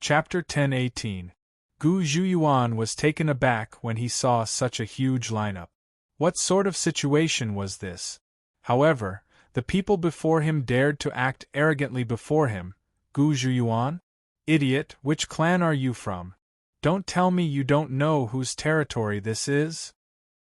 Chapter 10:18. Gu Zhuyuan was taken aback when he saw such a huge lineup. What sort of situation was this? However, the people before him dared to act arrogantly before him. Gu Zhuyuan? Idiot, which clan are you from? Don't tell me you don't know whose territory this is?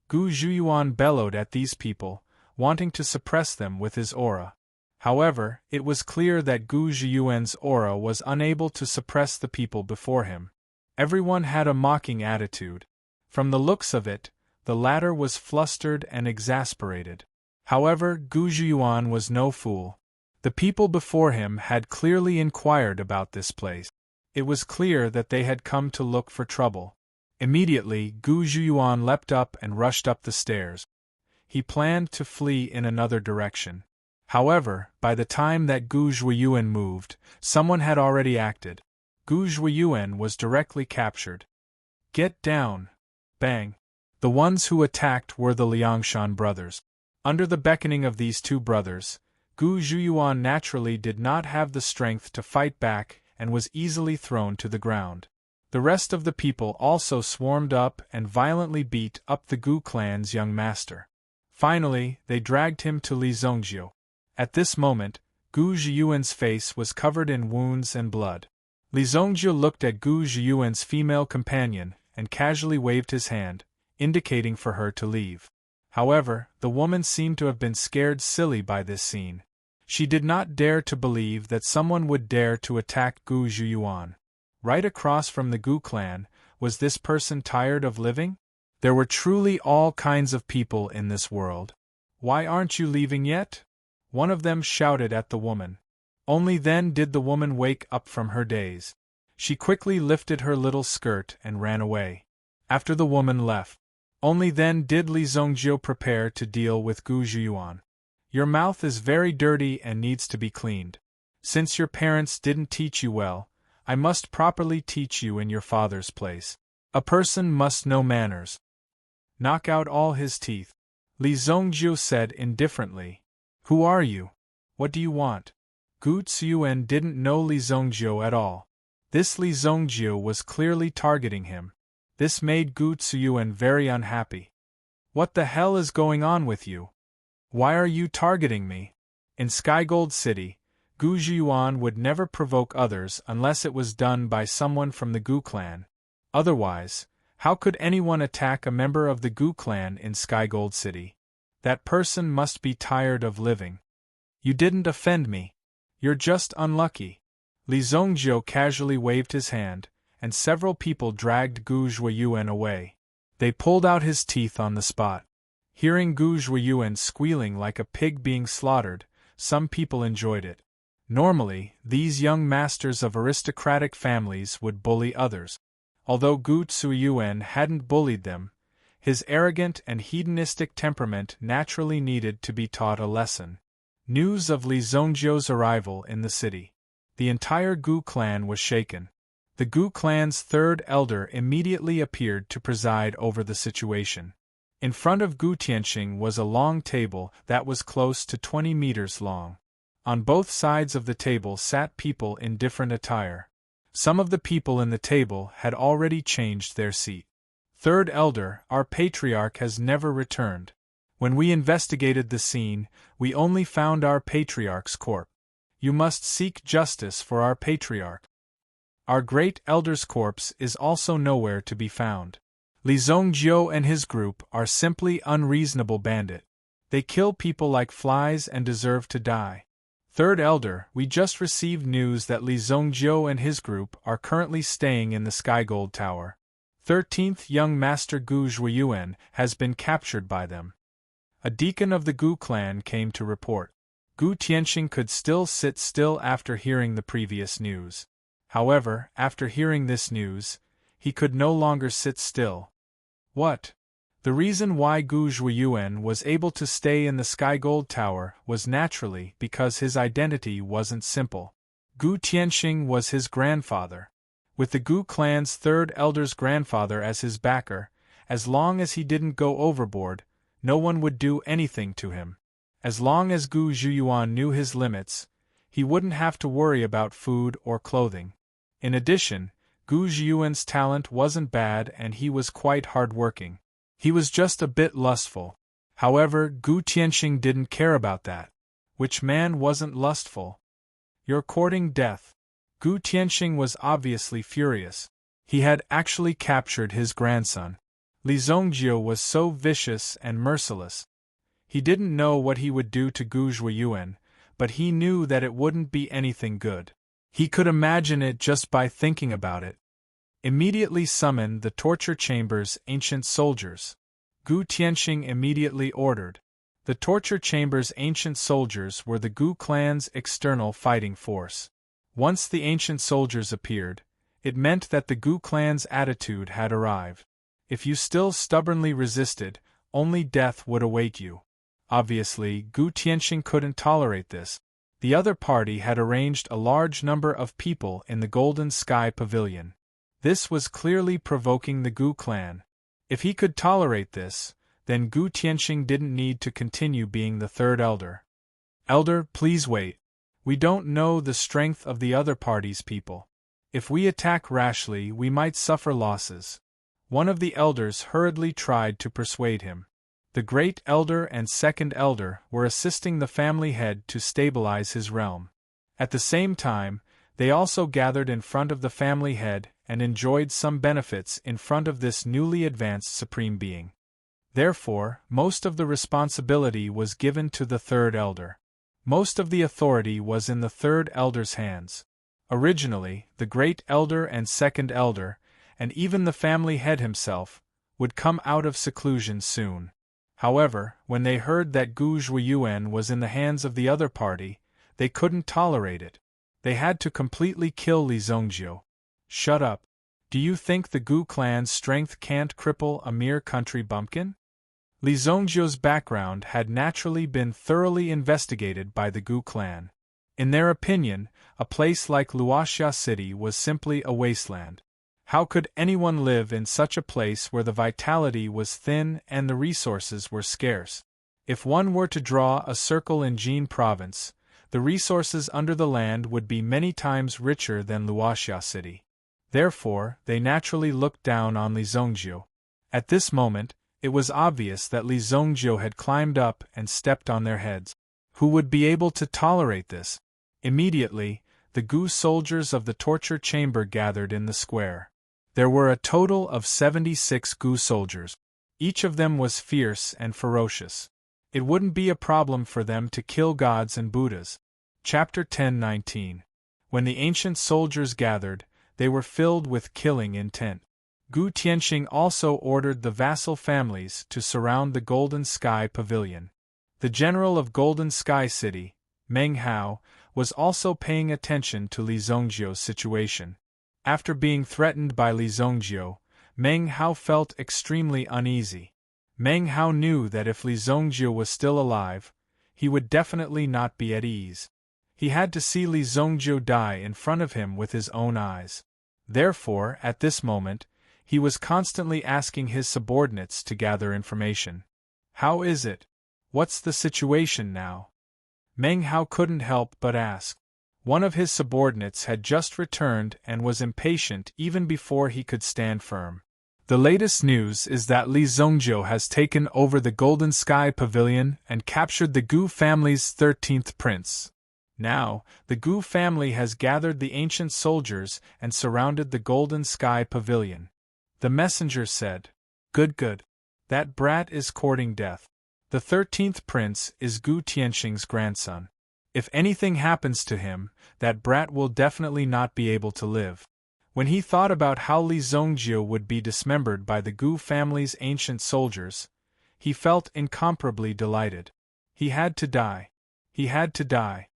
Gu Zhuyuan bellowed at these people, wanting to suppress them with his aura. However, it was clear that Gu Zhuyuan's aura was unable to suppress the people before him. Everyone had a mocking attitude. From the looks of it, the latter was flustered and exasperated. However, Gu Zhuyuan was no fool. The people before him had clearly inquired about this place. It was clear that they had come to look for trouble. Immediately, Gu Zhuyuan leapt up and rushed up the stairs. He planned to flee in another direction. However, by the time that Gu Zhuyuan moved, someone had already acted. Gu Zhuyuan was directly captured. Get down! Bang! The ones who attacked were the Liangshan brothers. Under the beckoning of these two brothers, Gu Zhuyuan naturally did not have the strength to fight back and was easily thrown to the ground. The rest of the people also swarmed up and violently beat up the Gu clan's young master. Finally, they dragged him to Li Zongjiu. At this moment, Gu Zhuyuan's face was covered in wounds and blood. Li Zongjiu looked at Gu Zhuyuan's female companion and casually waved his hand, indicating for her to leave. However, the woman seemed to have been scared silly by this scene. She did not dare to believe that someone would dare to attack Gu Zhuyuan. Right across from the Gu clan, was this person tired of living? There were truly all kinds of people in this world. Why aren't you leaving yet? One of them shouted at the woman. Only then did the woman wake up from her daze. She quickly lifted her little skirt and ran away. After the woman left, only then did Li Zongjiu prepare to deal with Gu Zhuyuan. Your mouth is very dirty and needs to be cleaned. Since your parents didn't teach you well, I must properly teach you in your father's place. A person must know manners. Knock out all his teeth. Li Zongjiu said indifferently. Who are you? What do you want? Gu Zhuyuan didn't know Li Zongjiu at all. This Li Zongjiu was clearly targeting him. This made Gu Zhuyuan very unhappy. What the hell is going on with you? Why are you targeting me? In Skygold City, Gu Zhuyuan would never provoke others unless it was done by someone from the Gu clan. Otherwise, how could anyone attack a member of the Gu clan in Skygold City? That person must be tired of living. You didn't offend me. You're just unlucky. Li Zongjiu casually waved his hand, and several people dragged Gu Zhuyuan away. They pulled out his teeth on the spot. Hearing Gu Zhuyuan squealing like a pig being slaughtered, some people enjoyed it. Normally, these young masters of aristocratic families would bully others. Although Gu Zhuyuan hadn't bullied them, his arrogant and hedonistic temperament naturally needed to be taught a lesson. News of Li Zongjiu's arrival in the city. The entire Gu clan was shaken. The Gu clan's third elder immediately appeared to preside over the situation. In front of Gu Tianxing was a long table that was close to 20 meters long. On both sides of the table sat people in different attire. Some of the people in the table had already changed their seat. Third elder, our patriarch has never returned. When we investigated the scene, we only found our patriarch's corpse. You must seek justice for our patriarch. Our great elder's corpse is also nowhere to be found. Li Zongjiu and his group are simply unreasonable bandits. They kill people like flies and deserve to die. Third elder, we just received news that Li Zongjiu and his group are currently staying in the Skygold Tower. 13th young master Gu Zhuyuan has been captured by them. A deacon of the Gu clan came to report. Gu Tianxing could still sit still after hearing the previous news. However, after hearing this news, he could no longer sit still. What? The reason why Gu Zhuyuan was able to stay in the Skygold Tower was naturally because his identity wasn't simple. Gu Tianxing was his grandfather. With the Gu clan's third elder's grandfather as his backer, as long as he didn't go overboard, no one would do anything to him. As long as Gu Zhuyuan knew his limits, he wouldn't have to worry about food or clothing. In addition, Gu Zhiyuan's talent wasn't bad and he was quite hard-working. He was just a bit lustful. However, Gu Tianxing didn't care about that. Which man wasn't lustful? You're courting death. Gu Tianxing was obviously furious. He had actually captured his grandson. Li Zongjie was so vicious and merciless. He didn't know what he would do to Gu Zhiyuan, but he knew that it wouldn't be anything good. He could imagine it just by thinking about it. Immediately summon the torture chamber's ancient soldiers. Gu Tianxing immediately ordered. The torture chamber's ancient soldiers were the Gu clan's external fighting force. Once the ancient soldiers appeared, it meant that the Gu clan's attitude had arrived. If you still stubbornly resisted, only death would await you. Obviously, Gu Tianxing couldn't tolerate this. The other party had arranged a large number of people in the Golden Sky Pavilion. This was clearly provoking the Gu clan. If he could tolerate this, then Gu Tianxing didn't need to continue being the third elder. Elder, please wait. We don't know the strength of the other party's people. If we attack rashly, we might suffer losses. One of the elders hurriedly tried to persuade him. The great elder and second elder were assisting the family head to stabilize his realm. At the same time, they also gathered in front of the family head and enjoyed some benefits in front of this newly advanced supreme being. Therefore, most of the responsibility was given to the third elder. Most of the authority was in the third elder's hands. Originally, the great elder and second elder, and even the family head himself, would come out of seclusion soon. However, when they heard that Gu Zhiyuan was in the hands of the other party, they couldn't tolerate it. They had to completely kill Li Zongjie. Shut up. Do you think the Gu clan's strength can't cripple a mere country bumpkin? Li Zongjie's background had naturally been thoroughly investigated by the Gu clan. In their opinion, a place like Luoxia City was simply a wasteland. How could anyone live in such a place where the vitality was thin and the resources were scarce? If one were to draw a circle in Jin province, the resources under the land would be many times richer than Luoxia City. Therefore, they naturally looked down on Li Zongjie. At this moment, it was obvious that Li Zongjie had climbed up and stepped on their heads. Who would be able to tolerate this? Immediately, the Gu soldiers of the torture chamber gathered in the square. There were a total of 76 Gu soldiers. Each of them was fierce and ferocious. It wouldn't be a problem for them to kill gods and Buddhas. Chapter 10:19. When the ancient soldiers gathered, they were filled with killing intent. Gu Tianxing also ordered the vassal families to surround the Golden Sky Pavilion. The general of Golden Sky City, Meng Hao, was also paying attention to Li Zongjie's situation. After being threatened by Li Zongjie, Meng Hao felt extremely uneasy. Meng Hao knew that if Li Zongjie was still alive, he would definitely not be at ease. He had to see Li Zongjie die in front of him with his own eyes. Therefore, at this moment, he was constantly asking his subordinates to gather information. How is it? What's the situation now? Meng Hao couldn't help but ask. One of his subordinates had just returned and was impatient even before he could stand firm. The latest news is that Li Zongjie has taken over the Golden Sky Pavilion and captured the Gu family's 13th prince. Now, the Gu family has gathered the ancient soldiers and surrounded the Golden Sky Pavilion. The messenger said, Good. That brat is courting death. The 13th prince is Gu Tianxing's grandson. If anything happens to him, that brat will definitely not be able to live. When he thought about how Li Zongjie would be dismembered by the Gu family's ancient soldiers, he felt incomparably delighted. He had to die. He had to die.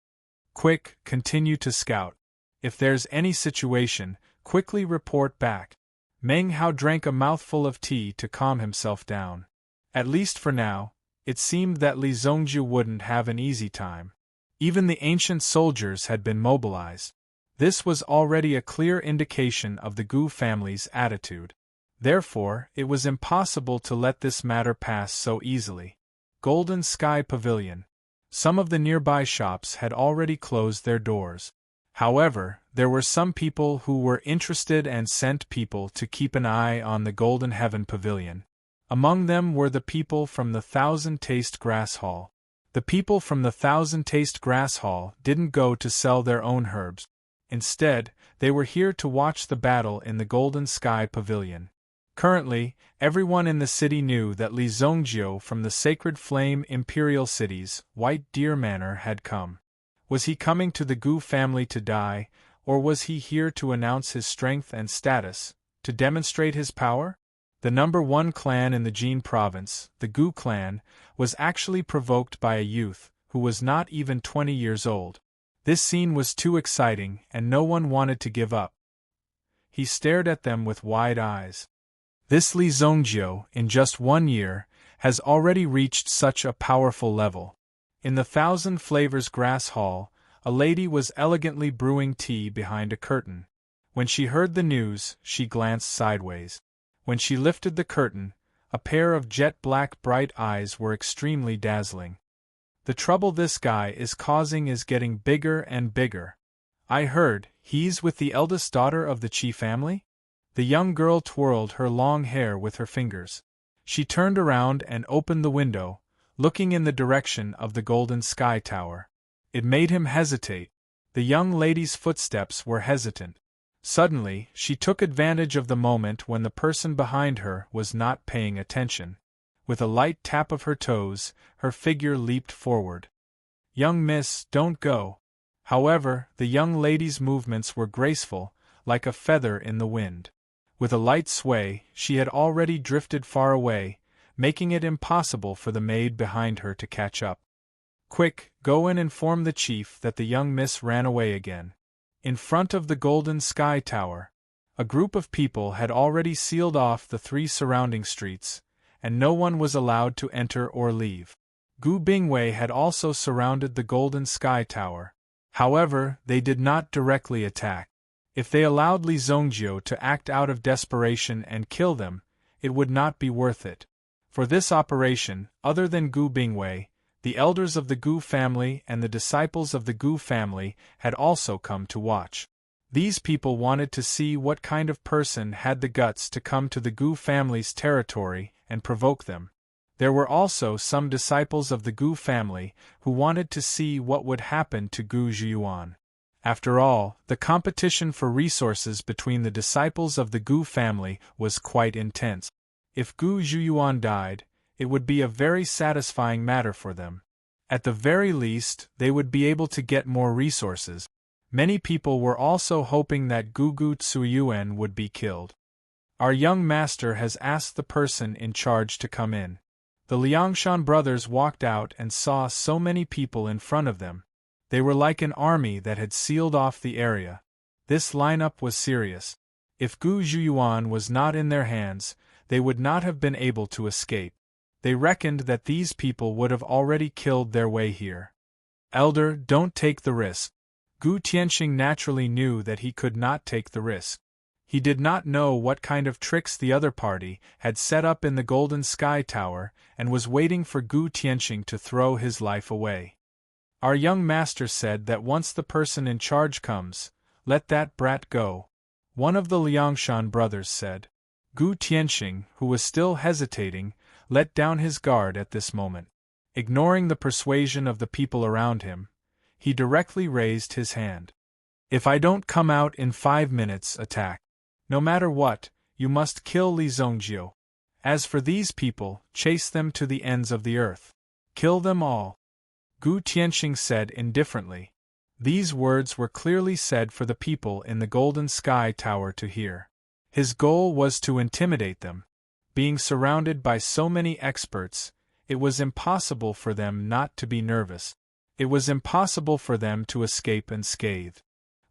Quick, continue to scout. If there's any situation, quickly report back. Meng Hao drank a mouthful of tea to calm himself down. At least for now, it seemed that Li Zongjie wouldn't have an easy time. Even the ancient soldiers had been mobilized. This was already a clear indication of the Gu family's attitude. Therefore, it was impossible to let this matter pass so easily. Golden Sky Pavilion. Some of the nearby shops had already closed their doors. However, there were some people who were interested and sent people to keep an eye on the Golden Heaven Pavilion. Among them were the people from the Thousand Taste Grass Hall. The people from the Thousand Taste Grass Hall didn't go to sell their own herbs. Instead, they were here to watch the battle in the Golden Sky Pavilion. Currently, everyone in the city knew that Li Zhongjio from the Sacred Flame Imperial City's White Deer Manor had come. Was he coming to the Gu family to die, or was he here to announce his strength and status, to demonstrate his power? The number one clan in the Jin province, the Gu clan, was actually provoked by a youth who was not even 20 years old. This scene was too exciting, and no one wanted to give up. He stared at them with wide eyes. This Li Zhongjio, in just 1 year, has already reached such a powerful level. In the Thousand Flavors Grass Hall, a lady was elegantly brewing tea behind a curtain. When she heard the news, she glanced sideways. When she lifted the curtain, a pair of jet-black bright eyes were extremely dazzling. The trouble this guy is causing is getting bigger and bigger. I heard, he's with the eldest daughter of the Qi family? The young girl twirled her long hair with her fingers. She turned around and opened the window, looking in the direction of the Golden Sky Tower. It made him hesitate. The young lady's footsteps were hesitant. Suddenly, she took advantage of the moment when the person behind her was not paying attention. With a light tap of her toes, her figure leaped forward. "Young miss, don't go." However, the young lady's movements were graceful, like a feather in the wind. With a light sway, she had already drifted far away, making it impossible for the maid behind her to catch up. "Quick, go and inform the chief that the young miss ran away again." In front of the Golden Sky Tower, a group of people had already sealed off the 3 surrounding streets, and no one was allowed to enter or leave. Gu Bingwei had also surrounded the Golden Sky Tower. However, they did not directly attack. If they allowed Li Zhongjio to act out of desperation and kill them, it would not be worth it. For this operation, other than Gu Bingwei, the elders of the Gu family and the disciples of the Gu family had also come to watch. These people wanted to see what kind of person had the guts to come to the Gu family's territory and provoke them. There were also some disciples of the Gu family who wanted to see what would happen to Gu Zhiyuan. After all, the competition for resources between the disciples of the Gu family was quite intense. If Gu Zhiyuan died, it would be a very satisfying matter for them. At the very least, they would be able to get more resources. Many people were also hoping that Gugu Tsuyuan would be killed. "Our young master has asked the person in charge to come in." The Liangshan brothers walked out and saw so many people in front of them. They were like an army that had sealed off the area. This lineup was serious. If Gu Zhiyuan was not in their hands, they would not have been able to escape. They reckoned that these people would have already killed their way here. "Elder, don't take the risk." Gu Tianxing naturally knew that he could not take the risk. He did not know what kind of tricks the other party had set up in the Golden Sky Tower and was waiting for Gu Tianxing to throw his life away. "Our young master said that once the person in charge comes, let that brat go," one of the Liangshan brothers said. Gu Tianxing, who was still hesitating, let down his guard at this moment. Ignoring the persuasion of the people around him, he directly raised his hand. "If I don't come out in 5 minutes, attack. No matter what, you must kill Li Zhongjio. As for these people, chase them to the ends of the earth. Kill them all." Gu Tianxing said indifferently. These words were clearly said for the people in the Golden Sky Tower to hear. His goal was to intimidate them. Being surrounded by so many experts, it was impossible for them not to be nervous. It was impossible for them to escape unscathed.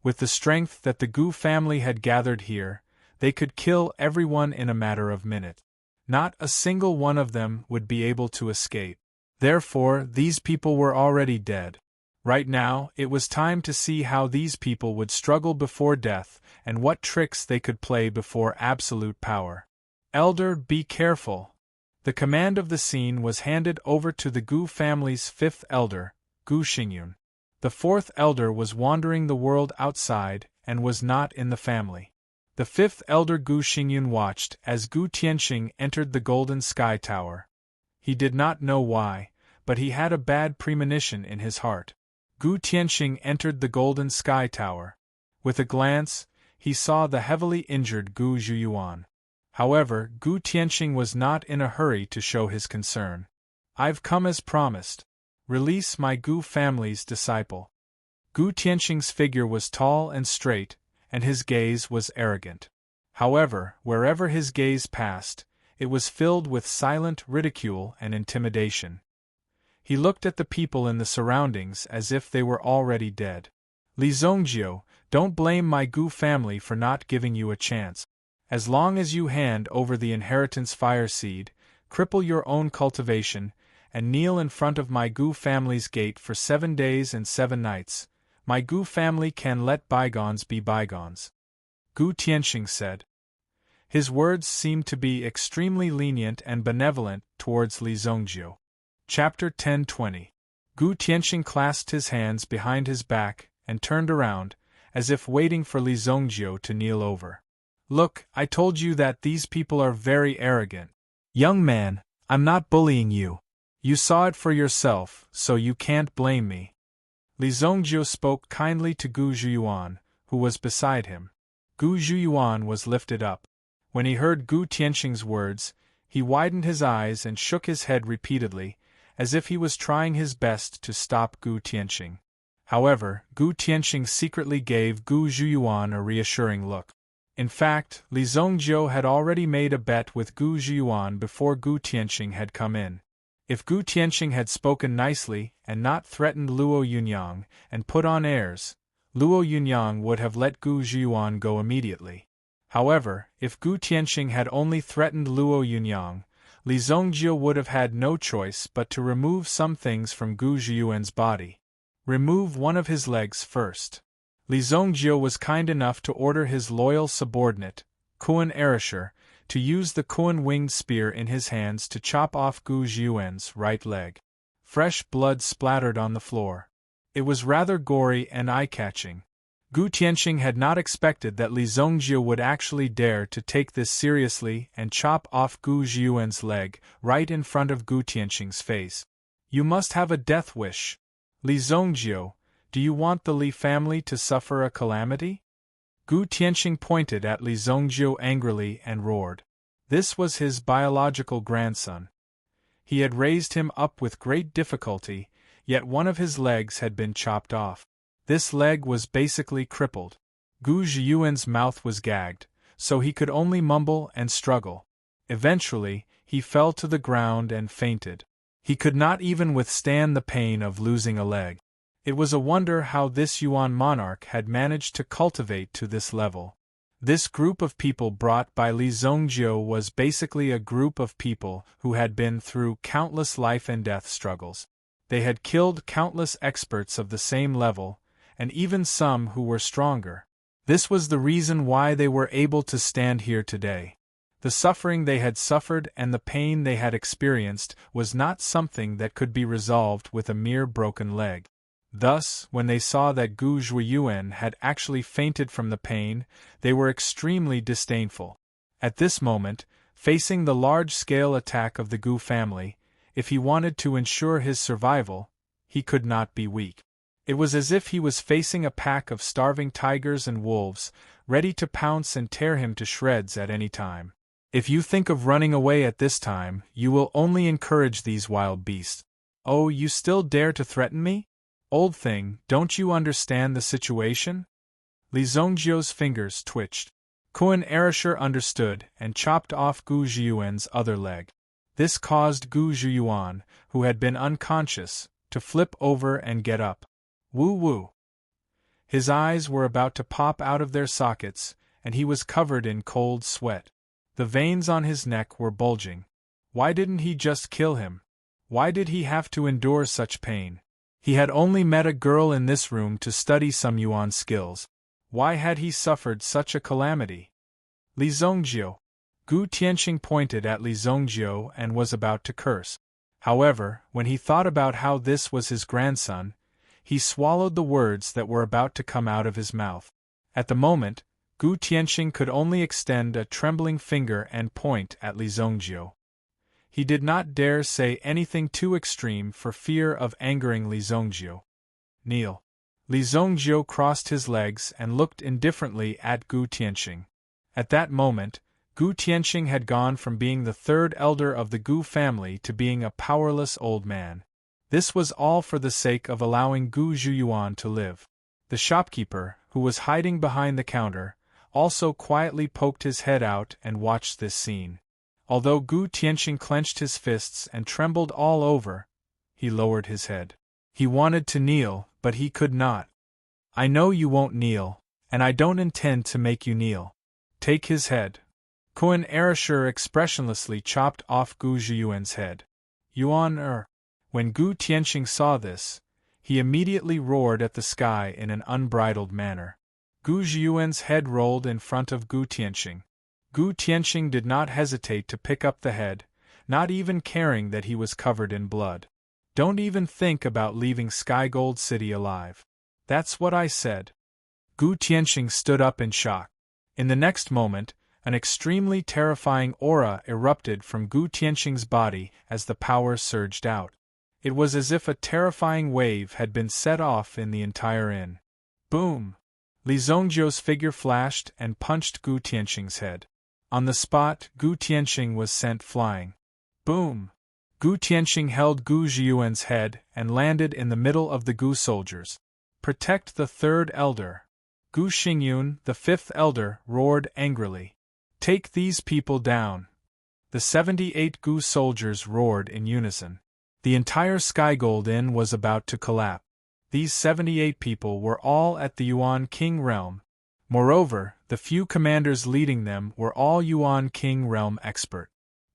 With the strength that the Gu family had gathered here, they could kill everyone in a matter of minutes. Not a single one of them would be able to escape. Therefore, these people were already dead. Right now, it was time to see how these people would struggle before death and what tricks they could play before absolute power. "Elder, be careful." The command of the scene was handed over to the Gu family's 5th elder, Gu Xingyun. The fourth elder was wandering the world outside and was not in the family. The fifth elder Gu Xingyun watched as Gu Tianxing entered the Golden Sky Tower. He did not know why, but he had a bad premonition in his heart. Gu Tianxing entered the Golden Sky Tower. With a glance, he saw the heavily injured Gu Zhuyuan. However, Gu Tianxing was not in a hurry to show his concern. "I've come as promised. Release my Gu family's disciple." Gu Tianxing's figure was tall and straight, and his gaze was arrogant. However, wherever his gaze passed, it was filled with silent ridicule and intimidation. He looked at the people in the surroundings as if they were already dead. "Li Zongjiu, don't blame my Gu family for not giving you a chance. As long as you hand over the inheritance fire seed, cripple your own cultivation, and kneel in front of my Gu family's gate for 7 days and 7 nights, my Gu family can let bygones be bygones," Gu Tianxing said. His words seemed to be extremely lenient and benevolent towards Li Zongjiu. Chapter 10:20. Gu Tianxing clasped his hands behind his back and turned around, as if waiting for Li Zongjiu to kneel over. "Look, I told you that these people are very arrogant. Young man, I'm not bullying you. You saw it for yourself, so you can't blame me." Li Zongjiu spoke kindly to Gu Zhuyuan, who was beside him. Gu Zhuyuan was lifted up. When he heard Gu Tianxing's words, he widened his eyes and shook his head repeatedly, as if he was trying his best to stop Gu Tianxing. However, Gu Tianxing secretly gave Gu Zhuyuan a reassuring look. In fact, Li Zongjiu had already made a bet with Gu Zhuyuan before Gu Tianxing had come in. If Gu Tianxing had spoken nicely and not threatened Luo Yunyang and put on airs, Luo Yunyang would have let Gu Zhuyuan go immediately. However, if Gu Tianxing had only threatened Luo Yunyang, Li Zongjiu would have had no choice but to remove some things from Gu Zhuyuan's body. Remove one of his legs first. Li Zongjiu was kind enough to order his loyal subordinate, Kuan Erisher, to use the Kuan winged spear in his hands to chop off Gu Zhuyuan's right leg. Fresh blood splattered on the floor. It was rather gory and eye-catching. Gu Tianxing had not expected that Li Zongjiu would actually dare to take this seriously and chop off Gu Zhuyuan's leg right in front of Gu Tianxing's face. "You must have a death wish. Li Zongjiu, do you want the Li family to suffer a calamity?" Gu Tianxing pointed at Li Zongjiu angrily and roared. This was his biological grandson. He had raised him up with great difficulty, yet one of his legs had been chopped off. This leg was basically crippled. Gu Zhuyuan's mouth was gagged, so he could only mumble and struggle. Eventually, he fell to the ground and fainted. He could not even withstand the pain of losing a leg. It was a wonder how this Yuan monarch had managed to cultivate to this level. This group of people brought by Li Zongjiu was basically a group of people who had been through countless life and death struggles. They had killed countless experts of the same level, and even some who were stronger. This was the reason why they were able to stand here today. The suffering they had suffered and the pain they had experienced was not something that could be resolved with a mere broken leg. Thus, when they saw that Gu Zhuyuan had actually fainted from the pain, they were extremely disdainful. At this moment, facing the large-scale attack of the Gu family, if he wanted to ensure his survival, he could not be weak. It was as if he was facing a pack of starving tigers and wolves, ready to pounce and tear him to shreds at any time. If you think of running away at this time, you will only encourage these wild beasts. "Oh, you still dare to threaten me? Old thing, don't you understand the situation?" Li Zongjiu's fingers twitched. Kuan Erisher understood and chopped off Gu Zhuyuan's other leg. This caused Gu Zhuyuan, who had been unconscious, to flip over and get up. Woo-woo! His eyes were about to pop out of their sockets, and he was covered in cold sweat. The veins on his neck were bulging. Why didn't he just kill him? Why did he have to endure such pain? He had only met a girl in this room to study some Yuan skills. Why had he suffered such a calamity? Li Zongjiu. Gu Tianxing pointed at Li Zongjiu and was about to curse. However, when he thought about how this was his grandson, he swallowed the words that were about to come out of his mouth. At the moment, Gu Tianxing could only extend a trembling finger and point at Li Zongjiu. He did not dare say anything too extreme for fear of angering Li Zongjiu. Kneel. Li Zongjiu crossed his legs and looked indifferently at Gu Tianxing. At that moment, Gu Tianxing had gone from being the third elder of the Gu family to being a powerless old man. This was all for the sake of allowing Gu Zhuyuan to live. The shopkeeper, who was hiding behind the counter, also quietly poked his head out and watched this scene. Although Gu Tianxing clenched his fists and trembled all over, he lowered his head. He wanted to kneel, but he could not. I know you won't kneel, and I don't intend to make you kneel. Take his head. Kun Erasure expressionlessly chopped off Gu Zhuyuan's head. Yuan. When Gu Tianxing saw this, he immediately roared at the sky in an unbridled manner. Gu Zhuyuan's head rolled in front of Gu Tianxing. Gu Tianxing did not hesitate to pick up the head, not even caring that he was covered in blood. Don't even think about leaving Sky Gold City alive. That's what I said. Gu Tianxing stood up in shock. In the next moment, an extremely terrifying aura erupted from Gu Tianxing's body as the power surged out. It was as if a terrifying wave had been set off in the entire inn. Boom! Li Zongjiu's figure flashed and punched Gu Tianxing's head. On the spot, Gu Tianxing was sent flying. Boom! Gu Tianxing held Gu Zhuyuan's head and landed in the middle of the Gu soldiers. Protect the third elder. Gu Xingyun, the fifth elder, roared angrily. Take these people down. The 78 Gu soldiers roared in unison. The entire Sky Gold Inn was about to collapse. These 78 people were all at the Yuan King realm. Moreover, the few commanders leading them were all Yuan King realm expert.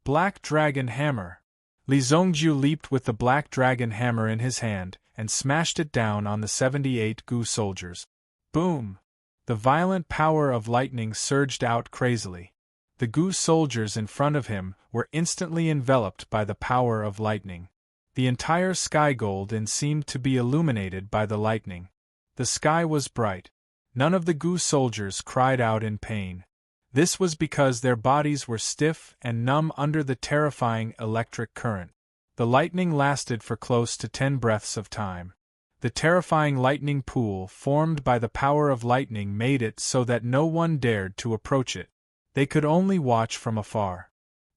Black Dragon Hammer. Li Zongjiu leaped with the Black Dragon Hammer in his hand and smashed it down on the 78 Gu soldiers. Boom! The violent power of lightning surged out crazily. The Gu soldiers in front of him were instantly enveloped by the power of lightning. The entire Sky Gold Inn seemed to be illuminated by the lightning. The sky was bright. None of the Gu soldiers cried out in pain. This was because their bodies were stiff and numb under the terrifying electric current. The lightning lasted for close to 10 breaths of time. The terrifying lightning pool formed by the power of lightning made it so that no one dared to approach it. They could only watch from afar.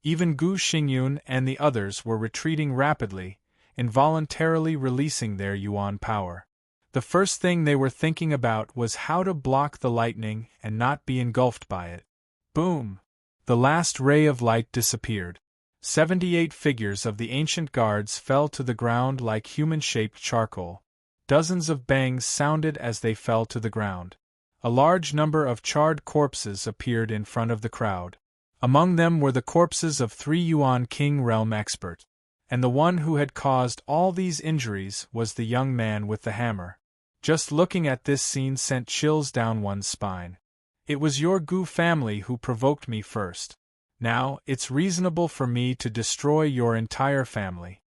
Even Gu Xingyun and the others were retreating rapidly, involuntarily releasing their Yuan power. The first thing they were thinking about was how to block the lightning and not be engulfed by it. Boom! The last ray of light disappeared. 78 figures of the ancient guards fell to the ground like human-shaped charcoal. Dozens of bangs sounded as they fell to the ground. A large number of charred corpses appeared in front of the crowd. Among them were the corpses of 3 Yuan King realm experts. And the one who had caused all these injuries was the young man with the hammer. Just looking at this scene sent chills down one's spine. It was your Gu family who provoked me first. Now, it's reasonable for me to destroy your entire family.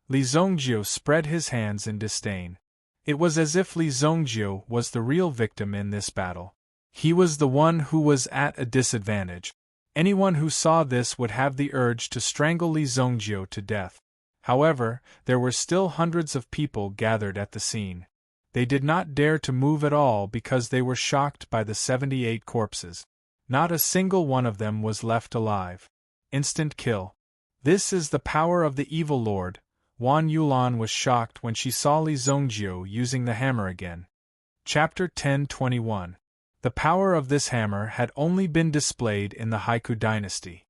Li Zongjiu spread his hands in disdain. It was as if Li Zongjiu was the real victim in this battle. He was the one who was at a disadvantage. Anyone who saw this would have the urge to strangle Li Zongjiu to death. However, there were still hundreds of people gathered at the scene. They did not dare to move at all because they were shocked by the 78 corpses. Not a single one of them was left alive. Instant kill. This is the power of the evil lord. Wan Yulan was shocked when she saw Li Zongjiu using the hammer again. Chapter 10:21. The power of this hammer had only been displayed in the Haiku dynasty.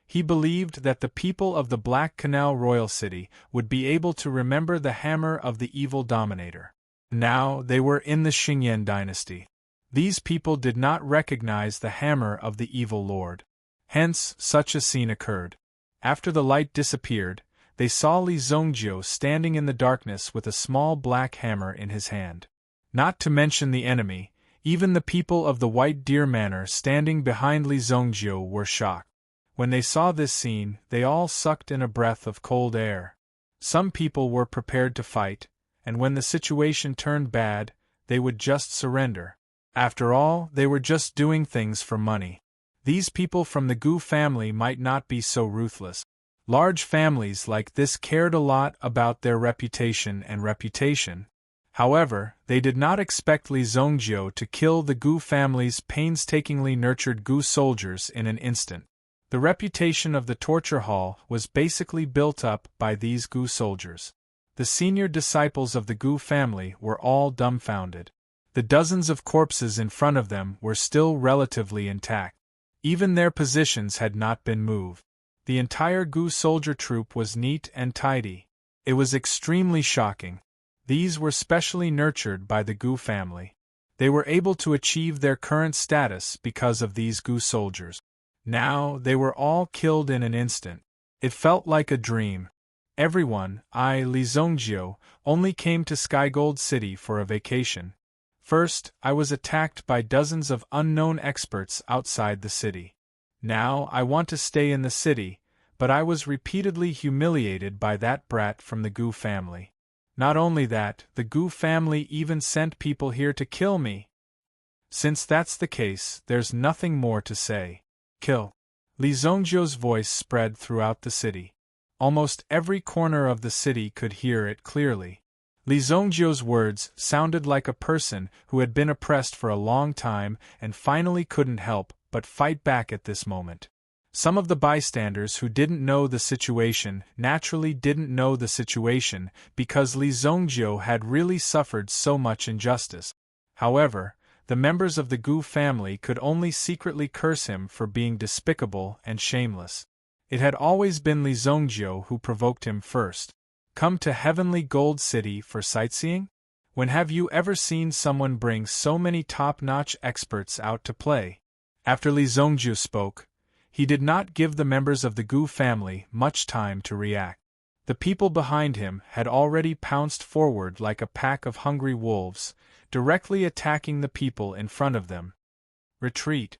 He believed that the people of the Black Canal Royal City would be able to remember the hammer of the evil dominator. Now they were in the Xingyan dynasty. These people did not recognize the hammer of the evil lord. Hence, such a scene occurred. After the light disappeared, they saw Li Zongjiu standing in the darkness with a small black hammer in his hand. Not to mention the enemy, even the people of the White Deer Manor standing behind Li Zongjiu were shocked. When they saw this scene, they all sucked in a breath of cold air. Some people were prepared to fight, and when the situation turned bad, they would just surrender. After all, they were just doing things for money. These people from the Gu family might not be so ruthless. Large families like this cared a lot about their reputation and reputation. However, they did not expect Li Zongjiu to kill the Gu family's painstakingly nurtured Gu soldiers in an instant. The reputation of the torture hall was basically built up by these Gu soldiers. The senior disciples of the Gu family were all dumbfounded. The dozens of corpses in front of them were still relatively intact. Even their positions had not been moved. The entire Gu soldier troop was neat and tidy. It was extremely shocking. These were specially nurtured by the Gu family. They were able to achieve their current status because of these Gu soldiers. Now, they were all killed in an instant. It felt like a dream. Everyone, Li Zongjiu, only came to Skygold City for a vacation. First, I was attacked by dozens of unknown experts outside the city. Now, I want to stay in the city, but I was repeatedly humiliated by that brat from the Gu family. Not only that, the Gu family even sent people here to kill me. Since that's the case, there's nothing more to say. Kill. Li Zongjiu's voice spread throughout the city. Almost every corner of the city could hear it clearly. Li Zongjiu's words sounded like a person who had been oppressed for a long time and finally couldn't help but fight back at this moment. Some of the bystanders who didn't know the situation naturally didn't know the situation because Li Zongjiu had really suffered so much injustice. However, the members of the Gu family could only secretly curse him for being despicable and shameless. It had always been Li Zongjiu who provoked him first. Come to Heavenly Gold City for sightseeing? When have you ever seen someone bring so many top-notch experts out to play? After Li Zongjiu spoke, he did not give the members of the Gu family much time to react. The people behind him had already pounced forward like a pack of hungry wolves, directly attacking the people in front of them. Retreat!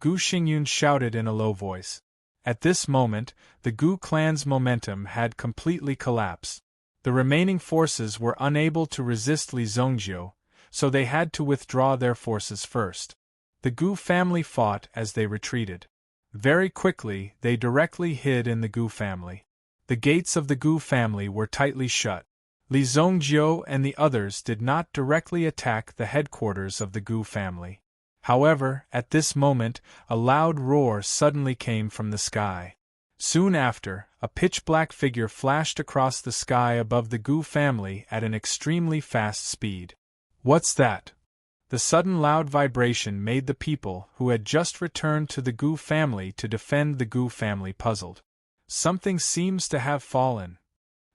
Gu Xingyun shouted in a low voice. At this moment, the Gu clan's momentum had completely collapsed. The remaining forces were unable to resist Li Zongjiu, so they had to withdraw their forces first. The Gu family fought as they retreated. Very quickly, they directly hid in the Gu family. The gates of the Gu family were tightly shut. Li Zongjiu and the others did not directly attack the headquarters of the Gu family. However, at this moment, a loud roar suddenly came from the sky. Soon after, a pitch-black figure flashed across the sky above the Gu family at an extremely fast speed. What's that? The sudden loud vibration made the people who had just returned to the Gu family to defend the Gu family puzzled. Something seems to have fallen.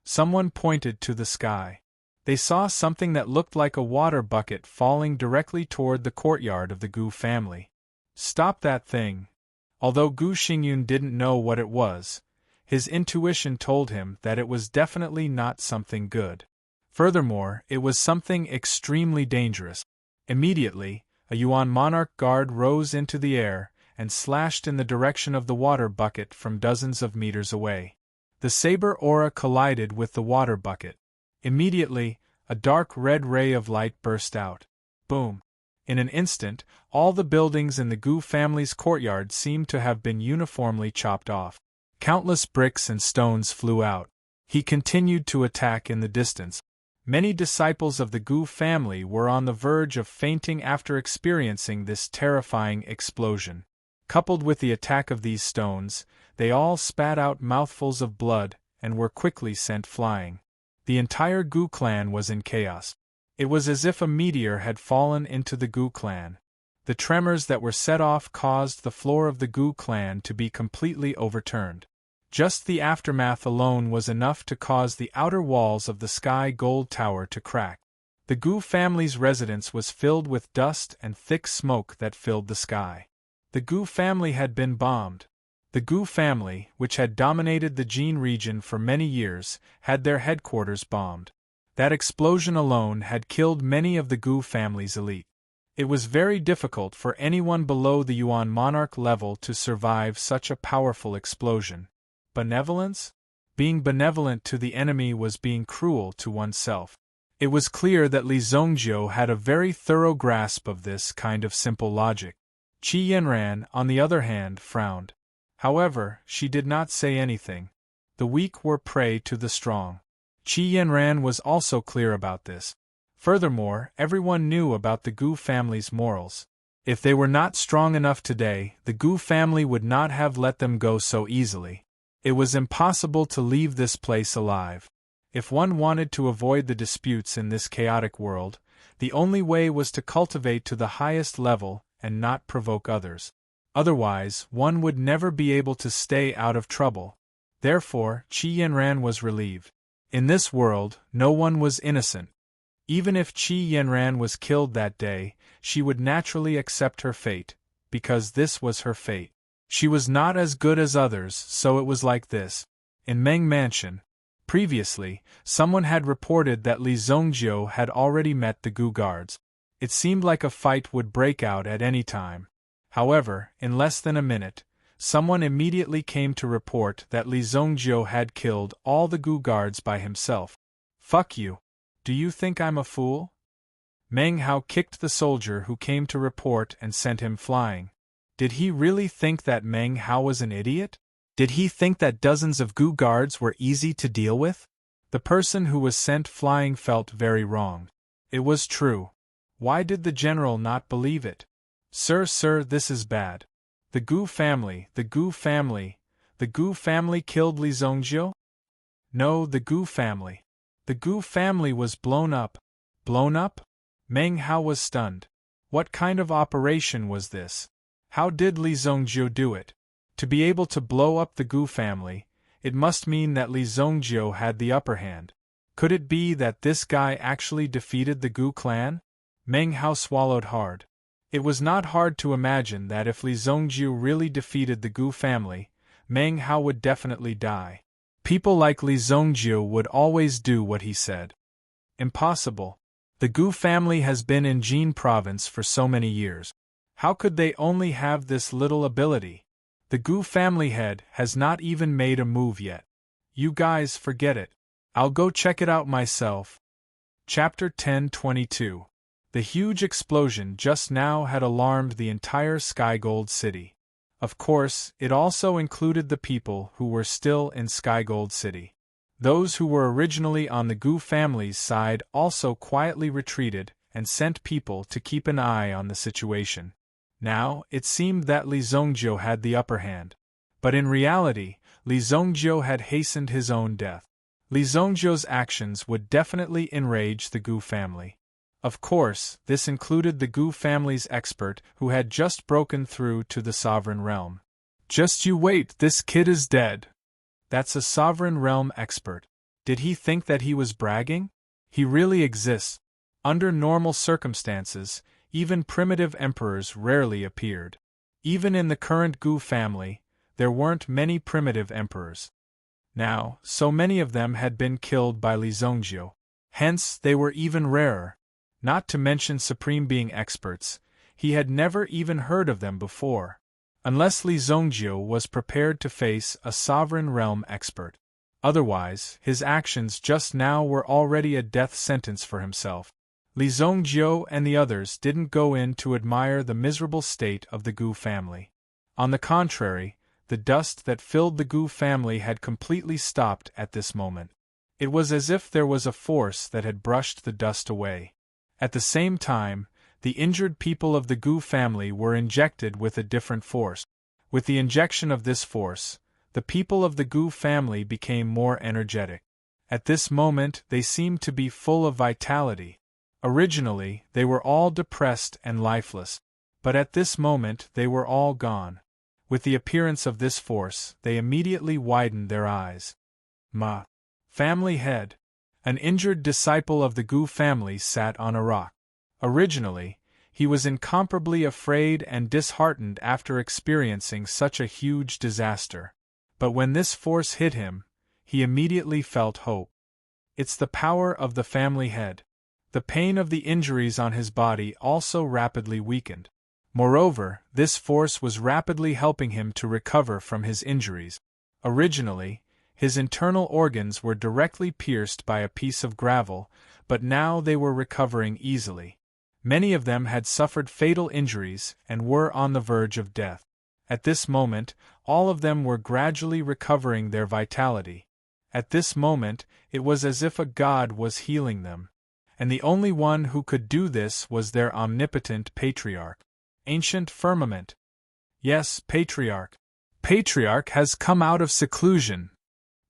Someone pointed to the sky. They saw something that looked like a water bucket falling directly toward the courtyard of the Gu family. Stop that thing! Although Gu Xingyun didn't know what it was, his intuition told him that it was definitely not something good. Furthermore, it was something extremely dangerous. Immediately, a Yuan monarch guard rose into the air and slashed in the direction of the water bucket from dozens of meters away. The saber aura collided with the water bucket. Immediately, a dark red ray of light burst out. Boom! In an instant, all the buildings in the Gu family's courtyard seemed to have been uniformly chopped off. Countless bricks and stones flew out. He continued to attack in the distance. Many disciples of the Gu family were on the verge of fainting after experiencing this terrifying explosion. Coupled with the attack of these stones, they all spat out mouthfuls of blood and were quickly sent flying. The entire Gu clan was in chaos. It was as if a meteor had fallen into the Gu clan. The tremors that were set off caused the floor of the Gu clan to be completely overturned. Just the aftermath alone was enough to cause the outer walls of the Sky Gold Tower to crack. The Gu family's residence was filled with dust and thick smoke that filled the sky. The Gu family had been bombed. The Gu family, which had dominated the Jin region for many years, had their headquarters bombed. That explosion alone had killed many of the Gu family's elite. It was very difficult for anyone below the Yuan monarch level to survive such a powerful explosion. Benevolence? Being benevolent to the enemy was being cruel to oneself. It was clear that Li Zhongjiu had a very thorough grasp of this kind of simple logic. Qi Yanran, on the other hand, frowned. However, she did not say anything. The weak were prey to the strong. Qi Yanran was also clear about this. Furthermore, everyone knew about the Gu family's morals. If they were not strong enough today, the Gu family would not have let them go so easily. It was impossible to leave this place alive. If one wanted to avoid the disputes in this chaotic world, the only way was to cultivate to the highest level and not provoke others. Otherwise, one would never be able to stay out of trouble. Therefore, Qi Yanran was relieved. In this world, no one was innocent. Even if Qi Yanran was killed that day, she would naturally accept her fate, because this was her fate. She was not as good as others, so it was like this. In Meng Mansion, previously, someone had reported that Li Zhongjiu had already met the Gu guards. It seemed like a fight would break out at any time. However, in less than a minute, someone immediately came to report that Li Zhongjiu had killed all the Gu guards by himself. Fuck you. Do you think I'm a fool? Meng Hao kicked the soldier who came to report and sent him flying. Did he really think that Meng Hao was an idiot? Did he think that dozens of Gu guards were easy to deal with? The person who was sent flying felt very wrong. It was true. Why did the general not believe it? Sir, this is bad. The Gu family killed Li Zhongjiu? No, the Gu family. The Gu family was blown up. Blown up? Meng Hao was stunned. What kind of operation was this? How did Li Zhongjiu do it? To be able to blow up the Gu family, it must mean that Li Zhongjiu had the upper hand. Could it be that this guy actually defeated the Gu clan? Meng Hao swallowed hard. It was not hard to imagine that if Li Zhongjiu really defeated the Gu family, Meng Hao would definitely die. People like Li Zhongjiu would always do what he said. Impossible. The Gu family has been in Jin province for so many years. How could they only have this little ability? The Gu family head has not even made a move yet. You guys forget it. I'll go check it out myself. Chapter 10:22. The huge explosion just now had alarmed the entire Skygold City. Of course, it also included the people who were still in Skygold City. Those who were originally on the Gu family's side also quietly retreated and sent people to keep an eye on the situation. Now, it seemed that Li Zhongjiu had the upper hand. But in reality, Li Zhongjiu had hastened his own death. Li Zhongjiu's actions would definitely enrage the Gu family. Of course, this included the Gu family's expert who had just broken through to the sovereign realm. Just you wait, this kid is dead. That's a sovereign realm expert. Did he think that he was bragging? He really exists. Under normal circumstances, even primitive emperors rarely appeared. Even in the current Gu family, there weren't many primitive emperors. Now, so many of them had been killed by Li Zhongjiu. Hence, they were even rarer. Not to mention supreme being experts, he had never even heard of them before. Unless Li Zhongjiu was prepared to face a sovereign realm expert. Otherwise, his actions just now were already a death sentence for himself. Li Zhongjiu and the others didn't go in to admire the miserable state of the Gu family. On the contrary, the dust that filled the Gu family had completely stopped at this moment. It was as if there was a force that had brushed the dust away. At the same time, the injured people of the Gu family were injected with a different force. With the injection of this force, the people of the Gu family became more energetic. At this moment, they seemed to be full of vitality. Originally, they were all depressed and lifeless, but at this moment they were all gone. With the appearance of this force, they immediately widened their eyes. Ma. Family head. An injured disciple of the Gu family sat on a rock. Originally, he was incomparably afraid and disheartened after experiencing such a huge disaster. But when this force hit him, he immediately felt hope. It's the power of the family head. The pain of the injuries on his body also rapidly weakened. Moreover, this force was rapidly helping him to recover from his injuries. Originally, his internal organs were directly pierced by a piece of gravel, but now they were recovering easily. Many of them had suffered fatal injuries and were on the verge of death. At this moment, all of them were gradually recovering their vitality. At this moment, it was as if a god was healing them. And the only one who could do this was their omnipotent patriarch. Ancient firmament. Yes, patriarch. Patriarch has come out of seclusion.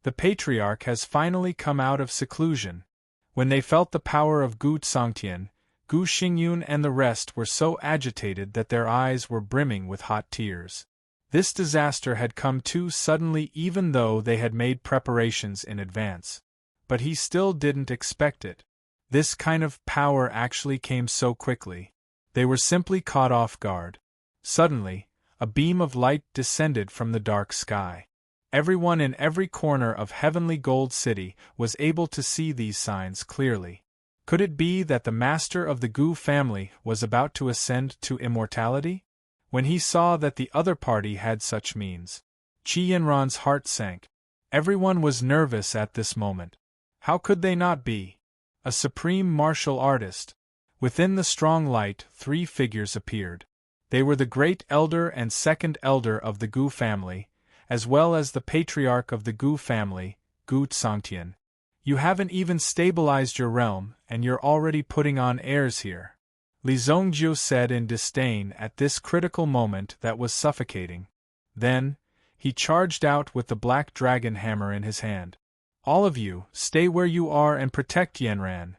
The patriarch has finally come out of seclusion. When they felt the power of Gu Songtian, Gu Xingyun and the rest were so agitated that their eyes were brimming with hot tears. This disaster had come too suddenly, even though they had made preparations in advance. But he still didn't expect it. This kind of power actually came so quickly. They were simply caught off guard. Suddenly, a beam of light descended from the dark sky. Everyone in every corner of Heavenly Gold City was able to see these signs clearly. Could it be that the master of the Gu family was about to ascend to immortality? When he saw that the other party had such means, Qi Yanran's heart sank. Everyone was nervous at this moment. How could they not be? A supreme martial artist. Within the strong light, 3 figures appeared. They were the great elder and second elder of the Gu family, as well as the patriarch of the Gu family, Gu Songtian. You haven't even stabilized your realm, and you're already putting on airs here. Li Zongjiu said in disdain at this critical moment that was suffocating. Then, he charged out with the black dragon hammer in his hand. All of you, stay where you are and protect Yanran.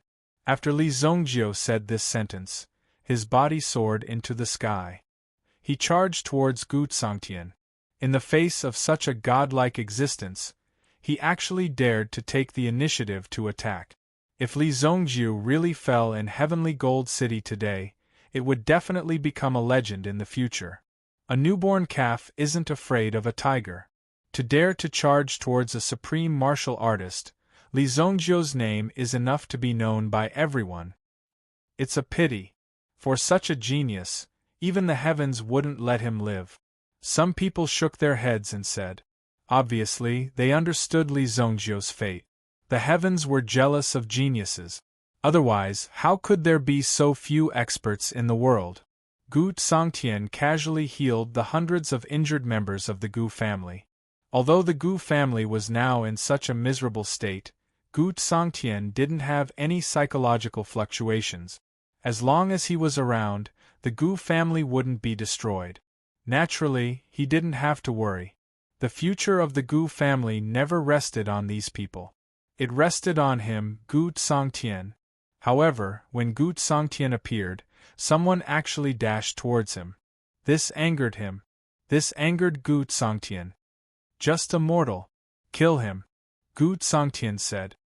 After Li Zongjiu said this sentence, his body soared into the sky. He charged towards Gu Songtian. In the face of such a godlike existence, he actually dared to take the initiative to attack. If Li Zongjiu really fell in Heavenly Gold City today, it would definitely become a legend in the future. A newborn calf isn't afraid of a tiger. To dare to charge towards a supreme martial artist, Li Zongjiu's name is enough to be known by everyone. It's a pity. For such a genius, even the heavens wouldn't let him live. Some people shook their heads and said, obviously, they understood Li Zongjiu's fate. The heavens were jealous of geniuses. Otherwise, how could there be so few experts in the world? Gu Songtian casually healed the hundreds of injured members of the Gu family. Although the Gu family was now in such a miserable state, Gu Songtian didn't have any psychological fluctuations. As long as he was around, the Gu family wouldn't be destroyed. Naturally, he didn't have to worry. The future of the Gu family never rested on these people. It rested on him, Gu Songtian. However, when Gu Songtian appeared, someone actually dashed towards him. This angered him. This angered Gu Songtian. Just a mortal. Kill him, Gu Songtian said.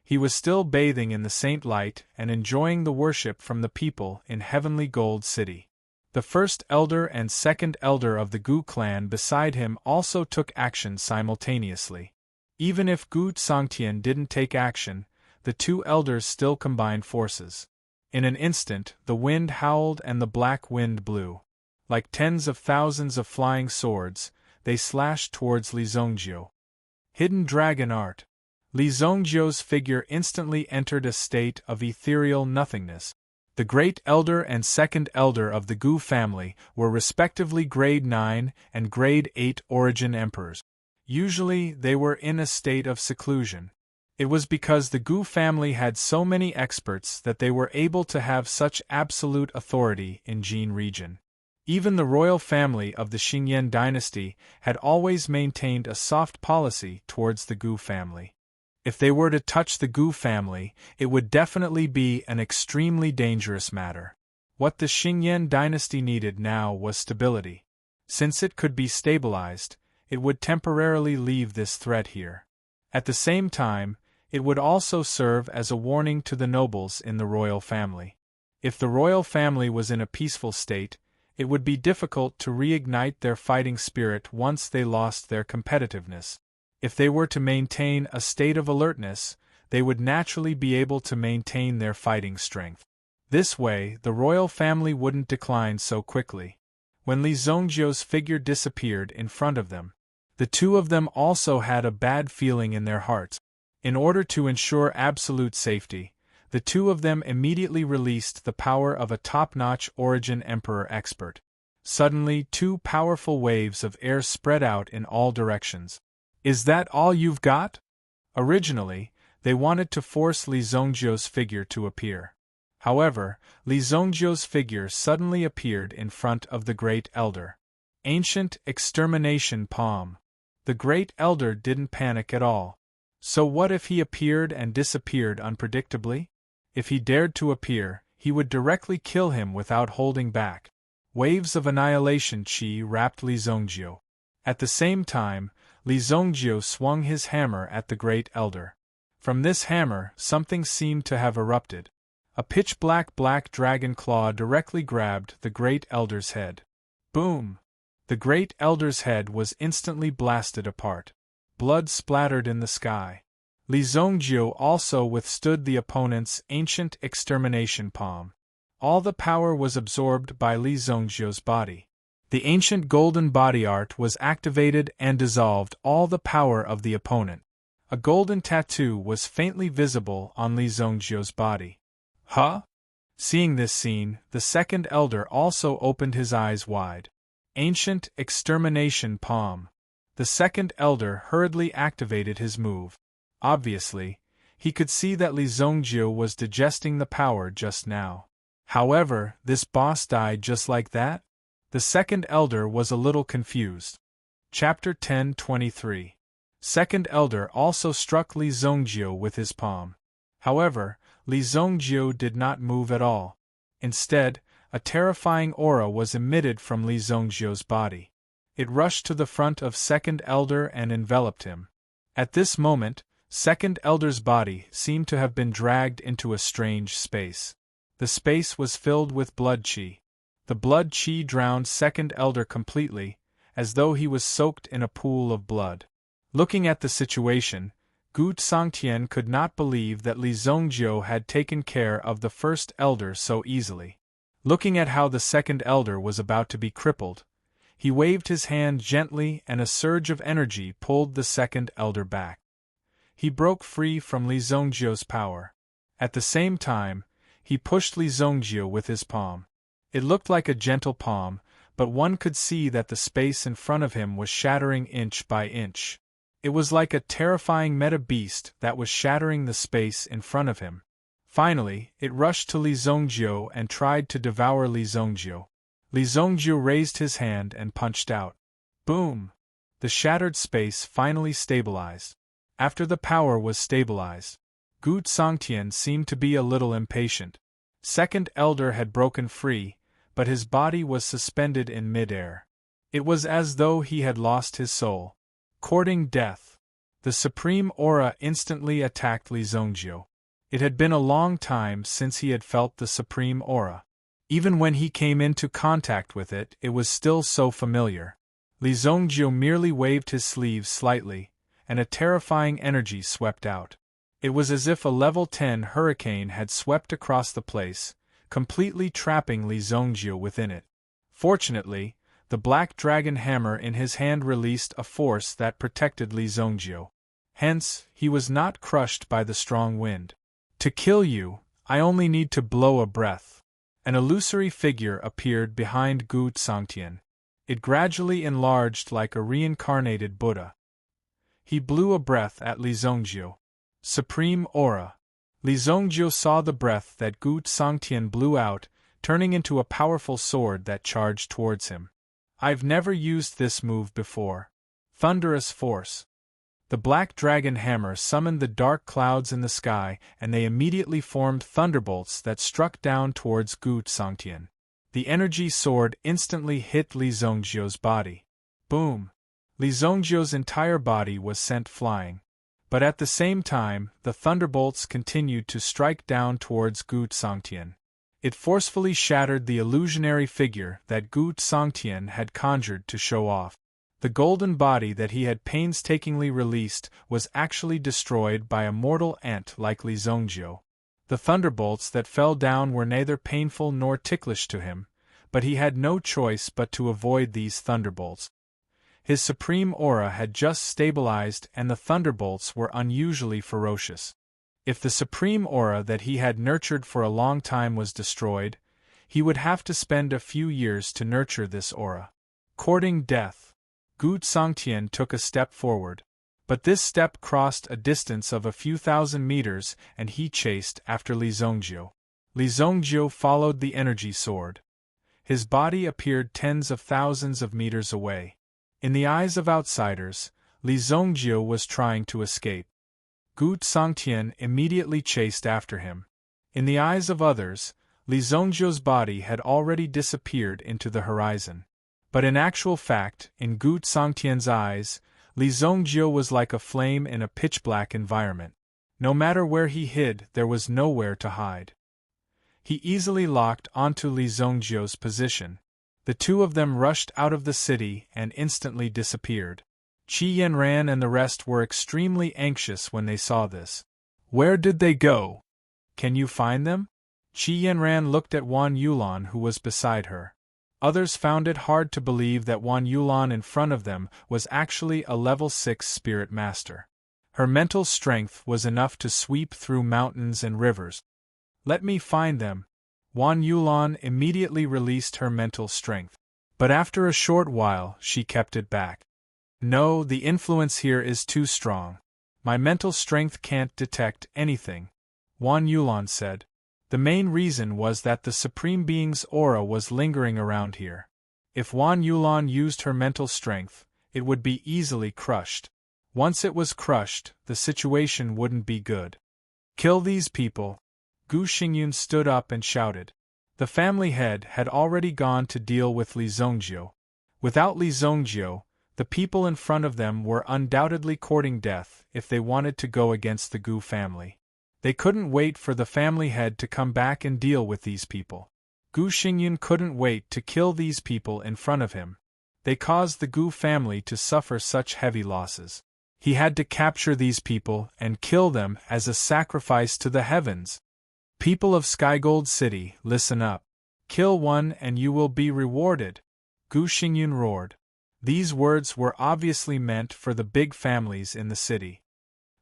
He was still bathing in the saint light and enjoying the worship from the people in Heavenly Gold City. The first elder and second elder of the Gu clan beside him also took action simultaneously. Even if Gu Songtian didn't take action, the 2 elders still combined forces. In an instant, the wind howled and the black wind blew. Like tens of thousands of flying swords, they slashed towards Li Zongjiu. Hidden dragon art. Li Zongjiu's figure instantly entered a state of ethereal nothingness. The great elder and second elder of the Gu family were respectively grade 9 and grade 8 origin emperors. Usually, they were in a state of seclusion. It was because the Gu family had so many experts that they were able to have such absolute authority in Jin region. Even the royal family of the Xingyan dynasty had always maintained a soft policy towards the Gu family. If they were to touch the Gu family, it would definitely be an extremely dangerous matter. What the Xingyan dynasty needed now was stability. Since it could be stabilized, it would temporarily leave this threat here. At the same time, it would also serve as a warning to the nobles in the royal family. If the royal family was in a peaceful state, it would be difficult to reignite their fighting spirit once they lost their competitiveness. If they were to maintain a state of alertness, they would naturally be able to maintain their fighting strength. This way, the royal family wouldn't decline so quickly. When Li Zongjiu's figure disappeared in front of them, the 2 of them also had a bad feeling in their hearts. In order to ensure absolute safety, The two of them immediately released the power of a top-notch Origin Emperor expert. Suddenly, two powerful waves of air spread out in all directions. Is that all you've got? Originally, they wanted to force Li Zhongjio's figure to appear. However, Li Zhongjio's figure suddenly appeared in front of the Great Elder. Ancient Extermination Palm. The Great Elder didn't panic at all. So what if he appeared and disappeared unpredictably? If he dared to appear, he would directly kill him without holding back. Waves of annihilation chi wrapped Li Zhongjio. At the same time, Li Zhongjio swung his hammer at the Great Elder. From this hammer, something seemed to have erupted. A pitch-black dragon claw directly grabbed the Great Elder's head. Boom! The Great Elder's head was instantly blasted apart. Blood splattered in the sky. Li Zhongjio also withstood the opponent's ancient extermination palm. All the power was absorbed by Li Zhongjio's body. The ancient golden body art was activated and dissolved all the power of the opponent. A golden tattoo was faintly visible on Li Zhongjio's body. Huh? Seeing this scene, the second elder also opened his eyes wide. Ancient extermination palm. The second elder hurriedly activated his move. Obviously, he could see that Li Zhongjio was digesting the power just now. However, this boss died just like that? The second elder was a little confused. Chapter 10:23. Second elder also struck Li Zhongjio with his palm. However, Li Zhongjio did not move at all. Instead, a terrifying aura was emitted from Li Zhongjio's body. It rushed to the front of second elder and enveloped him. At this moment, second elder's body seemed to have been dragged into a strange space. The space was filled with blood chi. The blood chi drowned second elder completely, as though he was soaked in a pool of blood. Looking at the situation, Gu Sangtian could not believe that Li Zhongjio had taken care of the first elder so easily. Looking at how the second elder was about to be crippled, he waved his hand gently and a surge of energy pulled the second elder back. He broke free from Li Zhongjio's power. At the same time, he pushed Li Zhongjio with his palm. It looked like a gentle palm, but one could see that the space in front of him was shattering inch by inch. It was like a terrifying meta-beast that was shattering the space in front of him. Finally, it rushed to Li Zhongjio and tried to devour Li Zhongjio. Li Zhongjio raised his hand and punched out. Boom! The shattered space finally stabilized. After the power was stabilized, Gu Sangtian seemed to be a little impatient. Second elder had broken free, but his body was suspended in mid-air. It was as though he had lost his soul. Courting death. The supreme aura instantly attacked Li Zhongjio. It had been a long time since he had felt the supreme aura. Even when he came into contact with it, it was still so familiar. Li Zhongjio merely waved his sleeves slightly, and a terrifying energy swept out. It was as if a level 10 hurricane had swept across the place, completely trapping Li Zhongjio within it. Fortunately, the black dragon hammer in his hand released a force that protected Li Zhongjio. Hence, he was not crushed by the strong wind. To kill you, I only need to blow a breath. An illusory figure appeared behind Gu Sangtian. It gradually enlarged like a reincarnated Buddha. He blew a breath at Li Zhongjio. Supreme Aura. Li Zhongjio saw the breath that Gu Sangtian blew out, turning into a powerful sword that charged towards him. I've never used this move before. Thunderous Force. The black dragon hammer summoned the dark clouds in the sky, and they immediately formed thunderbolts that struck down towards Gu Sangtian. The energy sword instantly hit Li Zhongjio's body. Boom! Li Zhongjio's entire body was sent flying. But at the same time, the thunderbolts continued to strike down towards Gu Sangtian. It forcefully shattered the illusionary figure that Gu Sangtian had conjured to show off. The golden body that he had painstakingly released was actually destroyed by a mortal ant like Li Zhongjio. The thunderbolts that fell down were neither painful nor ticklish to him, but he had no choice but to avoid these thunderbolts. His supreme aura had just stabilized and the thunderbolts were unusually ferocious. If the supreme aura that he had nurtured for a long time was destroyed, he would have to spend a few years to nurture this aura. Courting death. Gu Songtian took a step forward. But this step crossed a distance of a few thousand meters and he chased after Li Zongjiu. Li Zongjiu followed the energy sword. His body appeared tens of thousands of meters away. In the eyes of outsiders, Li Zongjiu was trying to escape. Gu Songtian immediately chased after him. In the eyes of others, Li Zongjiu's body had already disappeared into the horizon. But in actual fact, in Gu Songtian's eyes, Li Zongjiu was like a flame in a pitch-black environment. No matter where he hid, there was nowhere to hide. He easily locked onto Li Zongjiu's position. The two of them rushed out of the city and instantly disappeared. Qi Yanran and the rest were extremely anxious when they saw this. Where did they go? Can you find them? Qi Yanran looked at Wan Yulan who was beside her. Others found it hard to believe that Wan Yulan in front of them was actually a level 6 spirit master. Her mental strength was enough to sweep through mountains and rivers. Let me find them. Wan Yulan immediately released her mental strength. But after a short while, she kept it back. No, the influence here is too strong. My mental strength can't detect anything, Wan Yulan said. The main reason was that the Supreme Being's aura was lingering around here. If Wan Yulan used her mental strength, it would be easily crushed. Once it was crushed, the situation wouldn't be good. Kill these people. Gu Xingyun stood up and shouted. The family head had already gone to deal with Li Zongjiu. Without Li Zongjiu, the people in front of them were undoubtedly courting death if they wanted to go against the Gu family. They couldn't wait for the family head to come back and deal with these people. Gu Xingyun couldn't wait to kill these people in front of him. They caused the Gu family to suffer such heavy losses. He had to capture these people and kill them as a sacrifice to the heavens. People of Skygold City, listen up. Kill one and you will be rewarded, Gu Xingyun roared. These words were obviously meant for the big families in the city.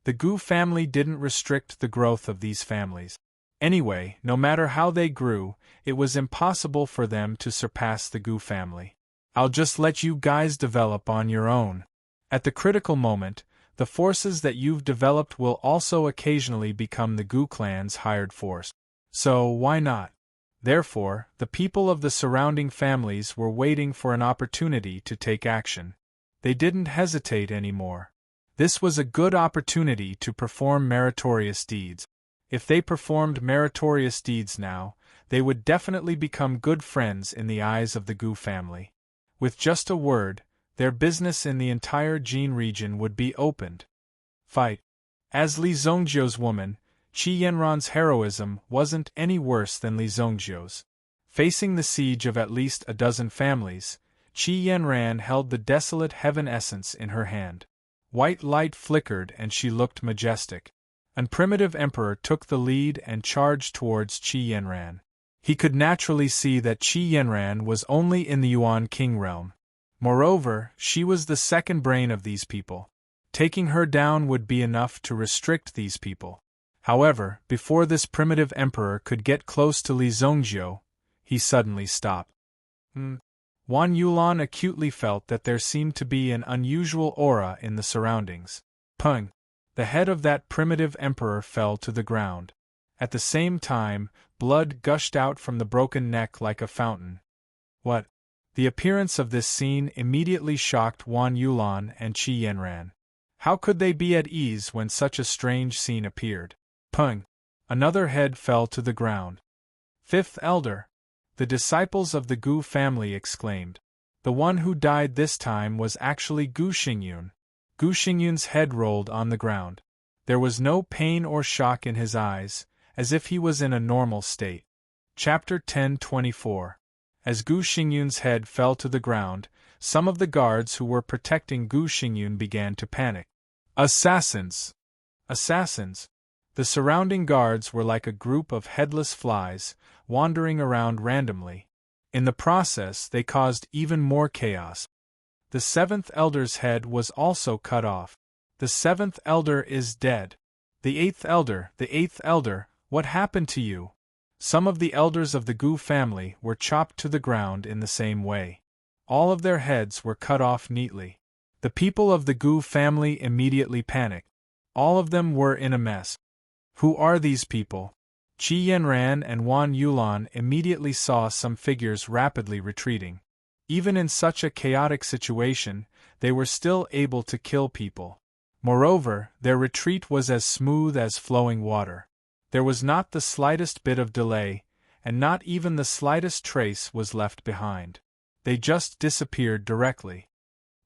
The Gu family didn't restrict the growth of these families. Anyway, no matter how they grew, it was impossible for them to surpass the Gu family. I'll just let you guys develop on your own. At the critical moment, the forces that you've developed will also occasionally become the Gu clan's hired force. So, why not? Therefore, the people of the surrounding families were waiting for an opportunity to take action. They didn't hesitate anymore. This was a good opportunity to perform meritorious deeds. If they performed meritorious deeds now, they would definitely become good friends in the eyes of the Gu family. With just a word, their business in the entire Jin region would be opened. Fight. As Li Zongjiu's woman, Qi Yanran's heroism wasn't any worse than Li Zongjiu's. Facing the siege of at least a dozen families, Qi Yanran held the desolate heaven essence in her hand. White light flickered and she looked majestic. An primitive emperor took the lead and charged towards Qi Yanran. He could naturally see that Qi Yanran was only in the Yuan King realm. Moreover, she was the second brain of these people. Taking her down would be enough to restrict these people. However, before this primitive emperor could get close to Li Zongjiu, he suddenly stopped. Wan Yulan acutely felt that there seemed to be an unusual aura in the surroundings. Pung! The head of that primitive emperor fell to the ground. At the same time, blood gushed out from the broken neck like a fountain. What? The appearance of this scene immediately shocked Wan Yulan and Qi Yanran. How could they be at ease when such a strange scene appeared? Pung! Another head fell to the ground. Fifth Elder! The disciples of the Gu family exclaimed. The one who died this time was actually Gu Xingyun. Gu Xingyun's head rolled on the ground. There was no pain or shock in his eyes, as if he was in a normal state. Chapter 10:24. As Gu Xingyun's head fell to the ground, some of the guards who were protecting Gu Xingyun began to panic. Assassins! Assassins! The surrounding guards were like a group of headless flies, wandering around randomly. In the process, they caused even more chaos. The seventh elder's head was also cut off. The seventh elder is dead. The eighth elder, what happened to you?" Some of the elders of the Gu family were chopped to the ground in the same way. All of their heads were cut off neatly. The people of the Gu family immediately panicked. All of them were in a mess. Who are these people? Qi Yanran and Wan Yulan immediately saw some figures rapidly retreating. Even in such a chaotic situation, they were still able to kill people. Moreover, their retreat was as smooth as flowing water. There was not the slightest bit of delay, and not even the slightest trace was left behind. They just disappeared directly.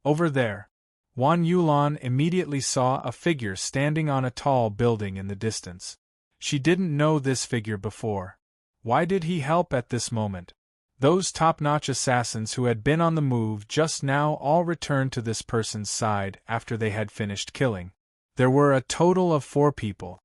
Over there. Wan Yulan immediately saw a figure standing on a tall building in the distance. She didn't know this figure before. Why did he help at this moment? Those top-notch assassins who had been on the move just now all returned to this person's side after they had finished killing. There were a total of 4 people.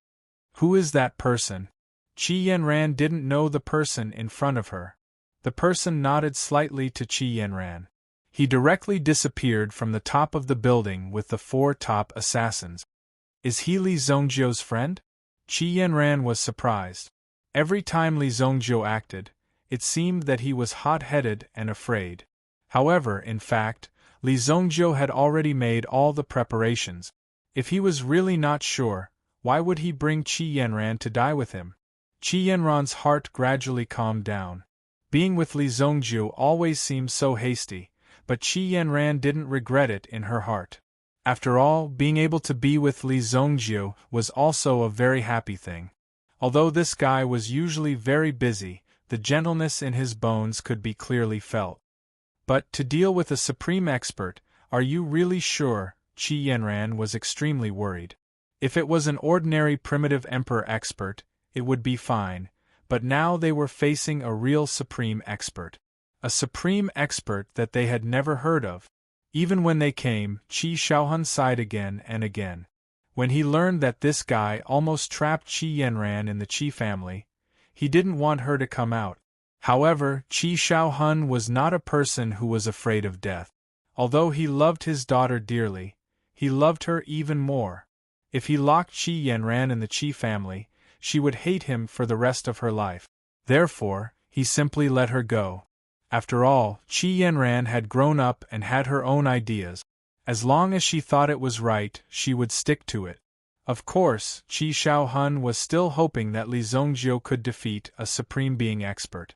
Who is that person? Qi Yanran didn't know the person in front of her. The person nodded slightly to Qi Yanran. He directly disappeared from the top of the building with the 4 top assassins. Is he Li Zhongjio's friend? Qi Yanran was surprised. Every time Li Zhongjio acted, it seemed that he was hot-headed and afraid. However, in fact, Li Zhongjio had already made all the preparations. If he was really not sure, why would he bring Qi Yanran to die with him? Qi Yanran's heart gradually calmed down. Being with Li Zhongjio always seemed so hasty, but Qi Yanran didn't regret it in her heart. After all, being able to be with Li Zhongjio was also a very happy thing. Although this guy was usually very busy, the gentleness in his bones could be clearly felt. But to deal with a supreme expert, are you really sure? Qi Yanran was extremely worried. If it was an ordinary primitive emperor expert, it would be fine, but now they were facing a real supreme expert. A supreme expert that they had never heard of. Even when they came, Qi Shaohun sighed again and again. When he learned that this guy almost trapped Qi Yanran in the Qi family, he didn't want her to come out. However, Qi Shaohun was not a person who was afraid of death. Although he loved his daughter dearly, he loved her even more. If he locked Qi Yanran in the Qi family, she would hate him for the rest of her life. Therefore, he simply let her go. After all, Qi Yanran had grown up and had her own ideas. As long as she thought it was right, she would stick to it. Of course, Qi Shaohun was still hoping that Li Zhongjio could defeat a supreme being expert.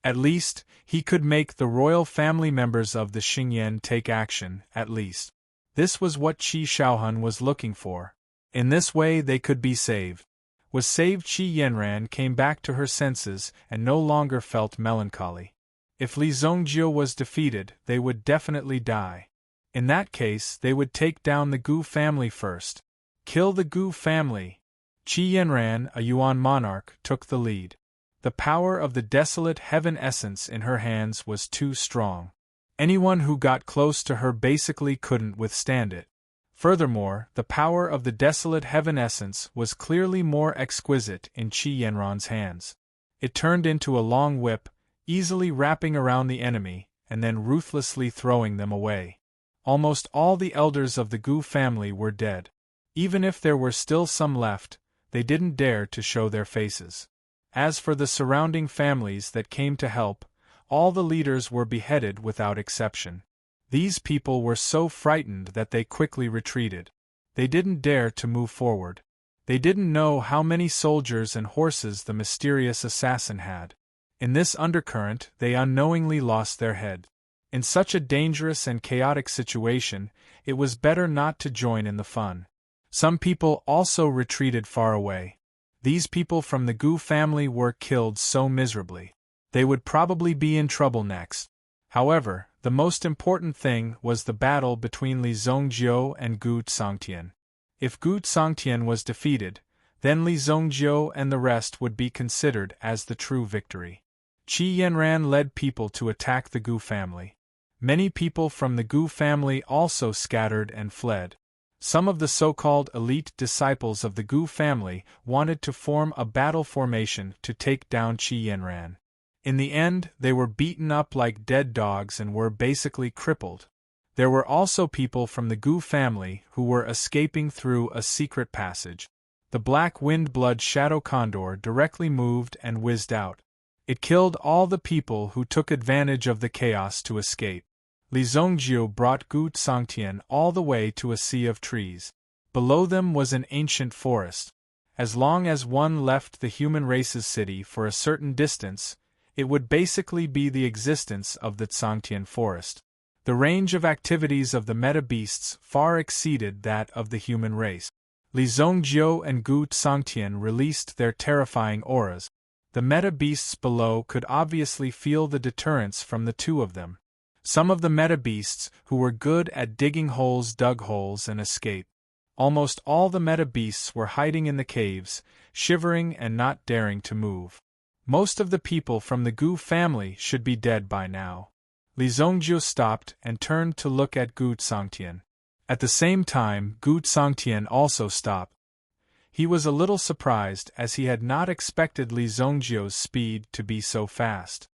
At least, he could make the royal family members of the Xingyan take action, at least. This was what Qi Shaohun was looking for. In this way they could be saved. Was saved. Qi Yanran came back to her senses and no longer felt melancholy. If Li Zhongjio was defeated, they would definitely die. In that case, they would take down the Gu family first. Kill the Gu family. Qi Yanran, a Yuan monarch, took the lead. The power of the desolate heaven essence in her hands was too strong. Anyone who got close to her basically couldn't withstand it. Furthermore, the power of the desolate heaven essence was clearly more exquisite in Qi Yanran's hands. It turned into a long whip, easily wrapping around the enemy, and then ruthlessly throwing them away. Almost all the elders of the Gu family were dead. Even if there were still some left, they didn't dare to show their faces. As for the surrounding families that came to help, all the leaders were beheaded without exception. These people were so frightened that they quickly retreated. They didn't dare to move forward. They didn't know how many soldiers and horses the mysterious assassin had. In this undercurrent, they unknowingly lost their head. In such a dangerous and chaotic situation, it was better not to join in the fun. Some people also retreated far away. These people from the Gu family were killed so miserably. They would probably be in trouble next. However, the most important thing was the battle between Li Zhongjio and Gu Tsangtian. If Gu Tsangtian was defeated, then Li Zhongjio and the rest would be considered as the true victory. Qi Yanran led people to attack the Gu family. Many people from the Gu family also scattered and fled. Some of the so-called elite disciples of the Gu family wanted to form a battle formation to take down Qi Yanran. In the end, they were beaten up like dead dogs and were basically crippled. There were also people from the Gu family who were escaping through a secret passage. The black wind-blood shadow condor directly moved and whizzed out. It killed all the people who took advantage of the chaos to escape. Li Zongjiu brought Gu Sangtian all the way to a sea of trees. Below them was an ancient forest. As long as one left the human race's city for a certain distance, it would basically be the existence of the Sangtian forest. The range of activities of the meta-beasts far exceeded that of the human race. Li Zongjiu and Gu Sangtian released their terrifying auras. The meta-beasts below could obviously feel the deterrence from the two of them. Some of the meta-beasts who were good at digging holes dug holes and escaped. Almost all the meta-beasts were hiding in the caves, shivering and not daring to move. Most of the people from the Gu family should be dead by now. Li Zongjiu stopped and turned to look at Gu Sangtian. At the same time, Gu Sangtian also stopped. He was a little surprised as he had not expected Li Zongjiu's speed to be so fast.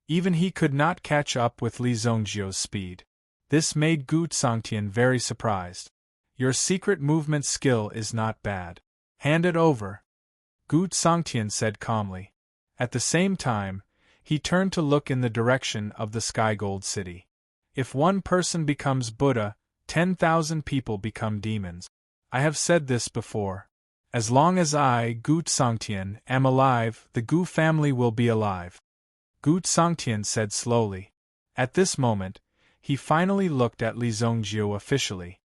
Even he could not catch up with Li Zongjiu's speed. This made Gu Sangtian very surprised. Your secret movement skill is not bad. Hand it over, Gu Sangtian said calmly. At the same time, he turned to look in the direction of the Sky Gold City. If one person becomes Buddha, 10,000 people become demons. I have said this before. As long as I, Gu Sangtian, am alive, the Gu family will be alive. Gu Sangtian said slowly. At this moment, he finally looked at Li Zongjiu officially.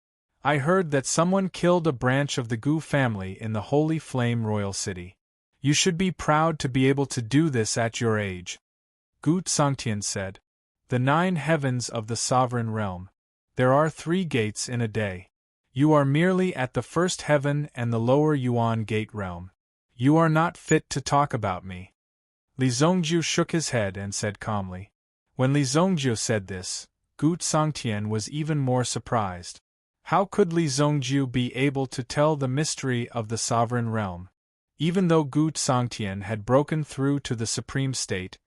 I heard that someone killed a branch of the Gu family in the Holy Flame Royal City. You should be proud to be able to do this at your age. Gu Sangtian said. The 9 heavens of the sovereign realm. There are 3 gates in a day. You are merely at the first heaven and the lower Yuan gate realm. You are not fit to talk about me. Li Zongjiu shook his head and said calmly. When Li Zongjiu said this, Gu Sangtian was even more surprised. How could Li Zongjiu be able to tell the mystery of the sovereign realm? Even though Gu Sangtian had broken through to the supreme state,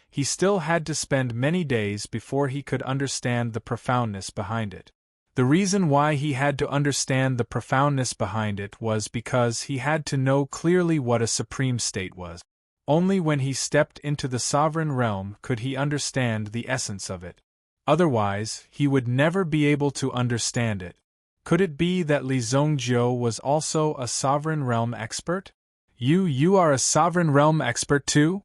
he still had to spend many days before he could understand the profoundness behind it. The reason why he had to understand the profoundness behind it was because he had to know clearly what a supreme state was. Only when he stepped into the sovereign realm could he understand the essence of it. Otherwise, he would never be able to understand it. Could it be that Li Zongjiu was also a sovereign realm expert? You are a sovereign realm expert too?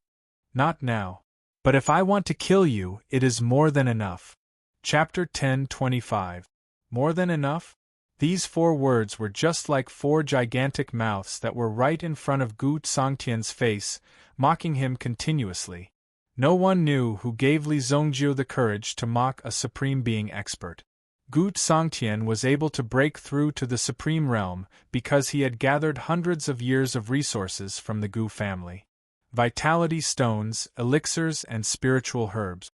Not now. But if I want to kill you, it is more than enough. Chapter 10:25. More than enough? These 4 words were just like 4 gigantic mouths that were right in front of Gu Sangtian's face, mocking him continuously. No one knew who gave Li Zongjiu the courage to mock a supreme being expert. Gu Sangtian was able to break through to the supreme realm because he had gathered hundreds of years of resources from the Gu family. Vitality stones, elixirs and spiritual herbs.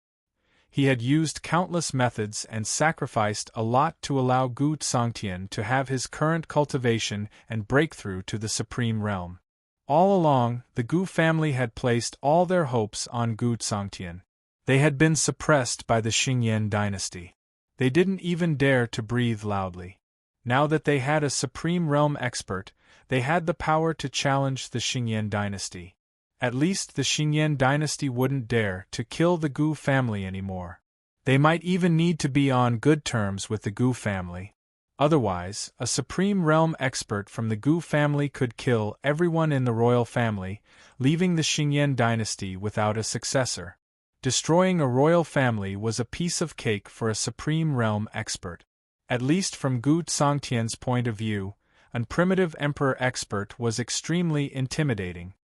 He had used countless methods and sacrificed a lot to allow Gu Sangtian to have his current cultivation and breakthrough to the supreme realm. All along, the Gu family had placed all their hopes on Gu Sangtian. They had been suppressed by the Xingyan dynasty. They didn't even dare to breathe loudly. Now that they had a supreme realm expert, they had the power to challenge the Xingyan dynasty. At least the Xingyan dynasty wouldn't dare to kill the Gu family anymore. They might even need to be on good terms with the Gu family. Otherwise, a supreme realm expert from the Gu family could kill everyone in the royal family, leaving the Xingyan dynasty without a successor. Destroying a royal family was a piece of cake for a supreme realm expert. At least from Gu Sangtian's point of view, a primitive emperor expert was extremely intimidating.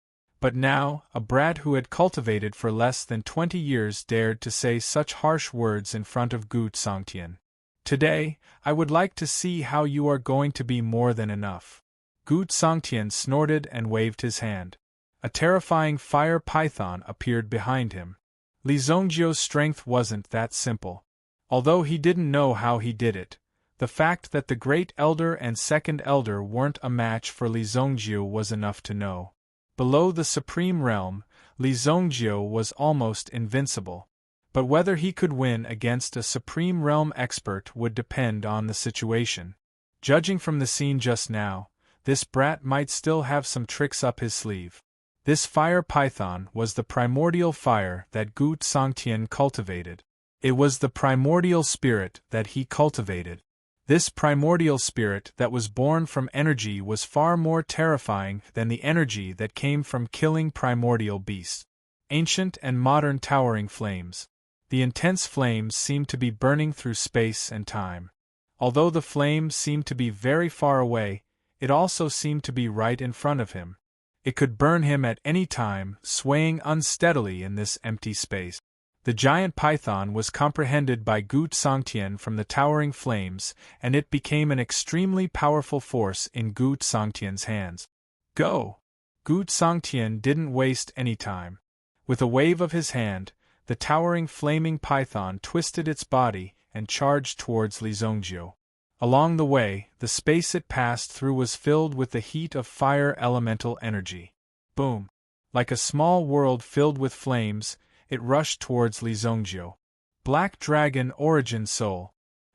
But now, a brat who had cultivated for less than 20 years dared to say such harsh words in front of Gu Sangtian. Today, I would like to see how you are going to be more than enough. Gu Sangtian snorted and waved his hand. A terrifying fire python appeared behind him. Li Zongjiu's strength wasn't that simple. Although he didn't know how he did it, the fact that the Great Elder and Second Elder weren't a match for Li Zongjiu was enough to know. Below the Supreme Realm, Li Zongjiu was almost invincible. But whether he could win against a Supreme Realm expert would depend on the situation. Judging from the scene just now, this brat might still have some tricks up his sleeve. This fire python was the primordial fire that Gu Songtian cultivated. It was the primordial spirit that he cultivated. This primordial spirit that was born from energy was far more terrifying than the energy that came from killing primordial beasts. Ancient and modern towering flames. The intense flames seemed to be burning through space and time. Although the flames seemed to be very far away, it also seemed to be right in front of him. It could burn him at any time, swaying unsteadily in this empty space. The giant python was comprehended by Gu Songtian from the towering flames, and it became an extremely powerful force in Gu Songtian's hands. Go! Gu Songtian didn't waste any time. With a wave of his hand, the towering flaming python twisted its body and charged towards Li Zongjiu. Along the way, the space it passed through was filled with the heat of fire elemental energy. Boom! Like a small world filled with flames, it rushed towards Li Zongjiu. Black Dragon Origin Soul.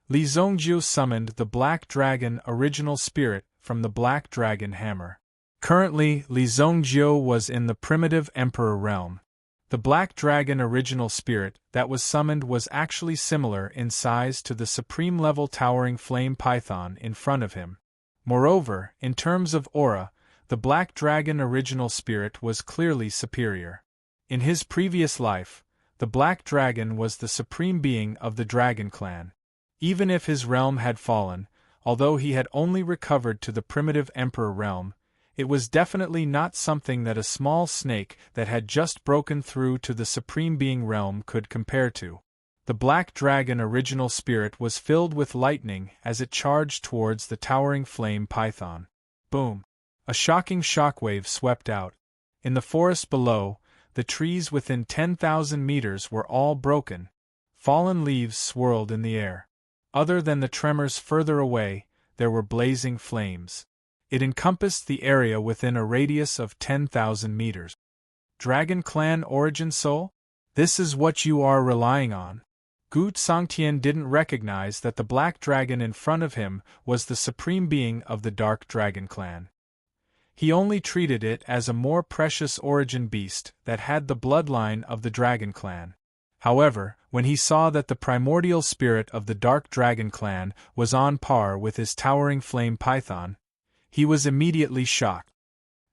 Li Zongjiu summoned the Black Dragon Original Spirit from the Black Dragon Hammer. Currently, Li Zongjiu was in the primitive Emperor realm. The Black Dragon Original Spirit that was summoned was actually similar in size to the supreme-level towering flame python in front of him. Moreover, in terms of aura, the Black Dragon Original Spirit was clearly superior. In his previous life, the Black Dragon was the supreme being of the Dragon Clan. Even if his realm had fallen, although he had only recovered to the primitive Emperor realm, it was definitely not something that a small snake that had just broken through to the Supreme Being realm could compare to. The Black Dragon Original Spirit was filled with lightning as it charged towards the towering flame python. Boom! A shocking shockwave swept out. In the forest below, the trees within 10,000 meters were all broken. Fallen leaves swirled in the air. Other than the tremors further away, there were blazing flames. It encompassed the area within a radius of 10,000 meters. Dragon Clan Origin Soul? This is what you are relying on. Gu Songtian didn't recognize that the black dragon in front of him was the supreme being of the Dark Dragon Clan. He only treated it as a more precious origin beast that had the bloodline of the Dragon Clan. However, when he saw that the primordial spirit of the Dark Dragon Clan was on par with his towering flame python, he was immediately shocked.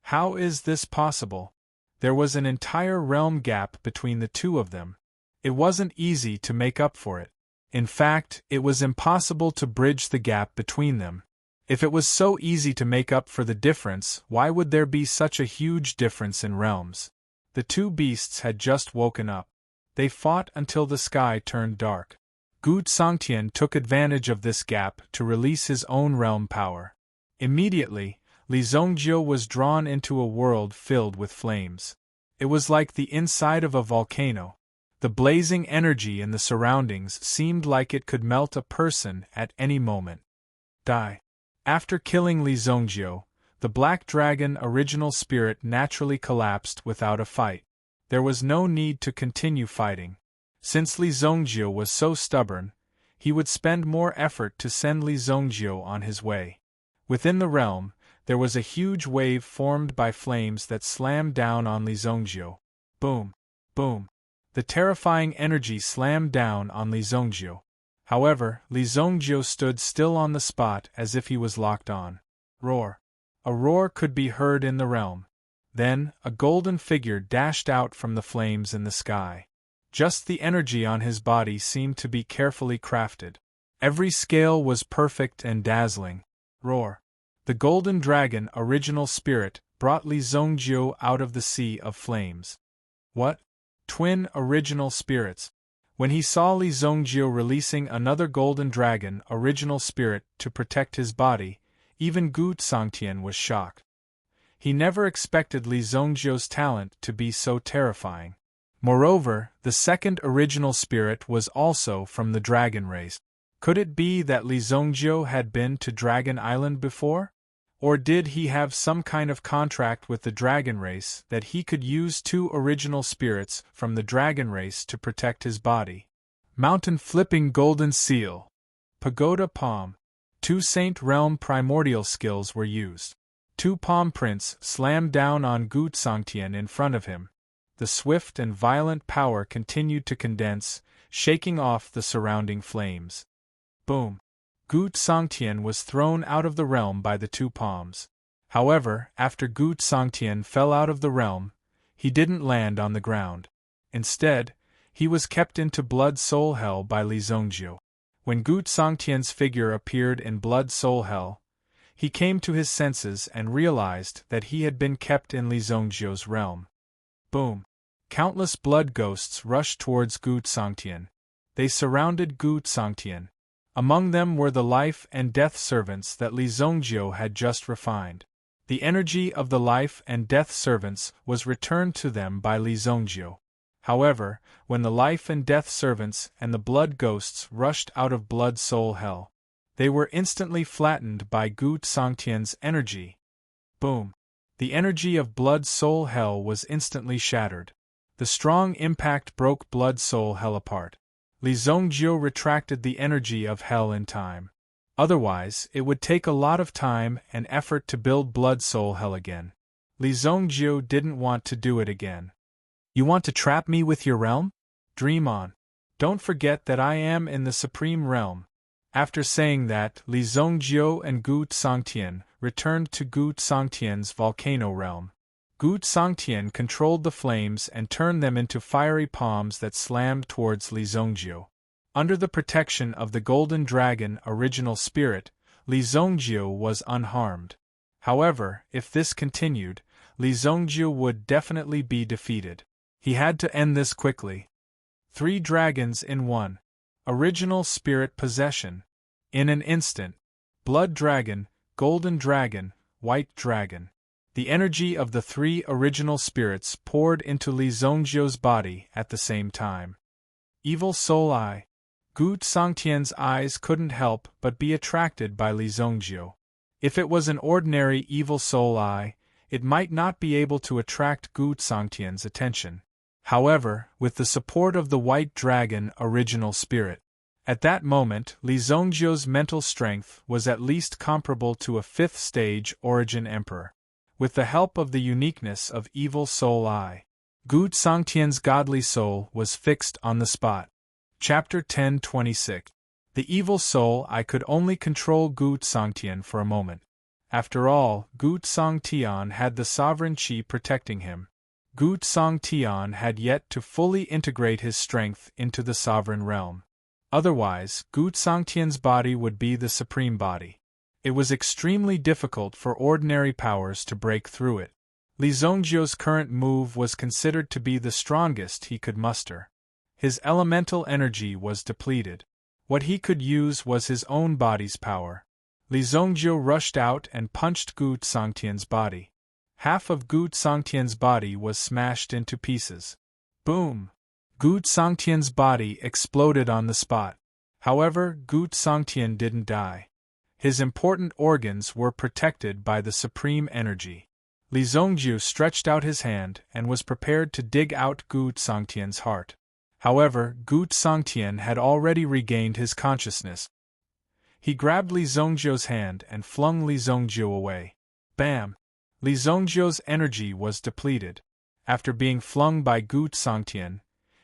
How is this possible? There was an entire realm gap between the two of them. It wasn't easy to make up for it. In fact, it was impossible to bridge the gap between them. If it was so easy to make up for the difference, why would there be such a huge difference in realms? The two beasts had just woken up. They fought until the sky turned dark. Gu Songtian took advantage of this gap to release his own realm power. Immediately, Li Zongjiu was drawn into a world filled with flames. It was like the inside of a volcano. The blazing energy in the surroundings seemed like it could melt a person at any moment. Die. After killing Li Zongjiu, the Black Dragon Original Spirit naturally collapsed without a fight. There was no need to continue fighting. Since Li Zongjiu was so stubborn, he would spend more effort to send Li Zongjiu on his way. Within the realm, there was a huge wave formed by flames that slammed down on Li Zongjiu. Boom! Boom! The terrifying energy slammed down on Li Zongjiu. However, Li Zongjiu stood still on the spot as if he was locked on. Roar! A roar could be heard in the realm. Then, a golden figure dashed out from the flames in the sky. Just the energy on his body seemed to be carefully crafted. Every scale was perfect and dazzling. Roar! The Golden Dragon Original Spirit brought Li Zongjiu out of the sea of flames. What? Twin Original Spirits. When he saw Li Zongjiu releasing another Golden Dragon Original Spirit to protect his body, even Gu Songtian was shocked. He never expected Li Zongjiu's talent to be so terrifying. Moreover, the second Original Spirit was also from the dragon race. Could it be that Li Zongjiu had been to Dragon Island before? Or did he have some kind of contract with the dragon race that he could use two original spirits from the dragon race to protect his body? Mountain Flipping Golden Seal. Pagoda Palm. Two Saint Realm primordial skills were used. two palm prints slammed down on Gu Sangtian in front of him. The swift and violent power continued to condense, shaking off the surrounding flames. Boom! Gu Sangtian was thrown out of the realm by the two palms. However, after Gu Sangtian fell out of the realm, he didn't land on the ground. Instead, he was kept into Blood Soul Hell by Li Zongjiu. When Gu Sangtian's figure appeared in Blood Soul Hell, he came to his senses and realized that he had been kept in Li Zongjiu's realm. Boom! Countless blood ghosts rushed towards Gu Sangtian. They surrounded Gu Sangtian. Among them were the life and death servants that Li Zongjiu had just refined. The energy of the life and death servants was returned to them by Li Zongjiu. However, when the life and death servants and the blood ghosts rushed out of Blood Soul Hell, they were instantly flattened by Gu Sangtian's energy. Boom! The energy of Blood Soul Hell was instantly shattered. The strong impact broke Blood Soul Hell apart. Li Zongjiu retracted the energy of Hell in time. Otherwise, it would take a lot of time and effort to build Blood Soul Hell again. Li Zongjiu didn't want to do it again. You want to trap me with your realm? Dream on. Don't forget that I am in the Supreme Realm. After saying that, Li Zongjiu and Gu Sangtian returned to Gu Sangtian's volcano realm. Gu Sangtian controlled the flames and turned them into fiery palms that slammed towards Li Zongjiu. Under the protection of the Golden Dragon original spirit, Li Zongjiu was unharmed. However, if this continued, Li Zongjiu would definitely be defeated. He had to end this quickly. 3 dragons in one. Original spirit possession. In an instant. Blood Dragon, Golden Dragon, White Dragon. The energy of the 3 original spirits poured into Li Zongjiu's body at the same time. Evil Soul Eye. Gu Sangtian's eyes couldn't help but be attracted by Li Zongjiu. If it was an ordinary Evil Soul Eye, it might not be able to attract Gu Sangtian's attention. However, with the support of the White Dragon original spirit, at that moment Li Zongjiu's mental strength was at least comparable to a 5th stage Origin Emperor. With the help of the uniqueness of Evil Soul Eye, Gu Sangtian's godly soul was fixed on the spot. Chapter 1026. The Evil Soul Eye could only control Gu Sangtian for a moment. After all, Gu Sangtian had the sovereign qi protecting him. Gu Sangtian had yet to fully integrate his strength into the sovereign realm. Otherwise, Gu Sangtian's body would be the supreme body. It was extremely difficult for ordinary powers to break through it. Li Zongjiu's current move was considered to be the strongest he could muster. His elemental energy was depleted. What he could use was his own body's power. Li Zongjiu rushed out and punched Gu Sangtian's body. Half of Gu Sangtian's body was smashed into pieces. Boom! Gu Sangtian's body exploded on the spot. However, Gu Sangtian didn't die. His important organs were protected by the supreme energy. Li Zongjiu stretched out his hand and was prepared to dig out Gu Sangtian's heart. However, Gu Sangtian had already regained his consciousness. He grabbed Li Zongjiu's hand and flung Li Zongjiu away. Bam! Li Zongjiu's energy was depleted. After being flung by Gu Sangtian,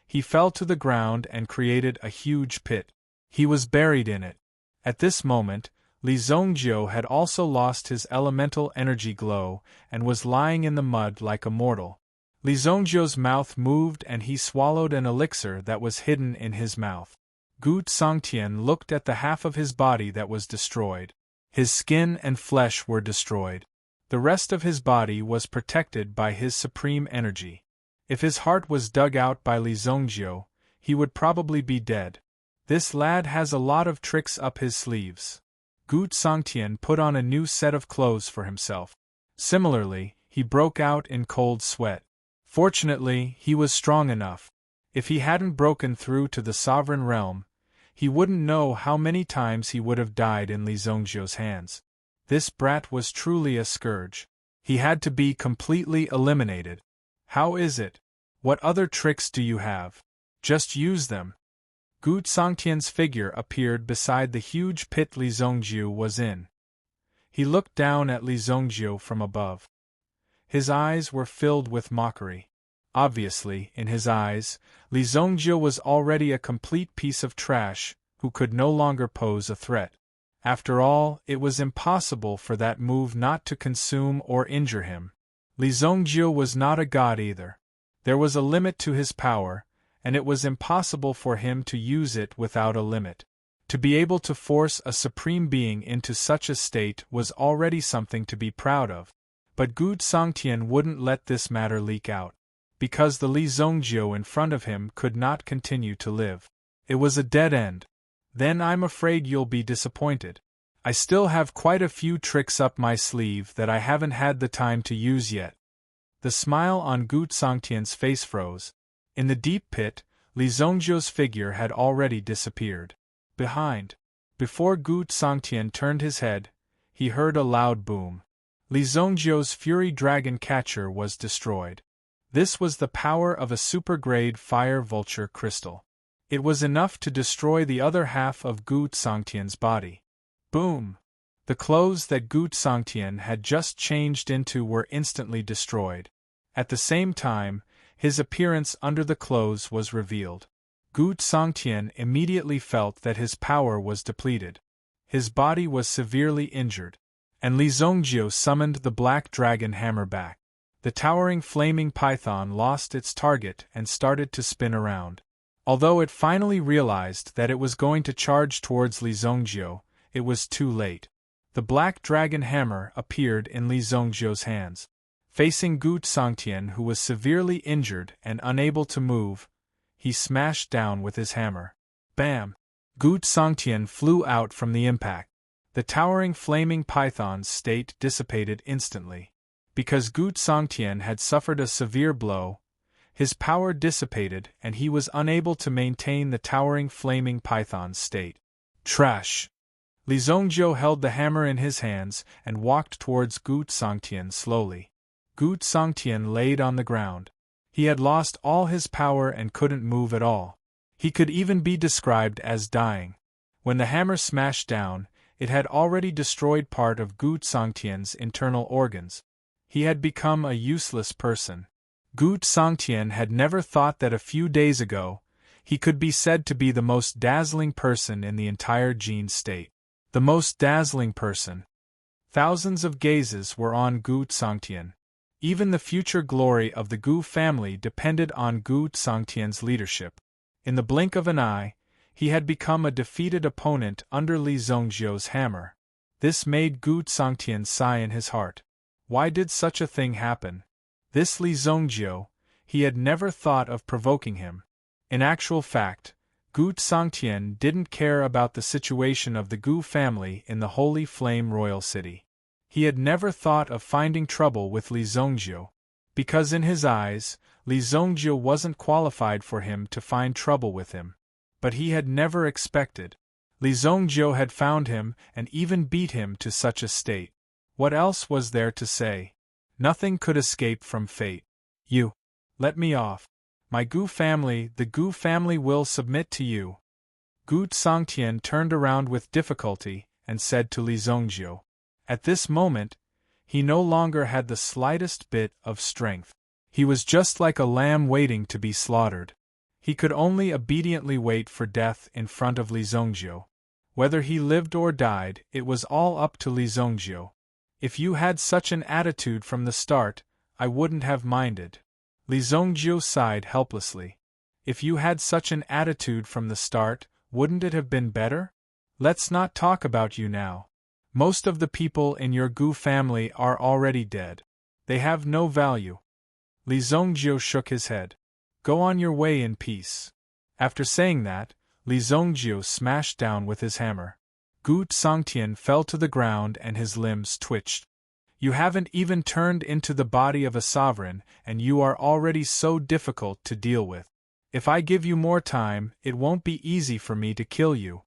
he fell to the ground and created a huge pit. He was buried in it. At this moment, Li Zongjiu had also lost his elemental energy glow and was lying in the mud like a mortal. Li Zongjiu's mouth moved and he swallowed an elixir that was hidden in his mouth. Gu Sangtian looked at the half of his body that was destroyed. His skin and flesh were destroyed. The rest of his body was protected by his supreme energy. If his heart was dug out by Li Zongjiu, he would probably be dead. This lad has a lot of tricks up his sleeves. Gu Sangtian put on a new set of clothes for himself. Similarly, he broke out in cold sweat. Fortunately, he was strong enough. If he hadn't broken through to the sovereign realm, he wouldn't know how many times he would have died in Li Zongjiu's hands. This brat was truly a scourge. He had to be completely eliminated. How is it? What other tricks do you have? Just use them. Gu Sangtian's figure appeared beside the huge pit Li Zongjiu was in. He looked down at Li Zongjiu from above. His eyes were filled with mockery. Obviously, in his eyes, Li Zongjiu was already a complete piece of trash, who could no longer pose a threat. After all, it was impossible for that move not to consume or injure him. Li Zongjiu was not a god either. There was a limit to his power, and it was impossible for him to use it without a limit. To be able to force a supreme being into such a state was already something to be proud of. But Gu Songtian wouldn't let this matter leak out. Because the Li Zongjiu in front of him could not continue to live. It was a dead end. Then I'm afraid you'll be disappointed. I still have quite a few tricks up my sleeve that I haven't had the time to use yet. The smile on Gu Songtian's face froze. In the deep pit, Li Zongjiu's figure had already disappeared. Before Gu Songtian turned his head, he heard a loud boom. Li Zongjiu's Fury Dragon Catcher was destroyed. This was the power of a super-grade Fire Vulture crystal. It was enough to destroy the other half of Gu Songtian's body. Boom! The clothes that Gu Songtian had just changed into were instantly destroyed. At the same time, his appearance under the clothes was revealed. Gu Songtian immediately felt that his power was depleted. His body was severely injured. And Li Zongjiu summoned the Black Dragon Hammer back. The towering flaming python lost its target and started to spin around. Although it finally realized that it was going to charge towards Li Zongjiu, it was too late. The Black Dragon Hammer appeared in Li Zongjiu's hands. Facing Gu Songtian, who was severely injured and unable to move, he smashed down with his hammer. Bam! Gu Songtian flew out from the impact. The towering flaming python's state dissipated instantly. Because Gu Songtian had suffered a severe blow, his power dissipated and he was unable to maintain the towering flaming python's state. Trash! Li Zongjiu held the hammer in his hands and walked towards Gu Songtian slowly. Gu Songtian laid on the ground. He had lost all his power and couldn't move at all. He could even be described as dying. When the hammer smashed down, it had already destroyed part of Gu Songtian's internal organs. He had become a useless person. Gu Songtian had never thought that a few days ago, he could be said to be the most dazzling person in the entire Jin state. The most dazzling person. Thousands of gazes were on Gu Songtian. Even the future glory of the Gu family depended on Gu Songtian's leadership. In the blink of an eye, he had become a defeated opponent under Li Zongjiu's hammer. This made Gu Songtian sigh in his heart. Why did such a thing happen? This Li Zongjiu, he had never thought of provoking him. In actual fact, Gu Songtian didn't care about the situation of the Gu family in the Holy Flame Royal City. He had never thought of finding trouble with Li Zongjiu. Because in his eyes, Li Zongjiu wasn't qualified for him to find trouble with him. But he had never expected. Li Zongjiu had found him and even beat him to such a state. What else was there to say? Nothing could escape from fate. You. Let me off. My Gu family, the Gu family will submit to you. Gu Songtian turned around with difficulty and said to Li Zongjiu. At this moment, he no longer had the slightest bit of strength. He was just like a lamb waiting to be slaughtered. He could only obediently wait for death in front of Li Zongjiu. Whether he lived or died, it was all up to Li Zongjiu. If you had such an attitude from the start, I wouldn't have minded. Li Zongjiu sighed helplessly. If you had such an attitude from the start, wouldn't it have been better? Let's not talk about you now. Most of the people in your Gu family are already dead. They have no value. Li Zongjiu shook his head. Go on your way in peace. After saying that, Li Zongjiu smashed down with his hammer. Gu Songtian fell to the ground and his limbs twitched. You haven't even turned into the body of a sovereign, and you are already so difficult to deal with. If I give you more time, it won't be easy for me to kill you.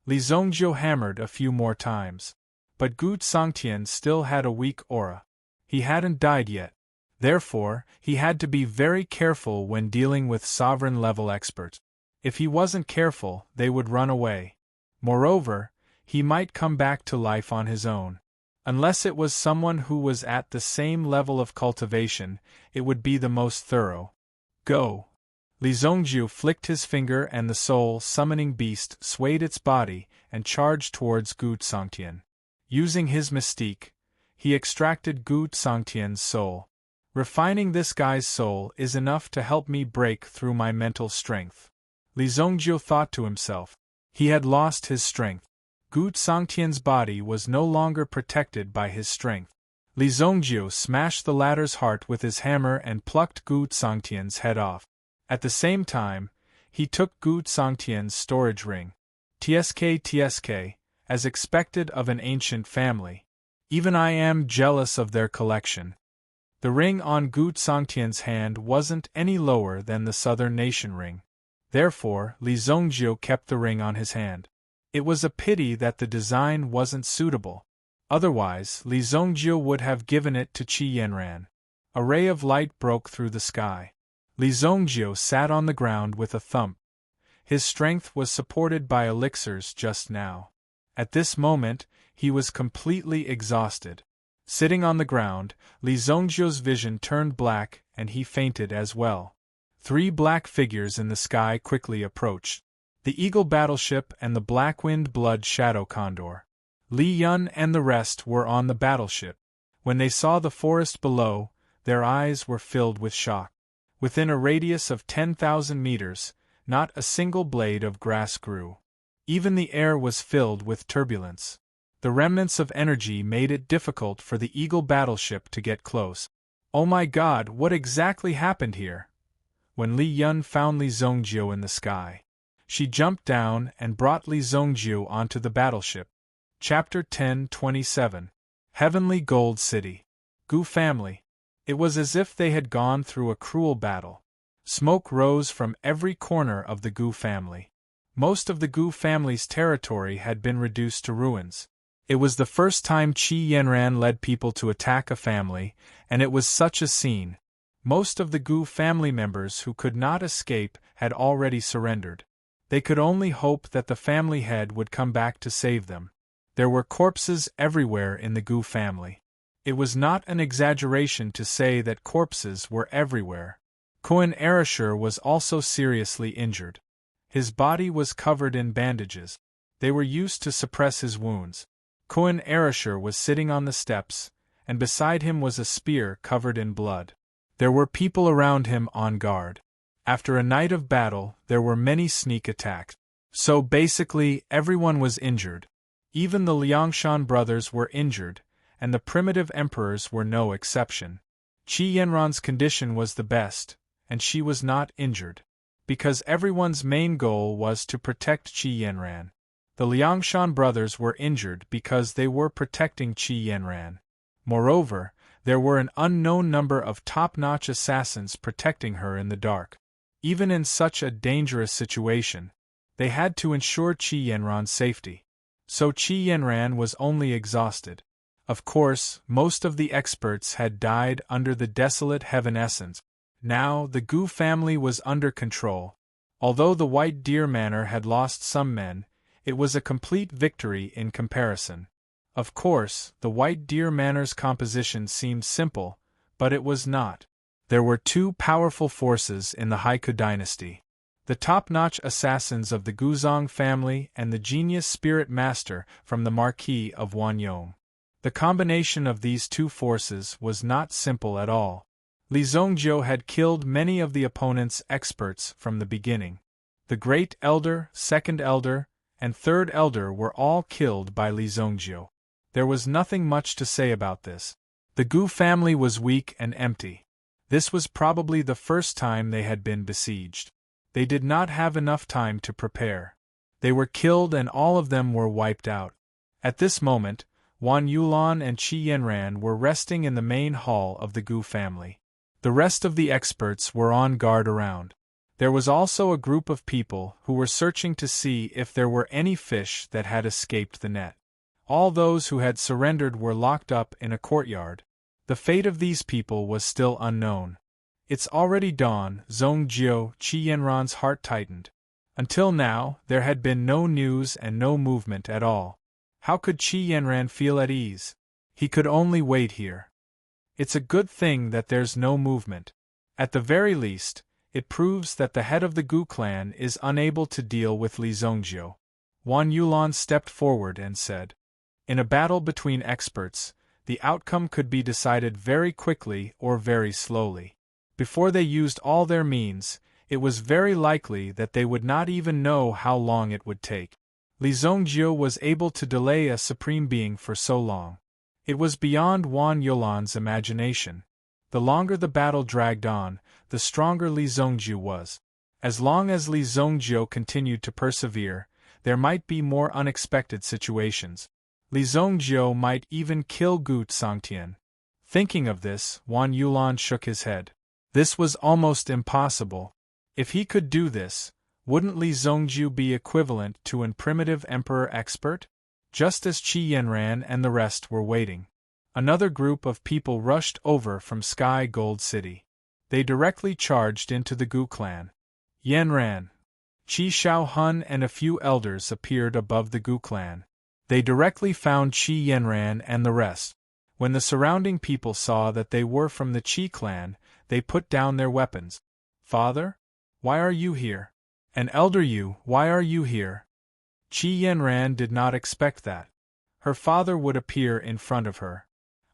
Li Zongjiu hammered a few more times. But Gu Songtian still had a weak aura. He hadn't died yet. Therefore, he had to be very careful when dealing with sovereign-level experts. If he wasn't careful, they would run away. Moreover, he might come back to life on his own. Unless it was someone who was at the same level of cultivation, it would be the most thorough. Go! Li Zongjiu flicked his finger and the soul-summoning beast swayed its body and charged towards Gu Tsangtian. Using his mystique, he extracted Gu Tsangtian's soul. Refining this guy's soul is enough to help me break through my mental strength. Li Zongjiu thought to himself. He had lost his strength. Gu Tsangtian's body was no longer protected by his strength. Li Zongjiu smashed the latter's heart with his hammer and plucked Gu Tsangtian's head off. At the same time, he took Gu Tsangtian's storage ring. TSK, as expected of an ancient family. Even I am jealous of their collection. The ring on Gu Tsangtian's hand wasn't any lower than the Southern Nation ring. Therefore, Li Zongjiu kept the ring on his hand. It was a pity that the design wasn't suitable. Otherwise, Li Zongjiu would have given it to Qi Yanran. A ray of light broke through the sky. Li Zongjiu sat on the ground with a thump. His strength was supported by elixirs just now. At this moment, he was completely exhausted. Sitting on the ground, Li Zongjiu's vision turned black and he fainted as well. 3 black figures in the sky quickly approached. The Eagle battleship and the Black-Winged Blood Shadow Condor. Li Yun and the rest were on the battleship. When they saw the forest below, their eyes were filled with shock. Within a radius of 10,000 meters, not a single blade of grass grew. Even the air was filled with turbulence. The remnants of energy made it difficult for the Eagle battleship to get close. Oh my God, what exactly happened here? When Li Yun found Li Zongjiu in the sky, she jumped down and brought Li Zongjiu onto the battleship. Chapter 10:27. Heavenly Gold City. Gu family. It was as if they had gone through a cruel battle. Smoke rose from every corner of the Gu family. Most of the Gu family's territory had been reduced to ruins. It was the first time Qi Yanran led people to attack a family, and it was such a scene. Most of the Gu family members who could not escape had already surrendered. They could only hope that the family head would come back to save them. There were corpses everywhere in the Gu family. It was not an exaggeration to say that corpses were everywhere. Koen Arashur was also seriously injured. His body was covered in bandages. They were used to suppress his wounds. Koen Arashur was sitting on the steps, and beside him was a spear covered in blood. There were people around him on guard. After a night of battle, there were many sneak attacks. So basically, everyone was injured. Even the Liangshan brothers were injured, and the primitive emperors were no exception. Qi Yanran's condition was the best, and she was not injured. Because everyone's main goal was to protect Qi Yanran. The Liangshan brothers were injured because they were protecting Qi Yanran. Moreover, there were an unknown number of top-notch assassins protecting her in the dark. Even in such a dangerous situation, they had to ensure Qi Yanran's safety. So Qi Yanran was only exhausted. Of course, most of the experts had died under the desolate heaven essence. Now, the Gu family was under control. Although the White Deer Manor had lost some men, it was a complete victory in comparison. Of course, the White Deer Manor's composition seemed simple, but it was not. There were 2 powerful forces in the Haiku dynasty. The top-notch assassins of the Guzong family and the genius spirit master from the Marquis of Wanyong. The combination of these 2 forces was not simple at all. Li Zongjiu had killed many of the opponent's experts from the beginning. The Great Elder, Second Elder, and Third Elder were all killed by Li Zongjiu. There was nothing much to say about this. The Gu family was weak and empty. This was probably the first time they had been besieged. They did not have enough time to prepare. They were killed and all of them were wiped out. At this moment, Wan Yulan and Qi Yanran were resting in the main hall of the Gu family. The rest of the experts were on guard around. There was also a group of people who were searching to see if there were any fish that had escaped the net. All those who had surrendered were locked up in a courtyard. The fate of these people was still unknown. It's already dawn, Zongjiu, Qi Yanran's heart tightened. Until now, there had been no news and no movement at all. How could Qi Yanran feel at ease? He could only wait here. It's a good thing that there's no movement. At the very least, it proves that the head of the Gu clan is unable to deal with Li Zongjiu. Wan Yulan stepped forward and said, "In a battle between experts, the outcome could be decided very quickly or very slowly. Before they used all their means, it was very likely that they would not even know how long it would take. Li Zongjiu was able to delay a supreme being for so long. It was beyond Wan Yulan's imagination. The longer the battle dragged on, the stronger Li Zongjiu was. As long as Li Zongjiu continued to persevere, there might be more unexpected situations. Li Zongjiu might even kill Gu Sangtian." Thinking of this, Wan Yulan shook his head. This was almost impossible. If he could do this, wouldn't Li Zongjiu be equivalent to an primitive emperor expert? Just as Qi Yanran and the rest were waiting, another group of people rushed over from Sky Gold City. They directly charged into the Gu clan. Yanran, Qi Shaohun and a few elders appeared above the Gu clan. They directly found Qi Yanran and the rest. When the surrounding people saw that they were from the Qi clan, they put down their weapons. "Father? Why are you here? An elder you, why are you here?" Qi Yanran did not expect that her father would appear in front of her.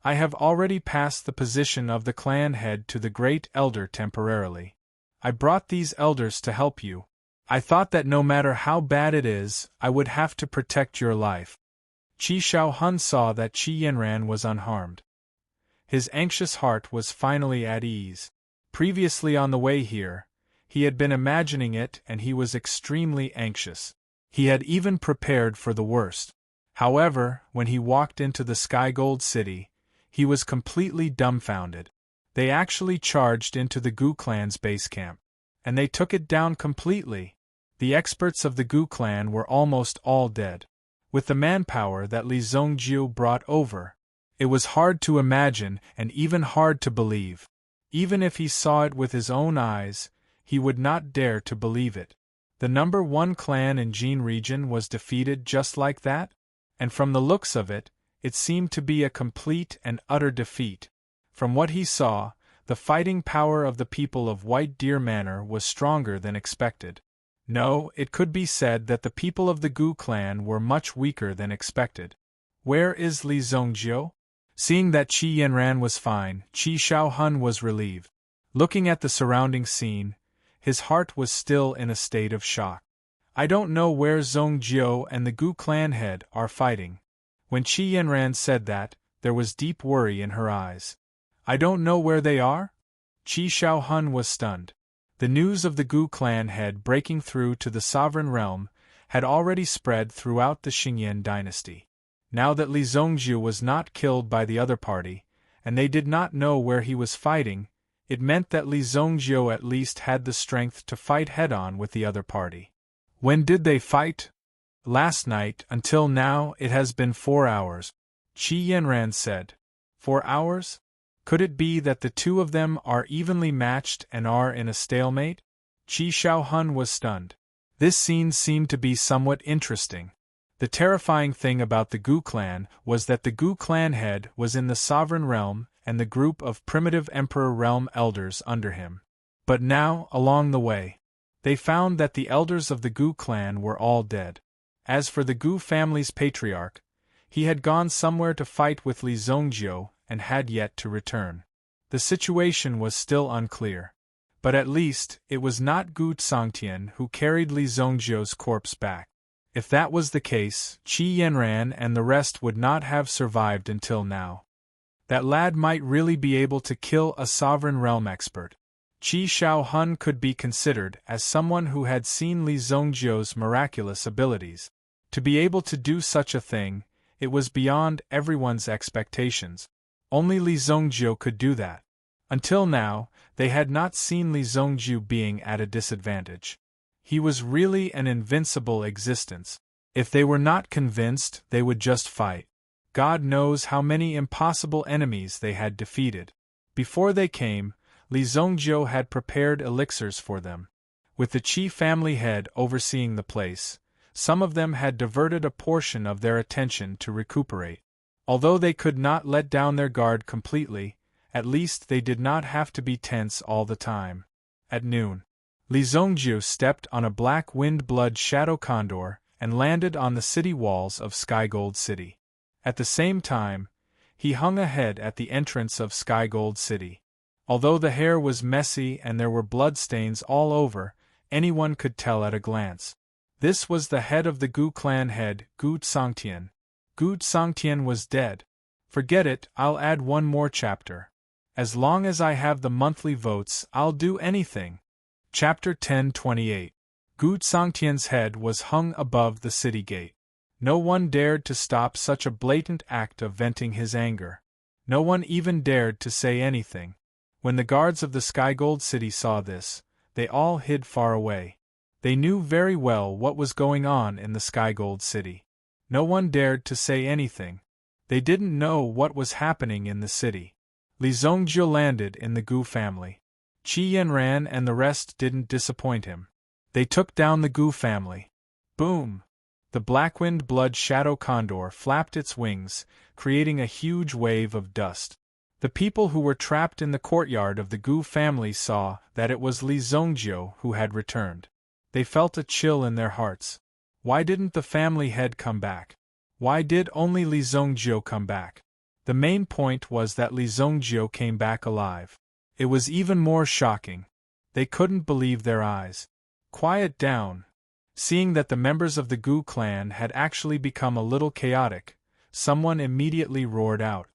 "I have already passed the position of the clan head to the great elder temporarily. I brought these elders to help you. I thought that no matter how bad it is, I would have to protect your life." Qi Shaohun saw that Qi Yanran was unharmed. His anxious heart was finally at ease. Previously on the way here, he had been imagining it and he was extremely anxious. He had even prepared for the worst. However, when he walked into the Sky Gold City, he was completely dumbfounded. They actually charged into the Gu clan's base camp. And they took it down completely. The experts of the Gu clan were almost all dead. With the manpower that Li Zongjiu brought over, it was hard to imagine and even hard to believe. Even if he saw it with his own eyes, he would not dare to believe it. The number 1 clan in Jin region was defeated just like that? And from the looks of it, it seemed to be a complete and utter defeat. From what he saw, the fighting power of the people of White Deer Manor was stronger than expected. No, it could be said that the people of the Gu clan were much weaker than expected. Where is Li Zongjiu? Seeing that Qi Yanran was fine, Qi Shaohun was relieved. Looking at the surrounding scene, his heart was still in a state of shock. "I don't know where Zongjiu and the Gu clan head are fighting." When Qi Yanran said that, there was deep worry in her eyes. "I don't know where they are?" Qi Shaohun was stunned. The news of the Gu clan head breaking through to the sovereign realm had already spread throughout the Xingyan dynasty. Now that Li Zongjiu was not killed by the other party, and they did not know where he was fighting, it meant that Li Zongjiu at least had the strength to fight head-on with the other party. "When did they fight?" "Last night, until now it has been 4 hours. Qi Yanran said. 4 hours? Could it be that the two of them are evenly matched and are in a stalemate? Qi Shaohun was stunned. This scene seemed to be somewhat interesting. The terrifying thing about the Gu clan was that the Gu clan head was in the sovereign realm and the group of primitive emperor realm elders under him. But now, along the way, they found that the elders of the Gu clan were all dead. As for the Gu family's patriarch, he had gone somewhere to fight with Li Zongjiu and had yet to return. The situation was still unclear. But at least, it was not Gu Sangtian who carried Li Zongjiu's corpse back. If that was the case, Qi Yanran and the rest would not have survived until now. That lad might really be able to kill a sovereign realm expert. Qi Shaohun could be considered as someone who had seen Li Zongjiu's miraculous abilities. To be able to do such a thing, it was beyond everyone's expectations. Only Li Zongjiu could do that. Until now, they had not seen Li Zongjiu being at a disadvantage. He was really an invincible existence. If they were not convinced, they would just fight. God knows how many impossible enemies they had defeated. Before they came, Li Zongjiu had prepared elixirs for them. With the Qi family head overseeing the place, some of them had diverted a portion of their attention to recuperate. Although they could not let down their guard completely, at least they did not have to be tense all the time. At noon, Li Zongjiu stepped on a black wind-blood shadow condor and landed on the city walls of Skygold City. At the same time, he hung a head at the entrance of Skygold City. Although the hair was messy and there were bloodstains all over, anyone could tell at a glance. This was the head of the Gu clan head, Gu Tsangtian. Gu Tsangtian was dead. Forget it, I'll add one more chapter. As long as I have the monthly votes, I'll do anything. Chapter 1028. Gu Tsangtian's head was hung above the city gate. No one dared to stop such a blatant act of venting his anger. No one even dared to say anything. When the guards of the Skygold City saw this, they all hid far away. They knew very well what was going on in the Skygold City. No one dared to say anything. They didn't know what was happening in the city. Li Zongjiu landed in the Gu family. Qi Yanran and the rest didn't disappoint him. They took down the Gu family. Boom! The Blackwind Blood Shadow Condor flapped its wings, creating a huge wave of dust. The people who were trapped in the courtyard of the Gu family saw that it was Li Zongjiu who had returned. They felt a chill in their hearts. Why didn't the family head come back? Why did only Li Zongjiu come back? The main point was that Li Zongjiu came back alive. It was even more shocking. They couldn't believe their eyes. Quiet down. Seeing that the members of the Gu clan had actually become a little chaotic, someone immediately roared out.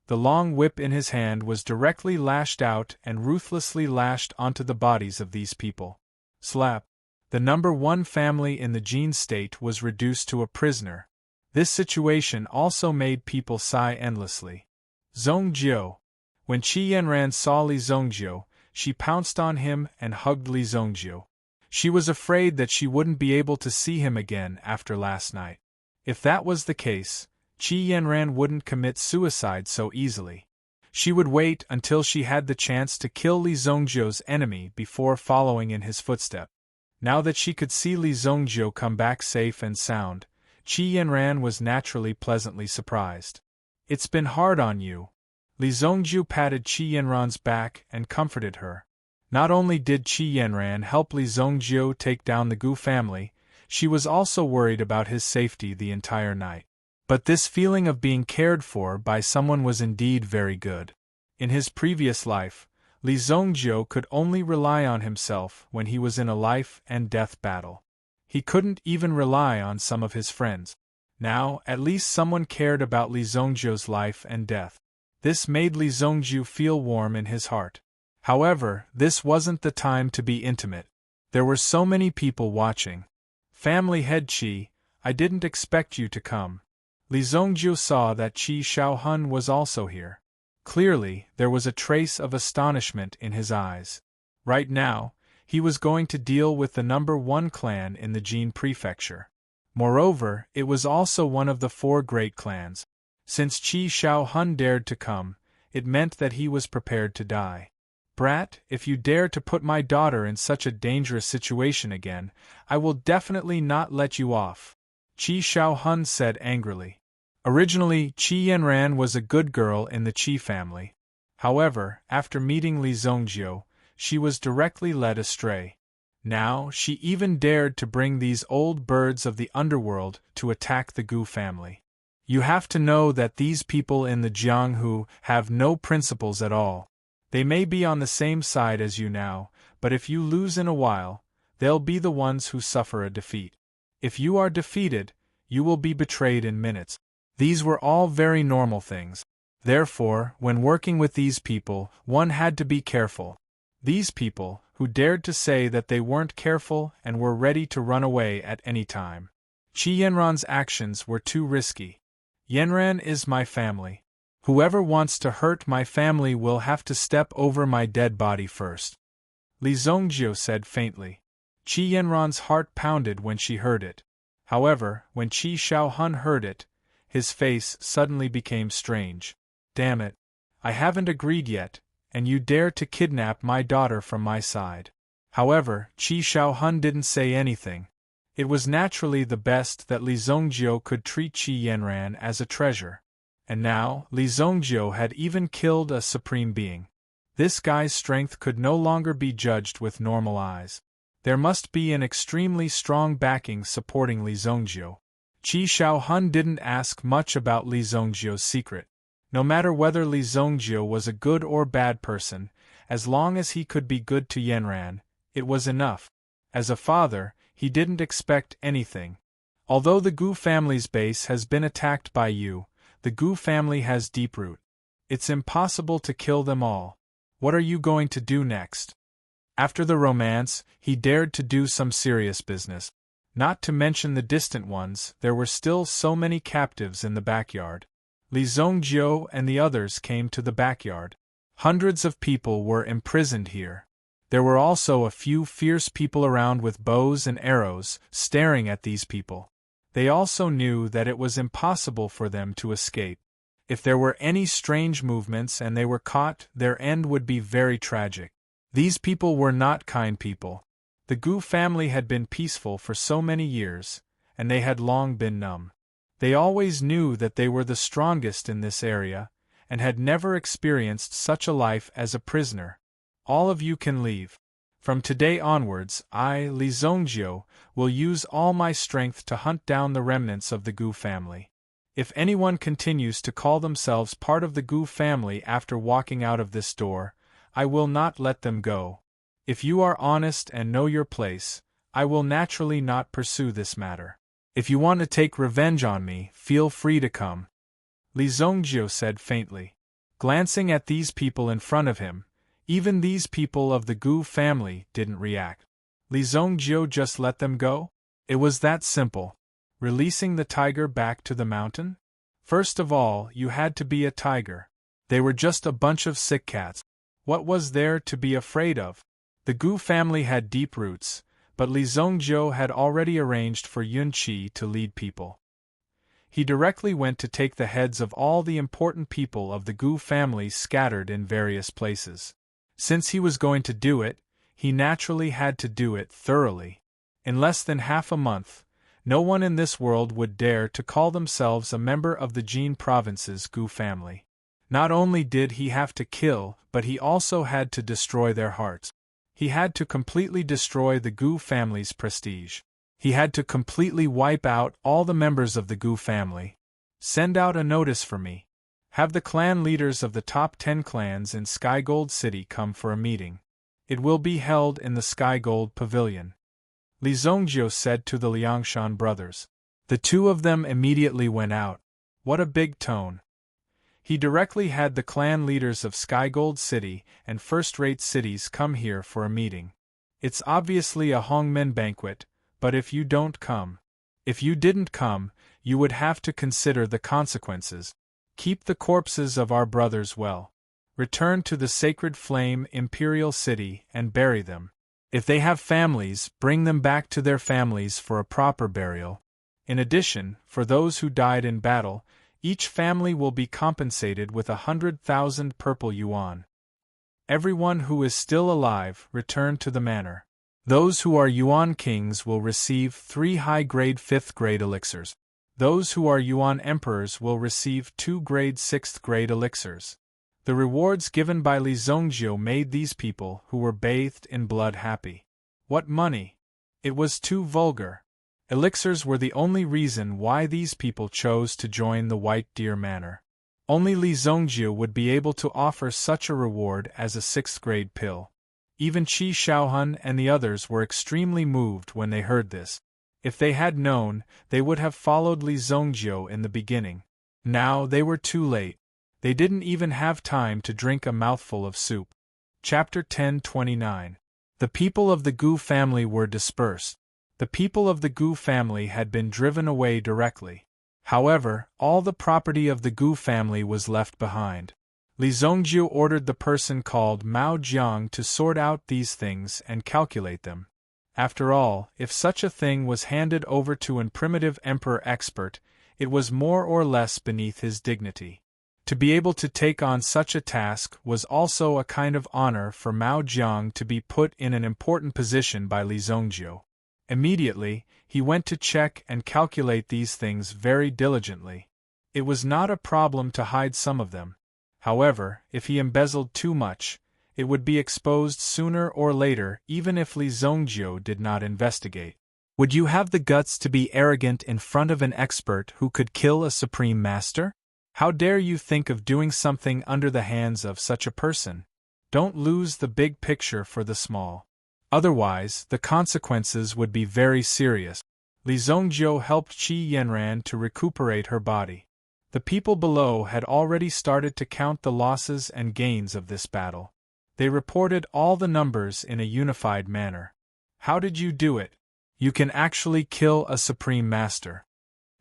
The long whip in his hand was directly lashed out and ruthlessly lashed onto the bodies of these people. Slap. The number 1 family in the Jin state was reduced to a prisoner. This situation also made people sigh endlessly. Zongjiu. When Qi Yanran saw Li Zongjiu, she pounced on him and hugged Li Zongjiu. She was afraid that she wouldn't be able to see him again after last night. If that was the case, Qi Yanran wouldn't commit suicide so easily. She would wait until she had the chance to kill Li Zongjiu's enemy before following in his footsteps. Now that she could see Li Zongjiu come back safe and sound, Qi Yanran was naturally pleasantly surprised. It's been hard on you. Li Zongjiu patted Qi Yanran's back and comforted her. Not only did Qi Yanran help Li Zongjiu take down the Gu family, she was also worried about his safety the entire night. But this feeling of being cared for by someone was indeed very good. In his previous life, Li Zongjiu could only rely on himself when he was in a life-and-death battle. He couldn't even rely on some of his friends. Now, at least someone cared about Li Zongjiu's life and death. This made Li Zongjiu feel warm in his heart. However, this wasn't the time to be intimate. There were so many people watching. Family head Qi, I didn't expect you to come. Li Zongjiu saw that Qi Shaohun was also here. Clearly, there was a trace of astonishment in his eyes. Right now, he was going to deal with the number 1 clan in the Jin prefecture. Moreover, it was also one of the 4 great clans. Since Qi Shaohun dared to come, it meant that he was prepared to die. Brat, if you dare to put my daughter in such a dangerous situation again, I will definitely not let you off, Qi Shaohun said angrily. Originally, Qi Yanran was a good girl in the Qi family. However, after meeting Li Zongjiu, she was directly led astray. Now, she even dared to bring these old birds of the underworld to attack the Gu family. You have to know that these people in the Jianghu have no principles at all. They may be on the same side as you now, but if you lose in a while, they'll be the ones who suffer a defeat. If you are defeated, you will be betrayed in minutes. These were all very normal things. Therefore, when working with these people, one had to be careful. These people, who dared to say that they weren't careful and were ready to run away at any time. Qi Yanran's actions were too risky. Yanran is my family. Whoever wants to hurt my family will have to step over my dead body first, Li Zongjiu said faintly. Qi Yanran's heart pounded when she heard it. However, when Qi Shaohun heard it, his face suddenly became strange. Damn it. I haven't agreed yet, and you dare to kidnap my daughter from my side. However, Qi Shaohun didn't say anything. It was naturally the best that Li Zongjiu could treat Qi Yanran as a treasure. And now, Li Zhongjiu had even killed a supreme being. This guy's strength could no longer be judged with normal eyes. There must be an extremely strong backing supporting Li Zhongjiu. Qi Shaohun didn't ask much about Li Zhongjiu's secret. No matter whether Li Zhongjiu was a good or bad person, as long as he could be good to Yanran, it was enough. As a father, he didn't expect anything. Although the Gu family's base has been attacked by you, the Gu family has deep root. It's impossible to kill them all. What are you going to do next? After the romance, he dared to do some serious business. Not to mention the distant ones, there were still so many captives in the backyard. Li Zhongjiu and the others came to the backyard. Hundreds of people were imprisoned here. There were also a few fierce people around with bows and arrows, staring at these people. They also knew that it was impossible for them to escape. If there were any strange movements and they were caught, their end would be very tragic. These people were not kind people. The Gu family had been peaceful for so many years, and they had long been numb. They always knew that they were the strongest in this area, and had never experienced such a life as a prisoner. All of you can leave. From today onwards, I, Li Zhongjiu, will use all my strength to hunt down the remnants of the Gu family. If anyone continues to call themselves part of the Gu family after walking out of this door, I will not let them go. If you are honest and know your place, I will naturally not pursue this matter. If you want to take revenge on me, feel free to come. Li Zhongjiu said faintly. Glancing at these people in front of him, even these people of the Gu family didn't react. Li Zhongjiu just let them go? It was that simple. Releasing the tiger back to the mountain? First of all, you had to be a tiger. They were just a bunch of sick cats. What was there to be afraid of? The Gu family had deep roots, but Li Zhongjiu had already arranged for Yun Qi to lead people. He directly went to take the heads of all the important people of the Gu family scattered in various places. Since he was going to do it, he naturally had to do it thoroughly. In less than half a month, no one in this world would dare to call themselves a member of the Jin province's Gu family. Not only did he have to kill, but he also had to destroy their hearts. He had to completely destroy the Gu family's prestige. He had to completely wipe out all the members of the Gu family. Send out a notice for me. Have the clan leaders of the top 10 clans in Skygold City come for a meeting. It will be held in the Skygold Pavilion. Li Zhongjiu said to the Liangshan brothers. The two of them immediately went out. What a big tone. He directly had the clan leaders of Skygold City and first-rate cities come here for a meeting. It's obviously a Hongmen banquet, but if you don't come, if you didn't come, you would have to consider the consequences. Keep the corpses of our brothers well. Return to the sacred flame Imperial City and bury them. If they have families, bring them back to their families for a proper burial. In addition, for those who died in battle, each family will be compensated with 100,000 purple yuan. Everyone who is still alive, return to the manor. Those who are yuan kings will receive 3 high-grade 5th-grade elixirs. Those who are yuan emperors will receive 2-grade 6th-grade elixirs. The rewards given by Li Zhongjiu made these people who were bathed in blood happy. What money? It was too vulgar. Elixirs were the only reason why these people chose to join the White Deer Manor. Only Li Zhongjiu would be able to offer such a reward as a 6th-grade pill. Even Qi Shaohun and the others were extremely moved when they heard this. If they had known, they would have followed Li Zhongjiu in the beginning. Now they were too late. They didn't even have time to drink a mouthful of soup. Chapter 10:29. The people of the Gu family were dispersed. The people of the Gu family had been driven away directly. However, all the property of the Gu family was left behind. Li Zhongjiu ordered the person called Mao Jiang to sort out these things and calculate them. After all, if such a thing was handed over to an primitive emperor expert, it was more or less beneath his dignity. To be able to take on such a task was also a kind of honor for Mao Jiang to be put in an important position by Li Zhongjiu. Immediately, he went to check and calculate these things very diligently. It was not a problem to hide some of them. However, if he embezzled too much, it would be exposed sooner or later even if Li Zongjiu did not investigate. Would you have the guts to be arrogant in front of an expert who could kill a supreme master? How dare you think of doing something under the hands of such a person? Don't lose the big picture for the small. Otherwise, the consequences would be very serious. Li Zongjiu helped Qi Yanran to recuperate her body. The people below had already started to count the losses and gains of this battle. They reported all the numbers in a unified manner. How did you do it? You can actually kill a supreme master.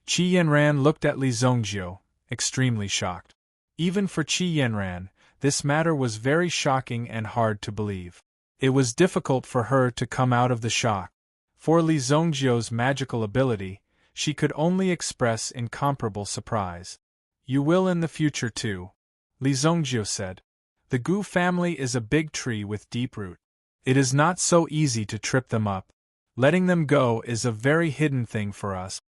Qi Yanran looked at Li Zongjiu, extremely shocked. Even for Qi Yanran, this matter was very shocking and hard to believe. It was difficult for her to come out of the shock. For Li Zongjiu's magical ability, she could only express incomparable surprise. You will in the future too, Li Zongjiu said. The Gu family is a big tree with deep root. It is not so easy to trip them up. Letting them go is a very hidden thing for us.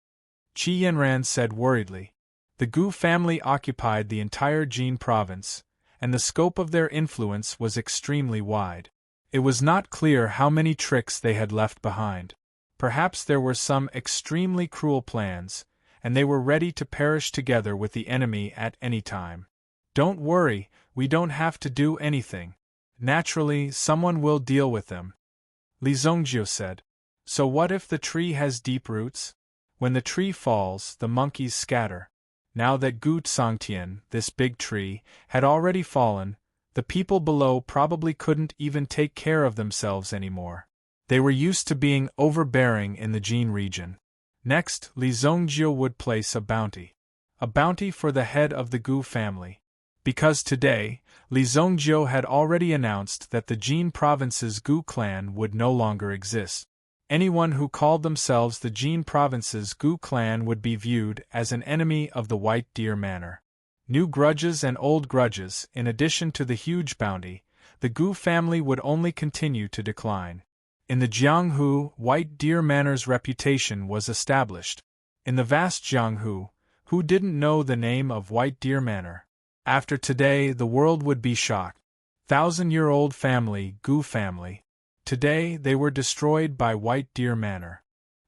Qi Yanran said worriedly. The Gu family occupied the entire Jin province, and the scope of their influence was extremely wide. It was not clear how many tricks they had left behind. Perhaps there were some extremely cruel plans, and they were ready to perish together with the enemy at any time. Don't worry, we don't have to do anything. Naturally, someone will deal with them. Li Zongjiu said. So what if the tree has deep roots? When the tree falls, the monkeys scatter. Now that Gu Tsangtian, this big tree, had already fallen, the people below probably couldn't even take care of themselves anymore. They were used to being overbearing in the Jin region. Next, Li Zongjiu would place a bounty. A bounty for the head of the Gu family. Because today, Li Zongjiu had already announced that the Jin province's Gu clan would no longer exist. Anyone who called themselves the Jin province's Gu clan would be viewed as an enemy of the White Deer Manor. New grudges and old grudges, in addition to the huge bounty, the Gu family would only continue to decline. In the Jianghu, White Deer Manor's reputation was established. In the vast Jianghu, who didn't know the name of White Deer Manor? After today, the world would be shocked. 1,000-year-old family, Gu family. Today, they were destroyed by White Deer Manor.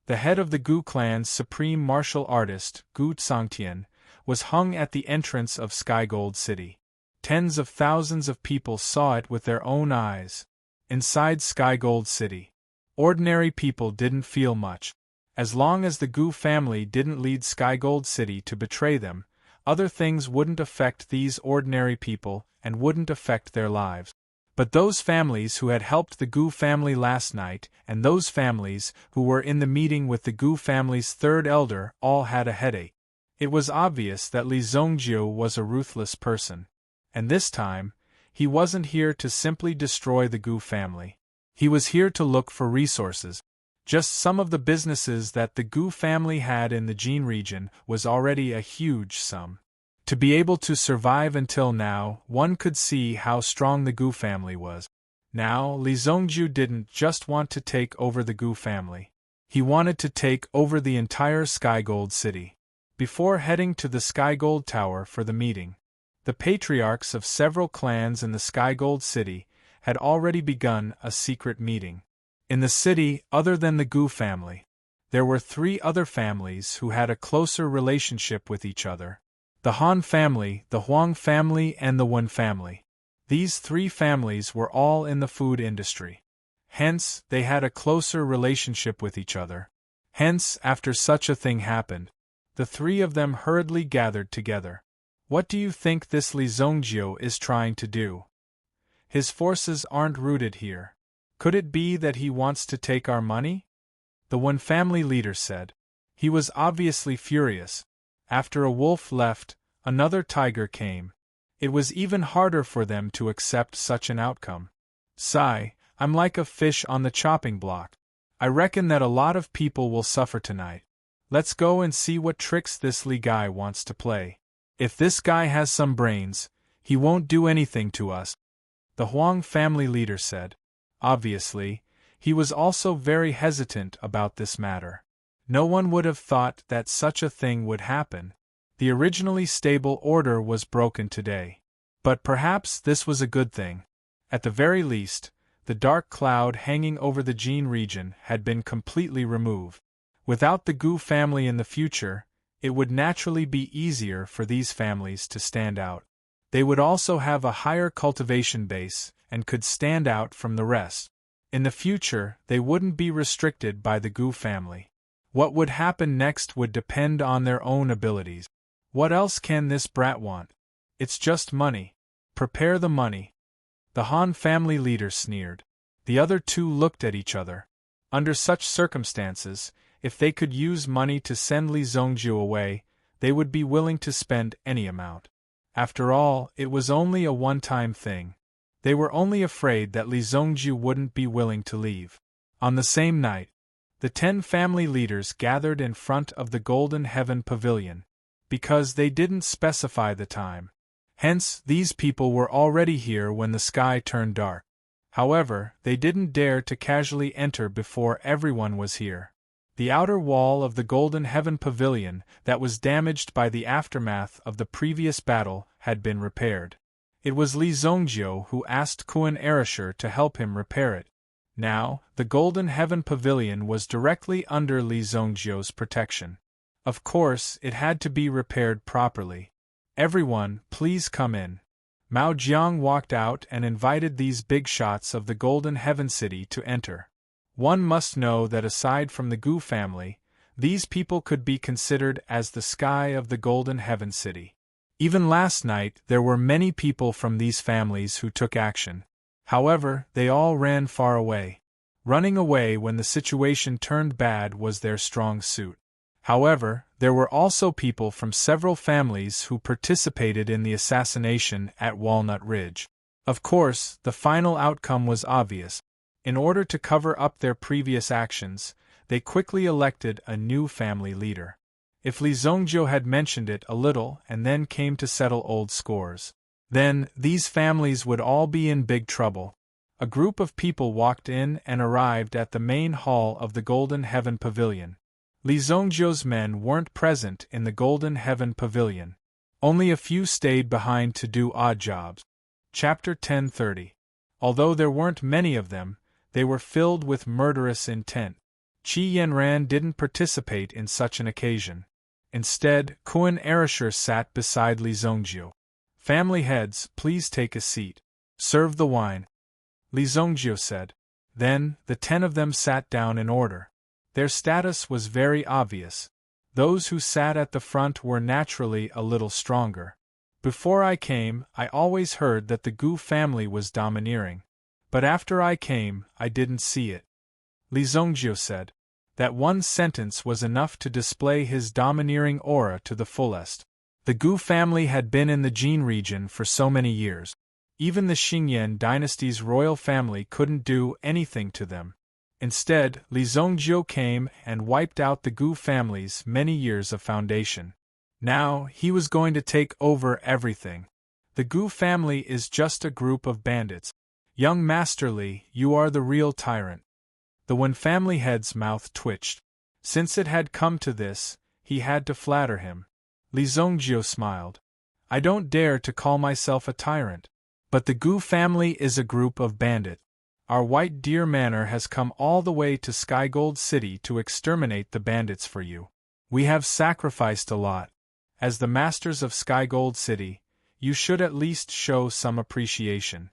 The head of the Gu clan's supreme martial artist, Gu Tsangtian, was hung at the entrance of Skygold City. Tens of thousands of people saw it with their own eyes. Inside Skygold City, ordinary people didn't feel much. As long as the Gu family didn't lead Skygold City to betray them, other things wouldn't affect these ordinary people and wouldn't affect their lives. But those families who had helped the Gu family last night and those families who were in the meeting with the Gu family's third elder all had a headache. It was obvious that Li Zongjiu was a ruthless person. And this time, he wasn't here to simply destroy the Gu family. He was here to look for resources. Just some of the businesses that the Gu family had in the Jin region was already a huge sum. To be able to survive until now, one could see how strong the Gu family was. Now, Li Zongjiu didn't just want to take over the Gu family. He wanted to take over the entire Skygold City. Before heading to the Skygold Tower for the meeting, the patriarchs of several clans in the Skygold City had already begun a secret meeting. In the city, other than the Gu family, there were 3 other families who had a closer relationship with each other. The Han family, the Huang family, and the Wen family. These 3 families were all in the food industry. Hence, they had a closer relationship with each other. Hence, after such a thing happened, the 3 of them hurriedly gathered together. What do you think this Li Zongjiu is trying to do? His forces aren't rooted here. Could it be that he wants to take our money? The Wen family leader said. He was obviously furious. After a wolf left, another tiger came. It was even harder for them to accept such an outcome. Sigh, I'm like a fish on the chopping block. I reckon that a lot of people will suffer tonight. Let's go and see what tricks this Li guy wants to play. If this guy has some brains, he won't do anything to us. The Huang family leader said. Obviously, he was also very hesitant about this matter. No one would have thought that such a thing would happen. The originally stable order was broken today. But perhaps this was a good thing. At the very least, the dark cloud hanging over the Jin region had been completely removed. Without the Gu family in the future, it would naturally be easier for these families to stand out. They would also have a higher cultivation base and could stand out from the rest. In the future, they wouldn't be restricted by the Gu family. What would happen next would depend on their own abilities. What else can this brat want? It's just money. Prepare the money. The Han family leader sneered. The other two looked at each other. Under such circumstances, if they could use money to send Li Zongjiu away, they would be willing to spend any amount. After all, it was only a one-time thing. They were only afraid that Li Zongjiu wouldn't be willing to leave. On the same night, the 10 family leaders gathered in front of the Golden Heaven Pavilion. Because they didn't specify the time. Hence, these people were already here when the sky turned dark. However, they didn't dare to casually enter before everyone was here. The outer wall of the Golden Heaven Pavilion, that was damaged by the aftermath of the previous battle, had been repaired. It was Li Zongjiu who asked Kuan Erasure to help him repair it. Now, the Golden Heaven Pavilion was directly under Li Zongjiu's protection. Of course, it had to be repaired properly. Everyone, please come in. Mao Jiang walked out and invited these big shots of the Golden Heaven City to enter. One must know that aside from the Gu family, these people could be considered as the sky of the Golden Heaven City. Even last night, there were many people from these families who took action. However, they all ran far away. Running away when the situation turned bad was their strong suit. However, there were also people from several families who participated in the assassination at Walnut Ridge. Of course, the final outcome was obvious. In order to cover up their previous actions, they quickly elected a new family leader. If Li Zongjiu had mentioned it a little and then came to settle old scores, then these families would all be in big trouble. A group of people walked in and arrived at the main hall of the Golden Heaven Pavilion. Li Zongjiu's men weren't present in the Golden Heaven Pavilion. Only a few stayed behind to do odd jobs. Chapter 1030. Although there weren't many of them, they were filled with murderous intent. Qi Yanran didn't participate in such an occasion. Instead, Kuan Erasure sat beside Li Zongjiu. Family heads, please take a seat. Serve the wine. Li Zongjiu said. Then, the 10 of them sat down in order. Their status was very obvious. Those who sat at the front were naturally a little stronger. Before I came, I always heard that the Gu family was domineering. But after I came, I didn't see it. Li Zongjiu said. That one sentence was enough to display his domineering aura to the fullest. The Gu family had been in the Jin region for so many years. Even the Xingyan dynasty's royal family couldn't do anything to them. Instead, Li Zongjiu came and wiped out the Gu family's many years of foundation. Now, he was going to take over everything. The Gu family is just a group of bandits. Young Master Li, you are the real tyrant. The Wen family head's mouth twitched. Since it had come to this, he had to flatter him. Li Zongjiu smiled. I don't dare to call myself a tyrant. But the Gu family is a group of bandits. Our White Deer Manor has come all the way to Skygold City to exterminate the bandits for you. We have sacrificed a lot. As the masters of Skygold City, you should at least show some appreciation.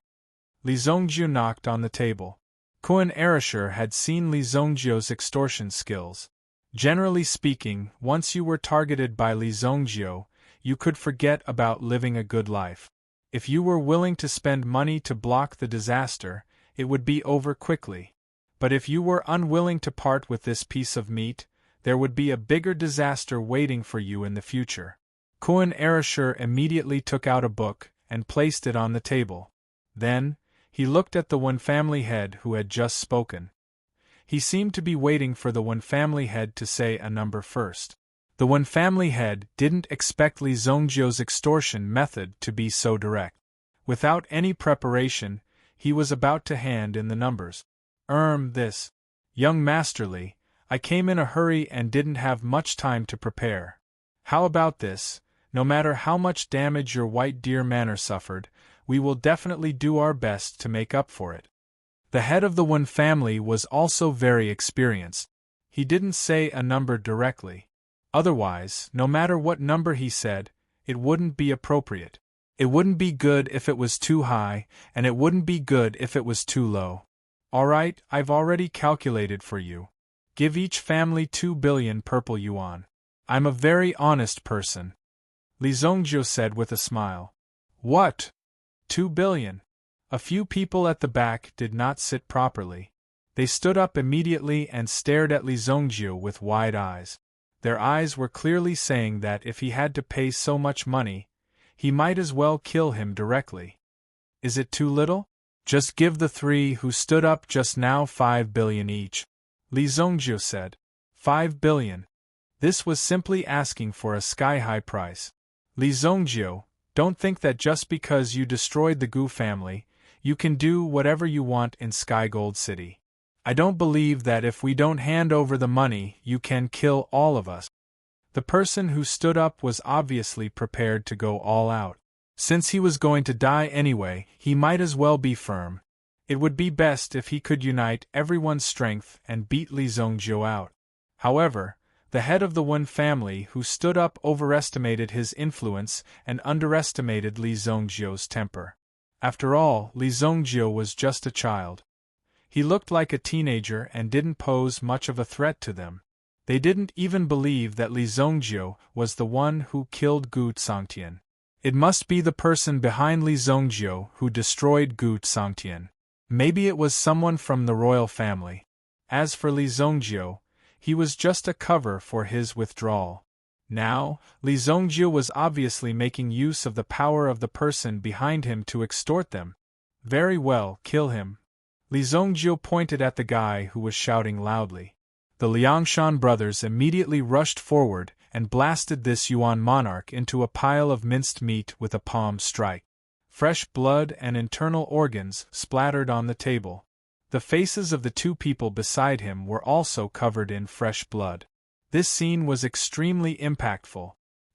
Li Zongjiu knocked on the table. Kuan Erasure had seen Li Zongjiu's extortion skills. Generally speaking, once you were targeted by Li Zongjiu, you could forget about living a good life. If you were willing to spend money to block the disaster, it would be over quickly. But if you were unwilling to part with this piece of meat, there would be a bigger disaster waiting for you in the future. Kuan Erasure immediately took out a book and placed it on the table. Then, he looked at the Wen family head who had just spoken. He seemed to be waiting for the Wen family head to say a number first. The Wen family head didn't expect Li Zongjiu's extortion method to be so direct. Without any preparation, he was about to hand in the numbers. This. Young Master Li, I came in a hurry and didn't have much time to prepare. How about this? No matter how much damage your White Deer Manor suffered, we will definitely do our best to make up for it. The head of the Wen family was also very experienced. He didn't say a number directly. Otherwise, no matter what number he said, it wouldn't be appropriate. It wouldn't be good if it was too high, and it wouldn't be good if it was too low. Alright, I've already calculated for you. Give each family 2 billion purple yuan. I'm a very honest person. Li Zhongjiu said with a smile. What? 2 billion? A few people at the back did not sit properly. They stood up immediately and stared at Li Zhongjiu with wide eyes. Their eyes were clearly saying that if he had to pay so much money, he might as well kill him directly. Is it too little? Just give the 3 who stood up just now 5 billion each. Li Zhongjiu said. 5 billion. This was simply asking for a sky-high price. Li Zhongjiu, don't think that just because you destroyed the Gu family, you can do whatever you want in Sky Gold City. I don't believe that if we don't hand over the money, you can kill all of us. The person who stood up was obviously prepared to go all out. Since he was going to die anyway, he might as well be firm. It would be best if he could unite everyone's strength and beat Li Zhongjiu out. However, the head of the Wen family who stood up overestimated his influence and underestimated Li Zhongjiu's temper. After all, Li Zhongjiu was just a child. He looked like a teenager and didn't pose much of a threat to them. They didn't even believe that Li Zhongjiu was the one who killed Gu Tsangtian. It must be the person behind Li Zhongjiu who destroyed Gu Tsangtian. Maybe it was someone from the royal family. As for Li Zhongjiu, he was just a cover for his withdrawal. Now, Li Zhongjiu was obviously making use of the power of the person behind him to extort them. Very well, kill him. Li Zhongjiu pointed at the guy who was shouting loudly. The Liangshan brothers immediately rushed forward and blasted this Yuan monarch into a pile of minced meat with a palm strike. Fresh blood and internal organs splattered on the table. The faces of the 2 people beside him were also covered in fresh blood. This scene was extremely impactful.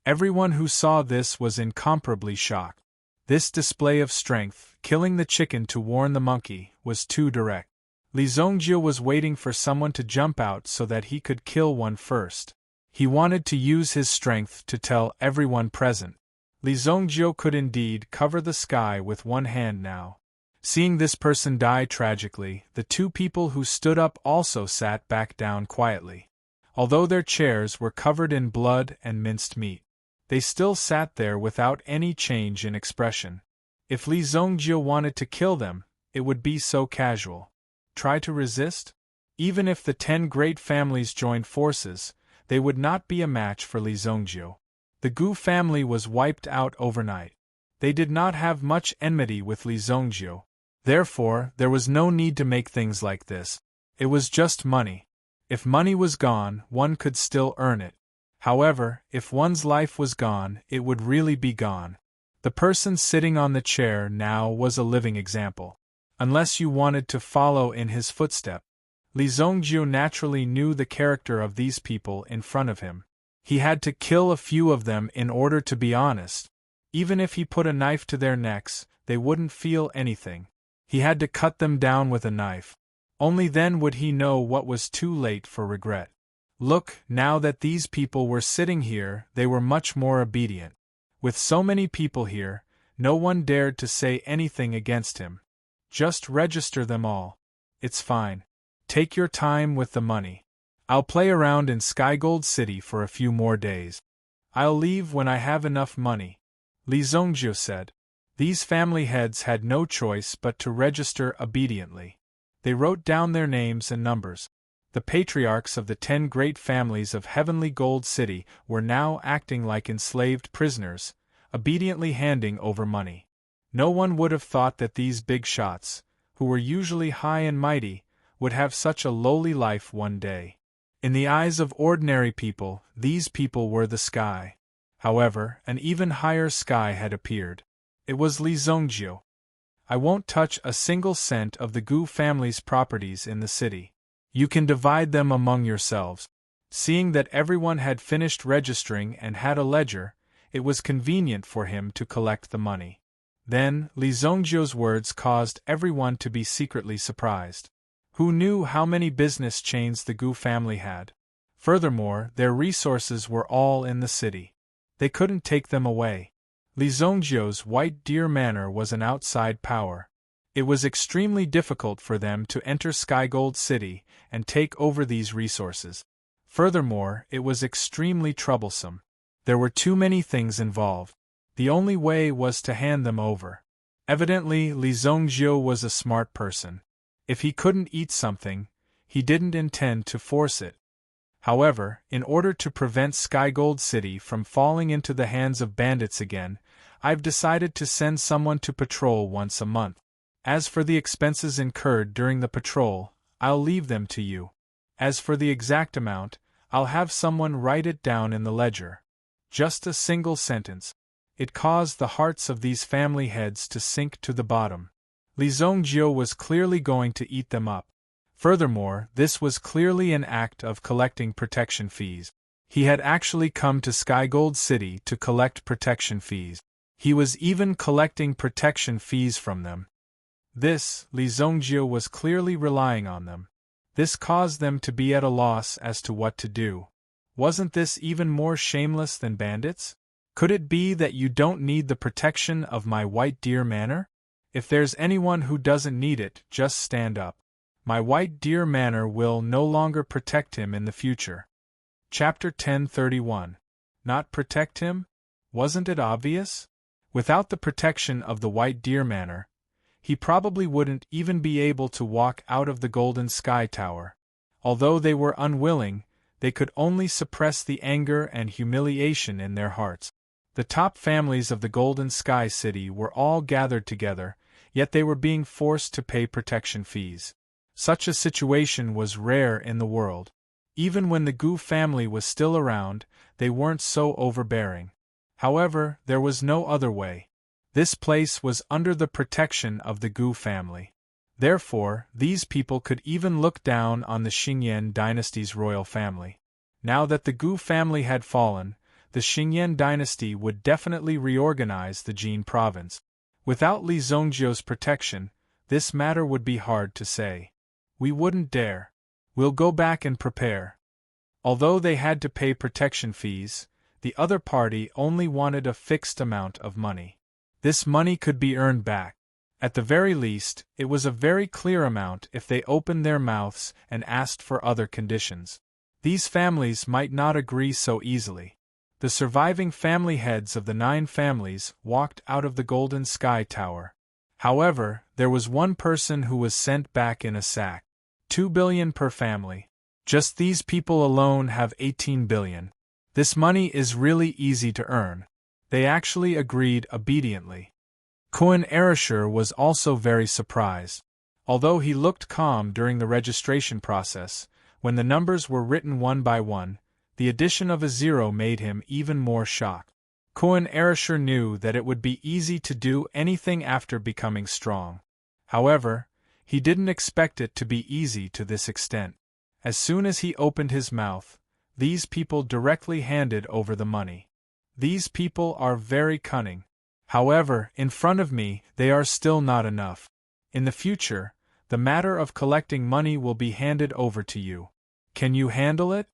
Everyone who saw this was incomparably shocked. This display of strength, killing the chicken to warn the monkey, was too direct. Li Zhongjiu was waiting for someone to jump out so that he could kill one first. He wanted to use his strength to tell everyone present. Li Zhongjiu could indeed cover the sky with one hand now. Seeing this person die tragically, the 2 people who stood up also sat back down quietly. Although their chairs were covered in blood and minced meat, they still sat there without any change in expression. If Li Zhongjiu wanted to kill them, it would be so casual. Try to resist? Even if the 10 great families joined forces, they would not be a match for Li Zhongjiu. The Gu family was wiped out overnight. They did not have much enmity with Li Zhongjiu. Therefore, there was no need to make things like this. It was just money. If money was gone, one could still earn it. However, if one's life was gone, it would really be gone. The person sitting on the chair now was a living example. Unless you wanted to follow in his footsteps. Li Zhongjiu naturally knew the character of these people in front of him. He had to kill a few of them in order to be honest. Even if he put a knife to their necks, they wouldn't feel anything. He had to cut them down with a knife. Only then would he know what was too late for regret. Look, now that these people were sitting here, they were much more obedient. With so many people here, no one dared to say anything against him. Just register them all. It's fine. Take your time with the money. I'll play around in Sky Gold City for a few more days. I'll leave when I have enough money. Li Zhongjiu said. These family heads had no choice but to register obediently. They wrote down their names and numbers. The patriarchs of the 10 great families of Heavenly Gold City were now acting like enslaved prisoners, obediently handing over money. No one would have thought that these big shots, who were usually high and mighty, would have such a lowly life one day. In the eyes of ordinary people, these people were the sky. However, an even higher sky had appeared. It was Li Zhongjiu. I won't touch a single cent of the Gu family's properties in the city. You can divide them among yourselves. Seeing that everyone had finished registering and had a ledger, it was convenient for him to collect the money. Then, Li Zongjiu's words caused everyone to be secretly surprised. Who knew how many business chains the Gu family had? Furthermore, their resources were all in the city. They couldn't take them away. Li Zongjiu's White Deer Manor was an outside power. It was extremely difficult for them to enter Skygold City and take over these resources. Furthermore, it was extremely troublesome. There were too many things involved. The only way was to hand them over. Evidently, Li Zongjiu was a smart person. If he couldn't eat something, he didn't intend to force it. However, in order to prevent Skygold City from falling into the hands of bandits again, I've decided to send someone to patrol once a month. As for the expenses incurred during the patrol, I'll leave them to you. As for the exact amount, I'll have someone write it down in the ledger. Just a single sentence. It caused the hearts of these family heads to sink to the bottom. Li Zongjiu was clearly going to eat them up. Furthermore, this was clearly an act of collecting protection fees. He had actually come to Skygold City to collect protection fees. He was even collecting protection fees from them. This, Li Zongjiu was clearly relying on them. This caused them to be at a loss as to what to do. Wasn't this even more shameless than bandits? Could it be that you don't need the protection of my White Deer Manor? If there's anyone who doesn't need it, just stand up. My White Deer Manor will no longer protect him in the future. Chapter 1031. Not protect him? Wasn't it obvious? Without the protection of the White Deer Manor, he probably wouldn't even be able to walk out of the Golden Sky Tower. Although they were unwilling, they could only suppress the anger and humiliation in their hearts. The top families of the Golden Sky City were all gathered together, yet they were being forced to pay protection fees. Such a situation was rare in the world. Even when the Gu family was still around, they weren't so overbearing. However, there was no other way. This place was under the protection of the Gu family. Therefore, these people could even look down on the Xingyan dynasty's royal family. Now that the Gu family had fallen, the Xingyan dynasty would definitely reorganize the Jin province. Without Li Zongjiu's protection, this matter would be hard to say. We wouldn't dare. We'll go back and prepare. Although they had to pay protection fees, the other party only wanted a fixed amount of money. This money could be earned back. At the very least, it was a very clear amount if they opened their mouths and asked for other conditions. These families might not agree so easily. The surviving family heads of the 9 families walked out of the Golden Sky Tower. However, there was one person who was sent back in a sack. 2 billion per family. Just these people alone have 18 billion. This money is really easy to earn. They actually agreed obediently. Kun Erishur was also very surprised. Although he looked calm during the registration process, when the numbers were written one by one, the addition of a 0 made him even more shocked. Kun Erishur knew that it would be easy to do anything after becoming strong. However, he didn't expect it to be easy to this extent. As soon as he opened his mouth, these people directly handed over the money. These people are very cunning. However, in front of me, they are still not enough. In the future, the matter of collecting money will be handed over to you. Can you handle it?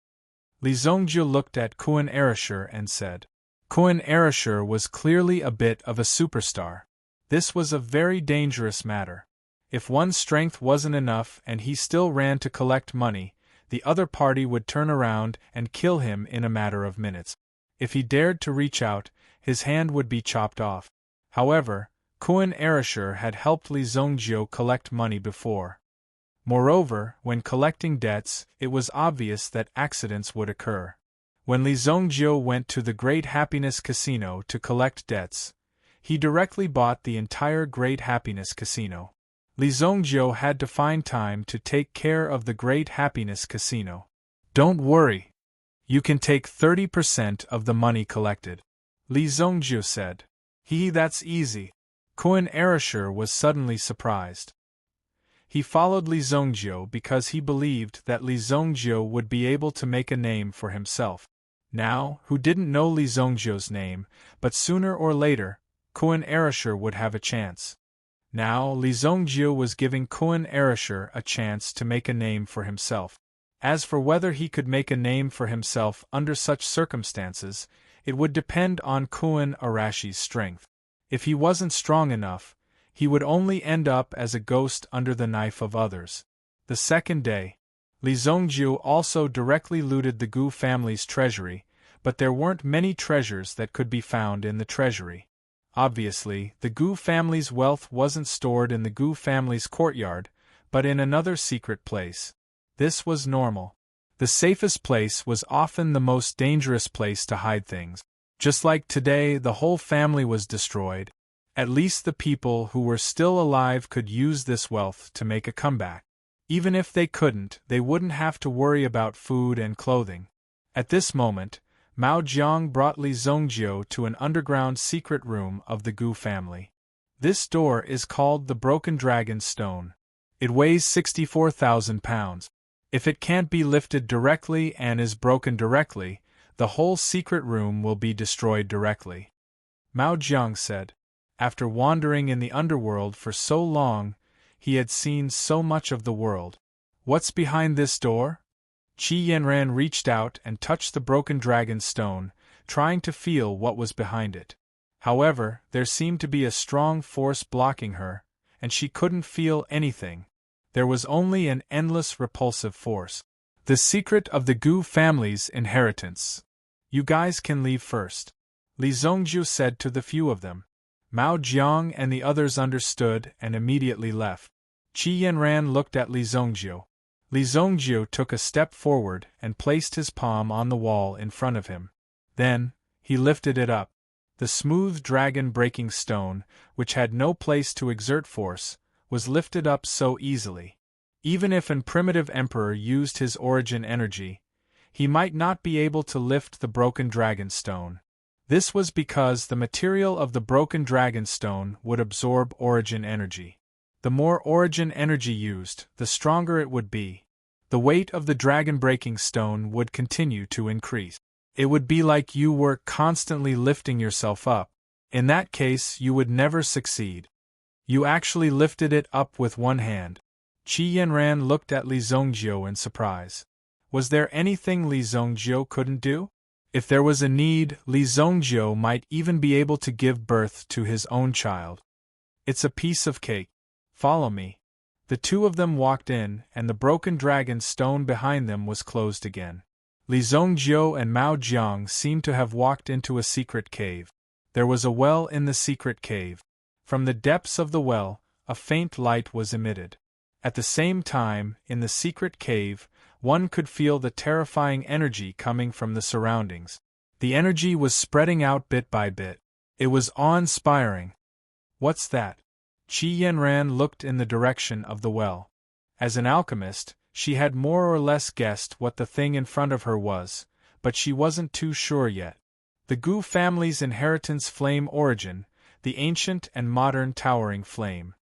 Li Zongjiu looked at Kun Erishur and said. Kun Erishur was clearly a bit of a superstar. This was a very dangerous matter. If one's strength wasn't enough and he still ran to collect money, the other party would turn around and kill him in a matter of minutes. If he dared to reach out, his hand would be chopped off. However, Kun Erishur had helped Li Zongjiu collect money before. Moreover, when collecting debts, it was obvious that accidents would occur. When Li Zongjiu went to the Great Happiness Casino to collect debts, he directly bought the entire Great Happiness Casino. Li Zongjiu had to find time to take care of the Great Happiness Casino. Don't worry. You can take 30% of the money collected, Li Zongjiu said. That's easy. Kun Erishur was suddenly surprised. He followed Li Zongjiu because he believed that Li Zongjiu would be able to make a name for himself. Now, who didn't know Li Zhongjio's name, but sooner or later, Kuan Erasure would have a chance. Now, Li Zhongjio was giving Kuan Erasure a chance to make a name for himself. As for whether he could make a name for himself under such circumstances, it would depend on Kuan Erashi's strength. If he wasn't strong enough, he would only end up as a ghost under the knife of others. The second day, Li Zhongjio also directly looted the Gu family's treasury, but there weren't many treasures that could be found in the treasury. Obviously, the Gu family's wealth wasn't stored in the Gu family's courtyard, but in another secret place. This was normal. The safest place was often the most dangerous place to hide things. Just like today, the whole family was destroyed. At least the people who were still alive could use this wealth to make a comeback. Even if they couldn't, they wouldn't have to worry about food and clothing. At this moment, Mao Jiang brought Li Zhongjio to an underground secret room of the Gu family. This door is called the Broken Dragon Stone. It weighs 64,000 pounds. If it can't be lifted directly and is broken directly, the whole secret room will be destroyed directly. Mao Jiang said. After wandering in the underworld for so long, he had seen so much of the world. What's behind this door? Qi Yanran reached out and touched the broken dragon stone, trying to feel what was behind it. However, there seemed to be a strong force blocking her, and she couldn't feel anything. There was only an endless repulsive force. The secret of the Gu family's inheritance. You guys can leave first, Li Zhongjio said to the few of them. Mao Jiang and the others understood and immediately left. Qi Yanran looked at Li Zhongjio. Li Zhongjio took a step forward and placed his palm on the wall in front of him. Then, he lifted it up. The smooth dragon-breaking stone, which had no place to exert force, was lifted up so easily. Even if an primitive emperor used his origin energy, he might not be able to lift the broken dragon stone. This was because the material of the broken dragon stone would absorb origin energy. The more origin energy used, the stronger it would be. The weight of the dragon-breaking stone would continue to increase. It would be like you were constantly lifting yourself up. In that case, you would never succeed. You actually lifted it up with one hand. Qi Yanran looked at Li Zhongjio in surprise. Was there anything Li Zhongjio couldn't do? If there was a need, Li Zhongjio might even be able to give birth to his own child. It's a piece of cake. Follow me. The two of them walked in, and the broken dragon stone behind them was closed again. Li Zhongjio and Mao Jiang seemed to have walked into a secret cave. There was a well in the secret cave. From the depths of the well, a faint light was emitted. At the same time, in the secret cave, one could feel the terrifying energy coming from the surroundings. The energy was spreading out bit by bit. It was awe-inspiring. What's that? Qi Yanran looked in the direction of the well. As an alchemist, she had more or less guessed what the thing in front of her was, but she wasn't too sure yet. The Gu family's inheritance flame origin, the ancient and modern towering flame.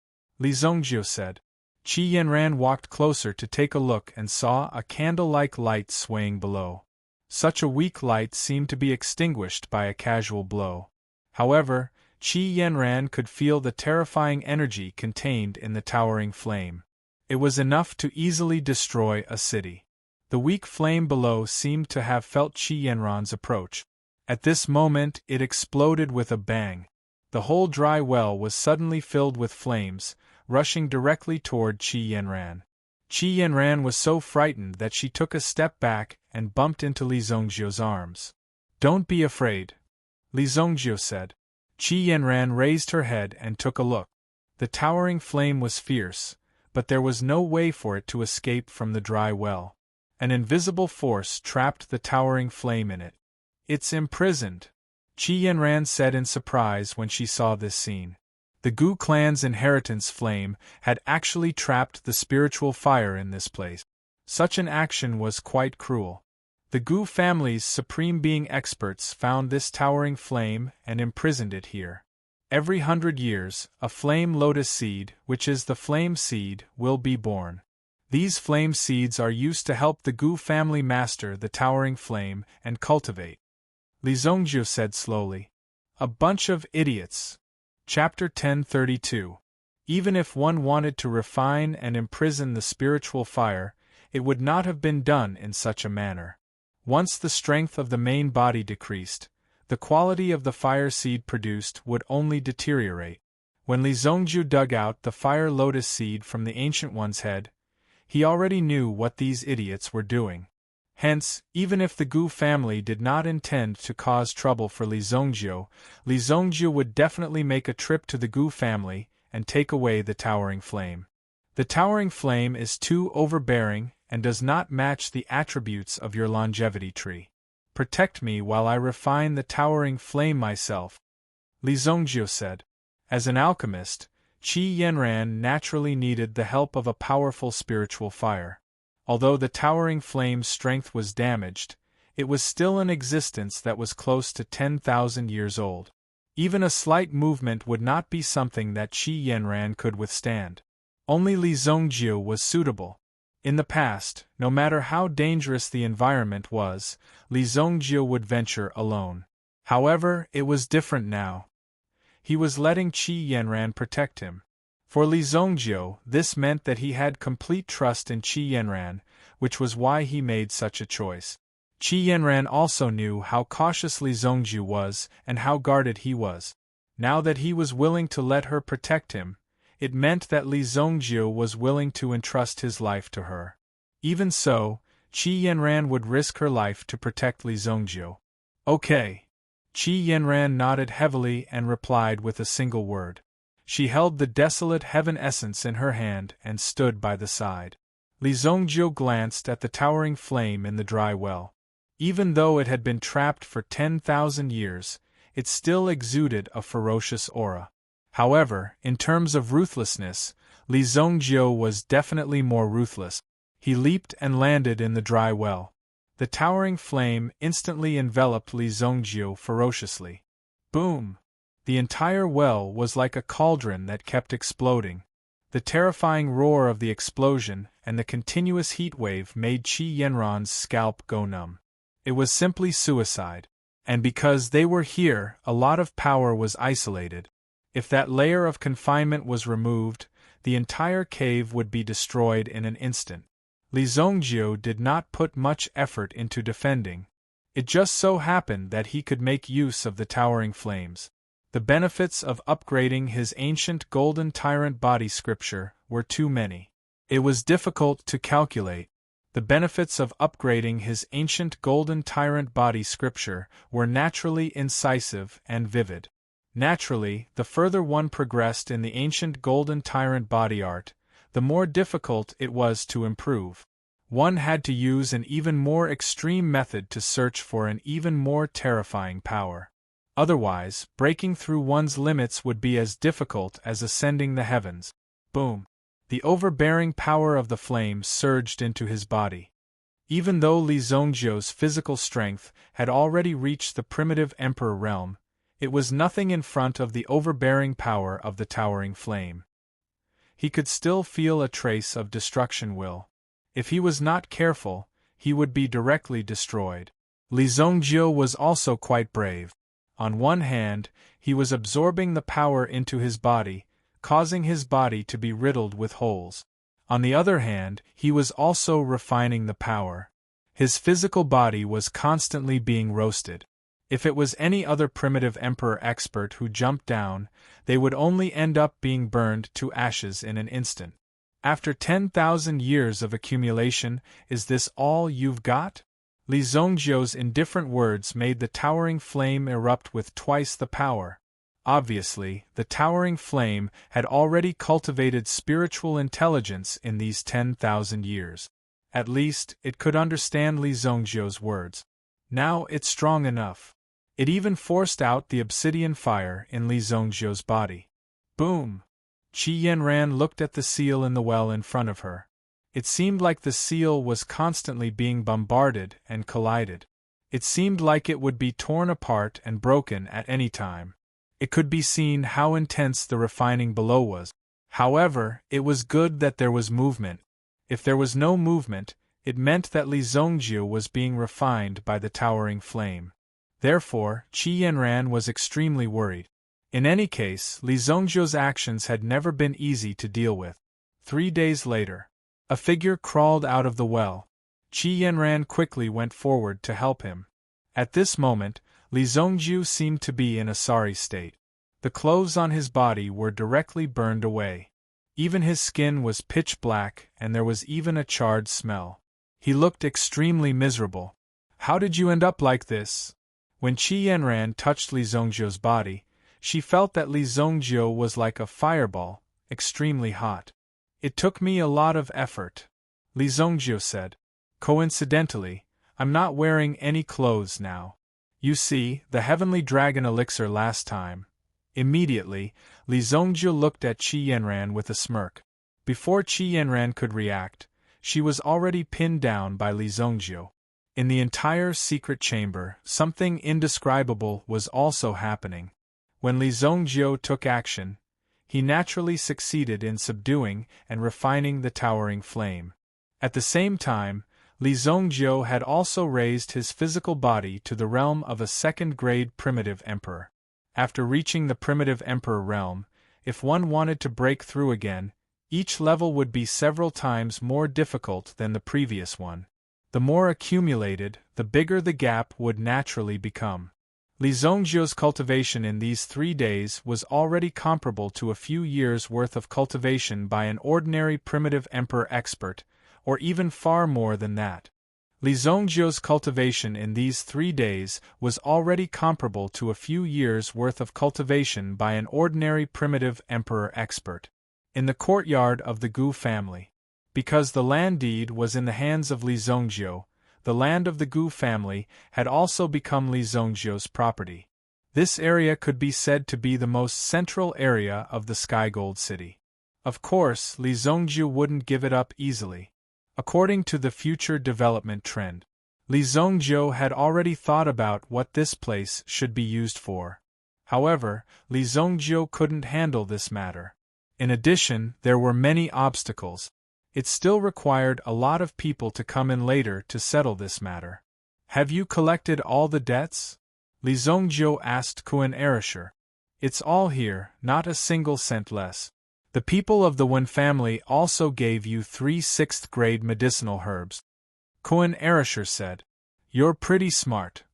Li Zhongjio said. Qi Yanran walked closer to take a look and saw a candle-like light swaying below. Such a weak light seemed to be extinguished by a casual blow. However, Qi Yanran could feel the terrifying energy contained in the towering flame. It was enough to easily destroy a city. The weak flame below seemed to have felt Qi Yanran's approach. At this moment it exploded with a bang. The whole dry well was suddenly filled with flames, rushing directly toward Qi Yanran. Qi Yanran was so frightened that she took a step back and bumped into Li Zhongjio's arms. "Don't be afraid," Li Zhongjio said. Qi Yanran raised her head and took a look. The towering flame was fierce, but there was no way for it to escape from the dry well. An invisible force trapped the towering flame in it. "It's imprisoned," Qi Yanran said in surprise when she saw this scene. The Gu clan's inheritance flame had actually trapped the spiritual fire in this place. Such an action was quite cruel. The Gu family's supreme being experts found this towering flame and imprisoned it here. Every 100 years, a flame lotus seed, which is the flame seed, will be born. These flame seeds are used to help the Gu family master the towering flame and cultivate. Li Zongjiu said slowly. A bunch of idiots. Chapter 1032. Even if one wanted to refine and imprison the spiritual fire, it would not have been done in such a manner. Once the strength of the main body decreased, the quality of the fire seed produced would only deteriorate. When Li Zongjiu dug out the fire lotus seed from the Ancient One's head, he already knew what these idiots were doing. Hence, even if the Gu family did not intend to cause trouble for Li Zongjiu would definitely make a trip to the Gu family and take away the towering flame. The towering flame is too overbearing and does not match the attributes of your longevity tree. Protect me while I refine the towering flame myself, Li Zongjiu said. As an alchemist, Qi Yanran naturally needed the help of a powerful spiritual fire. Although the towering flame's strength was damaged, it was still in existence that was close to 10,000 years old. Even a slight movement would not be something that Qi Yanran could withstand. Only Li Zongjiu was suitable. In the past, no matter how dangerous the environment was, Li Zongjiu would venture alone. However, it was different now. He was letting Qi Yanran protect him. For Li Zongjiu, this meant that he had complete trust in Qi Yanran, which was why he made such a choice. Qi Yanran also knew how cautious Li Zongjiu was and how guarded he was. Now that he was willing to let her protect him, it meant that Li Zongjiu was willing to entrust his life to her. Even so, Qi Yanran would risk her life to protect Li Zongjiu. Okay. Qi Yanran nodded heavily and replied with a single word. She held the desolate heaven essence in her hand and stood by the side. Li Zongjiu glanced at the towering flame in the dry well. Even though it had been trapped for 10,000 years, it still exuded a ferocious aura. However, in terms of ruthlessness, Li Zongjiu was definitely more ruthless. He leaped and landed in the dry well. The towering flame instantly enveloped Li Zongjiu ferociously. Boom! The entire well was like a cauldron that kept exploding. The terrifying roar of the explosion and the continuous heat wave made Qi Yanran's scalp go numb. It was simply suicide. And because they were here, a lot of power was isolated. If that layer of confinement was removed, the entire cave would be destroyed in an instant. Li Zongjiu did not put much effort into defending. It just so happened that he could make use of the towering flames. The benefits of upgrading his ancient golden tyrant body scripture were too many. It was difficult to calculate. The benefits of upgrading his ancient golden tyrant body scripture were naturally incisive and vivid. Naturally, the further one progressed in the ancient golden tyrant body art, the more difficult it was to improve. One had to use an even more extreme method to search for an even more terrifying power. Otherwise, breaking through one's limits would be as difficult as ascending the heavens. Boom! The overbearing power of the flame surged into his body. Even though Li Zongjiu's physical strength had already reached the primitive emperor realm, it was nothing in front of the overbearing power of the towering flame. He could still feel a trace of destruction will. If he was not careful, he would be directly destroyed. Li Zongjiu was also quite brave. On one hand, he was absorbing the power into his body, causing his body to be riddled with holes. On the other hand, he was also refining the power. His physical body was constantly being roasted. If it was any other primitive emperor expert who jumped down, they would only end up being burned to ashes in an instant. After 10,000 years of accumulation, is this all you've got? Li Zongjiu's indifferent words made the towering flame erupt with twice the power. Obviously, the towering flame had already cultivated spiritual intelligence in these 10,000 years. At least, it could understand Li Zongjiu's words. Now it's strong enough. It even forced out the obsidian fire in Li Zongjiu's body. Boom! Qi Yanran looked at the seal in the well in front of her. It seemed like the seal was constantly being bombarded and collided. It seemed like it would be torn apart and broken at any time. It could be seen how intense the refining below was. However, it was good that there was movement. If there was no movement, it meant that Li Zongjiu was being refined by the towering flame. Therefore, Qi Yanran was extremely worried. In any case, Li Zongjiu's actions had never been easy to deal with. 3 days later, a figure crawled out of the well. Qi Yanran quickly went forward to help him. At this moment, Li Zongjiu seemed to be in a sorry state. The clothes on his body were directly burned away. Even his skin was pitch black, and there was even a charred smell. He looked extremely miserable. "How did you end up like this?" When Qi Yanran touched Li Zongjiu's body, she felt that Li Zongjiu was like a fireball, extremely hot. "It took me a lot of effort," Li Zongjiu said. "Coincidentally, I'm not wearing any clothes now. You see, the heavenly dragon elixir last time." Immediately, Li Zongjiu looked at Qi Yanran with a smirk. Before Qi Yanran could react, she was already pinned down by Li Zongjiu. In the entire secret chamber, something indescribable was also happening. When Li Zongjiu took action, he naturally succeeded in subduing and refining the towering flame. At the same time, Li Zongjiu had also raised his physical body to the realm of a second-grade primitive emperor. After reaching the primitive emperor realm, if one wanted to break through again, each level would be several times more difficult than the previous one. The more accumulated, the bigger the gap would naturally become. Li Zongjiu's cultivation in these 3 days was already comparable to a few years' worth of cultivation by an ordinary primitive emperor expert, or even far more than that. Li Zongjiu's cultivation in these 3 days was already comparable to a few years' worth of cultivation by an ordinary primitive emperor expert. In the courtyard of the Gu family. Because the land deed was in the hands of Li Zongjiu, the land of the Gu family had also become Li Zongjiu's property. This area could be said to be the most central area of the Sky Gold City. Of course, Li Zongjiu wouldn't give it up easily. According to the future development trend, Li Zongjiu had already thought about what this place should be used for. However, Li Zongjiu couldn't handle this matter. In addition, there were many obstacles. It still required a lot of people to come in later to settle this matter. "Have you collected all the debts?" Li Zongjiu asked Kuan Erisher. "It's all here, not a single cent less. The people of the Wen family also gave you 3 6th-grade medicinal herbs," Kuan Erisher said. "You're pretty smart."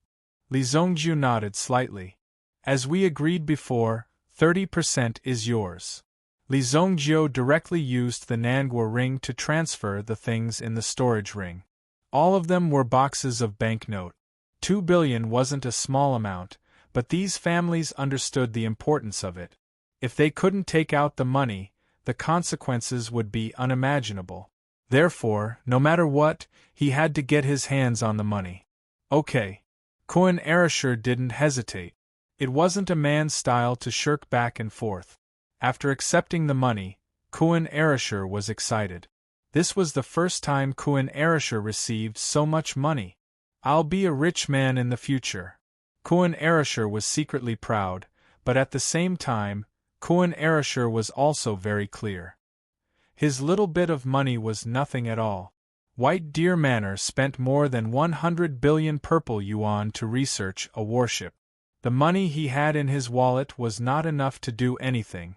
Li Zongjiu nodded slightly. "As we agreed before, 30% is yours." Li Zongjiu directly used the Nangua ring to transfer the things in the storage ring. All of them were boxes of banknote. 2 billion wasn't a small amount, but these families understood the importance of it. If they couldn't take out the money, the consequences would be unimaginable. Therefore, no matter what, he had to get his hands on the money. "Okay." Kuan Erisher didn't hesitate. It wasn't a man's style to shirk back and forth. After accepting the money, Kuan Erisher was excited. This was the first time Kuan Erisher received so much money. "I'll be a rich man in the future." Kuan Erisher was secretly proud, but at the same time, Kuan Erisher was also very clear. His little bit of money was nothing at all. White Deer Manor spent more than 100 billion purple yuan to research a warship. The money he had in his wallet was not enough to do anything.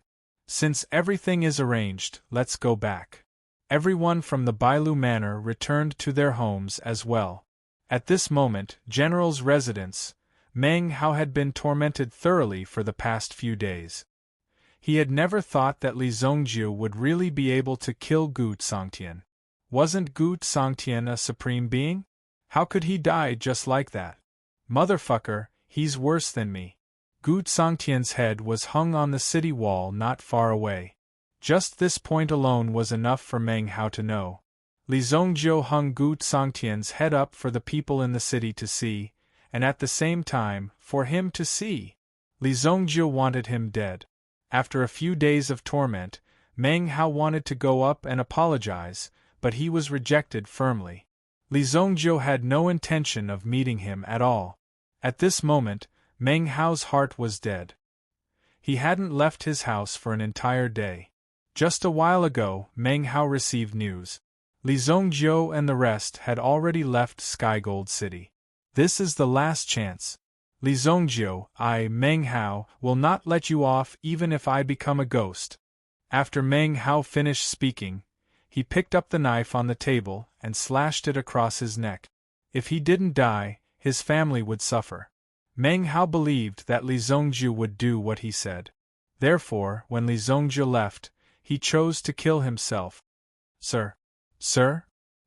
"Since everything is arranged, let's go back." Everyone from the Bailu Manor returned to their homes as well. At this moment, General's residence, Meng Hao had been tormented thoroughly for the past few days. He had never thought that Li Zongjiu would really be able to kill Gu Songtian. Wasn't Gu Songtian a supreme being? How could he die just like that? "Motherfucker, he's worse than me." Gu Songtian's head was hung on the city wall not far away. Just this point alone was enough for Meng Hao to know. Li Zongjiu hung Gu Songtian's head up for the people in the city to see, and at the same time, for him to see. Li Zongjiu wanted him dead. After a few days of torment, Meng Hao wanted to go up and apologize, but he was rejected firmly. Li Zongjiu had no intention of meeting him at all. At this moment, Meng Hao's heart was dead. He hadn't left his house for an entire day. Just a while ago, Meng Hao received news. Li Zhongjiu and the rest had already left Skygold City. This is the last chance. Li Zhongjiu, I, Meng Hao, will not let you off even if I become a ghost. After Meng Hao finished speaking, he picked up the knife on the table and slashed it across his neck. If he didn't die, his family would suffer. Meng Hao believed that Li Zhongjiu would do what he said. Therefore, when Li Zhongjiu left, he chose to kill himself. Sir? Sir?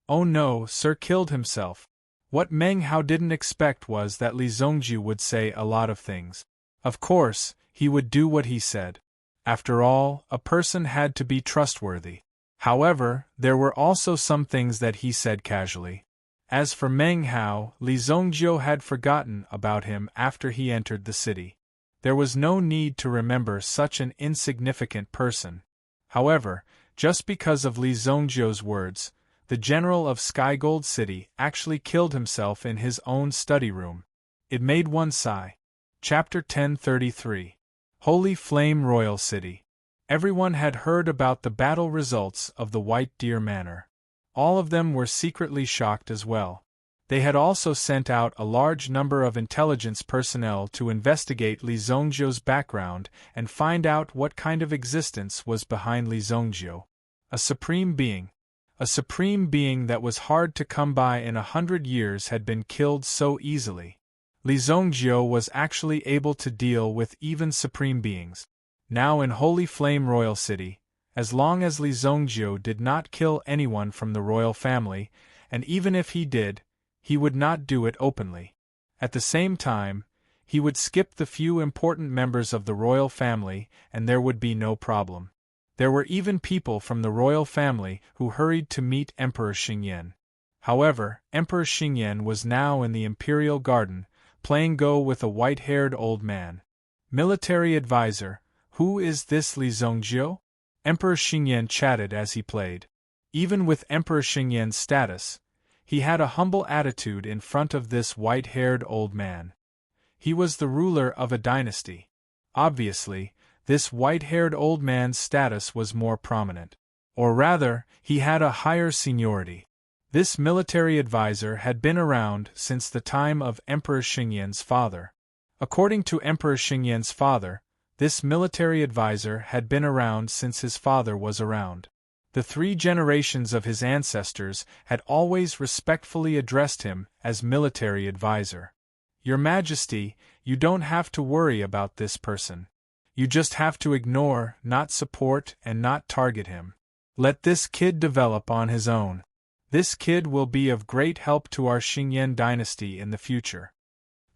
Oh no, Sir killed himself. What Meng Hao didn't expect was that Li Zhongjiu would say a lot of things. Of course, he would do what he said. After all, a person had to be trustworthy. However, there were also some things that he said casually. As for Meng Hao, Li Zhongjiu had forgotten about him after he entered the city. There was no need to remember such an insignificant person. However, just because of Li Zhongjiu's words, the general of Skygold City actually killed himself in his own study room. It made one sigh. Chapter 1033. Holy Flame Royal City. Everyone had heard about the battle results of the White Deer Manor. All of them were secretly shocked as well. They had also sent out a large number of intelligence personnel to investigate Li Zhongjiu's background and find out what kind of existence was behind Li Zhongjiu. A supreme being. A supreme being that was hard to come by in 100 years had been killed so easily. Li Zhongjiu was actually able to deal with even supreme beings. Now in Holy Flame Royal City, as long as Li Zhongjiu did not kill anyone from the royal family, and even if he did, he would not do it openly. At the same time, he would skip the few important members of the royal family and there would be no problem. There were even people from the royal family who hurried to meet Emperor Xingyan. However, Emperor Xingyan was now in the imperial garden, playing Go with a white-haired old man. Military advisor, who is this Li Zhongjiu? Emperor Xingyan chatted as he played. Even with Emperor Xingyan's status, he had a humble attitude in front of this white-haired old man. He was the ruler of a dynasty. Obviously, this white-haired old man's status was more prominent. Or rather, he had a higher seniority. This military advisor had been around since the time of Emperor Xingyan's father. According to Emperor Xingyan's father, this military advisor had been around since his father was around. The 3 generations of his ancestors had always respectfully addressed him as military advisor. Your Majesty, you don't have to worry about this person. You just have to ignore, not support, and not target him. Let this kid develop on his own. This kid will be of great help to our Xingyan dynasty in the future.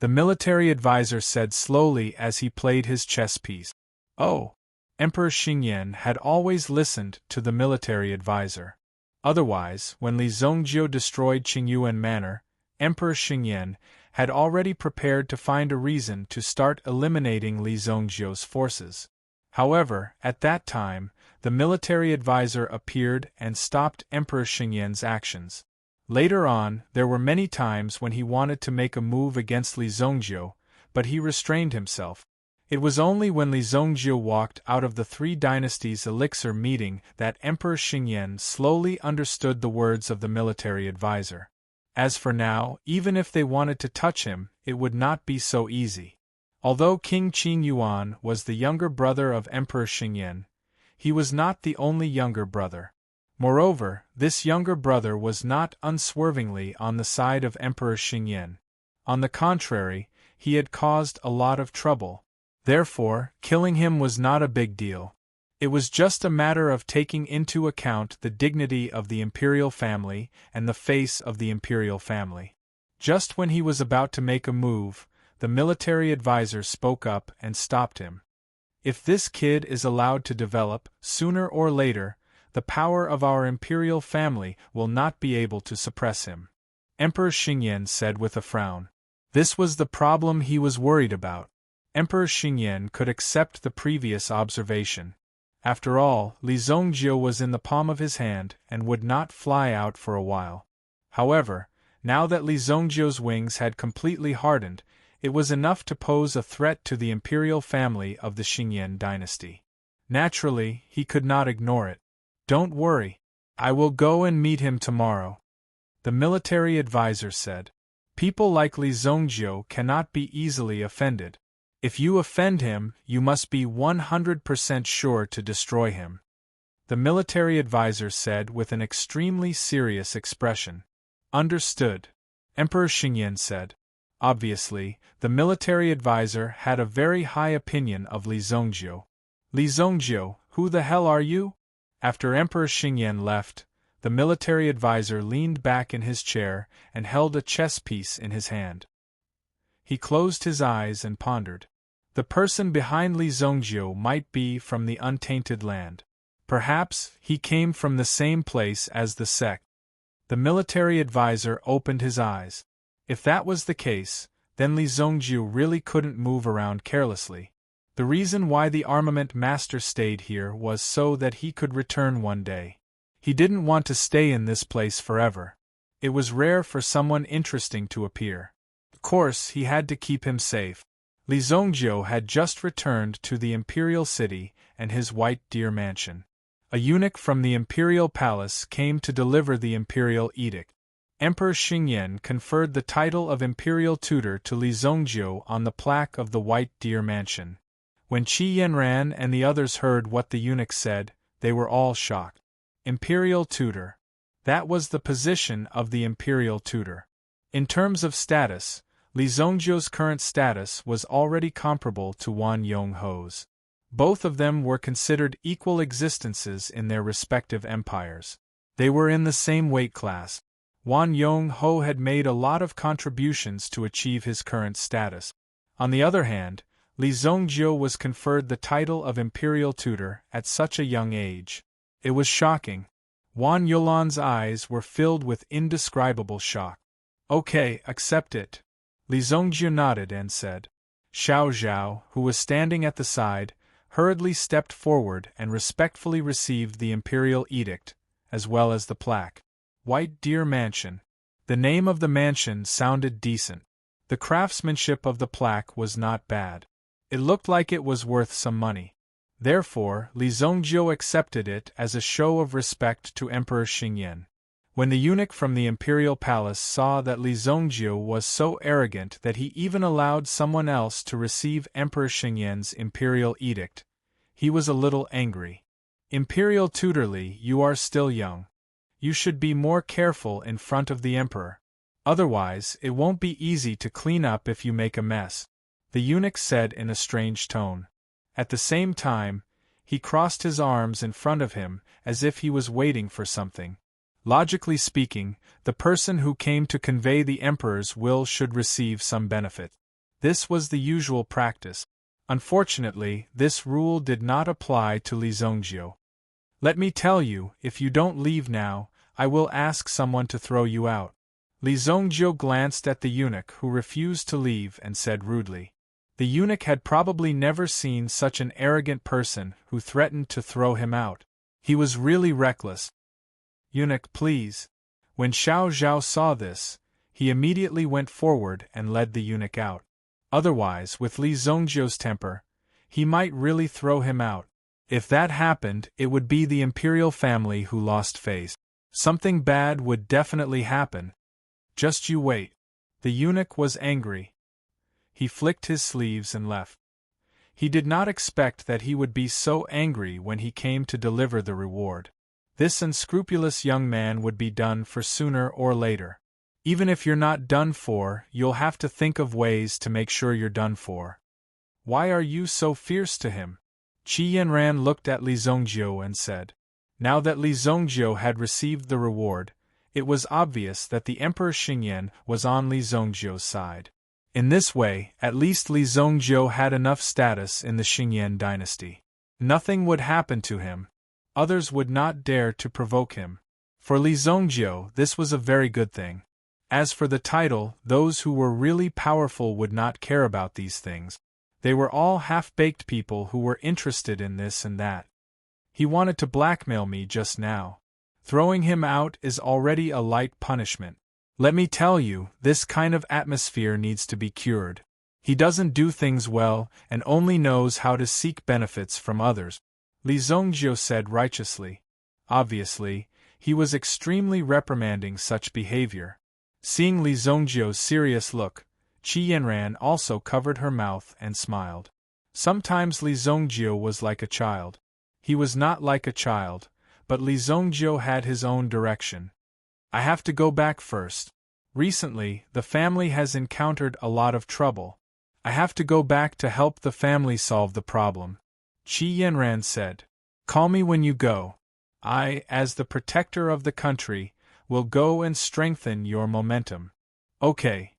The military advisor said slowly as he played his chess piece. Oh! Emperor Xingyan had always listened to the military advisor. Otherwise, when Li Zhongjiu destroyed Qingyuan Manor, Emperor Xingyan had already prepared to find a reason to start eliminating Li Zhongjiu's forces. However, at that time, the military advisor appeared and stopped Emperor Xingyan's actions. Later on, there were many times when he wanted to make a move against Li Zhongjiu, but he restrained himself. It was only when Li Zhongjiu walked out of the 3 dynasties elixir meeting that Emperor Xingyan slowly understood the words of the military advisor. As for now, even if they wanted to touch him, it would not be so easy. Although King Qin Yuan was the younger brother of Emperor Xingyan, he was not the only younger brother. Moreover, this younger brother was not unswervingly on the side of Emperor Xingyan. On the contrary, he had caused a lot of trouble. Therefore, killing him was not a big deal. It was just a matter of taking into account the dignity of the imperial family and the face of the imperial family. Just when he was about to make a move, the military advisor spoke up and stopped him. If this kid is allowed to develop, sooner or later, the power of our imperial family will not be able to suppress him. Emperor Xingyan said with a frown. This was the problem he was worried about. Emperor Xingyan could accept the previous observation. After all, Li Zhongjiu was in the palm of his hand and would not fly out for a while. However, now that Li Zhongjiu's wings had completely hardened, it was enough to pose a threat to the imperial family of the Xingyan dynasty. Naturally, he could not ignore it. Don't worry. I will go and meet him tomorrow, the military advisor said. People like Li Zongjiu cannot be easily offended. If you offend him, you must be 100% sure to destroy him, the military advisor said with an extremely serious expression. Understood, Emperor Xingyan said. Obviously, the military advisor had a very high opinion of Li Zongjiu. Li Zongjiu, who the hell are you? After Emperor Xingyan left, the military advisor leaned back in his chair and held a chess piece in his hand. He closed his eyes and pondered. The person behind Li Zongjiu might be from the untainted land. Perhaps he came from the same place as the sect. The military advisor opened his eyes. If that was the case, then Li Zongjiu really couldn't move around carelessly. The reason why the armament master stayed here was so that he could return one day. He didn't want to stay in this place forever. It was rare for someone interesting to appear. Of course, he had to keep him safe. Li Zongjiu had just returned to the imperial city and his white deer mansion. A eunuch from the imperial palace came to deliver the imperial edict. Emperor Xingyan conferred the title of imperial tutor to Li Zongjiu on the plaque of the white deer mansion. When Qi Yanran and the others heard what the eunuch said, they were all shocked. Imperial tutor. That was the position of the imperial tutor. In terms of status, Li Zongjiu's current status was already comparable to Wan Yongho's. Both of them were considered equal existences in their respective empires. They were in the same weight class. Wan Yongho had made a lot of contributions to achieve his current status. On the other hand, Li Zongjiu was conferred the title of imperial tutor at such a young age. It was shocking. Wan Yolan's eyes were filled with indescribable shock. Okay, accept it. Li Zongjiu nodded and said. Xiao Zhao, who was standing at the side, hurriedly stepped forward and respectfully received the imperial edict, as well as the plaque. White Deer Mansion. The name of the mansion sounded decent. The craftsmanship of the plaque was not bad. It looked like it was worth some money. Therefore, Li Zongjiu accepted it as a show of respect to Emperor Xingyan. When the eunuch from the imperial palace saw that Li Zongjiu was so arrogant that he even allowed someone else to receive Emperor Xingyan's imperial edict, he was a little angry. Imperial tutor Li, you are still young. You should be more careful in front of the emperor. Otherwise, it won't be easy to clean up if you make a mess, the eunuch said in a strange tone. At the same time, he crossed his arms in front of him as if he was waiting for something. Logically speaking, the person who came to convey the emperor's will should receive some benefit. This was the usual practice. Unfortunately, this rule did not apply to Li Zongjiu. Let me tell you, if you don't leave now, I will ask someone to throw you out. Li Zongjiu glanced at the eunuch who refused to leave and said rudely. The eunuch had probably never seen such an arrogant person who threatened to throw him out. He was really reckless. Eunuch, please. When Xiao Zhao saw this, he immediately went forward and led the eunuch out. Otherwise, with Li Zongjiu's temper, he might really throw him out. If that happened, it would be the imperial family who lost face. Something bad would definitely happen. Just you wait. The eunuch was angry. He flicked his sleeves and left. He did not expect that he would be so angry when he came to deliver the reward. This unscrupulous young man would be done for sooner or later. Even if you're not done for, you'll have to think of ways to make sure you're done for. Why are you so fierce to him? Qi Yanran looked at Li Zongjiu and said. Now that Li Zongjiu had received the reward, it was obvious that the Emperor Xingyan was on Li Zongjiu's side. In this way, at least Li Zongjiu had enough status in the Xingyan dynasty. Nothing would happen to him. Others would not dare to provoke him. For Li Zongjiu, this was a very good thing. As for the title, those who were really powerful would not care about these things. They were all half-baked people who were interested in this and that. He wanted to blackmail me just now. Throwing him out is already a light punishment. Let me tell you, this kind of atmosphere needs to be cured. He doesn't do things well and only knows how to seek benefits from others. Li Zongjiu said righteously. Obviously, He was extremely reprimanding such behavior. Seeing Li Zongjio's serious look, Qi Yanran also covered her mouth and smiled. Sometimes Li Zongjio was like a child. He was not like a child, but Li Zongjio had his own direction. I have to go back first. Recently, the family has encountered a lot of trouble. I have to go back to help the family solve the problem. Qi Yanran said. Call me when you go. I, as the protector of the country, will go and strengthen your momentum. Okay.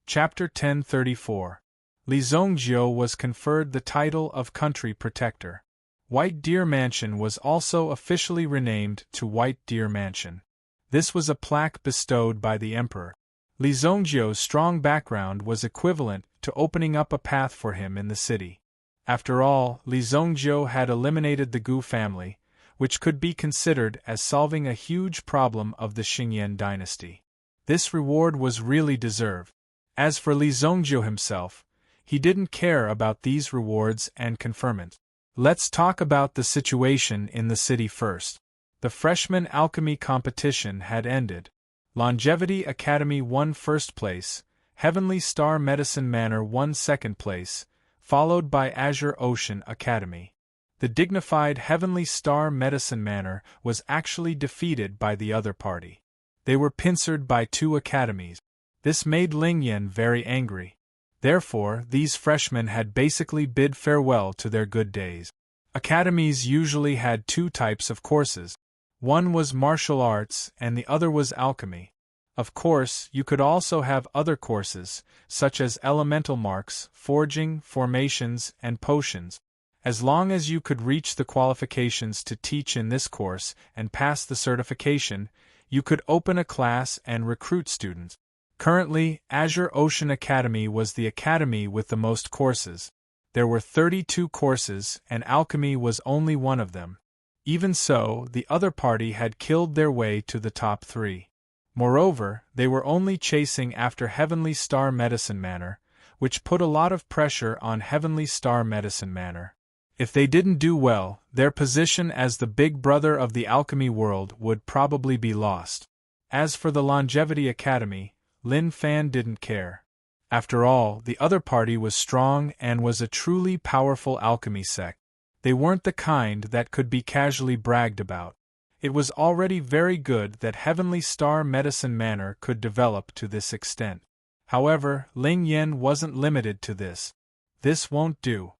Chapter 1034. Li Zongjio was conferred the title of Country Protector. White Deer Mansion was also officially renamed to White Deer Mansion. This was a plaque bestowed by the emperor. Li Zongjio's strong background was equivalent to opening up a path for him in the city. After all, Li Zongjio had eliminated the Gu family, which could be considered as solving a huge problem of the Xingyan dynasty. This reward was really deserved. As for Li Zongjio himself, he didn't care about these rewards and conferment. Let's talk about the situation in the city first. The freshman alchemy competition had ended. Longevity Academy won first place, Heavenly Star Medicine Manor won second place, followed by Azure Ocean Academy. The dignified Heavenly Star Medicine Manor was actually defeated by the other party. They were pincered by 2 academies. This made Ling Yan very angry. Therefore, these freshmen had basically bid farewell to their good days. Academies usually had 2 types of courses. One was martial arts and the other was alchemy. Of course, you could also have other courses, such as elemental marks, forging, formations, and potions. As long as you could reach the qualifications to teach in this course and pass the certification, you could open a class and recruit students. Currently, Azure Ocean Academy was the academy with the most courses. There were 32 courses and alchemy was only one of them. Even so, the other party had killed their way to the top 3. Moreover, they were only chasing after Heavenly Star Medicine Manor, which put a lot of pressure on Heavenly Star Medicine Manor. If they didn't do well, their position as the big brother of the alchemy world would probably be lost. As for the Longevity Academy, Lin Fan didn't care. After all, the other party was strong and was a truly powerful alchemy sect. They weren't the kind that could be casually bragged about. It was already very good that Heavenly Star Medicine Manor could develop to this extent. However, Ling Yan wasn't limited to this. This won't do.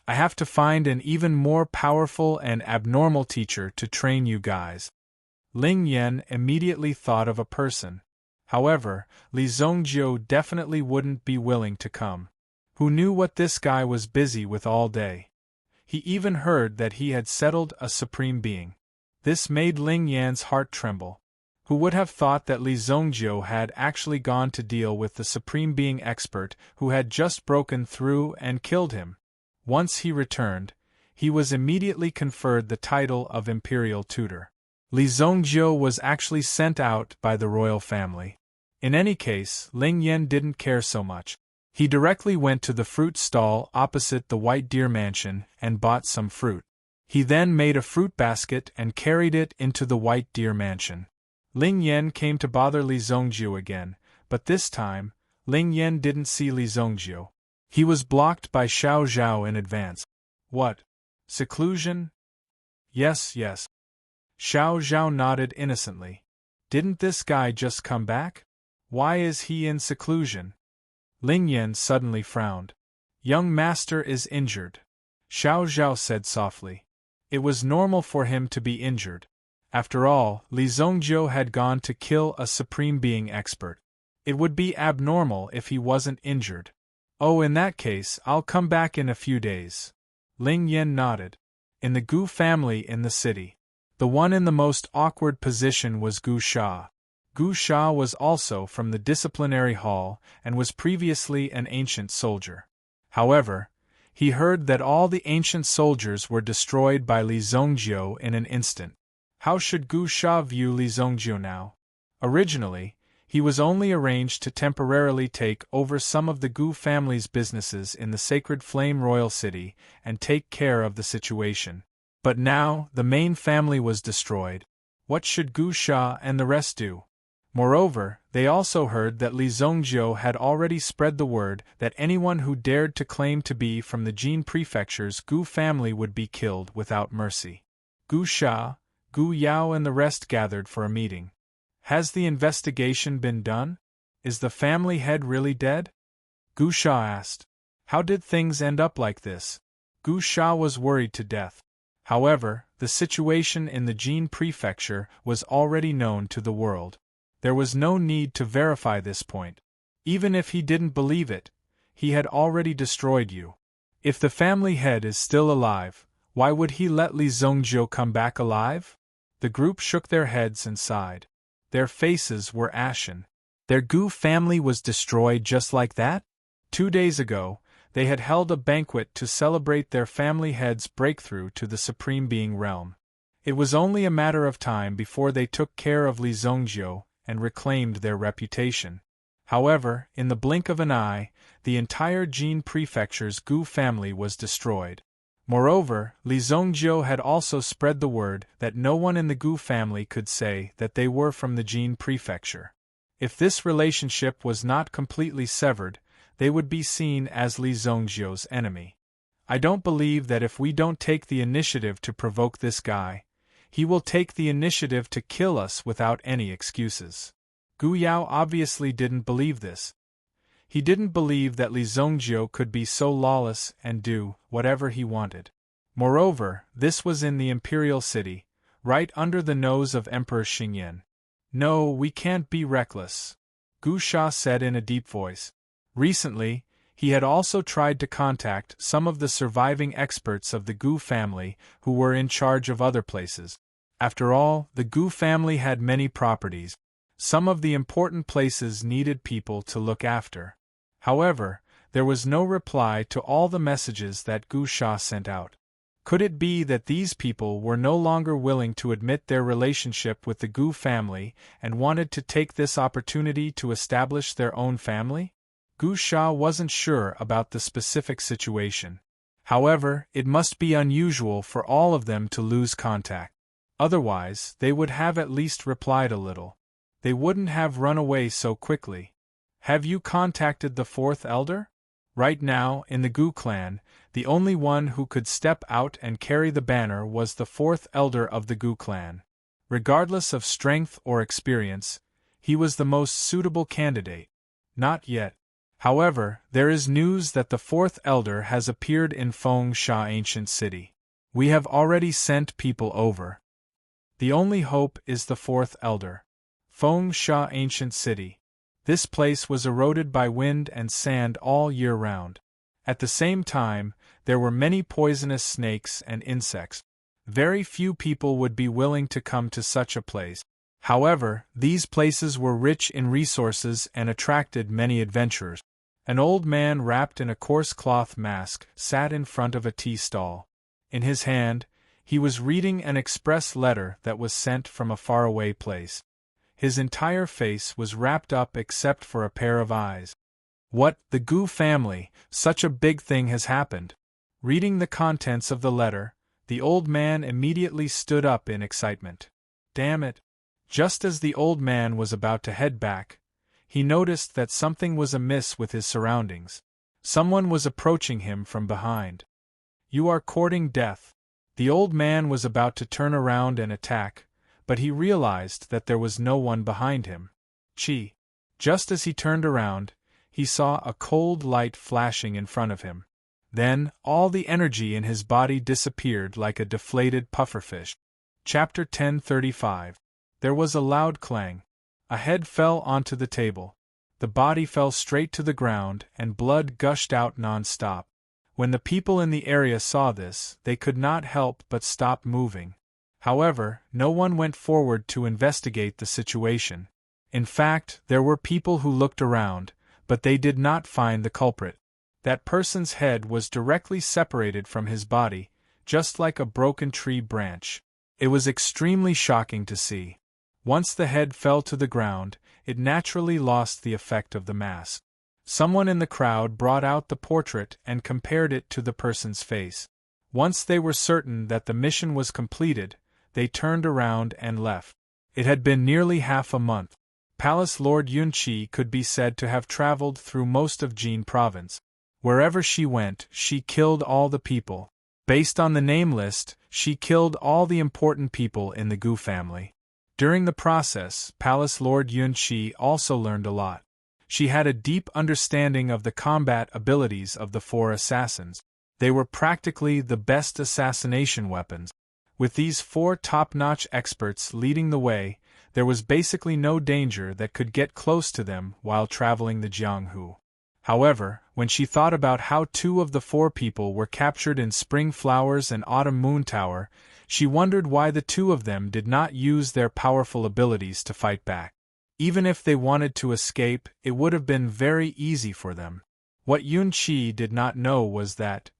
I have to find an even more powerful and abnormal teacher to train you guys. Ling Yan immediately thought of a person. However, Li Zongjio definitely wouldn't be willing to come. Who knew what this guy was busy with all day? He even heard that he had settled a supreme being. This made Ling Yan's heart tremble. Who would have thought that Li Zongjio had actually gone to deal with the supreme being expert who had just broken through and killed him? Once he returned, he was immediately conferred the title of Imperial Tutor. Li Zongjio was actually sent out by the royal family. In any case, Ling Yan didn't care so much. He directly went to the fruit stall opposite the White Deer Mansion and bought some fruit. He then made a fruit basket and carried it into the White Deer Mansion. Ling Yan came to bother Li Zongjio again, but this time, Ling Yan didn't see Li Zongjio. He was blocked by Xiao Zhao in advance. What? Seclusion? Yes. Xiao Zhao nodded innocently. Didn't this guy just come back? Why is he in seclusion? Ling Yan suddenly frowned. Young master is injured. Xiao Zhao said softly. It was normal for him to be injured. After all, Li Zongjio had gone to kill a supreme being expert. It would be abnormal if he wasn't injured. Oh, in that case, I'll come back in a few days. Ling Yan nodded. In the Gu family in the city, the one in the most awkward position was Gu Sha. Gu Sha was also from the disciplinary hall and was previously an ancient soldier. However, he heard that all the ancient soldiers were destroyed by Li Zongjio in an instant. How should Gu Sha view Li Zongjio now? Originally, he was only arranged to temporarily take over some of the Gu family's businesses in the Sacred Flame Royal City and take care of the situation. But now, the main family was destroyed. What should Gu Sha and the rest do? Moreover, they also heard that Li Zongjiu had already spread the word that anyone who dared to claim to be from the Jin Prefecture's Gu family would be killed without mercy. Gu Sha, Gu Yao and the rest gathered for a meeting. Has the investigation been done? Is the family head really dead? Gu Sha asked. How did things end up like this? Gu Sha was worried to death. However, the situation in the Jin Prefecture was already known to the world. There was no need to verify this point. Even if he didn't believe it, he had already destroyed you. If the family head is still alive, why would he let Li Zongjiu come back alive? The group shook their heads and sighed. Their faces were ashen. Their Gu family was destroyed just like that? 2 days ago, they had held a banquet to celebrate their family head's breakthrough to the Supreme Being realm. It was only a matter of time before they took care of Li Zongjiu and reclaimed their reputation. However, in the blink of an eye, the entire Jin Prefecture's Gu family was destroyed. Moreover, Li Zongjiu had also spread the word that no one in the Gu family could say that they were from the Jin Prefecture. If this relationship was not completely severed, they would be seen as Li Zongjiu's enemy. I don't believe that if we don't take the initiative to provoke this guy, he will take the initiative to kill us without any excuses. Gu Yao obviously didn't believe this. He didn't believe that Li Zongjiu could be so lawless and do whatever he wanted. Moreover, this was in the imperial city, right under the nose of Emperor Xingyan. No, we can't be reckless, Gu Sha said in a deep voice. Recently, he had also tried to contact some of the surviving experts of the Gu family who were in charge of other places. After all, the Gu family had many properties. Some of the important places needed people to look after. However, there was no reply to all the messages that Gu Sha sent out. Could it be that these people were no longer willing to admit their relationship with the Gu family and wanted to take this opportunity to establish their own family? Gu Sha wasn't sure about the specific situation. However, it must be unusual for all of them to lose contact. Otherwise, they would have at least replied a little. They wouldn't have run away so quickly. Have you contacted the fourth elder? Right now, in the Gu clan, the only one who could step out and carry the banner was the fourth elder of the Gu clan. Regardless of strength or experience, he was the most suitable candidate. Not yet. However, there is news that the fourth elder has appeared in Feng Sha Ancient City. We have already sent people over. The only hope is the fourth elder. Feng Sha Ancient City. This place was eroded by wind and sand all year round. At the same time, there were many poisonous snakes and insects. Very few people would be willing to come to such a place. However, these places were rich in resources and attracted many adventurers. An old man wrapped in a coarse cloth mask sat in front of a tea stall. In his hand, he was reading an express letter that was sent from a faraway place. His entire face was wrapped up except for a pair of eyes. What, the Gu family, such a big thing has happened. Reading the contents of the letter, the old man immediately stood up in excitement. Damn it! Just as the old man was about to head back, he noticed that something was amiss with his surroundings. Someone was approaching him from behind. You are courting death. The old man was about to turn around and attack, but he realized that there was no one behind him. Chi. Just as he turned around, he saw a cold light flashing in front of him. Then, all the energy in his body disappeared like a deflated pufferfish. Chapter 1035. There was a loud clang. A head fell onto the table. The body fell straight to the ground and blood gushed out non-stop. When the people in the area saw this, they could not help but stop moving. However, no one went forward to investigate the situation. In fact, there were people who looked around, but they did not find the culprit. That person's head was directly separated from his body, just like a broken tree branch. It was extremely shocking to see. Once the head fell to the ground, it naturally lost the effect of the mask. Someone in the crowd brought out the portrait and compared it to the person's face. Once they were certain that the mission was completed, they turned around and left. It had been nearly half a month. Palace Lord Yunqi could be said to have traveled through most of Jin province. Wherever she went, she killed all the people. Based on the name list, she killed all the important people in the Gu family. During the process, Palace Lord Yunqi also learned a lot. She had a deep understanding of the combat abilities of the 4 assassins. They were practically the best assassination weapons. With these 4 top-notch experts leading the way, there was basically no danger that could get close to them while traveling the Jianghu. However, when she thought about how 2 of the 4 people were captured in Spring Flowers and Autumn Moon Tower, she wondered why the 2 of them did not use their powerful abilities to fight back. Even if they wanted to escape, it would have been very easy for them. What Yunqi did not know was that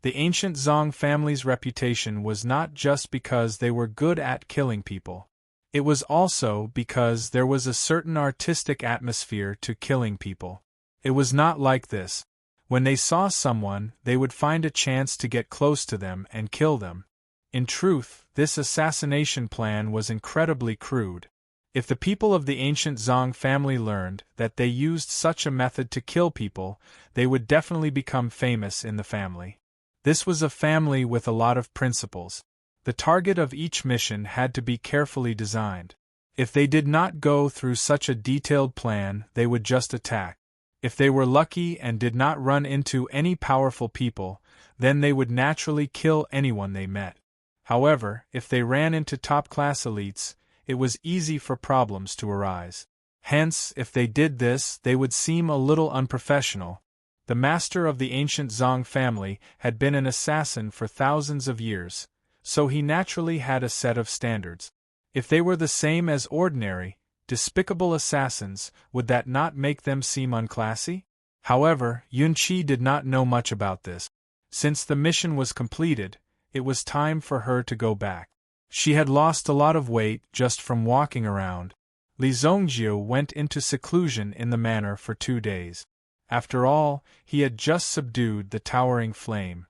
the ancient Zong family's reputation was not just because they were good at killing people. It was also because there was a certain artistic atmosphere to killing people. It was not like this. When they saw someone, they would find a chance to get close to them and kill them. In truth, this assassination plan was incredibly crude. If the people of the ancient Zong family learned that they used such a method to kill people, they would definitely become famous in the family. This was a family with a lot of principles. The target of each mission had to be carefully designed. If they did not go through such a detailed plan, they would just attack. If they were lucky and did not run into any powerful people, then they would naturally kill anyone they met. However, if they ran into top-class elites, it was easy for problems to arise. Hence, if they did this, they would seem a little unprofessional. The master of the ancient Zong family had been an assassin for thousands of years, so he naturally had a set of standards. If they were the same as ordinary, despicable assassins, would that not make them seem unclassy? However, Yunqi did not know much about this. Since the mission was completed, it was time for her to go back. She had lost a lot of weight just from walking around. Li Zongjiu went into seclusion in the manor for 2 days. After all, he had just subdued the towering flame.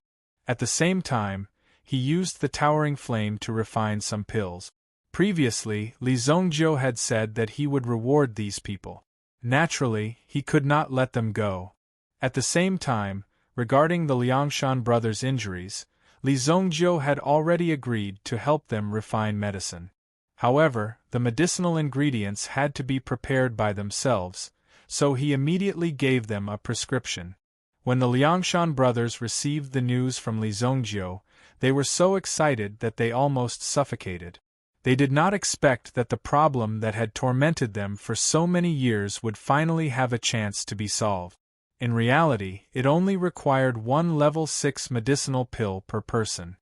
At the same time, he used the towering flame to refine some pills. Previously, Li Zongjiu had said that he would reward these people. Naturally, he could not let them go. At the same time, regarding the Liangshan brothers' injuries, Li Zongjiu had already agreed to help them refine medicine. However, the medicinal ingredients had to be prepared by themselves, so he immediately gave them a prescription. When the Liangshan brothers received the news from Li Zongjiu, they were so excited that they almost suffocated. They did not expect that the problem that had tormented them for so many years would finally have a chance to be solved. In reality, it only required 1 level 6 medicinal pill per person.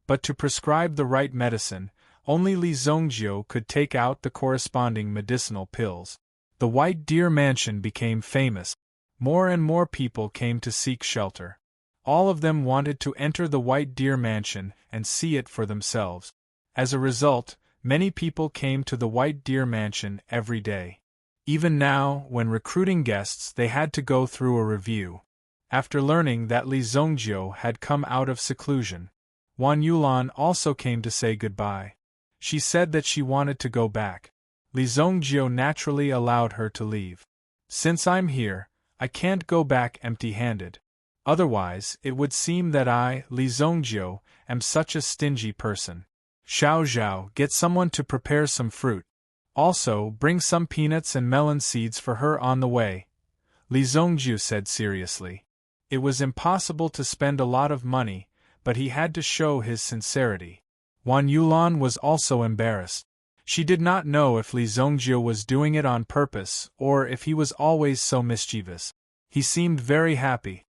But to prescribe the right medicine, only Li Zongjiu could take out the corresponding medicinal pills. The White Deer Mansion became famous. More and more people came to seek shelter. All of them wanted to enter the White Deer Mansion and see it for themselves. As a result, many people came to the White Deer Mansion every day. Even now, when recruiting guests, they had to go through a review. After learning that Li Zongjiu had come out of seclusion, Wan Yulan also came to say goodbye. She said that she wanted to go back. Li Zongjiu naturally allowed her to leave. Since I'm here, I can't go back empty-handed. Otherwise, it would seem that I, Li Zongjiu, am such a stingy person. Xiao Zhao, get someone to prepare some fruit. Also, bring some peanuts and melon seeds for her on the way, Li Zongjiu said seriously. It was impossible to spend a lot of money, but he had to show his sincerity. Wan Yulan was also embarrassed. She did not know if Li Zongjiu was doing it on purpose or if he was always so mischievous. He seemed very happy.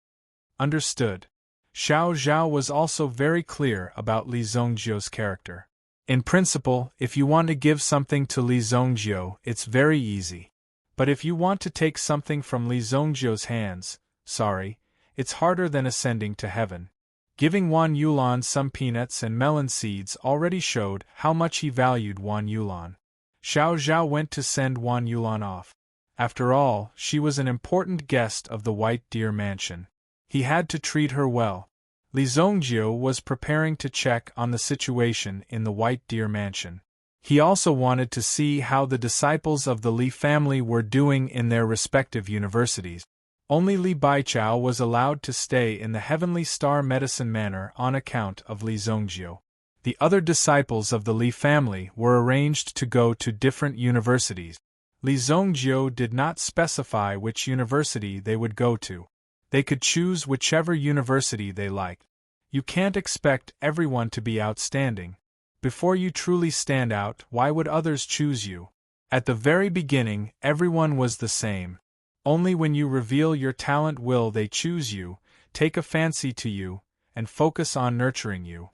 Understood. Xiao Zhao was also very clear about Li Zongjiu's character. In principle, if you want to give something to Li Zongjiu, it's very easy. But if you want to take something from Li Zongjiu's hands, sorry, it's harder than ascending to heaven. Giving Wan Yulan some peanuts and melon seeds already showed how much he valued Wan Yulan. Xiao Zhao went to send Wan Yulan off. After all, she was an important guest of the White Deer Mansion. He had to treat her well. Li Zongjiu was preparing to check on the situation in the White Deer Mansion. He also wanted to see how the disciples of the Li family were doing in their respective universities. Only Li Baichao was allowed to stay in the Heavenly Star Medicine Manor on account of Li Zongjiu. The other disciples of the Li family were arranged to go to different universities. Li Zongjiu did not specify which university they would go to. They could choose whichever university they liked. You can't expect everyone to be outstanding. Before you truly stand out, why would others choose you? At the very beginning, everyone was the same. Only when you reveal your talent will they choose you, take a fancy to you, and focus on nurturing you.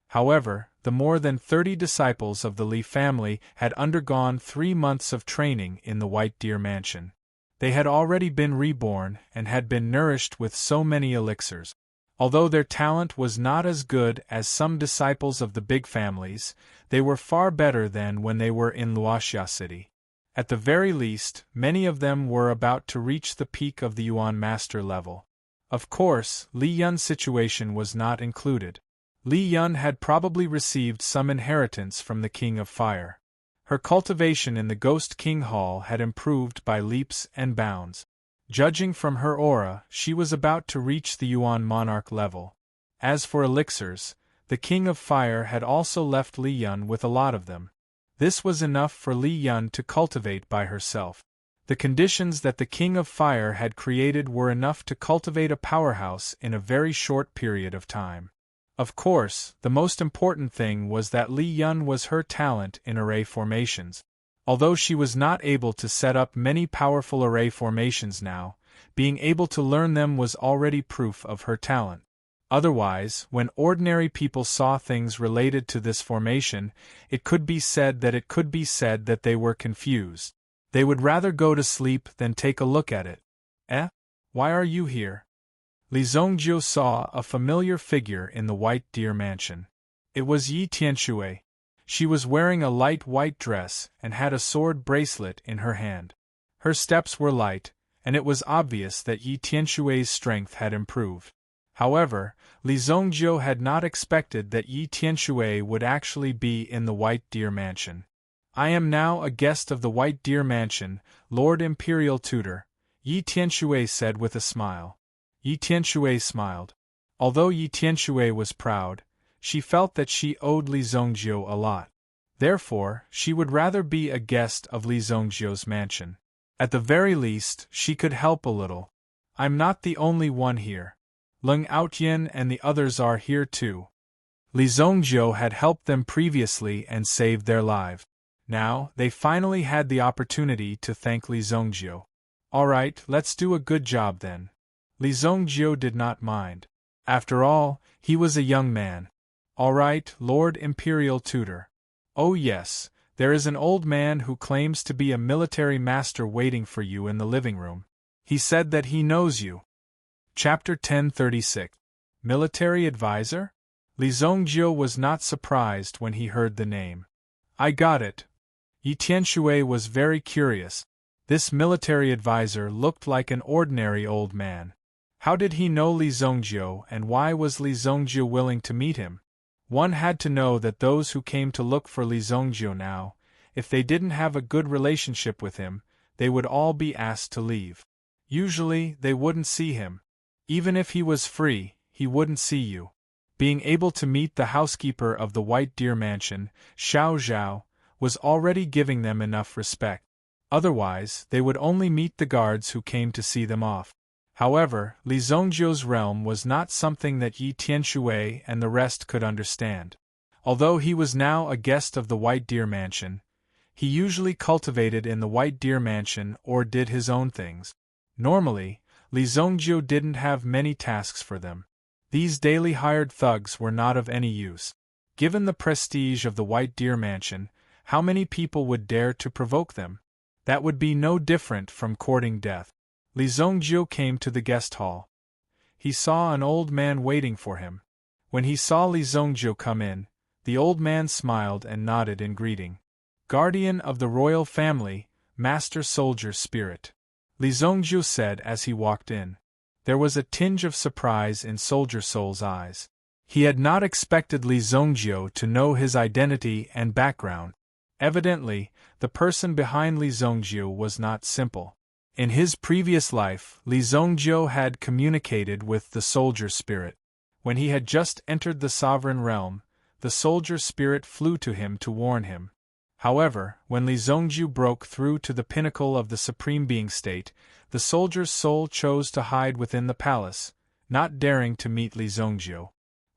However, the more than 30 disciples of the Li family had undergone 3 months of training in the White Deer Mansion. They had already been reborn and had been nourished with so many elixirs. Although their talent was not as good as some disciples of the big families, they were far better than when they were in Luoxia City. At the very least, many of them were about to reach the peak of the Yuan Master level. Of course, Li Yun's situation was not included. Li Yun had probably received some inheritance from the King of Fire. Her cultivation in the Ghost King Hall had improved by leaps and bounds. Judging from her aura, she was about to reach the Yuan Monarch level. As for elixirs, the King of Fire had also left Li Yun with a lot of them. This was enough for Li Yun to cultivate by herself. The conditions that the King of Fire had created were enough to cultivate a powerhouse in a very short period of time. Of course, the most important thing was that Li Yun was her talent in array formations. Although she was not able to set up many powerful array formations now, being able to learn them was already proof of her talent. Otherwise, when ordinary people saw things related to this formation, it could be said that they were confused. They would rather go to sleep than take a look at it. Eh? Why are you here? Li Zongjiu saw a familiar figure in the White Deer Mansion. It was Yi Tianshui. She was wearing a light white dress and had a sword bracelet in her hand. Her steps were light, and it was obvious that Yi Tianshui's strength had improved. However, Li Zongjiu had not expected that Yi Tianshui would actually be in the White Deer Mansion. I am now a guest of the White Deer Mansion, Lord Imperial Tutor, Yi Tianshui said with a smile. Yi Tianshui smiled. Although Yi Tianshui was proud, she felt that she owed Li Zongjiu a lot. Therefore, she would rather be a guest of Li Zongjiu's mansion. At the very least, she could help a little. I'm not the only one here. Leng Outyin and the others are here too. Li Zongjiu had helped them previously and saved their lives. Now, they finally had the opportunity to thank Li Zongjiu. Alright, let's do a good job then. Li Zongjiu did not mind. After all, he was a young man. Alright, Lord Imperial Tutor. Oh yes, there is an old man who claims to be a military master waiting for you in the living room. He said that he knows you. Chapter 1036. Military Advisor? Li Zongjiu was not surprised when he heard the name. I got it. Yi Tianshui was very curious. This military advisor looked like an ordinary old man. How did he know Li Zongjiu and why was Li Zongjiu willing to meet him? One had to know that those who came to look for Li Zongjiu now, if they didn't have a good relationship with him, they would all be asked to leave. Usually, they wouldn't see him. Even if he was free, he wouldn't see you. Being able to meet the housekeeper of the White Deer Mansion, Xiao Zhao, was already giving them enough respect. Otherwise, they would only meet the guards who came to see them off. However, Li Zongjiu's realm was not something that Yi Tianshui and the rest could understand. Although he was now a guest of the White Deer Mansion, he usually cultivated in the White Deer Mansion or did his own things. Normally, Li Zongjiu didn't have many tasks for them. These daily hired thugs were not of any use. Given the prestige of the White Deer Mansion, how many people would dare to provoke them? That would be no different from courting death. Li Zongjiu came to the guest hall. He saw an old man waiting for him. When he saw Li Zongjiu come in, the old man smiled and nodded in greeting. Guardian of the royal family, Master Soldier Spirit, Li Zongjiu said as he walked in. There was a tinge of surprise in Soldier Soul's eyes. He had not expected Li Zongjiu to know his identity and background. Evidently, the person behind Li Zongjiu was not simple. In his previous life, Li Zongjiu had communicated with the soldier spirit. When he had just entered the sovereign realm, the soldier spirit flew to him to warn him. However, when Li Zongjiu broke through to the pinnacle of the supreme being state, the soldier's soul chose to hide within the palace, not daring to meet Li Zongjiu.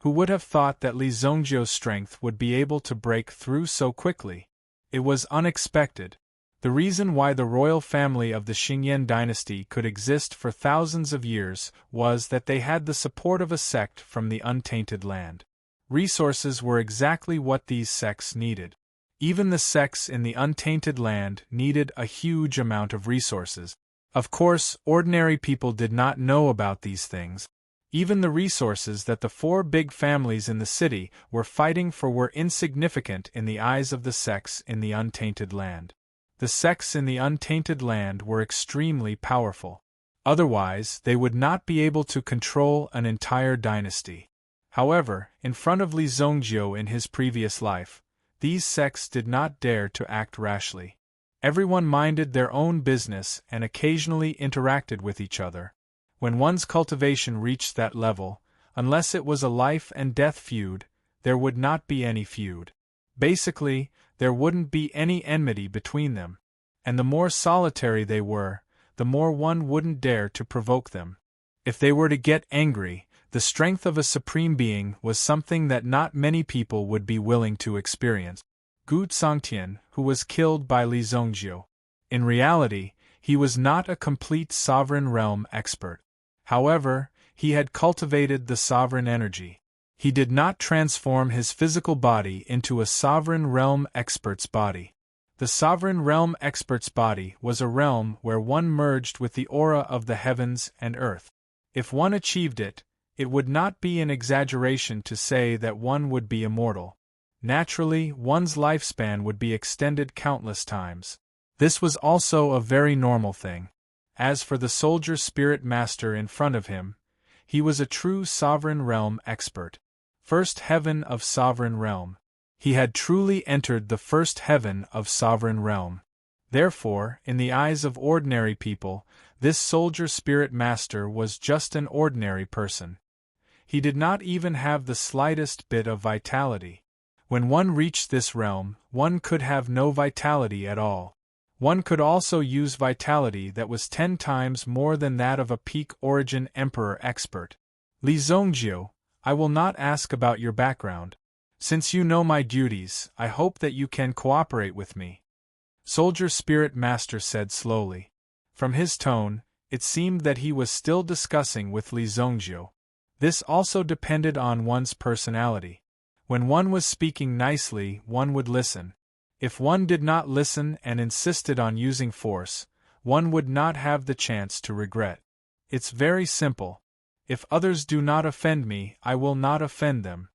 Who would have thought that Li Zongjiu's strength would be able to break through so quickly? It was unexpected. The reason why the royal family of the Xingyan dynasty could exist for thousands of years was that they had the support of a sect from the untainted land. Resources were exactly what these sects needed. Even the sects in the untainted land needed a huge amount of resources. Of course, ordinary people did not know about these things. Even the resources that the four big families in the city were fighting for were insignificant in the eyes of the sects in the untainted land. The sects in the untainted land were extremely powerful. Otherwise, they would not be able to control an entire dynasty. However, in front of Li Zongjiu in his previous life, these sects did not dare to act rashly. Everyone minded their own business and occasionally interacted with each other. When one's cultivation reached that level, unless it was a life-and-death feud, there would not be any feud. Basically, there wouldn't be any enmity between them. And the more solitary they were, the more one wouldn't dare to provoke them. If they were to get angry, the strength of a supreme being was something that not many people would be willing to experience. Gu Tsangtian, who was killed by Li Zongjiu. In reality, he was not a complete sovereign realm expert. However, he had cultivated the sovereign energy. He did not transform his physical body into a sovereign realm expert's body. The sovereign realm expert's body was a realm where one merged with the aura of the heavens and earth. If one achieved it, it would not be an exaggeration to say that one would be immortal. Naturally, one's lifespan would be extended countless times. This was also a very normal thing. As for the soldier spirit master in front of him, he was a true sovereign realm expert. First heaven of sovereign realm. He had truly entered the first heaven of sovereign realm. Therefore, in the eyes of ordinary people, this soldier spirit master was just an ordinary person. He did not even have the slightest bit of vitality. When one reached this realm, one could have no vitality at all. One could also use vitality that was 10 times more than that of a peak origin emperor expert. Li Zongjiu, I will not ask about your background. Since you know my duties, I hope that you can cooperate with me. Soldier Spirit Master said slowly. From his tone, it seemed that he was still discussing with Li Zongjiu. This also depended on one's personality. When one was speaking nicely, one would listen. If one did not listen and insisted on using force, one would not have the chance to regret. It's very simple. If others do not offend me, I will not offend them.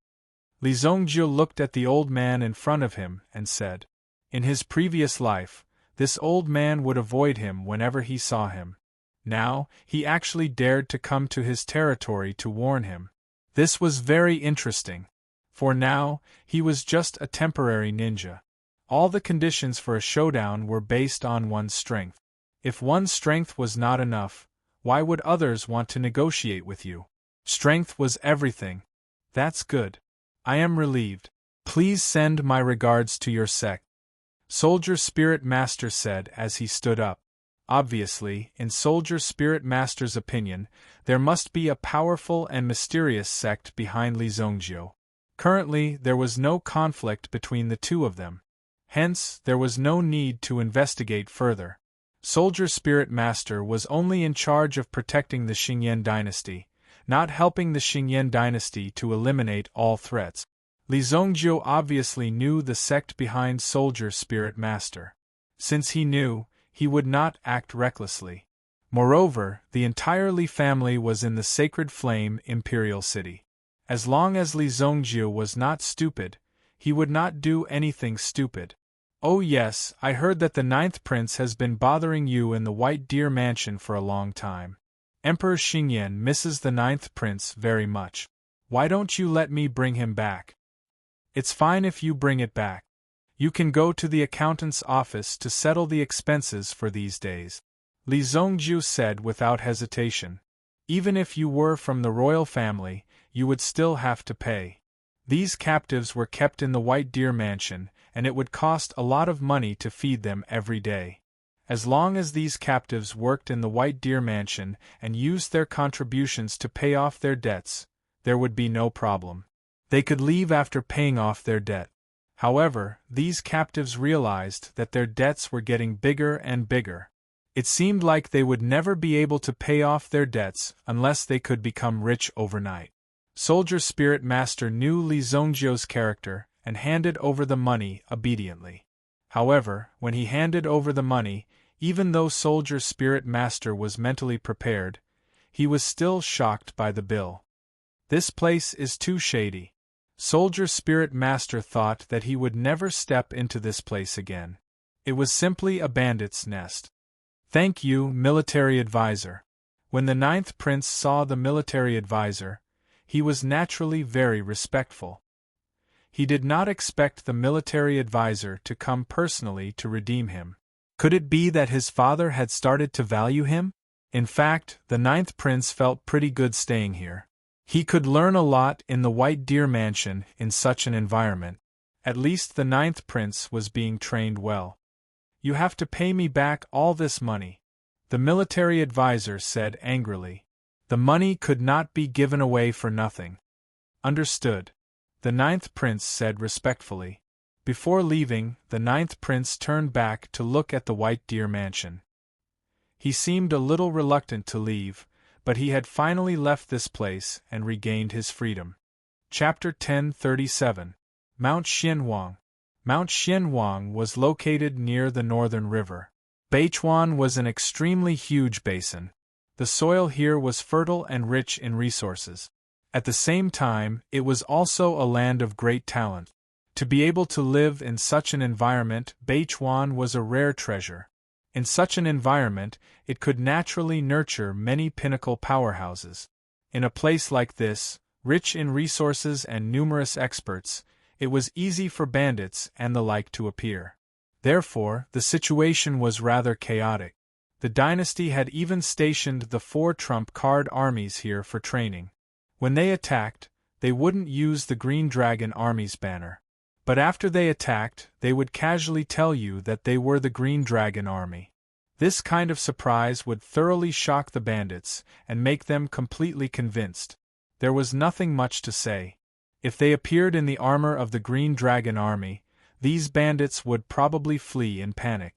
Li Zongjiu looked at the old man in front of him and said. In his previous life, this old man would avoid him whenever he saw him. Now, he actually dared to come to his territory to warn him. This was very interesting. For now, he was just a temporary ninja. All the conditions for a showdown were based on one's strength. If one's strength was not enough, why would others want to negotiate with you? Strength was everything. That's good. I am relieved. Please send my regards to your sect. Soldier Spirit Master said as he stood up. Obviously, in Soldier Spirit Master's opinion, there must be a powerful and mysterious sect behind Li Zongjiu. Currently, there was no conflict between the two of them. Hence, there was no need to investigate further. Soldier Spirit Master was only in charge of protecting the Xingyan dynasty, not helping the Xingyan dynasty to eliminate all threats. Li Zongjiu obviously knew the sect behind Soldier Spirit Master. Since he knew, he would not act recklessly. Moreover, the entire Li family was in the Sacred Flame Imperial City. As long as Li Zongjiu was not stupid, he would not do anything stupid. Oh yes, I heard that the 9th prince has been bothering you in the White Deer Mansion for a long time. Emperor Xingyan misses the 9th prince very much. Why don't you let me bring him back? It's fine if you bring it back. You can go to the accountant's office to settle the expenses for these days. Li Zongju said without hesitation. Even if you were from the royal family, you would still have to pay. These captives were kept in the White Deer Mansion, and it would cost a lot of money to feed them every day. As long as these captives worked in the White Deer Mansion and used their contributions to pay off their debts, there would be no problem. They could leave after paying off their debt. However, these captives realized that their debts were getting bigger and bigger. It seemed like they would never be able to pay off their debts unless they could become rich overnight. Soldier Spirit Master knew Li Zongjiu's character and handed over the money obediently. However, when he handed over the money, even though Soldier Spirit Master was mentally prepared, he was still shocked by the bill. This place is too shady. Soldier Spirit Master thought that he would never step into this place again. It was simply a bandit's nest. Thank you, military advisor. When the 9th prince saw the military advisor, he was naturally very respectful. He did not expect the military advisor to come personally to redeem him. Could it be that his father had started to value him? In fact, the 9th prince felt pretty good staying here. He could learn a lot in the White Deer Mansion in such an environment. At least the 9th prince was being trained well. You have to pay me back all this money, the military advisor said angrily. The money could not be given away for nothing. Understood, the 9th prince said respectfully. Before leaving, the 9th prince turned back to look at the White Deer Mansion. He seemed a little reluctant to leave, but he had finally left this place and regained his freedom. Chapter 1037. Mount Xianhuang. Mount Xianhuang was located near the northern river. Beichuan was an extremely huge basin. The soil here was fertile and rich in resources. At the same time, it was also a land of great talent. To be able to live in such an environment, Beichuan was a rare treasure. In such an environment, it could naturally nurture many pinnacle powerhouses. In a place like this, rich in resources and numerous experts, it was easy for bandits and the like to appear. Therefore, the situation was rather chaotic. The dynasty had even stationed the 4 trump card armies here for training. When they attacked, they wouldn't use the Green Dragon Army's banner. But after they attacked, they would casually tell you that they were the Green Dragon Army. This kind of surprise would thoroughly shock the bandits and make them completely convinced. There was nothing much to say. If they appeared in the armor of the Green Dragon Army, these bandits would probably flee in panic.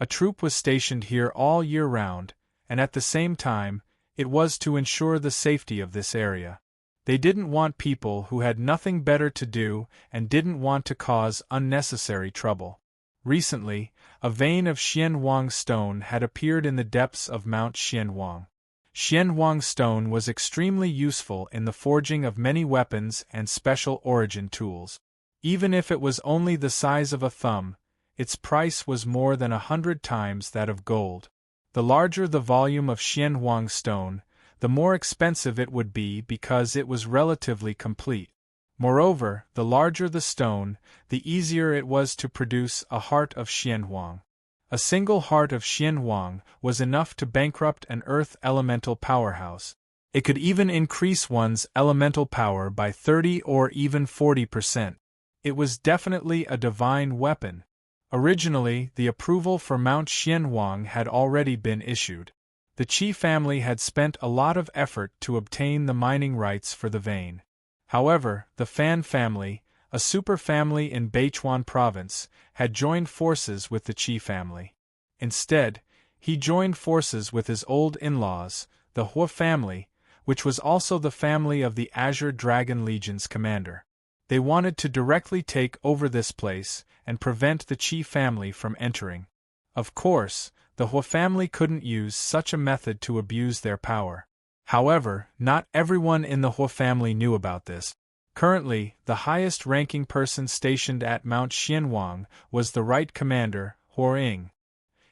A troop was stationed here all year round, and at the same time, it was to ensure the safety of this area. They didn't want people who had nothing better to do and didn't want to cause unnecessary trouble. Recently, a vein of Xianhuang stone had appeared in the depths of Mount Xianhuang. Xianhuang stone was extremely useful in the forging of many weapons and special origin tools. Even if it was only the size of a thumb, its price was more than 100 times that of gold. The larger the volume of Xianhuang stone, the more expensive it would be because it was relatively complete. Moreover, the larger the stone, the easier it was to produce a heart of Xianhuang. A single heart of Xianhuang was enough to bankrupt an earth elemental powerhouse. It could even increase one's elemental power by 30 or even 40%. It was definitely a divine weapon. Originally, the approval for Mount Xianhuang had already been issued. The Qi family had spent a lot of effort to obtain the mining rights for the vein. However, the Fan family, a superfamily in Beichuan province, had joined forces with the Qi family. Instead, he joined forces with his old in-laws, the Hua family, which was also the family of the Azure Dragon Legion's commander. They wanted to directly take over this place and prevent the Qi family from entering. Of course, the Hua family couldn't use such a method to abuse their power. However, not everyone in the Hua family knew about this. Currently, the highest-ranking person stationed at Mount Xianhuang was the right commander, Hua Ying.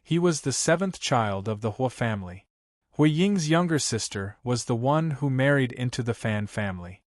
He was the 7th child of the Hua family. Hua Ying's younger sister was the one who married into the Fan family.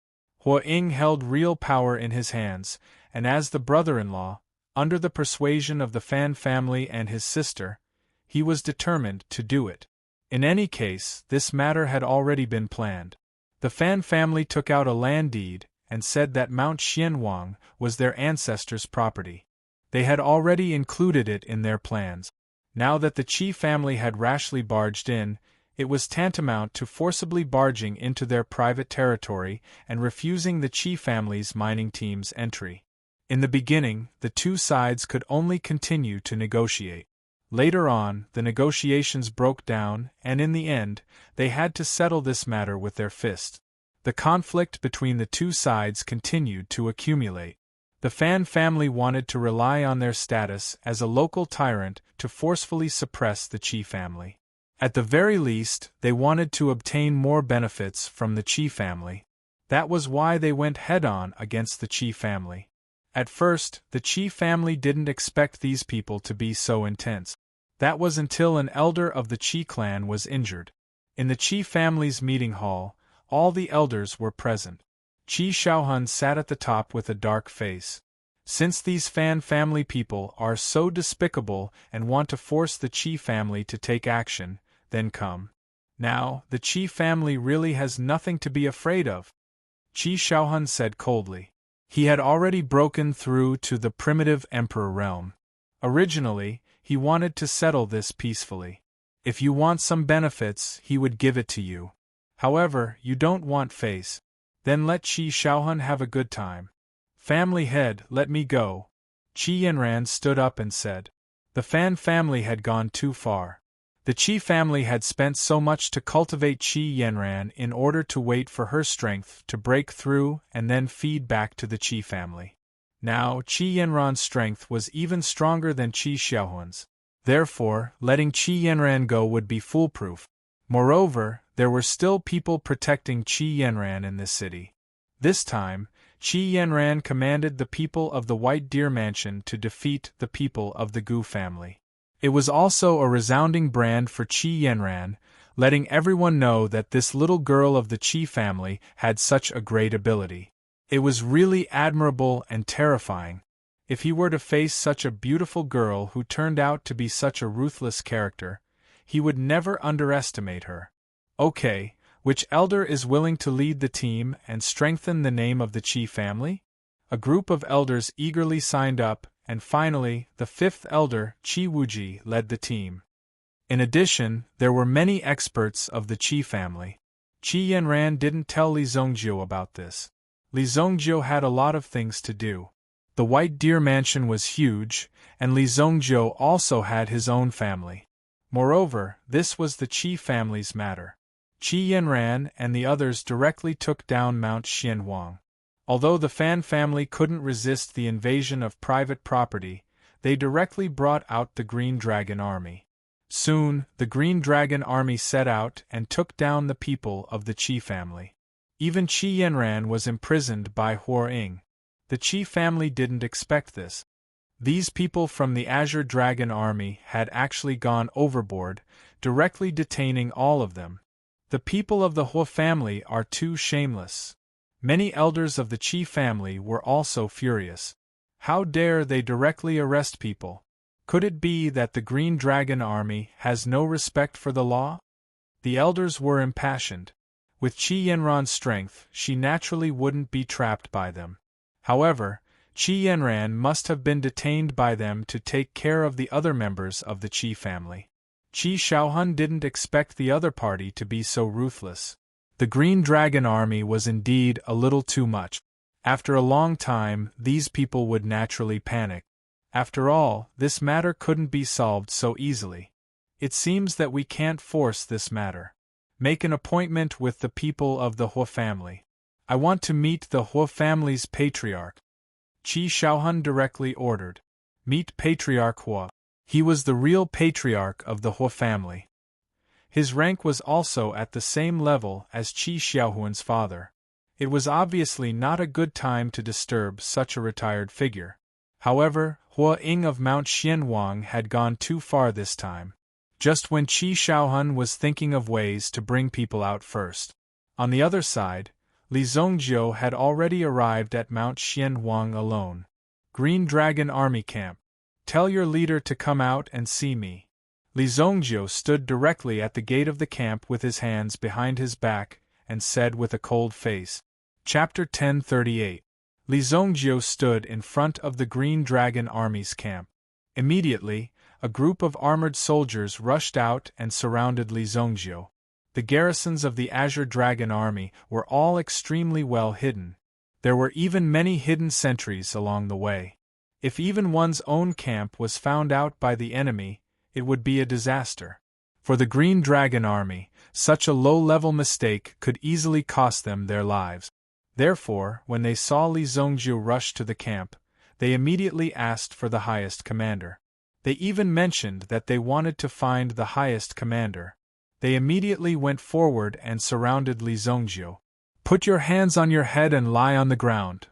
Hua Ying held real power in his hands, and as the brother-in-law, under the persuasion of the Fan family and his sister, he was determined to do it. In any case, this matter had already been planned. The Fan family took out a land deed and said that Mount Xianwang was their ancestors' property. They had already included it in their plans. Now that the Qi family had rashly barged in, it was tantamount to forcibly barging into their private territory and refusing the Qi family's mining team's entry. In the beginning, the two sides could only continue to negotiate. Later on, the negotiations broke down, and in the end, they had to settle this matter with their fists. The conflict between the two sides continued to accumulate. The Fan family wanted to rely on their status as a local tyrant to forcefully suppress the Qi family. At the very least, they wanted to obtain more benefits from the Qi family. That was why they went head-on against the Qi family. At first, the Qi family didn't expect these people to be so intense. That was until an elder of the Qi clan was injured. In the Qi family's meeting hall, all the elders were present. Qi Shaohun sat at the top with a dark face. Since these Fan family people are so despicable and want to force the Qi family to take action, then come. Now, the Qi family really has nothing to be afraid of, Qi Shaohun said coldly. He had already broken through to the primitive emperor realm. Originally, he wanted to settle this peacefully. If you want some benefits, he would give it to you. However, you don't want face. Then let Qi Shaohun have a good time. Family head, let me go. Qi Yanran stood up and said. The Fan family had gone too far. The Qi family had spent so much to cultivate Qi Yanran in order to wait for her strength to break through and then feed back to the Qi family. Now, Qi Yanran's strength was even stronger than Qi Xiaohun's. Therefore, letting Qi Yanran go would be foolproof. Moreover, there were still people protecting Qi Yanran in this city. This time, Qi Yanran commanded the people of the White Deer Mansion to defeat the people of the Gu family. It was also a resounding brand for Qi Yanran, letting everyone know that this little girl of the Qi family had such a great ability. It was really admirable and terrifying. If he were to face such a beautiful girl who turned out to be such a ruthless character, he would never underestimate her. Okay, which elder is willing to lead the team and strengthen the name of the Qi family? A group of elders eagerly signed up, and finally, the fifth elder, Qi Wuji, led the team. In addition, there were many experts of the Qi family. Qi Yanran didn't tell Li Zongjiu about this. Li Zongjiu had a lot of things to do. The White Deer Mansion was huge, and Li Zongjiu also had his own family. Moreover, this was the Qi family's matter. Qi Yanran and the others directly took down Mount Xianwang. Although the Fan family couldn't resist the invasion of private property, they directly brought out the Green Dragon Army. Soon, the Green Dragon Army set out and took down the people of the Qi family. Even Qi Yanran was imprisoned by Huo Ying. The Qi family didn't expect this. These people from the Azure Dragon Army had actually gone overboard, directly detaining all of them. The people of the Huo family are too shameless. Many elders of the Qi family were also furious. How dare they directly arrest people? Could it be that the Green Dragon Army has no respect for the law? The elders were impassioned. With Qi Yanran's strength, she naturally wouldn't be trapped by them. However, Qi Yanran must have been detained by them to take care of the other members of the Qi family. Qi Shaohun didn't expect the other party to be so ruthless. The Green Dragon Army was indeed a little too much. After a long time, these people would naturally panic. After all, this matter couldn't be solved so easily. It seems that we can't force this matter. Make an appointment with the people of the Huo family. I want to meet the Huo family's patriarch. Qi Shaohun directly ordered. Meet Patriarch Huo. He was the real patriarch of the Huo family. His rank was also at the same level as Qi Xiaohuan's father. It was obviously not a good time to disturb such a retired figure. However, Huo Ying of Mount Xianwang had gone too far this time. Just when Qi Shaohun was thinking of ways to bring people out first. On the other side, Li Zongjiu had already arrived at Mount Xianwang alone. Green Dragon Army Camp. Tell your leader to come out and see me. Li Zongjio stood directly at the gate of the camp with his hands behind his back, and said with a cold face. Chapter 1038. Li Zongjio stood in front of the Green Dragon Army's camp. Immediately, a group of armored soldiers rushed out and surrounded Li Zongjio. The garrisons of the Azure Dragon Army were all extremely well hidden. There were even many hidden sentries along the way. If even one's own camp was found out by the enemy, it would be a disaster. For the Green Dragon Army, such a low-level mistake could easily cost them their lives. Therefore, when they saw Li Zongjio rush to the camp, they immediately asked for the highest commander. They even mentioned that they wanted to find the highest commander. They immediately went forward and surrounded Li Zongjio. Put your hands on your head and lie on the ground.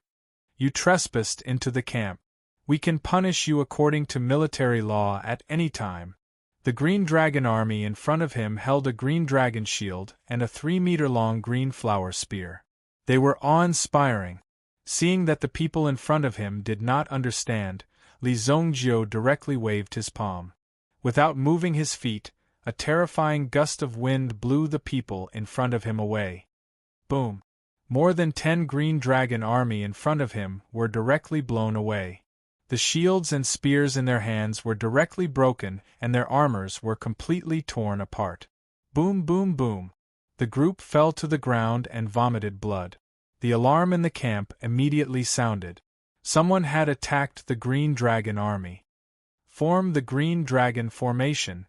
You trespassed into the camp. We can punish you according to military law at any time. The Green Dragon Army in front of him held a green dragon shield and a 3-meter-long green flower spear. They were awe-inspiring. Seeing that the people in front of him did not understand, Li Zongjio directly waved his palm. Without moving his feet, a terrifying gust of wind blew the people in front of him away. Boom! More than 10 Green Dragon Army in front of him were directly blown away. The shields and spears in their hands were directly broken and their armors were completely torn apart. Boom, boom, boom! The group fell to the ground and vomited blood. The alarm in the camp immediately sounded. Someone had attacked the Green Dragon Army. Form the Green Dragon Formation.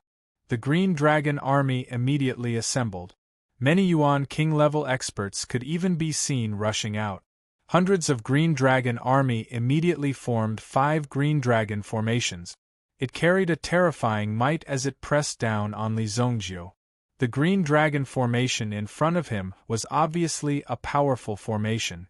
The Green Dragon Army immediately assembled. Many Yuan King-level experts could even be seen rushing out. Hundreds of Green Dragon Army immediately formed 5 Green Dragon formations. It carried a terrifying might as it pressed down on Li Zongjio. The Green Dragon formation in front of him was obviously a powerful formation.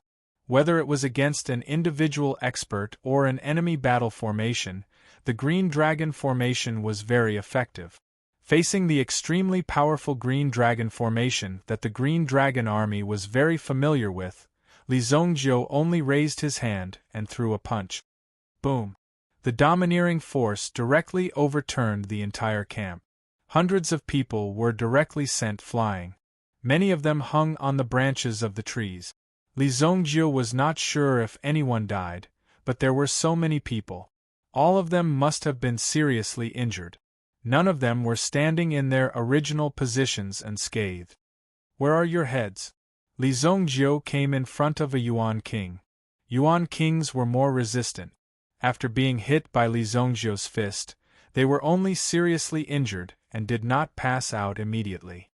Whether it was against an individual expert or an enemy battle formation, the Green Dragon formation was very effective. Facing the extremely powerful Green Dragon formation that the Green Dragon Army was very familiar with, Li Zongjio only raised his hand and threw a punch. Boom! The domineering force directly overturned the entire camp. Hundreds of people were directly sent flying. Many of them hung on the branches of the trees. Li Zongjio was not sure if anyone died, but there were so many people. All of them must have been seriously injured. None of them were standing in their original positions unscathed. Where are your heads? Li Zongjio came in front of a Yuan king. Yuan kings were more resistant. After being hit by Li Zongjio's fist, they were only seriously injured and did not pass out immediately.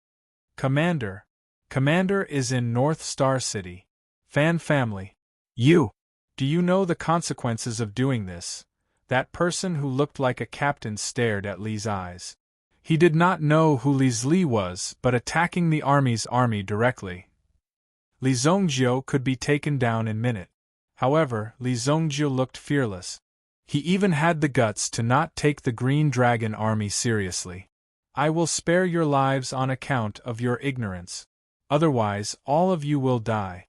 Commander. Commander is in North Star City. Fan family. You. Do you know the consequences of doing this? That person who looked like a captain stared at Li's eyes. He did not know who Li was, but attacking the army directly. Li Zongjio could be taken down in a minute. However, Li Zongjio looked fearless. He even had the guts to not take the Green Dragon Army seriously. I will spare your lives on account of your ignorance. Otherwise, all of you will die.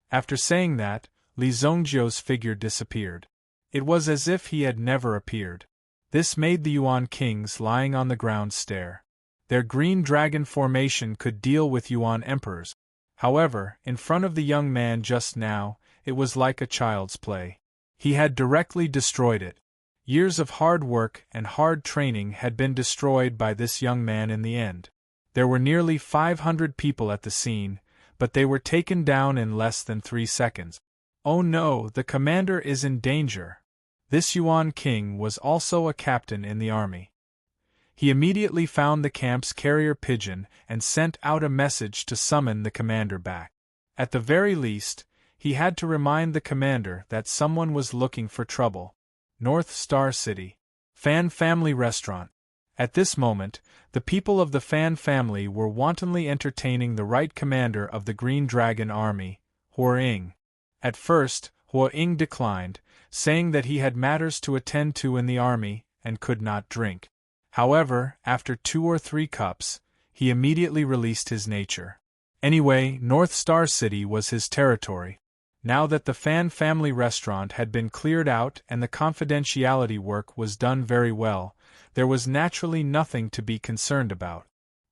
After saying that, Li Zongjio's figure disappeared. It was as if he had never appeared. This made the Yuan kings lying on the ground stare. Their Green Dragon formation could deal with Yuan emperors. However, in front of the young man just now, it was like a child's play. He had directly destroyed it. Years of hard work and hard training had been destroyed by this young man in the end. There were nearly 500 people at the scene, but they were taken down in less than 3 seconds. Oh no, the commander is in danger. This Yuan king was also a captain in the army. He immediately found the camp's carrier pigeon and sent out a message to summon the commander back. At the very least, he had to remind the commander that someone was looking for trouble. North Star City. Fan Family Restaurant. At this moment, the people of the Fan family were wantonly entertaining the right commander of the Green Dragon Army, Huo Ying. At first, Huo Ying declined, saying that he had matters to attend to in the army and could not drink. However, after 2 or 3 cups, he immediately released his nature. Anyway, North Star City was his territory. Now that the Fan family restaurant had been cleared out and the confidentiality work was done very well, there was naturally nothing to be concerned about.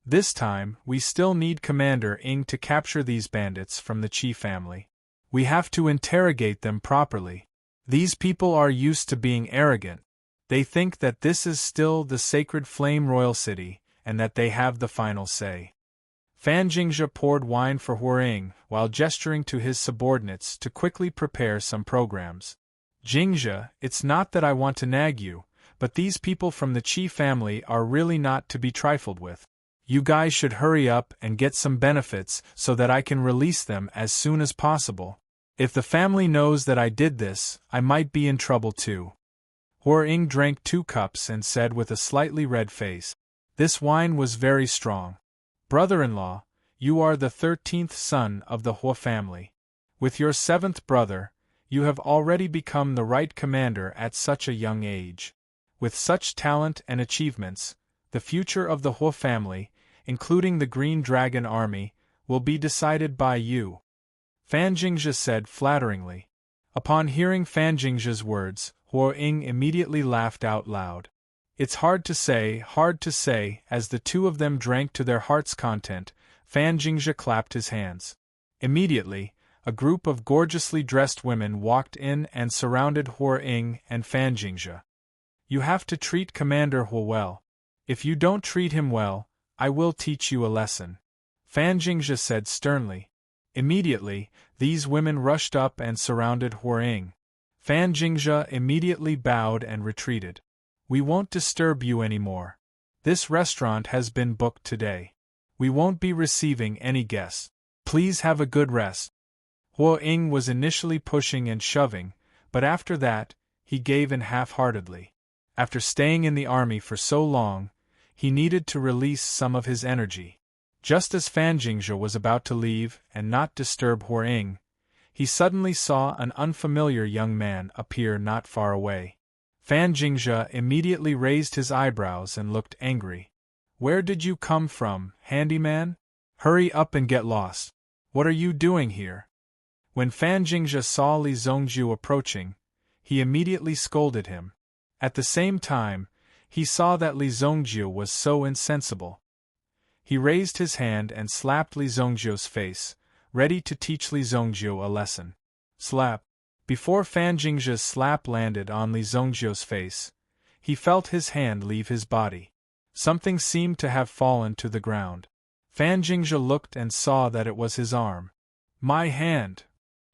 This time, we still need Commander Ing to capture these bandits from the Qi family. We have to interrogate them properly. These people are used to being arrogant. They think that this is still the sacred Flame Royal City, and that they have the final say. Fan Jingzhe poured wine for Huang while gesturing to his subordinates to quickly prepare some programs. Jingzhe, it's not that I want to nag you, but these people from the Qi family are really not to be trifled with. You guys should hurry up and get some benefits so that I can release them as soon as possible. If the family knows that I did this, I might be in trouble too. Huang drank 2 cups and said with a slightly red face, "This wine was very strong. Brother-in-law, you are the 13th son of the Hua family. With your 7th brother, you have already become the right commander at such a young age. With such talent and achievements, the future of the Hua family, including the Green Dragon Army, will be decided by you," Fan Jingzhe said flatteringly. Upon hearing Fan Jingzhe's words, Huang immediately laughed out loud. It's hard to say, as the two of them drank to their heart's content. Fan Jingzhe clapped his hands. Immediately, a group of gorgeously dressed women walked in and surrounded Huang and Fan Jingzhe. "You have to treat Commander Hua well. If you don't treat him well, I will teach you a lesson," Fan Jingzhe said sternly. Immediately, these women rushed up and surrounded Huang. Fan Jingzhe immediately bowed and retreated. "We won't disturb you anymore. This restaurant has been booked today. We won't be receiving any guests. Please have a good rest." Huang was initially pushing and shoving, but after that, he gave in half-heartedly. After staying in the army for so long, he needed to release some of his energy. Just as Fan Jingzhe was about to leave and not disturb Huang, he suddenly saw an unfamiliar young man appear not far away. Fan Jingzhe immediately raised his eyebrows and looked angry. "Where did you come from, handyman? Hurry up and get lost. What are you doing here?" When Fan Jingzhe saw Li Zongjiu approaching, he immediately scolded him. At the same time, he saw that Li Zongjiu was so insensible. He raised his hand and slapped Li Zongjiu's face, ready to teach Li Zongjiu a lesson. Slap. Before Fan Jingzhe's slap landed on Li Zongjiu's face, he felt his hand leave his body. Something seemed to have fallen to the ground. Fan Jingzhe looked and saw that it was his arm. "My hand!"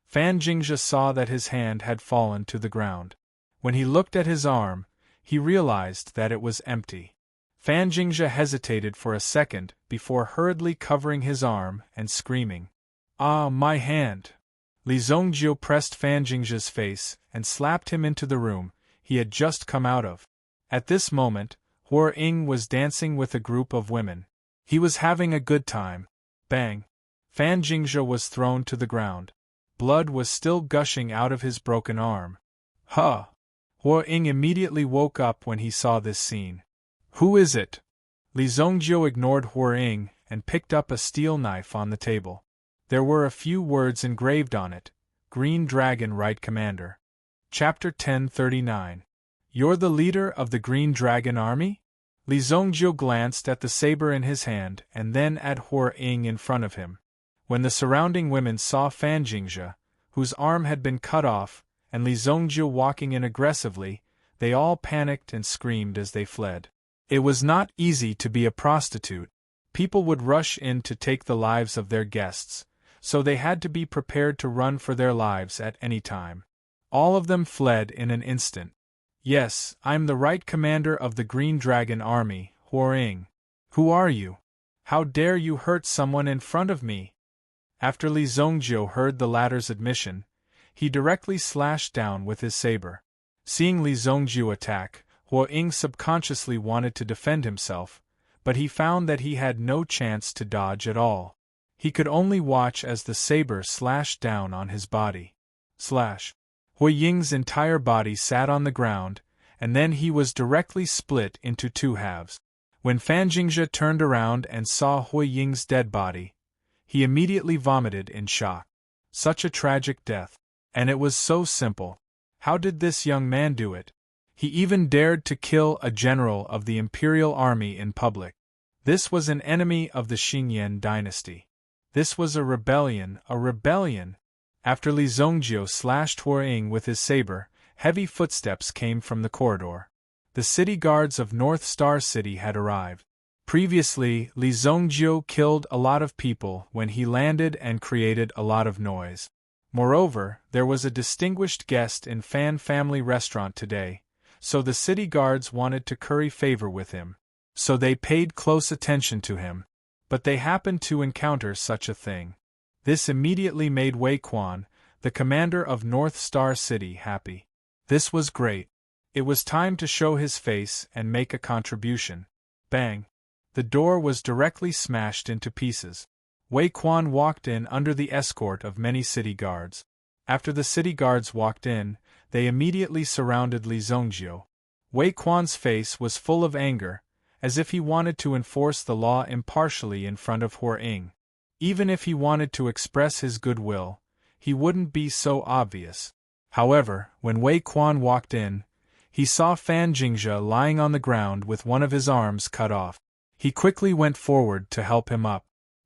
Fan Jingzhe saw that his hand had fallen to the ground. When he looked at his arm, he realized that it was empty. Fan Jingzhe hesitated for a second before hurriedly covering his arm and screaming, "Ah, my hand!" Li Zongjiu pressed Fan Jingzhe's face and slapped him into the room he had just come out of. At this moment, Huang was dancing with a group of women. He was having a good time. Bang! Fan Jingzhe was thrown to the ground. Blood was still gushing out of his broken arm. Huh! Huang immediately woke up when he saw this scene. "Who is it?" Li Zongjiu ignored Huang and picked up a steel knife on the table. There were a few words engraved on it. Green Dragon Right Commander. Chapter 1039. "You're the leader of the Green Dragon Army?" Li Zongjiu glanced at the saber in his hand and then at Huang in front of him. When the surrounding women saw Fan Jingzhe, whose arm had been cut off, and Li Zongjiu walking in aggressively, they all panicked and screamed as they fled. It was not easy to be a prostitute. People would rush in to take the lives of their guests, so they had to be prepared to run for their lives at any time. All of them fled in an instant. "Yes, I'm the right commander of the Green Dragon Army, Huang. Who are you? How dare you hurt someone in front of me?" After Li Zongjiu heard the latter's admission, he directly slashed down with his saber. Seeing Li Zongjiu attack, Huang subconsciously wanted to defend himself, but he found that he had no chance to dodge at all. He could only watch as the saber slashed down on his body. Slash. Huang's entire body sat on the ground, and then he was directly split into 2 halves. When Fan Jingzhe turned around and saw Huang's dead body, he immediately vomited in shock. Such a tragic death. And it was so simple. How did this young man do it? He even dared to kill a general of the imperial army in public. This was an enemy of the Xingyan dynasty. This was a rebellion, a rebellion! After Li Zongjio slashed Huo Ying with his saber, heavy footsteps came from the corridor. The city guards of North Star City had arrived. Previously, Li Zongjio killed a lot of people when he landed and created a lot of noise. Moreover, there was a distinguished guest in Fan Family Restaurant today, so the city guards wanted to curry favor with him. So they paid close attention to him. But they happened to encounter such a thing. This immediately made Wei Quan, the commander of North Star City, happy. This was great. It was time to show his face and make a contribution. Bang! The door was directly smashed into pieces. Wei Quan walked in under the escort of many city guards. After the city guards walked in, they immediately surrounded Li Zongjio. Wei Quan's face was full of anger, as if he wanted to enforce the law impartially in front of Huo Ying. Even if he wanted to express his goodwill, he wouldn't be so obvious. However, when Wei Quan walked in, he saw Fan Jingzhe lying on the ground with one of his arms cut off. He quickly went forward to help him up.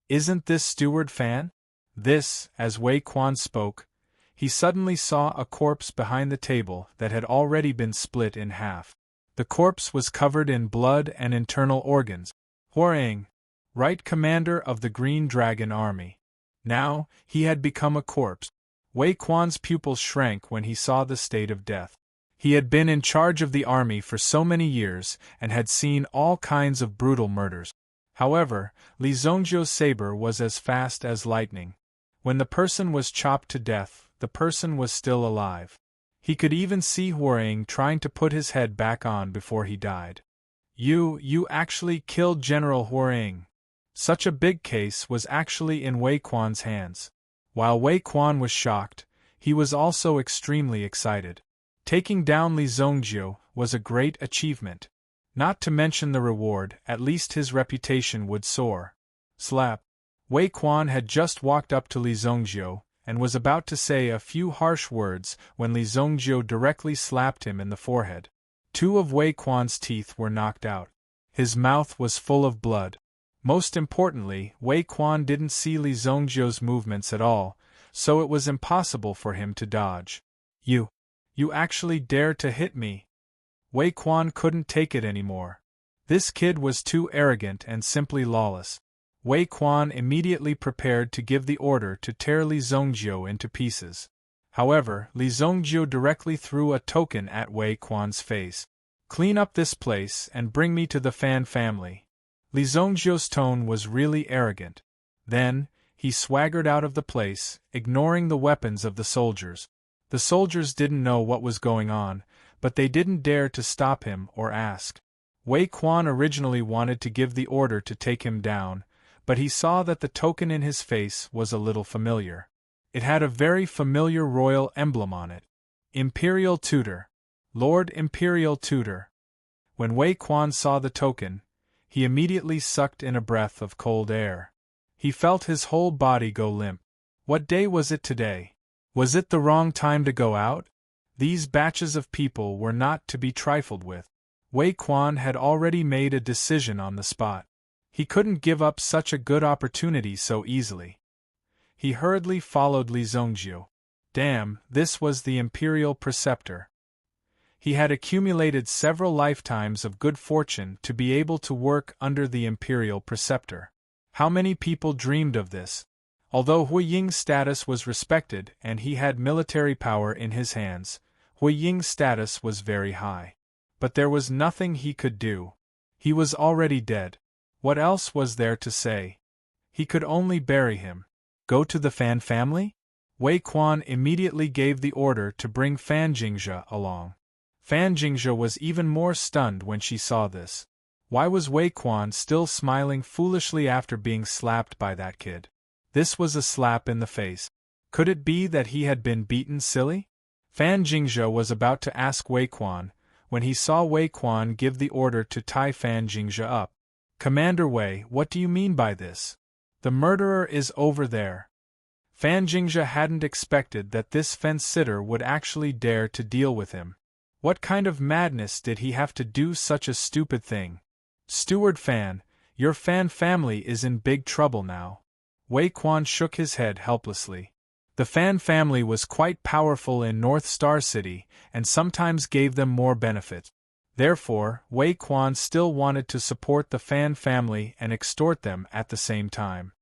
"Isn't this Steward Fan?" This, as Wei Quan spoke, he suddenly saw a corpse behind the table that had already been split in half. The corpse was covered in blood and internal organs. Huo Ying, right commander of the Green Dragon Army. Now, he had become a corpse. Wei Quan's pupils shrank when he saw the state of death. He had been in charge of the army for so many years and had seen all kinds of brutal murders. However, Li Zongjio's saber was as fast as lightning. When the person was chopped to death, the person was still alive. He could even see Huo Ying trying to put his head back on before he died. You actually killed General Huo Ying." Such a big case was actually in Wei Quan's hands. While Wei Quan was shocked, he was also extremely excited. Taking down Li Zongjio was a great achievement. Not to mention the reward, at least his reputation would soar. Slap! Wei Quan had just walked up to Li Zongjio, and was about to say a few harsh words when Li Zongjio directly slapped him in the forehead. 2 of Wei Quan's teeth were knocked out. His mouth was full of blood. Most importantly, Wei Quan didn't see Li Zongjio's movements at all, so it was impossible for him to dodge. You actually dare to hit me?" Wei Quan couldn't take it anymore. This kid was too arrogant and simply lawless. Wei Quan immediately prepared to give the order to tear Li Zongjio into pieces. However, Li Zongjio directly threw a token at Wei Quan's face. "Clean up this place and bring me to the Fan family." Li Zongjio's tone was really arrogant. Then, he swaggered out of the place, ignoring the weapons of the soldiers. The soldiers didn't know what was going on, but they didn't dare to stop him or ask. Wei Quan originally wanted to give the order to take him down, but he saw that the token in his face was a little familiar. It had a very familiar royal emblem on it. Imperial Tutor. Lord Imperial Tutor. When Wei Quan saw the token, he immediately sucked in a breath of cold air. He felt his whole body go limp. What day was it today? Was it the wrong time to go out? These batches of people were not to be trifled with. Wei Quan had already made a decision on the spot. He couldn't give up such a good opportunity so easily. He hurriedly followed Li Zongjio. Damn, this was the Imperial Preceptor. He had accumulated several lifetimes of good fortune to be able to work under the Imperial Preceptor. How many people dreamed of this? Although Huo Ying's status was respected and he had military power in his hands, Huo Ying's status was very high. But there was nothing he could do. He was already dead. What else was there to say? He could only bury him. Go to the Fan family? Wei Quan immediately gave the order to bring Fan Jingzhe along. Fan Jingzhe was even more stunned when she saw this. Why was Wei Quan still smiling foolishly after being slapped by that kid? This was a slap in the face. Could it be that he had been beaten silly? Fan Jingzhe was about to ask Wei Quan, when he saw Wei Quan give the order to tie Fan Jingzhe up. "Commander Wei, what do you mean by this? The murderer is over there." Fan Jingzhe hadn't expected that this fence-sitter would actually dare to deal with him. What kind of madness did he have to do such a stupid thing? Steward Fan, your Fan family is in big trouble now. Wei Quan shook his head helplessly. The Fan family was quite powerful in North Star City and sometimes gave them more benefit. Therefore, Wei Quan still wanted to support the Fan family and extort them at the same time.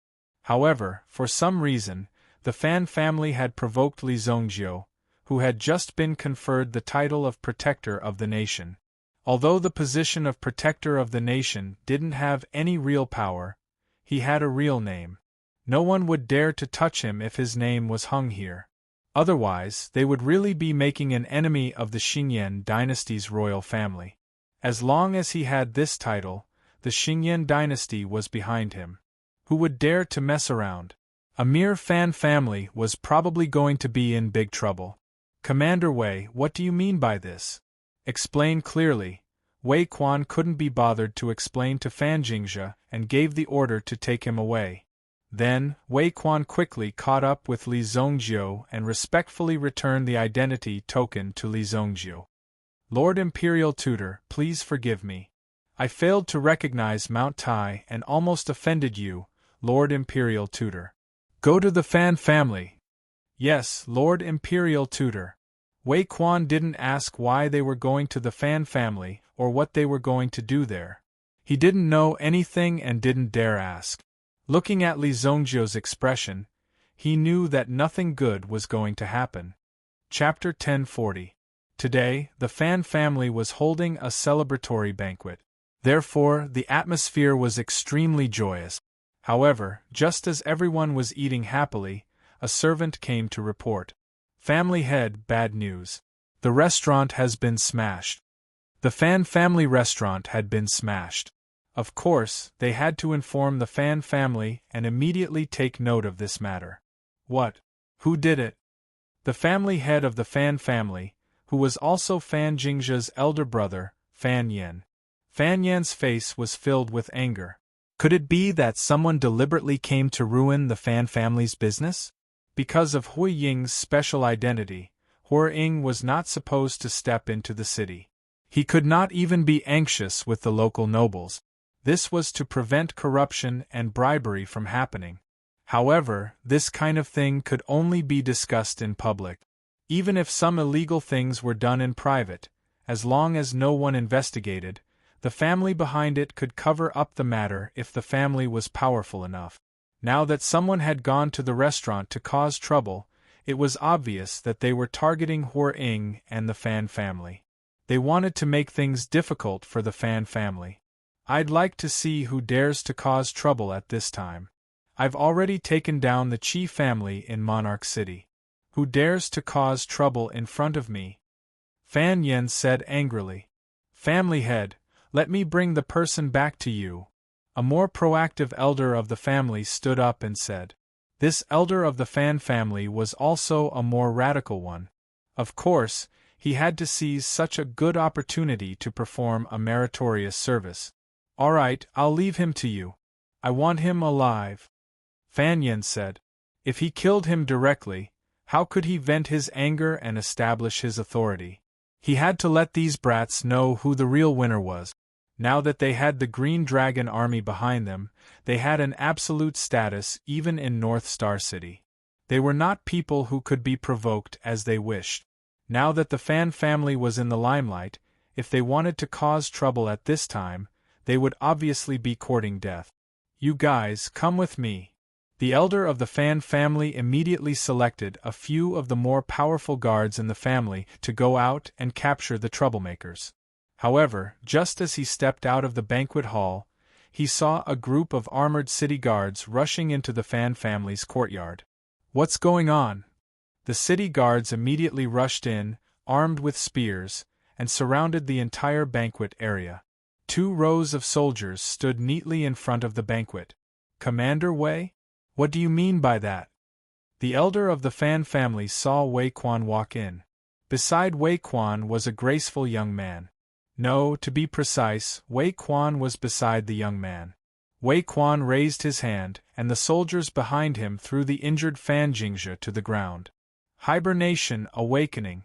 However, for some reason, the Fan family had provoked Li Zongjiu, who had just been conferred the title of Protector of the Nation. Although the position of Protector of the Nation didn't have any real power, he had a real name. No one would dare to touch him if his name was hung here. Otherwise, they would really be making an enemy of the Xingyan dynasty's royal family. As long as he had this title, the Xingyan dynasty was behind him. Who would dare to mess around? A mere Fan family was probably going to be in big trouble. Commander Wei, what do you mean by this? Explain clearly. Wei Quan couldn't be bothered to explain to Fan Jingzhe and gave the order to take him away. Then, Wei Quan quickly caught up with Li Zongjiu and respectfully returned the identity token to Li Zongjiu. Lord Imperial Tutor, please forgive me. I failed to recognize Mount Tai and almost offended you, Lord Imperial Tutor. Go to the Fan family. Yes, Lord Imperial Tutor. Wei Quan didn't ask why they were going to the Fan family or what they were going to do there. He didn't know anything and didn't dare ask. Looking at Li Zongjiu's expression, he knew that nothing good was going to happen. Chapter 1040. Today, the Fan family was holding a celebratory banquet. Therefore, the atmosphere was extremely joyous. However, just as everyone was eating happily, a servant came to report. Family head, bad news. The restaurant has been smashed. The Fan family restaurant had been smashed. Of course, they had to inform the Fan family and immediately take note of this matter. What? Who did it? The family head of the Fan family, who was also Fan Jingzhe's elder brother, Fan Yan. Fan Yan's face was filled with anger. Could it be that someone deliberately came to ruin the Fan family's business? Because of Hui Ying's special identity, Hui Ying was not supposed to step into the city. He could not even be anxious with the local nobles. This was to prevent corruption and bribery from happening. However, this kind of thing could only be discussed in public. Even if some illegal things were done in private, as long as no one investigated, the family behind it could cover up the matter if the family was powerful enough. Now that someone had gone to the restaurant to cause trouble, it was obvious that they were targeting Hui Ying and the Fan family. They wanted to make things difficult for the Fan family. I'd like to see who dares to cause trouble at this time. I've already taken down the Qi family in Monarch City. Who dares to cause trouble in front of me? Fan Yan said angrily. Family head, let me bring the person back to you. A more proactive elder of the family stood up and said. This elder of the Fan family was also a more radical one. Of course, he had to seize such a good opportunity to perform a meritorious service. All right, I'll leave him to you. I want him alive. Fan Yan said. If he killed him directly, how could he vent his anger and establish his authority? He had to let these brats know who the real winner was. Now that they had the Green Dragon army behind them, they had an absolute status even in North Star City. They were not people who could be provoked as they wished. Now that the Fan family was in the limelight, if they wanted to cause trouble at this time, they would obviously be courting death. You guys, come with me. The elder of the Fan family immediately selected a few of the more powerful guards in the family to go out and capture the troublemakers. However, just as he stepped out of the banquet hall, he saw a group of armored city guards rushing into the Fan family's courtyard. What's going on? The city guards immediately rushed in, armed with spears, and surrounded the entire banquet area. 2 rows of soldiers stood neatly in front of the banquet. Commander Wei? What do you mean by that? The elder of the Fan family saw Wei Quan walk in. Beside Wei Quan was a graceful young man. No, to be precise, Wei Quan was beside the young man. Wei Quan raised his hand, and the soldiers behind him threw the injured Fan Jingzhe to the ground. Hibernation awakening.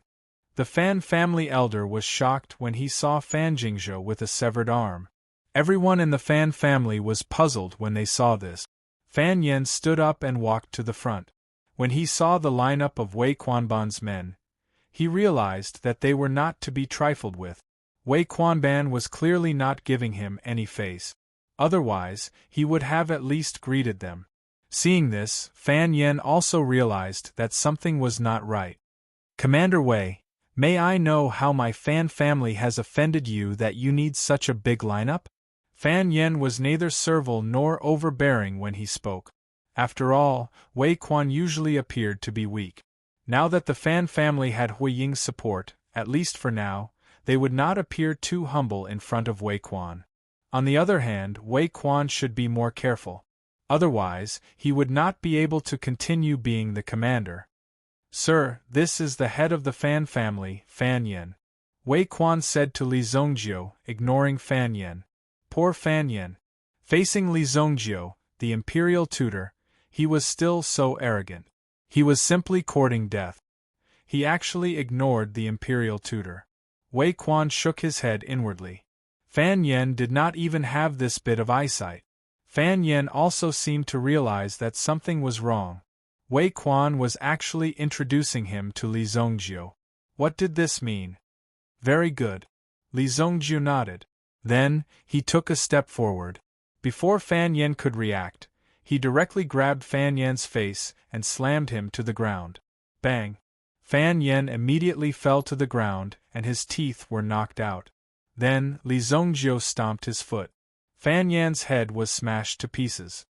The Fan family elder was shocked when he saw Fan Jingzhe with a severed arm. Everyone in the Fan family was puzzled when they saw this. Fan Yen stood up and walked to the front. When he saw the lineup of Wei Quanban's men, he realized that they were not to be trifled with. Wei Quanban was clearly not giving him any face. Otherwise, he would have at least greeted them. Seeing this, Fan Yen also realized that something was not right. Commander Wei, may I know how my Fan family has offended you that you need such a big lineup? Fan Yen was neither servile nor overbearing when he spoke. After all, Wei Quan usually appeared to be weak. Now that the Fan family had Hui Ying's support, at least for now, they would not appear too humble in front of Wei Quan. On the other hand, Wei Quan should be more careful. Otherwise, he would not be able to continue being the commander. Sir, this is the head of the Fan family, Fan Yen. Wei Quan said to Li Zongjiu, ignoring Fan Yen. Poor Fan Yen. Facing Li Zongjiu, the imperial tutor, he was still so arrogant. He was simply courting death. He actually ignored the imperial tutor. Wei Quan shook his head inwardly. Fan Yen did not even have this bit of eyesight. Fan Yen also seemed to realize that something was wrong. Wei Quan was actually introducing him to Li Zongjiu. What did this mean? Very good. Li Zongjiu nodded. Then, he took a step forward. Before Fan Yen could react, he directly grabbed Fan Yen's face and slammed him to the ground. Bang! Fan Yen immediately fell to the ground and his teeth were knocked out. Then, Li Zongjiu stomped his foot. Fan Yan's head was smashed to pieces.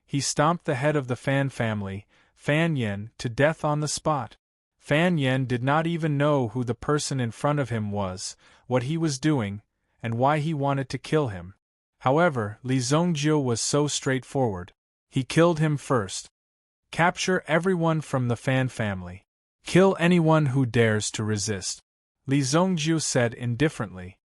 He stomped the head of the Fan family, Fan Yen, to death on the spot. Fan Yen did not even know who the person in front of him was, what he was doing, and why he wanted to kill him. However, Li Zongjiu was so straightforward. He killed him first. Capture everyone from the Fan family. Kill anyone who dares to resist, Li Zongjiu said indifferently.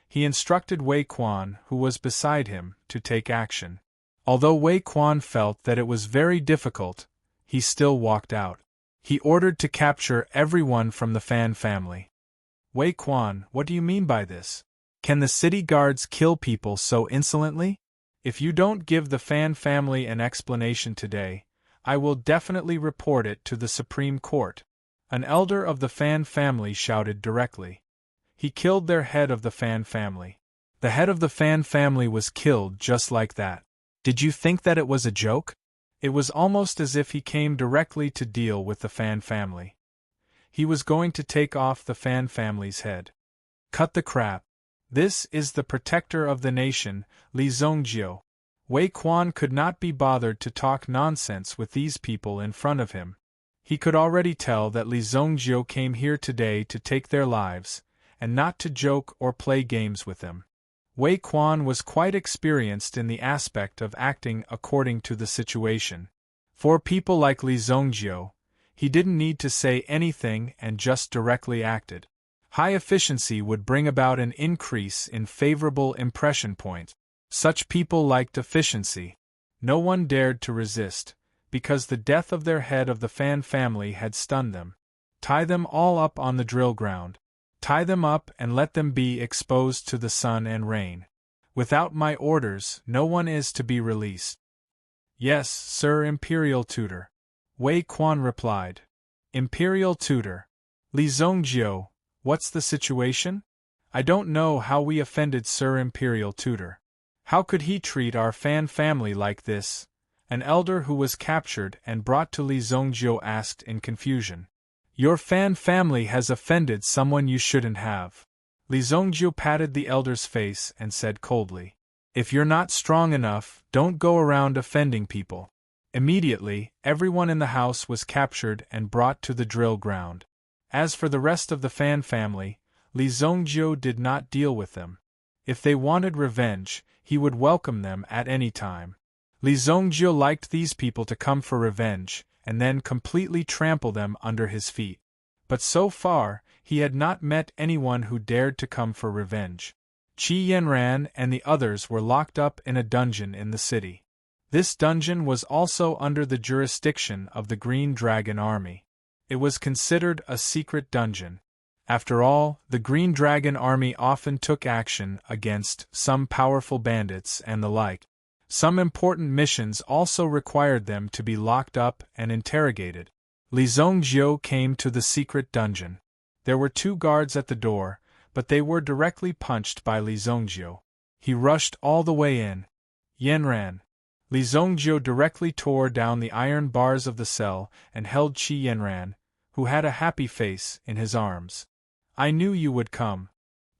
He instructed Wei Quan, who was beside him, to take action. Although Wei Quan felt that it was very difficult, he still walked out. He ordered to capture everyone from the Fan family. Wei Quan, what do you mean by this? Can the city guards kill people so insolently? If you don't give the Fan family an explanation today, I will definitely report it to the Supreme Court. An elder of the Fan family shouted directly. He killed their head of the Fan family. The head of the Fan family was killed just like that. Did you think that it was a joke? It was almost as if he came directly to deal with the Fan family. He was going to take off the Fan family's head. Cut the crap. This is the protector of the nation, Li Zongjiu. Wei Quan could not be bothered to talk nonsense with these people in front of him. He could already tell that Li Zongjiu came here today to take their lives, and not to joke or play games with them. Wei Quan was quite experienced in the aspect of acting according to the situation. For people like Li Zongjiu, he didn't need to say anything and just directly acted. High efficiency would bring about an increase in favorable impression points. Such people liked efficiency. No one dared to resist, because the death of their head of the Fan family had stunned them. Tie them all up on the drill ground. Tie them up and let them be exposed to the sun and rain. Without my orders, no one is to be released. Yes, Sir Imperial Tutor. Wei Quan replied. Imperial Tutor. Li Zongjiu, what's the situation? I don't know how we offended Sir Imperial Tutor. How could he treat our Fan family like this? An elder who was captured and brought to Li Zongjiu asked in confusion. Your Fan family has offended someone you shouldn't have. Li Zongjiu patted the elder's face and said coldly. If you're not strong enough, don't go around offending people. Immediately, everyone in the house was captured and brought to the drill ground. As for the rest of the Fan family, Li Zongjiu did not deal with them. If they wanted revenge, he would welcome them at any time. Li Zongjiu liked these people to come for revenge, and then completely trample them under his feet. But so far, he had not met anyone who dared to come for revenge. Qi Yanran and the others were locked up in a dungeon in the city. This dungeon was also under the jurisdiction of the Green Dragon Army. It was considered a secret dungeon. After all, the Green Dragon Army often took action against some powerful bandits and the like. Some important missions also required them to be locked up and interrogated. Li Zongjiu came to the secret dungeon. There were 2 guards at the door, but they were directly punched by Li Zongjiu. He rushed all the way in. Yanran. Li Zongjiu directly tore down the iron bars of the cell and held Qi Yanran, who had a happy face, in his arms. I knew you would come.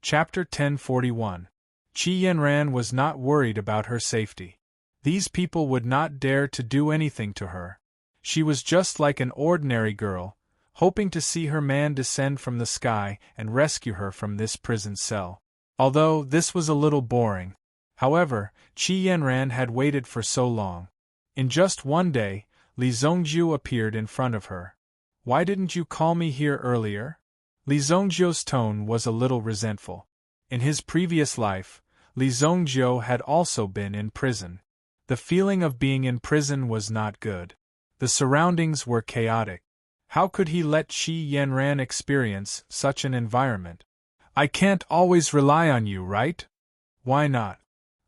Chapter 1041. Qi Yanran was not worried about her safety. These people would not dare to do anything to her. She was just like an ordinary girl, hoping to see her man descend from the sky and rescue her from this prison cell. Although this was a little boring. However, Qi Yanran had waited for so long. In just one day, Li Zongjiu appeared in front of her. Why didn't you call me here earlier? Li Zongjiu's tone was a little resentful. In his previous life, Li Zongjiu had also been in prison. The feeling of being in prison was not good. The surroundings were chaotic. How could he let Qi Yanran experience such an environment? I can't always rely on you, right? Why not?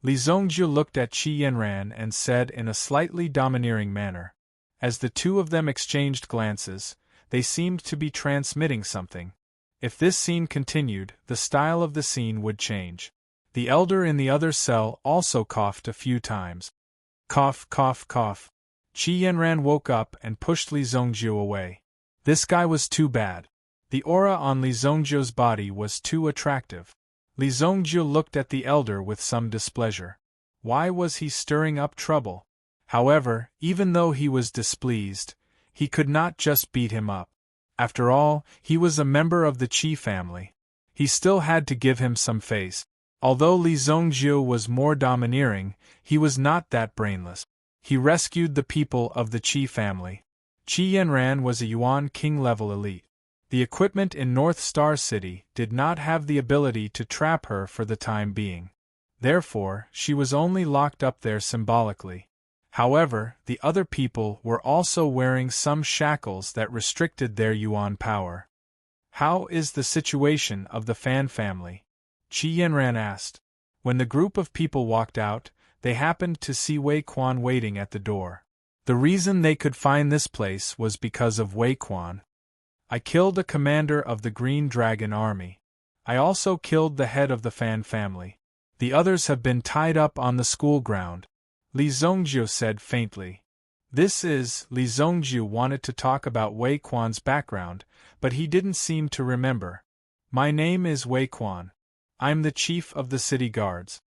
Li Zongjiu looked at Qi Yanran and said in a slightly domineering manner. As the 2 of them exchanged glances, they seemed to be transmitting something. If this scene continued, the style of the scene would change. The elder in the other cell also coughed a few times. Cough, cough, cough. Qi Yanran woke up and pushed Li Zongjiu away. This guy was too bad. The aura on Li Zongjiu's body was too attractive. Li Zongjiu looked at the elder with some displeasure. Why was he stirring up trouble? However, even though he was displeased, he could not just beat him up. After all, he was a member of the Qi family. He still had to give him some face. Although Li Zongjiu was more domineering, he was not that brainless. He rescued the people of the Qi family. Qi Yanran was a Yuan King-level elite. The equipment in North Star City did not have the ability to trap her for the time being. Therefore, she was only locked up there symbolically. However, the other people were also wearing some shackles that restricted their Yuan power. How is the situation of the Fan family? Qi Yanran asked. When the group of people walked out, they happened to see Wei Quan waiting at the door. The reason they could find this place was because of Wei Quan. I killed a commander of the Green Dragon Army. I also killed the head of the Fan family. The others have been tied up on the school ground. Li Zongjiu said faintly. Li Zongjiu wanted to talk about Wei Quan's background, but he didn't seem to remember. My name is Wei Quan. I'm the chief of the city guards.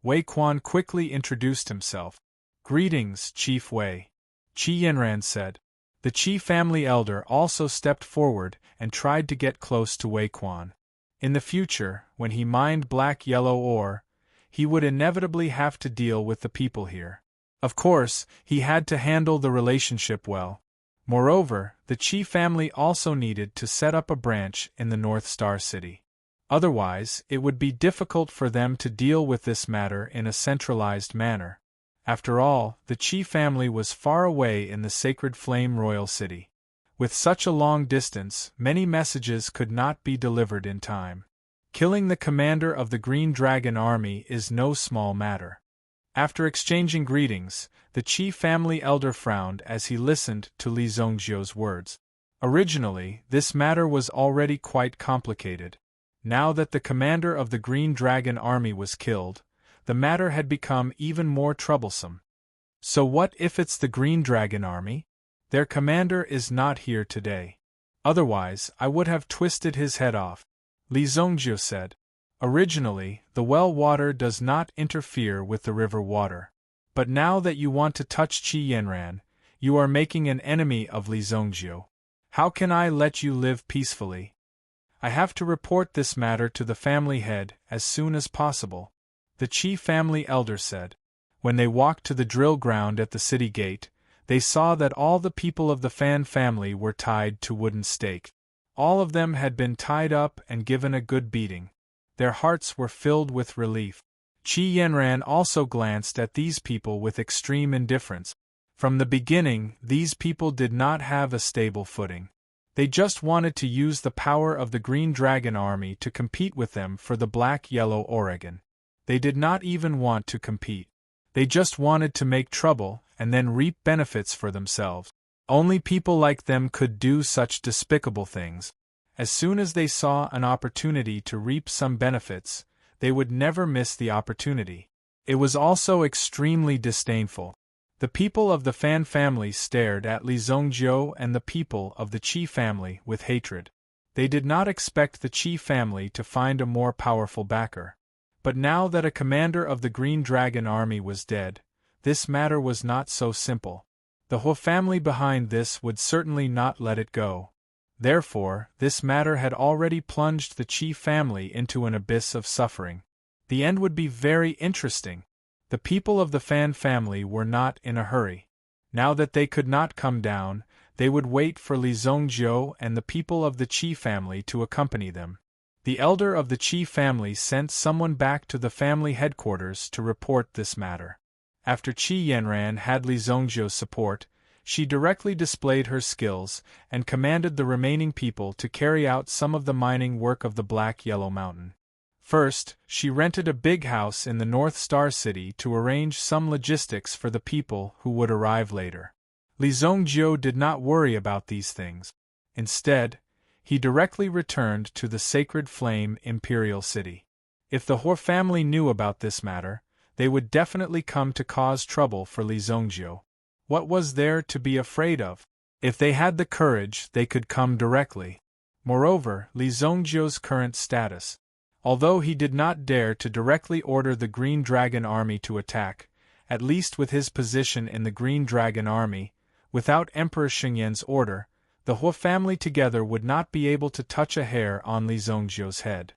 Wei Quan quickly introduced himself. Greetings, Chief Wei. Qi Yanran said. The Qi family elder also stepped forward and tried to get close to Wei Quan. In the future, when he mined black-yellow ore, he would inevitably have to deal with the people here. Of course, he had to handle the relationship well. Moreover, the Qi family also needed to set up a branch in the North Star City. Otherwise, it would be difficult for them to deal with this matter in a centralized manner. After all, the Qi family was far away in the sacred flame royal city. With such a long distance, many messages could not be delivered in time. Killing the commander of the Green Dragon Army is no small matter. After exchanging greetings, the Qi family elder frowned as he listened to Li Zongjiu's words. Originally, this matter was already quite complicated. Now that the commander of the Green Dragon Army was killed, the matter had become even more troublesome. So what if it's the Green Dragon Army? Their commander is not here today. Otherwise, I would have twisted his head off. Li Zongjiu said. Originally, the well water does not interfere with the river water. But now that you want to touch Qi Yanran, you are making an enemy of Li Zongjiu. How can I let you live peacefully? I have to report this matter to the family head as soon as possible, the Qi family elder said. When they walked to the drill ground at the city gate, they saw that all the people of the Fan family were tied to wooden stakes. All of them had been tied up and given a good beating. Their hearts were filled with relief. Qi Yanran also glanced at these people with extreme indifference. From the beginning, these people did not have a stable footing. They just wanted to use the power of the Green Dragon Army to compete with them for the Black-Yellow Oregon. They did not even want to compete. They just wanted to make trouble and then reap benefits for themselves. Only people like them could do such despicable things. As soon as they saw an opportunity to reap some benefits, they would never miss the opportunity. It was also extremely disdainful. The people of the Fan family stared at Li Zongjiu and the people of the Qi family with hatred. They did not expect the Qi family to find a more powerful backer. But now that a commander of the Green Dragon Army was dead, this matter was not so simple. The Hu family behind this would certainly not let it go. Therefore, this matter had already plunged the Qi family into an abyss of suffering. The end would be very interesting. The people of the Fan family were not in a hurry. Now that they could not come down, they would wait for Li Zongjiu and the people of the Qi family to accompany them. The elder of the Qi family sent someone back to the family headquarters to report this matter. After Qi Yanran had Li Zongjiu's support, she directly displayed her skills and commanded the remaining people to carry out some of the mining work of the Black-Yellow Mountain. First, she rented a big house in the North Star City to arrange some logistics for the people who would arrive later. Li Zongjiu did not worry about these things. Instead, he directly returned to the Sacred Flame Imperial City. If the Hu family knew about this matter, they would definitely come to cause trouble for Li Zongjiu. What was there to be afraid of? If they had the courage, they could come directly. Moreover, Li Zongjiu's current status. Although he did not dare to directly order the Green Dragon Army to attack, at least with his position in the Green Dragon Army, without Emperor Xingyan's order, the Hu family together would not be able to touch a hair on Li Zongjiu's head.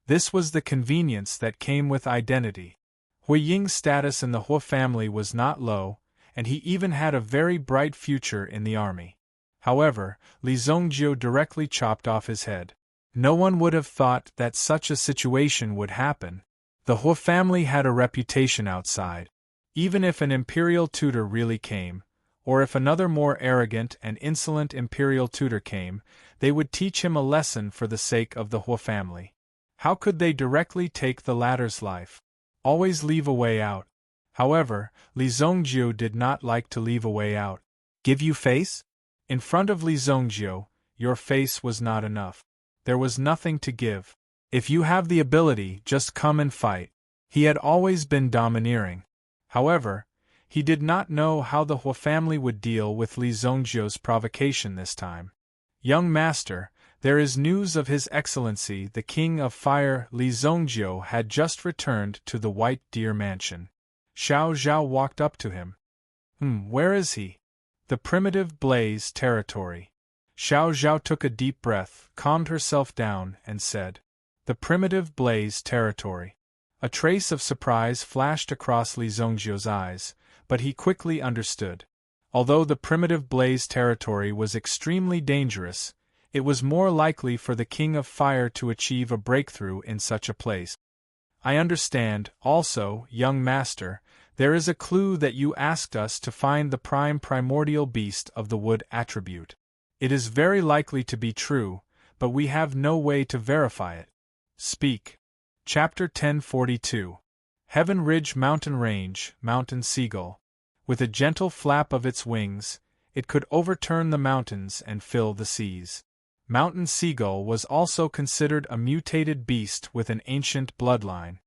This was the convenience that came with identity. Hu Ying's status in the Hu family was not low, and he even had a very bright future in the army. However, Li Zongjiu directly chopped off his head. No one would have thought that such a situation would happen. The Hu family had a reputation outside. Even if an imperial tutor really came, or if another more arrogant and insolent imperial tutor came, they would teach him a lesson for the sake of the Hu family. How could they directly take the latter's life? Always leave a way out. However, Li Zongjiu did not like to leave a way out. Give you face? In front of Li Zongjiu, your face was not enough. There was nothing to give. If you have the ability, just come and fight. He had always been domineering. However, he did not know how the Hu family would deal with Li Zongjiu's provocation this time. Young master, there is news of His Excellency the King of Fire. Li Zongjiu had just returned to the White Deer Mansion. Xiao Zhao walked up to him. Where is he? The primitive Blaze territory. Xiao Zhao took a deep breath, calmed herself down, and said, The primitive Blaze territory. A trace of surprise flashed across Li Zongjiu's eyes, but he quickly understood. Although the primitive Blaze territory was extremely dangerous, it was more likely for the King of Fire to achieve a breakthrough in such a place. I understand, also, young master, there is a clue that you asked us to find the primordial beast of the wood attribute. It is very likely to be true, but we have no way to verify it. Speak. Chapter 1042. Heaven Ridge Mountain Range, Mountain Seagull. With a gentle flap of its wings, it could overturn the mountains and fill the seas. Mountain Seagull was also considered a mutated beast with an ancient bloodline.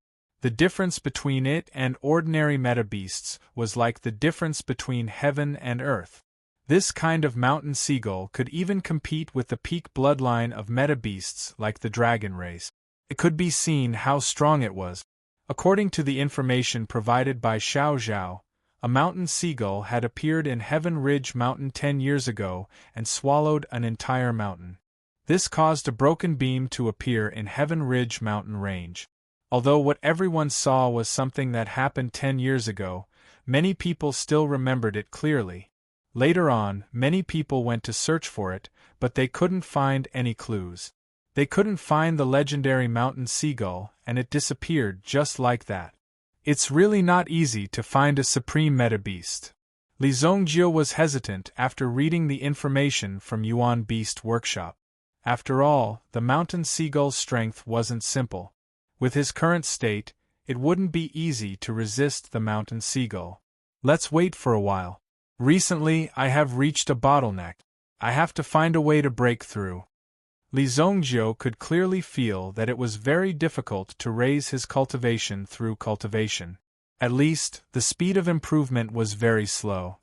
The difference between it and ordinary metabeasts was like the difference between heaven and earth. This kind of mountain seagull could even compete with the peak bloodline of metabeasts like the dragon race. It could be seen how strong it was. According to the information provided by Xiao Zhao, a mountain seagull had appeared in Heaven Ridge Mountain 10 years ago and swallowed an entire mountain. This caused a broken beam to appear in Heaven Ridge Mountain Range. Although what everyone saw was something that happened 10 years ago, many people still remembered it clearly. Later on, many people went to search for it, but they couldn't find any clues. They couldn't find the legendary mountain seagull, and it disappeared just like that. It's really not easy to find a supreme meta beast. Li Zongjie was hesitant after reading the information from Yuan Beast Workshop. After all, the mountain seagull's strength wasn't simple. With his current state, it wouldn't be easy to resist the mountain seagull. Let's wait for a while. Recently, I have reached a bottleneck. I have to find a way to break through. Li Zongjie could clearly feel that it was very difficult to raise his cultivation through cultivation. At least, the speed of improvement was very slow.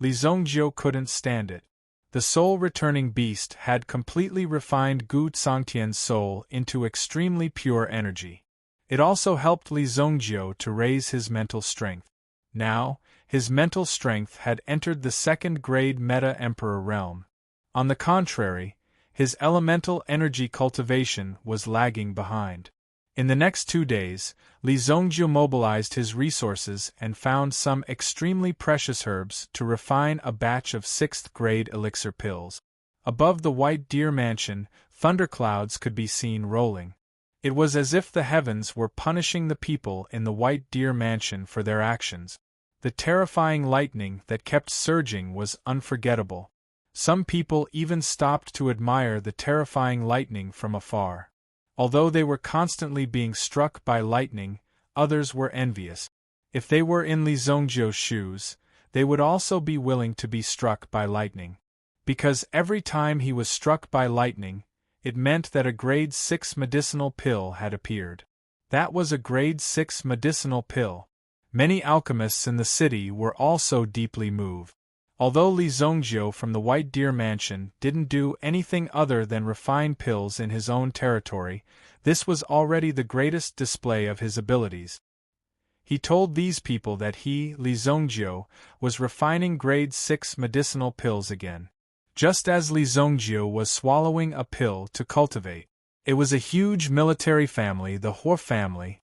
Li Zongjie couldn't stand it. The soul-returning beast had completely refined Gu Tsangtian's soul into extremely pure energy. It also helped Li Zongjie to raise his mental strength. Now, his mental strength had entered the second-grade Meta-Emperor realm. On the contrary, his elemental energy cultivation was lagging behind. In the next 2 days, Li Zongjie mobilized his resources and found some extremely precious herbs to refine a batch of 6th-grade elixir pills. Above the White Deer Mansion, thunderclouds could be seen rolling. It was as if the heavens were punishing the people in the White Deer Mansion for their actions. The terrifying lightning that kept surging was unforgettable. Some people even stopped to admire the terrifying lightning from afar. Although they were constantly being struck by lightning, others were envious. If they were in Li Zongjie's shoes, they would also be willing to be struck by lightning. Because every time he was struck by lightning, it meant that a grade 6 medicinal pill had appeared. That was a grade 6 medicinal pill. Many alchemists in the city were also deeply moved. Although Li Zongjie from the White Deer Mansion didn't do anything other than refine pills in his own territory, this was already the greatest display of his abilities. He told these people that he, Li Zongjie, was refining grade 6 medicinal pills again. Just as Li Zongjie was swallowing a pill to cultivate. It was a huge military family, the Hua family.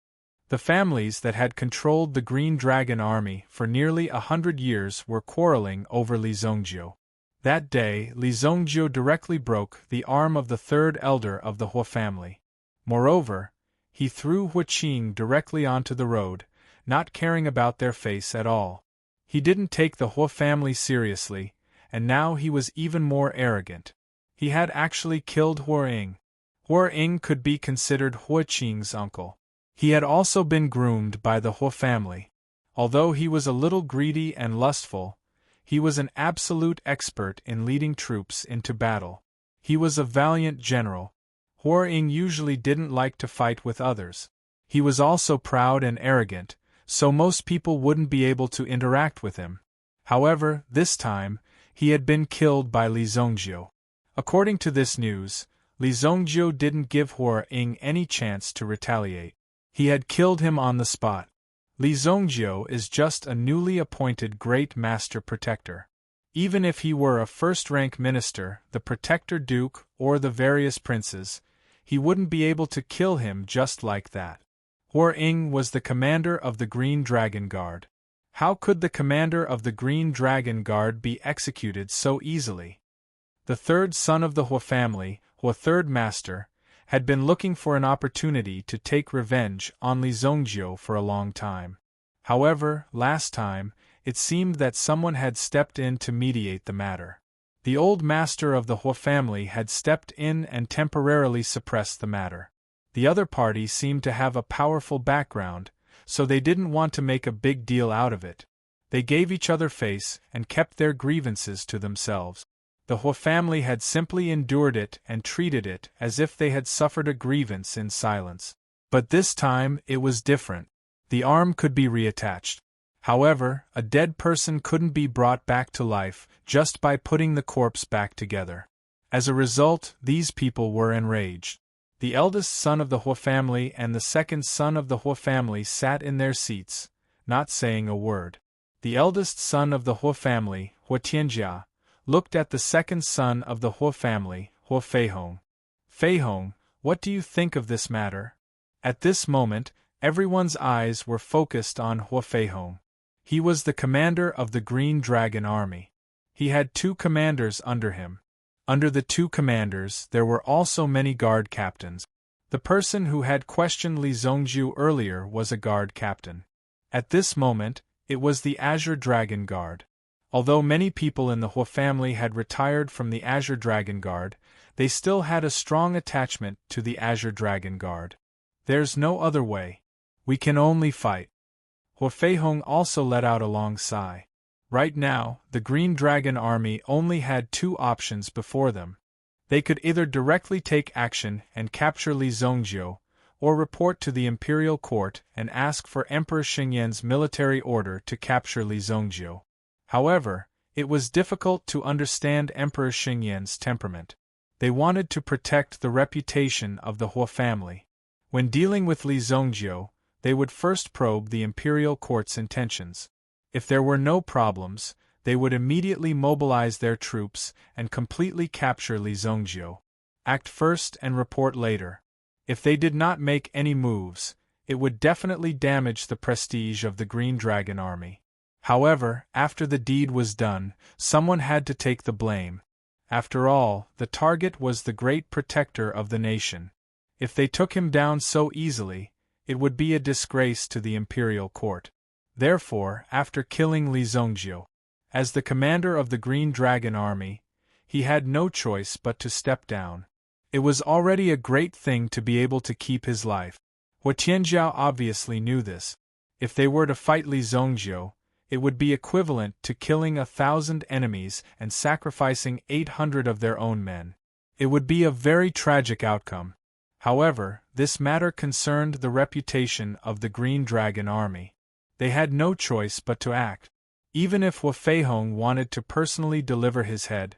The families that had controlled the Green Dragon army for nearly 100 years were quarreling over Li Zongjie. That day, Li Zongjie directly broke the arm of the third elder of the Hua family. Moreover, he threw Hua Qing directly onto the road, not caring about their face at all. He didn't take the Hua family seriously, and now he was even more arrogant. He had actually killed Hua Ying. Hua Ying could be considered Hua Qing's uncle. He had also been groomed by the Hua family. Although he was a little greedy and lustful, he was an absolute expert in leading troops into battle. He was a valiant general. Hua Ying usually didn't like to fight with others. He was also proud and arrogant, so most people wouldn't be able to interact with him. However, this time, he had been killed by Li Zongjie. According to this news, Li Zongjie didn't give Hua Ying any chance to retaliate. He had killed him on the spot. Li Zongjie is just a newly appointed Great Master Protector. Even if he were a first-rank minister, the Protector Duke, or the various princes, he wouldn't be able to kill him just like that. Hua Ying was the commander of the Green Dragon Guard. How could the commander of the Green Dragon Guard be executed so easily? The third son of the Hua family, Hua Third Master, had been looking for an opportunity to take revenge on Li Zongjie for a long time. However, last time, it seemed that someone had stepped in to mediate the matter. The old master of the Hua family had stepped in and temporarily suppressed the matter. The other party seemed to have a powerful background, so they didn't want to make a big deal out of it. They gave each other face and kept their grievances to themselves. The Hua family had simply endured it and treated it as if they had suffered a grievance in silence. But this time, it was different. The arm could be reattached. However, a dead person couldn't be brought back to life just by putting the corpse back together. As a result, these people were enraged. The eldest son of the Hua family and the second son of the Hua family sat in their seats, not saying a word. The eldest son of the Hua family, Hua Tianjia, looked at the second son of the Hua family, Hua Feihong. Feihong, what do you think of this matter? At this moment, everyone's eyes were focused on Hua Feihong. He was the commander of the Green Dragon army. He had 2 commanders under him. Under the two commanders there were also many guard captains. The person who had questioned Li Zongjiu earlier was a guard captain. At this moment, it was the Azure Dragon Guard. Although many people in the Hua family had retired from the Azure Dragon Guard, they still had a strong attachment to the Azure Dragon Guard. There's no other way. We can only fight. Hua Feihong also let out a long sigh. Right now, the Green Dragon Army only had two options before them. They could either directly take action and capture Li Zongjiu, or report to the imperial court and ask for Emperor Xingyan's military order to capture Li Zongjiu. However, it was difficult to understand Emperor Xingyan's temperament. They wanted to protect the reputation of the Hua family. When dealing with Li Zongjiu, they would first probe the imperial court's intentions. If there were no problems, they would immediately mobilize their troops and completely capture Li Zongjiu. Act first and report later. If they did not make any moves, it would definitely damage the prestige of the Green Dragon Army. However, after the deed was done, someone had to take the blame. After all, the target was the great protector of the nation. If they took him down so easily, it would be a disgrace to the imperial court. Therefore, after killing Li Zongjiu, as the commander of the Green Dragon Army, he had no choice but to step down. It was already a great thing to be able to keep his life. Hua Tianjiao obviously knew this. If they were to fight Li Zongjiu, it would be equivalent to killing 1,000 enemies and sacrificing 800 of their own men. It would be a very tragic outcome. However, this matter concerned the reputation of the Green Dragon Army. They had no choice but to act. Even if Hua Feihong wanted to personally deliver his head,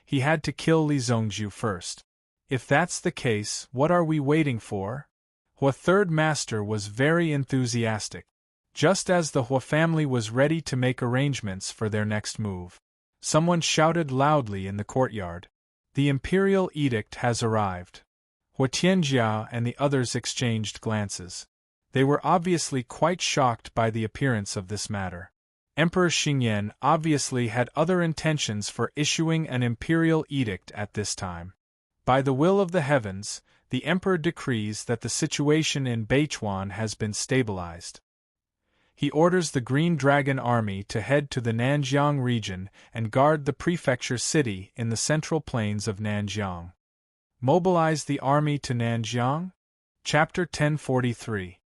he had to kill Li Zongjiu first. If that's the case, what are we waiting for? Hua Third Master was very enthusiastic. Just as the Hua family was ready to make arrangements for their next move, someone shouted loudly in the courtyard. The imperial edict has arrived. Hua Tianjia and the others exchanged glances. They were obviously quite shocked by the appearance of this matter. Emperor Xingyan obviously had other intentions for issuing an imperial edict at this time. By the will of the heavens, the emperor decrees that the situation in Beichuan has been stabilized. He orders the Green Dragon Army to head to the Nanjiang region and guard the prefecture city in the central plains of Nanjiang. Mobilize the army to Nanjiang? Chapter 1043.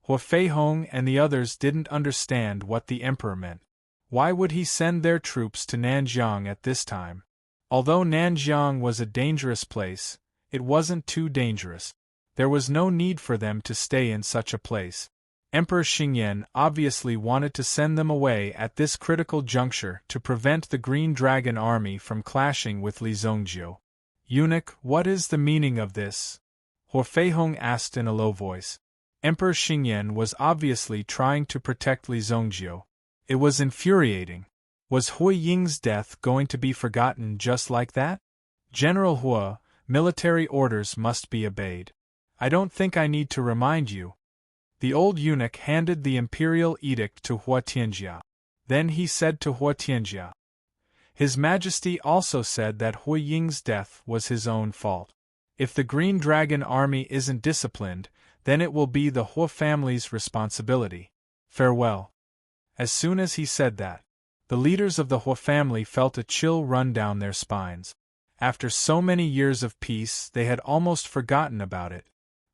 Hua Feihong and the others didn't understand what the emperor meant. Why would he send their troops to Nanjiang at this time? Although Nanjiang was a dangerous place, it wasn't too dangerous. There was no need for them to stay in such a place. Emperor Xingyan obviously wanted to send them away at this critical juncture to prevent the Green Dragon Army from clashing with Li Zongjiu. Eunuch, what is the meaning of this? Hua Feihong asked in a low voice. Emperor Xingyan was obviously trying to protect Li Zongjiu. It was infuriating. Was Hui Ying's death going to be forgotten just like that? General Hua, military orders must be obeyed. I don't think I need to remind you. The old eunuch handed the imperial edict to Hua Tianjia. Then he said to Hua Tianjia, His Majesty also said that Hui Ying's death was his own fault. If the Green Dragon Army isn't disciplined, then it will be the Hua family's responsibility. Farewell. As soon as he said that, the leaders of the Hua family felt a chill run down their spines. After so many years of peace, they had almost forgotten about it.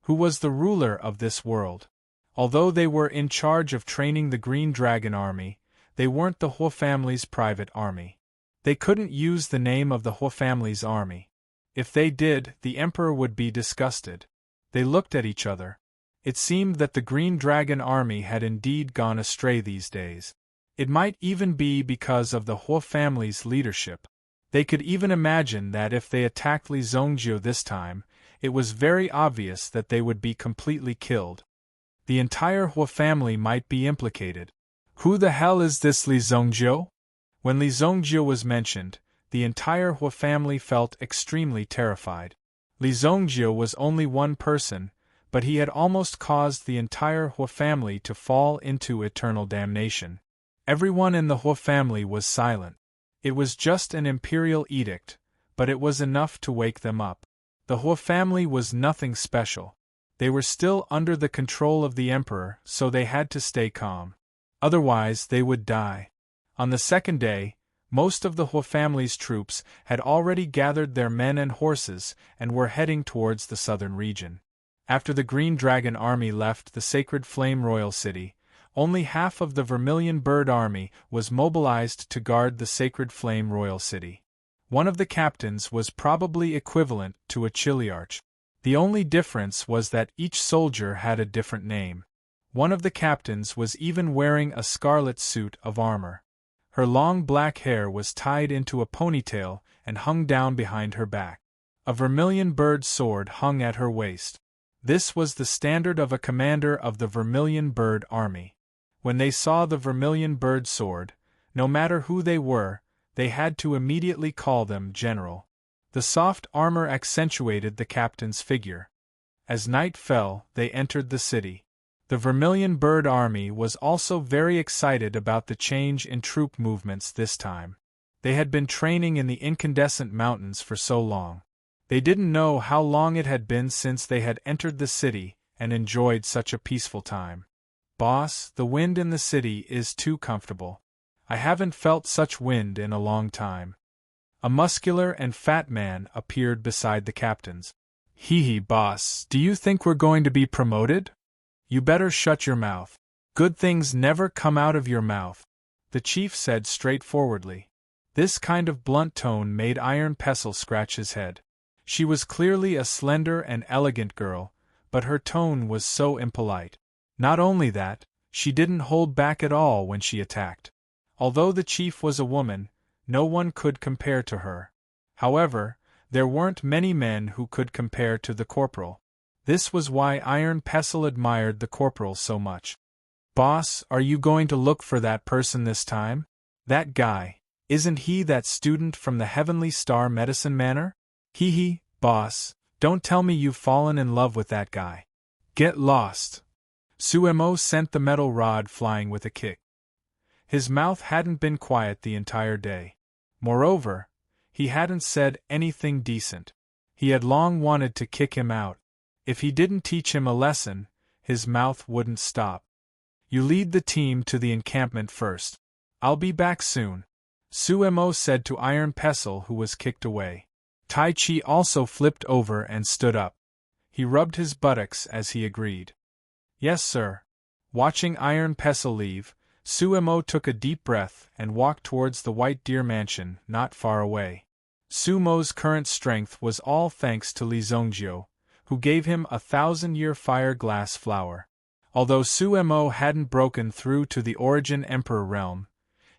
Who was the ruler of this world? Although they were in charge of training the Green Dragon Army, they weren't the Hua family's private army. They couldn't use the name of the Hua family's army. If they did, the emperor would be disgusted. They looked at each other. It seemed that the Green Dragon Army had indeed gone astray these days. It might even be because of the Hua family's leadership. They could even imagine that if they attacked Li Zongjiu this time, it was very obvious that they would be completely killed. The entire Hua family might be implicated. Who the hell is this Li Zongjiu? When Li Zongjiu was mentioned, the entire Hua family felt extremely terrified. Li Zongjiu was only one person, but he had almost caused the entire Hua family to fall into eternal damnation. Everyone in the Hua family was silent. It was just an imperial edict, but it was enough to wake them up. The Hua family was nothing special. They were still under the control of the emperor, so they had to stay calm. Otherwise, they would die. On the second day, most of the Hua family's troops had already gathered their men and horses and were heading towards the southern region. After the Green Dragon army left the Sacred Flame Royal City, only half of the Vermilion Bird army was mobilized to guard the Sacred Flame Royal City. One of the captains was probably equivalent to a Chiliarch. The only difference was that each soldier had a different name. One of the captains was even wearing a scarlet suit of armor. Her long black hair was tied into a ponytail and hung down behind her back. A Vermilion Bird sword hung at her waist. This was the standard of a commander of the Vermilion Bird army. When they saw the Vermilion Bird sword, no matter who they were, they had to immediately call them general. The soft armor accentuated the captain's figure. As night fell, they entered the city. The Vermilion Bird army was also very excited about the change in troop movements this time. They had been training in the incandescent mountains for so long. They didn't know how long it had been since they had entered the city and enjoyed such a peaceful time. "Boss, the wind in the city is too comfortable. I haven't felt such wind in a long time." A muscular and fat man appeared beside the captains. "Hee, boss, do you think we're going to be promoted? You better shut your mouth. Good things never come out of your mouth," the chief said straightforwardly. This kind of blunt tone made Iron Pestle scratch his head. She was clearly a slender and elegant girl, but her tone was so impolite. Not only that, she didn't hold back at all when she attacked. Although the chief was a woman, no one could compare to her. However, there weren't many men who could compare to the corporal. This was why Iron Pestle admired the corporal so much. "Boss, are you going to look for that person this time? That guy, isn't he that student from the Heavenly Star Medicine Manor? Hee, boss, don't tell me you've fallen in love with that guy. Get lost." Suemo sent the metal rod flying with a kick. His mouth hadn't been quiet the entire day. Moreover, he hadn't said anything decent. He had long wanted to kick him out. If he didn't teach him a lesson, his mouth wouldn't stop. "You lead the team to the encampment first. I'll be back soon," Suemo said to Iron Pestle, who was kicked away. Tai Chi also flipped over and stood up. He rubbed his buttocks as he agreed. "Yes, sir." Watching Iron Pestle leave, Suemo took a deep breath and walked towards the White Deer Mansion, not far away. Sumo's current strength was all thanks to Li Zongjio, who gave him a 1,000-year fire glass flower. Although Suemo hadn't broken through to the Origin Emperor realm,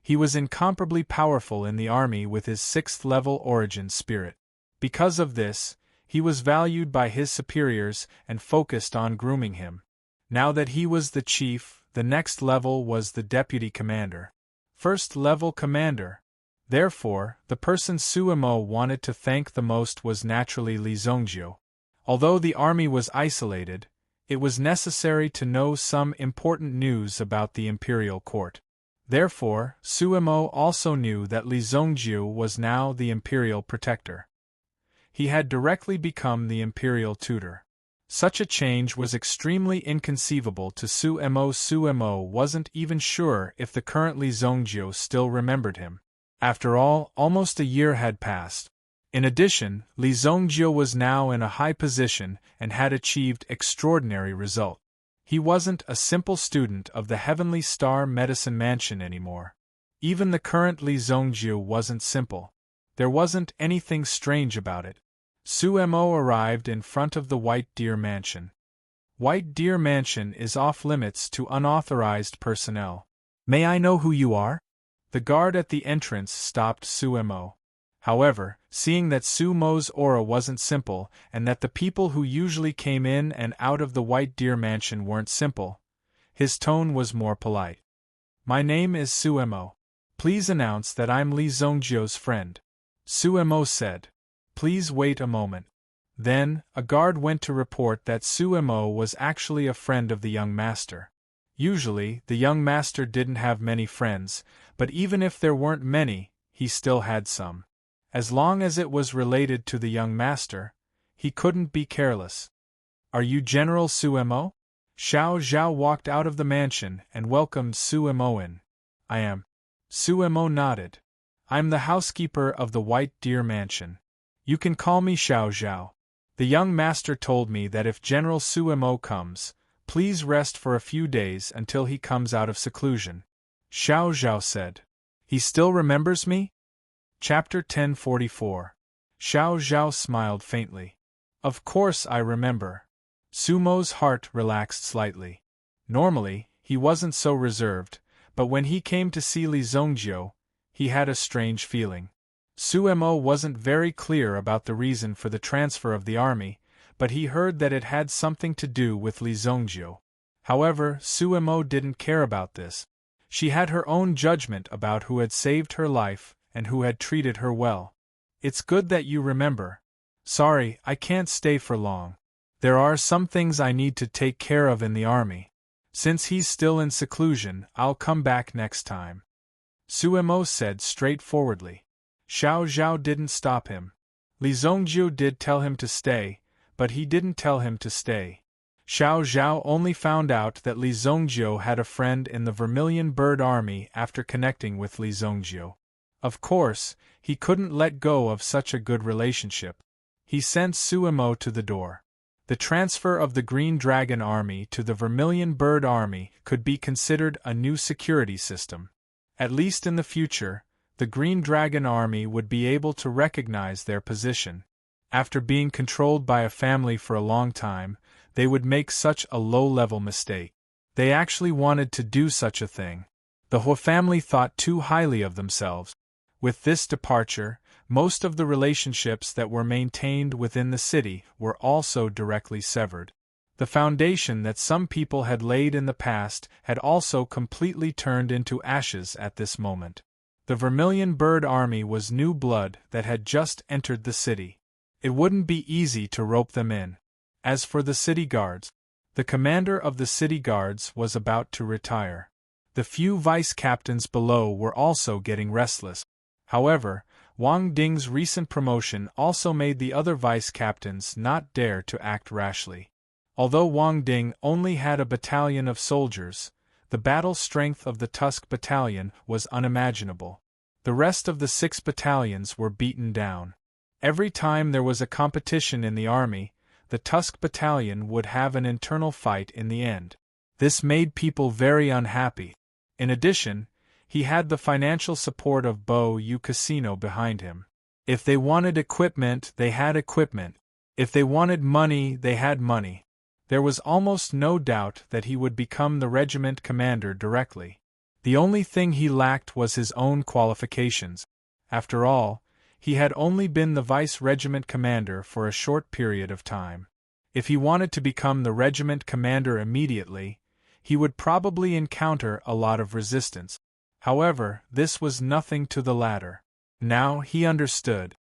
he was incomparably powerful in the army with his 6th-level Origin spirit. Because of this, he was valued by his superiors and focused on grooming him. Now that he was the chief, the next level was the deputy commander. 1st-level commander. Therefore, the person Suemo wanted to thank the most was naturally Li Zongjio. Although the army was isolated, it was necessary to know some important news about the imperial court. Therefore, Suemo also knew that Li Zongjio was now the imperial protector. He had directly become the imperial tutor. Such a change was extremely inconceivable to Suemo. Suemo wasn't even sure if the current Li Zongjio still remembered him. After all, almost a year had passed. In addition, Li Zongjio was now in a high position and had achieved extraordinary results. He wasn't a simple student of the Heavenly Star Medicine Mansion anymore. Even the current Li Zongjio wasn't simple. There wasn't anything strange about it. Suemo arrived in front of the White Deer Mansion. White Deer Mansion is off-limits to unauthorized personnel. "May I know who you are?" The guard at the entrance stopped Suemo. However, seeing that Suemo's aura wasn't simple and that the people who usually came in and out of the White Deer Mansion weren't simple, his tone was more polite. "My name is Suemo. Please announce that I'm Li Zongjio's friend," Suemo said. "Please wait a moment." Then, a guard went to report that Suemo was actually a friend of the young master. Usually, the young master didn't have many friends, but even if there weren't many, he still had some. As long as it was related to the young master, he couldn't be careless. "Are you General Suemo?" Xiao Zhao walked out of the mansion and welcomed Suemo in. "I am." Suemo nodded. "I'm the housekeeper of the White Deer Mansion. You can call me Xiao Zhao. The young master told me that if General Suemo comes, please rest for a few days until he comes out of seclusion." Xiao Zhao said. "He still remembers me?" Chapter 1044. Xiao Zhao smiled faintly. "Of course I remember." Sumo's heart relaxed slightly. Normally, he wasn't so reserved, but when he came to see Li Zongjiu, he had a strange feeling. Suemo wasn't very clear about the reason for the transfer of the army, but he heard that it had something to do with Li Zongjiu. However, Suemo didn't care about this. She had her own judgment about who had saved her life and who had treated her well. "It's good that you remember. Sorry, I can't stay for long. There are some things I need to take care of in the army. Since he's still in seclusion, I'll come back next time," Suemo said straightforwardly. Xiao Zhao didn't stop him. Li Zongjiu did tell him to stay, but he didn't tell him to stay. Xiao Zhao only found out that Li Zongjiu had a friend in the Vermilion Bird Army after connecting with Li Zongjiu. Of course, he couldn't let go of such a good relationship. He sent Suemo to the door. The transfer of the Green Dragon Army to the Vermilion Bird Army could be considered a new security system. At least in the future, the Green Dragon Army would be able to recognize their position. After being controlled by a family for a long time, they would make such a low-level mistake. They actually wanted to do such a thing. The Hua family thought too highly of themselves. With this departure, most of the relationships that were maintained within the city were also directly severed. The foundation that some people had laid in the past had also completely turned into ashes at this moment. The Vermilion Bird Army was new blood that had just entered the city. It wouldn't be easy to rope them in. As for the city guards, the commander of the city guards was about to retire. The few vice captains below were also getting restless. However, Wang Ding's recent promotion also made the other vice captains not dare to act rashly. Although Wang Ding only had a battalion of soldiers, the battle strength of the Tusk Battalion was unimaginable. The rest of the 6 battalions were beaten down. Every time there was a competition in the army, the Tusk Battalion would have an internal fight in the end. This made people very unhappy. In addition, he had the financial support of Bo Yu Casino behind him. If they wanted equipment, they had equipment. If they wanted money, they had money. There was almost no doubt that he would become the regiment commander directly. The only thing he lacked was his own qualifications. After all, he had only been the vice-regiment commander for a short period of time. If he wanted to become the regiment commander immediately, he would probably encounter a lot of resistance. However, this was nothing to the latter. Now he understood.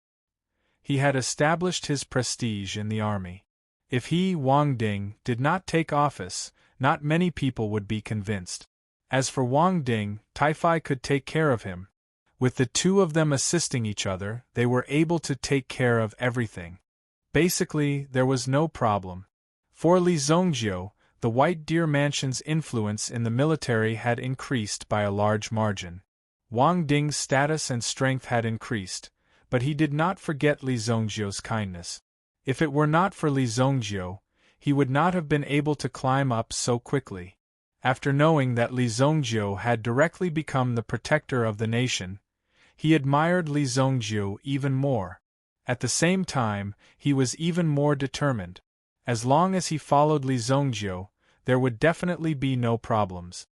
He had established his prestige in the army. If he, Wang Ding, did not take office, not many people would be convinced. As for Wang Ding, Taifai could take care of him. With the two of them assisting each other, they were able to take care of everything. Basically, there was no problem. For Li Zongjiu, the White Deer Mansion's influence in the military had increased by a large margin. Wang Ding's status and strength had increased, but he did not forget Li Zongjiu's kindness. If it were not for Li Zongjiu, he would not have been able to climb up so quickly. After knowing that Li Zongjiu had directly become the protector of the nation, he admired Li Zongjiu even more. At the same time, he was even more determined. As long as he followed Li Zongjiu, there would definitely be no problems.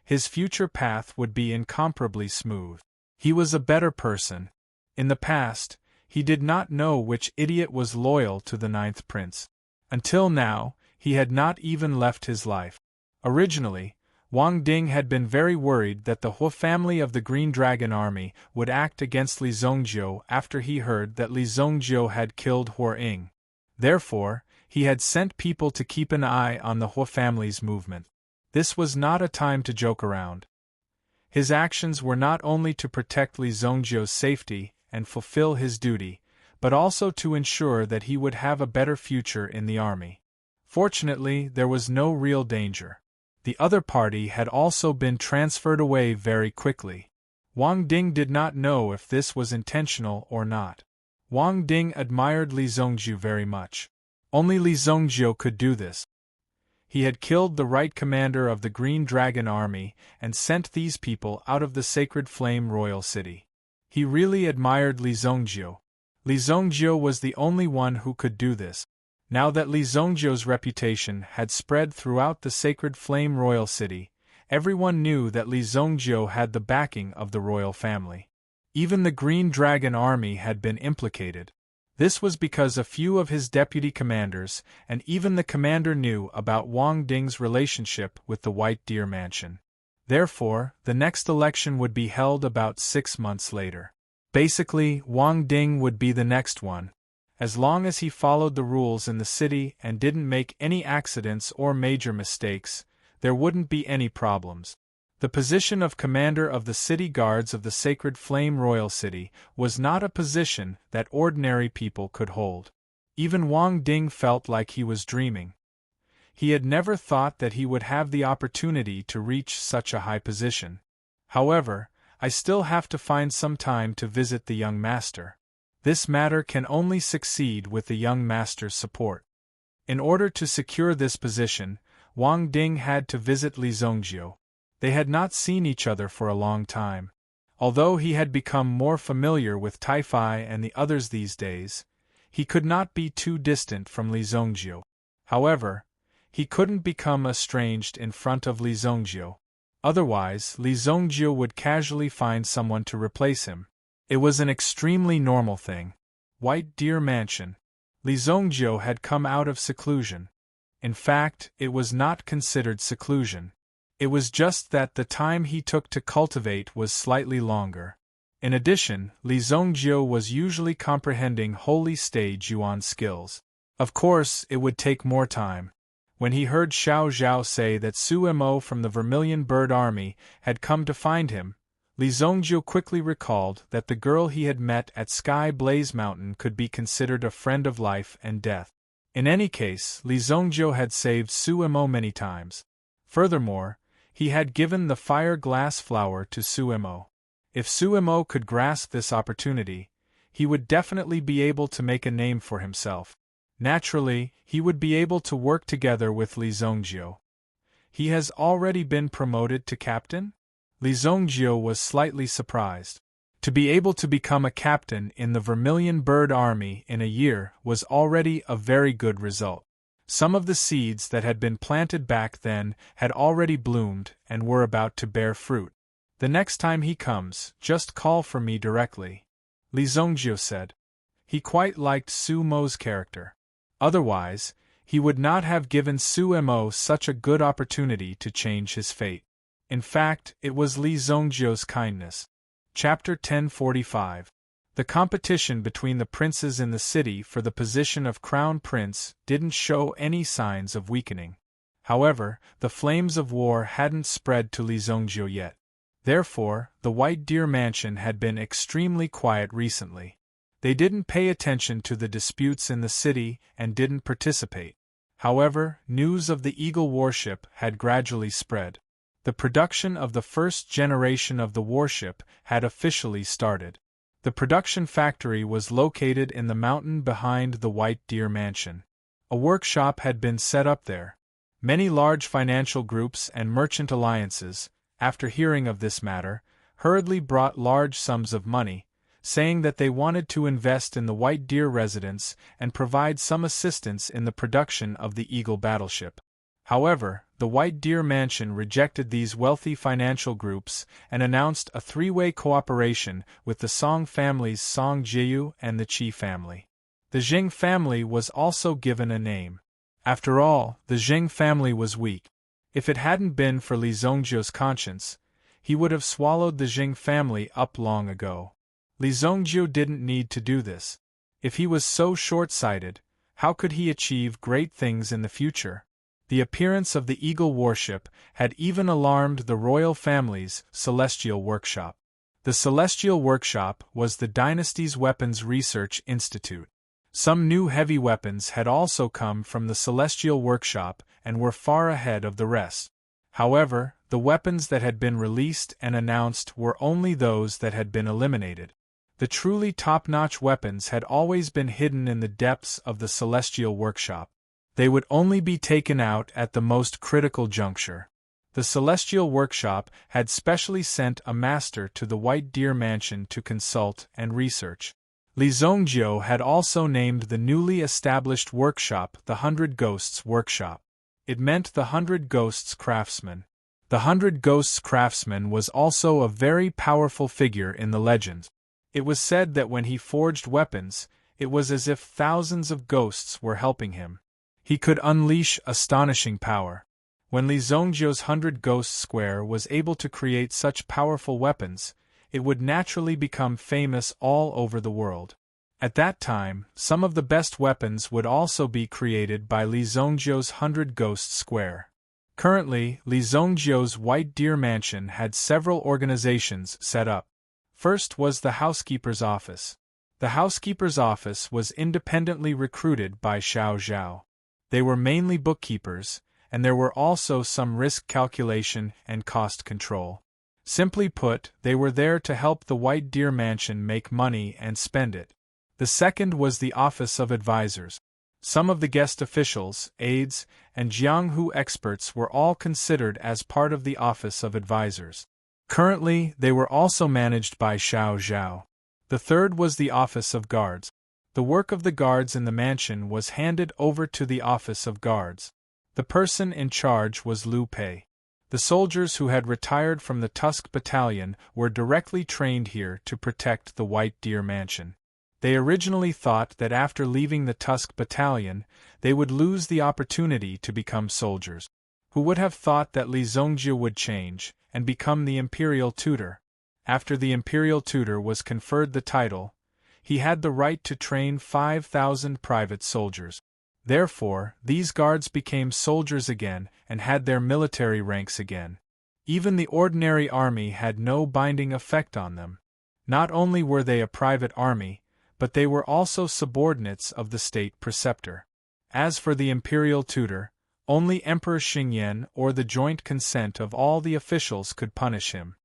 His future path would be incomparably smooth. He was a better person. In the past, he did not know which idiot was loyal to the 9th Prince. Until now, he had not even left his life. Originally, Wang Ding had been very worried that the Hua family of the Green Dragon Army would act against Li Zongjiu after he heard that Li Zongjiu had killed Hua Ying. Therefore, he had sent people to keep an eye on the Hua family's movement. This was not a time to joke around. His actions were not only to protect Li Zongjiu's safety and fulfill his duty, but also to ensure that he would have a better future in the army. Fortunately, there was no real danger. The other party had also been transferred away very quickly. Wang Ding did not know if this was intentional or not. Wang Ding admired Li Zongjiu very much. Only Li Zongjiu could do this. He had killed the right commander of the Green Dragon Army and sent these people out of the Sacred Flame Royal City. He really admired Li Zongjiu. Li Zongjiu was the only one who could do this. Now that Li Zongjiu's reputation had spread throughout the Sacred Flame Royal City, everyone knew that Li Zongjiu had the backing of the royal family. Even the Green Dragon Army had been implicated. This was because a few of his deputy commanders and even the commander knew about Wang Ding's relationship with the White Deer Mansion. Therefore, the next election would be held about 6 months later. Basically, Wang Ding would be the next one. As long as he followed the rules in the city and didn't make any accidents or major mistakes, there wouldn't be any problems. The position of commander of the city guards of the Sacred Flame Royal City was not a position that ordinary people could hold. Even Wang Ding felt like he was dreaming. He had never thought that he would have the opportunity to reach such a high position. However, I still have to find some time to visit the young master. This matter can only succeed with the young master's support. In order to secure this position, Wang Ding had to visit Li Zongjiu. They had not seen each other for a long time. Although he had become more familiar with Taifai and the others these days, he could not be too distant from Li Zongjiu. However, he couldn't become estranged in front of Li Zongjiu. Otherwise, Li Zongjiu would casually find someone to replace him. It was an extremely normal thing. White Deer Mansion. Li Zongjiu had come out of seclusion. In fact, it was not considered seclusion. It was just that the time he took to cultivate was slightly longer. In addition, Li Zongjiu was usually comprehending holy stage yuan skills. Of course, it would take more time. When he heard Xiao Zhao say that Su Mo from the Vermilion Bird Army had come to find him, Li Zongjiu quickly recalled that the girl he had met at Sky Blaze Mountain could be considered a friend of life and death. In any case, Li Zongjiu had saved Su Mo many times. Furthermore, he had given the fire glass flower to Su Mo. If Su Mo could grasp this opportunity, he would definitely be able to make a name for himself. Naturally, he would be able to work together with Li Zongjiu. He has already been promoted to captain? Li Zongjiu was slightly surprised. To be able to become a captain in the Vermilion Bird Army in a year was already a very good result. Some of the seeds that had been planted back then had already bloomed and were about to bear fruit. The next time he comes, just call for me directly, Li Zongjiu said. He quite liked Su Mo's character. Otherwise, he would not have given Su Mo such a good opportunity to change his fate. In fact, it was Li Zongjiu's kindness. Chapter 1045. The competition between the princes in the city for the position of crown prince didn't show any signs of weakening. However, the flames of war hadn't spread to Li Zongjiu yet. Therefore, the White Deer Mansion had been extremely quiet recently. They didn't pay attention to the disputes in the city and didn't participate. However, news of the Eagle warship had gradually spread. The production of the first generation of the warship had officially started. The production factory was located in the mountain behind the White Deer Mansion. A workshop had been set up there. Many large financial groups and merchant alliances, after hearing of this matter, hurriedly brought large sums of money, saying that they wanted to invest in the White Deer residence and provide some assistance in the production of the Eagle battleship. However, the White Deer Mansion rejected these wealthy financial groups and announced a three-way cooperation with the Song family's Song Jiyu and the Qi family. The Jing family was also given a name. After all, the Jing family was weak. If it hadn't been for Li Zongjiu's conscience, he would have swallowed the Jing family up long ago. Li Zongjiu didn't need to do this. If he was so short-sighted, how could he achieve great things in the future? The appearance of the Eagle warship had even alarmed the royal family's celestial workshop. The Celestial Workshop was the dynasty's weapons research institute. Some new heavy weapons had also come from the Celestial Workshop and were far ahead of the rest. However, the weapons that had been released and announced were only those that had been eliminated. The truly top-notch weapons had always been hidden in the depths of the Celestial Workshop. They would only be taken out at the most critical juncture. The Celestial Workshop had specially sent a master to the White Deer Mansion to consult and research. Li Zhongjiu had also named the newly established workshop the 100 Ghosts Workshop. It meant the 100 Ghosts Craftsman. The 100 Ghosts Craftsman was also a very powerful figure in the legend. It was said that when he forged weapons, it was as if thousands of ghosts were helping him. He could unleash astonishing power. When Li Zhongjiu's 100 Ghosts Square was able to create such powerful weapons, it would naturally become famous all over the world. At that time, some of the best weapons would also be created by Li Zhongjiu's 100 Ghosts Square. Currently, Li Zhongjiu's White Deer Mansion had several organizations set up. First was the Housekeeper's Office. The Housekeeper's Office was independently recruited by Xiao Zhao. They were mainly bookkeepers, and there were also some risk calculation and cost control. Simply put, they were there to help the White Deer Mansion make money and spend it. The second was the Office of Advisors. Some of the guest officials, aides, and Jianghu experts were all considered as part of the Office of Advisors. Currently, they were also managed by Xiao Zhao. The third was the Office of Guards. The work of the guards in the mansion was handed over to the Office of Guards. The person in charge was Liu Pei. The soldiers who had retired from the Tusk Battalion were directly trained here to protect the White Deer Mansion. They originally thought that after leaving the Tusk Battalion, they would lose the opportunity to become soldiers. Who would have thought that Li Zhongjiu would change and become the Imperial Tutor? After the Imperial Tutor was conferred the title, he had the right to train 5,000 private soldiers. Therefore, these guards became soldiers again and had their military ranks again. Even the ordinary army had no binding effect on them. Not only were they a private army, but they were also subordinates of the state preceptor. As for the Imperial Tutor, only Emperor Xingyan or the joint consent of all the officials could punish him.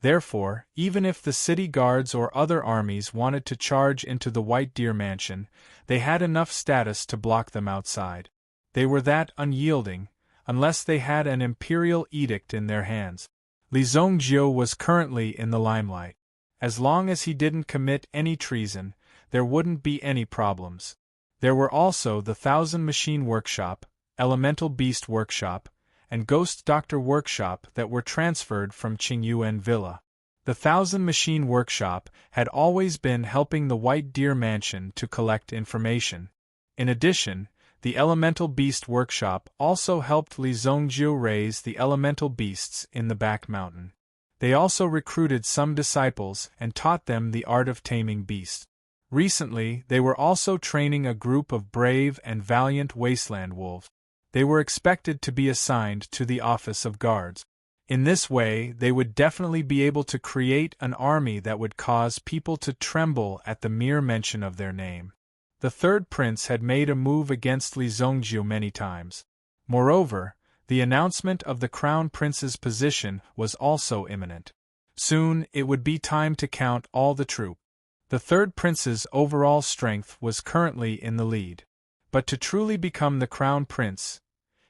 Therefore, even if the city guards or other armies wanted to charge into the White Deer Mansion, they had enough status to block them outside. They were that unyielding, unless they had an imperial edict in their hands. Li Zhongjiu was currently in the limelight. As long as he didn't commit any treason, there wouldn't be any problems. There were also the Thousand Machine Workshop, Elemental Beast Workshop, and Ghost Doctor Workshop that were transferred from Qingyuan Villa. The Thousand Machine Workshop had always been helping the White Deer Mansion to collect information. In addition, the Elemental Beast Workshop also helped Li Zhongjiu raise the elemental beasts in the back mountain. They also recruited some disciples and taught them the art of taming beasts. Recently, they were also training a group of brave and valiant wasteland wolves. They were expected to be assigned to the Office of Guards. In this way, they would definitely be able to create an army that would cause people to tremble at the mere mention of their name. The third prince had made a move against Li Zhongjiu many times. Moreover, the announcement of the crown prince's position was also imminent. Soon, it would be time to count all the troops. The third prince's overall strength was currently in the lead. But to truly become the crown prince,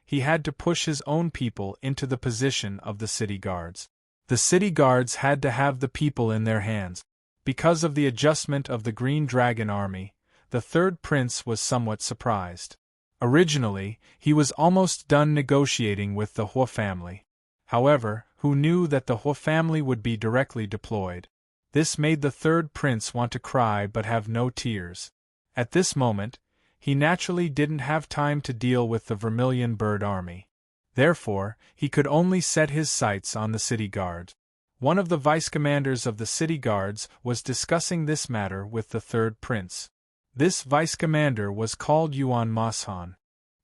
he had to push his own people into the position of the city guards. The city guards had to have the people in their hands. Because of the adjustment of the Green Dragon Army, the third prince was somewhat surprised. Originally, he was almost done negotiating with the Hua family. However, who knew that the Hua family would be directly deployed? This made the third prince want to cry but have no tears. At this moment, he naturally didn't have time to deal with the Vermilion Bird Army. Therefore, he could only set his sights on the city guards. One of the vice-commanders of the city guards was discussing this matter with the third prince. This vice-commander was called Yuan Mashan.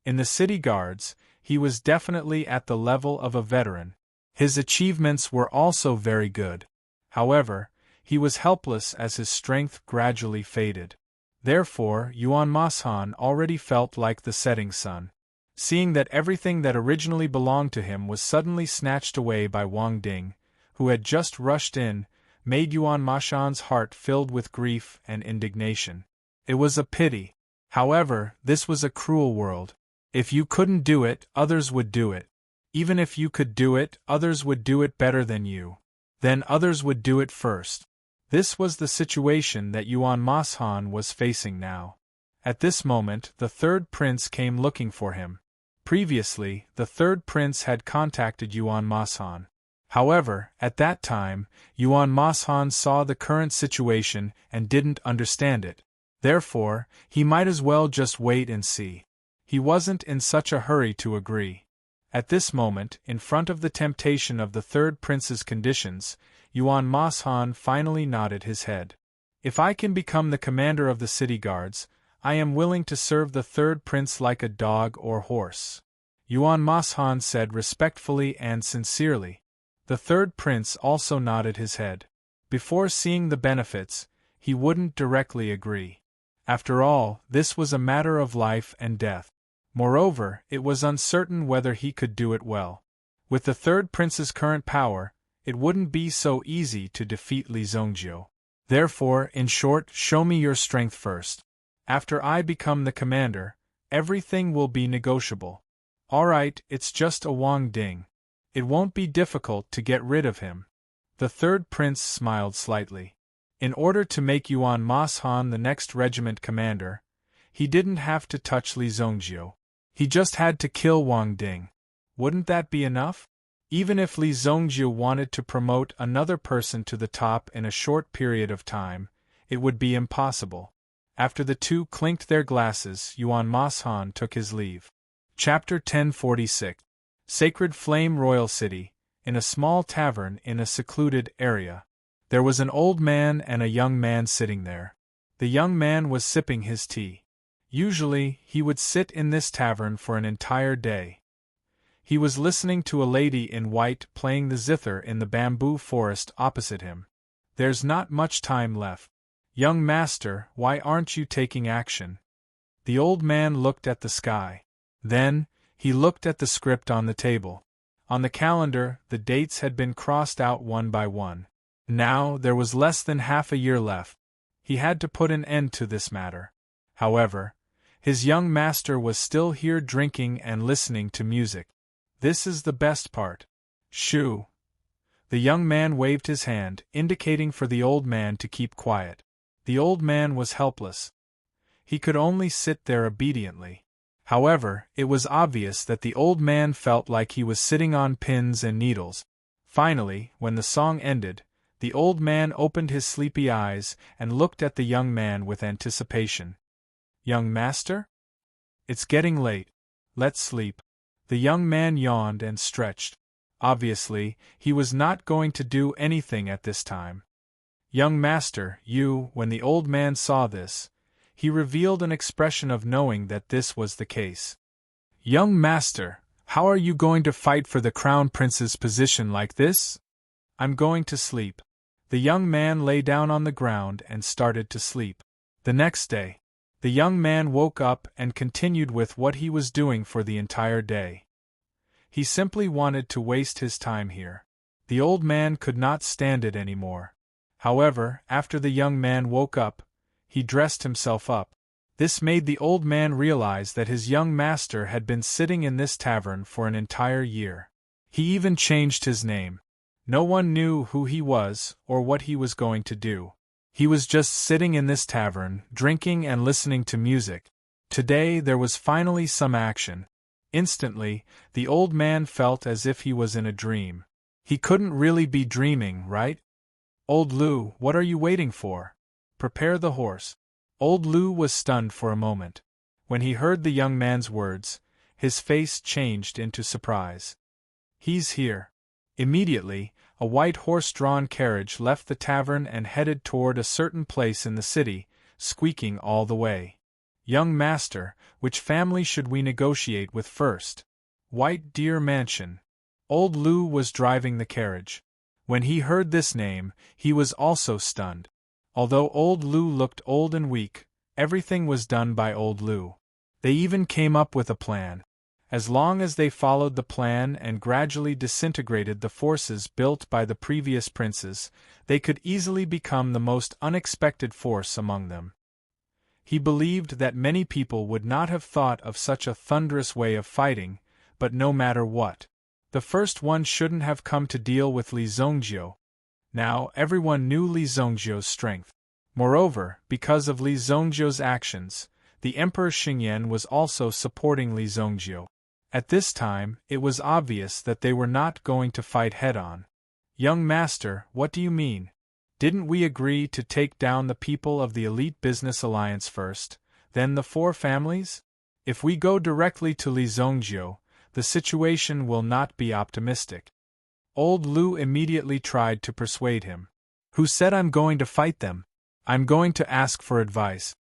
In the city guards, he was definitely at the level of a veteran. His achievements were also very good. However, He was helpless as his strength gradually faded. Therefore, Yuan Mashan already felt like the setting sun. Seeing that everything that originally belonged to him was suddenly snatched away by Wang Ding, who had just rushed in, made Yuan Mashan's heart filled with grief and indignation. It was a pity. However, this was a cruel world. If you couldn't do it, others would do it. Even if you could do it, others would do it better than you. Then others would do it first. This was the situation that Yuan Mashan was facing now. At this moment, the third prince came looking for him. Previously, the third prince had contacted Yuan Mashan. However, at that time, Yuan Mashan saw the current situation and didn't understand it. Therefore, he might as well just wait and see. He wasn't in such a hurry to agree. At this moment, in front of the temptation of the third prince's conditions, Yuan Mashan finally nodded his head. If I can become the commander of the city guards, I am willing to serve the third prince like a dog or horse. Yuan Mashan said respectfully and sincerely. The third prince also nodded his head. Before seeing the benefits, he wouldn't directly agree. After all, this was a matter of life and death. Moreover, it was uncertain whether he could do it well. With the third prince's current power, it wouldn't be so easy to defeat Li Zongjiu. Therefore, in short, show me your strength first. After I become the commander, everything will be negotiable. Alright, it's just a Wang Ding. It won't be difficult to get rid of him. The third prince smiled slightly. In order to make Yuan Mashan the next regiment commander, he didn't have to touch Li Zongjiu. He just had to kill Wang Ding. Wouldn't that be enough? Even if Li Zongjiu wanted to promote another person to the top in a short period of time, it would be impossible. After the two clinked their glasses, Yuan Mashan took his leave. Chapter 1046. Sacred Flame Royal City. In a small tavern in a secluded area, there was an old man and a young man sitting there. The young man was sipping his tea. Usually, he would sit in this tavern for an entire day. He was listening to a lady in white playing the zither in the bamboo forest opposite him. There's not much time left. Young master, why aren't you taking action? The old man looked at the sky. Then, he looked at the script on the table. On the calendar, the dates had been crossed out one by one. Now, there was less than half a year left. He had to put an end to this matter. However, his young master was still here drinking and listening to music. This is the best part. Shoo! The young man waved his hand, indicating for the old man to keep quiet. The old man was helpless. He could only sit there obediently. However, it was obvious that the old man felt like he was sitting on pins and needles. Finally, when the song ended, the old man opened his sleepy eyes and looked at the young man with anticipation. Young master? It's getting late. Let's sleep. The young man yawned and stretched. Obviously, he was not going to do anything at this time. Young master, when the old man saw this, he revealed an expression of knowing that this was the case. Young master, how are you going to fight for the crown prince's position like this? I'm going to sleep. The young man lay down on the ground and started to sleep. The next day, the young man woke up and continued with what he was doing for the entire day. He simply wanted to waste his time here. The old man could not stand it anymore. However, after the young man woke up, he dressed himself up. This made the old man realize that his young master had been sitting in this tavern for an entire year. He even changed his name. No one knew who he was or what he was going to do. He was just sitting in this tavern, drinking and listening to music. Today there was finally some action. Instantly, the old man felt as if he was in a dream. He couldn't really be dreaming, right? Old Lu, what are you waiting for? Prepare the horse. Old Lu was stunned for a moment. When he heard the young man's words, his face changed into surprise. He's here. Immediately, a white horse-drawn carriage left the tavern and headed toward a certain place in the city, squeaking all the way. Young master, which family should we negotiate with first? White Deer Mansion. Old Lu was driving the carriage. When he heard this name, he was also stunned. Although old Lu looked old and weak, everything was done by old Lu. They even came up with a plan. As long as they followed the plan and gradually disintegrated the forces built by the previous princes, they could easily become the most unexpected force among them. He believed that many people would not have thought of such a thunderous way of fighting, but no matter what, the first one shouldn't have come to deal with Li Zhongjiu. Now everyone knew Li Zhongjiu's strength. Moreover, because of Li Zhongjiu's actions, the Emperor Xingyan was also supporting Li Zhongjiu. At this time, it was obvious that they were not going to fight head-on. "Young master, what do you mean? Didn't we agree to take down the people of the elite business alliance first, then the four families? If we go directly to Li Zhongjiu, the situation will not be optimistic." Old Lu immediately tried to persuade him. "Who said I'm going to fight them? I'm going to ask for advice,"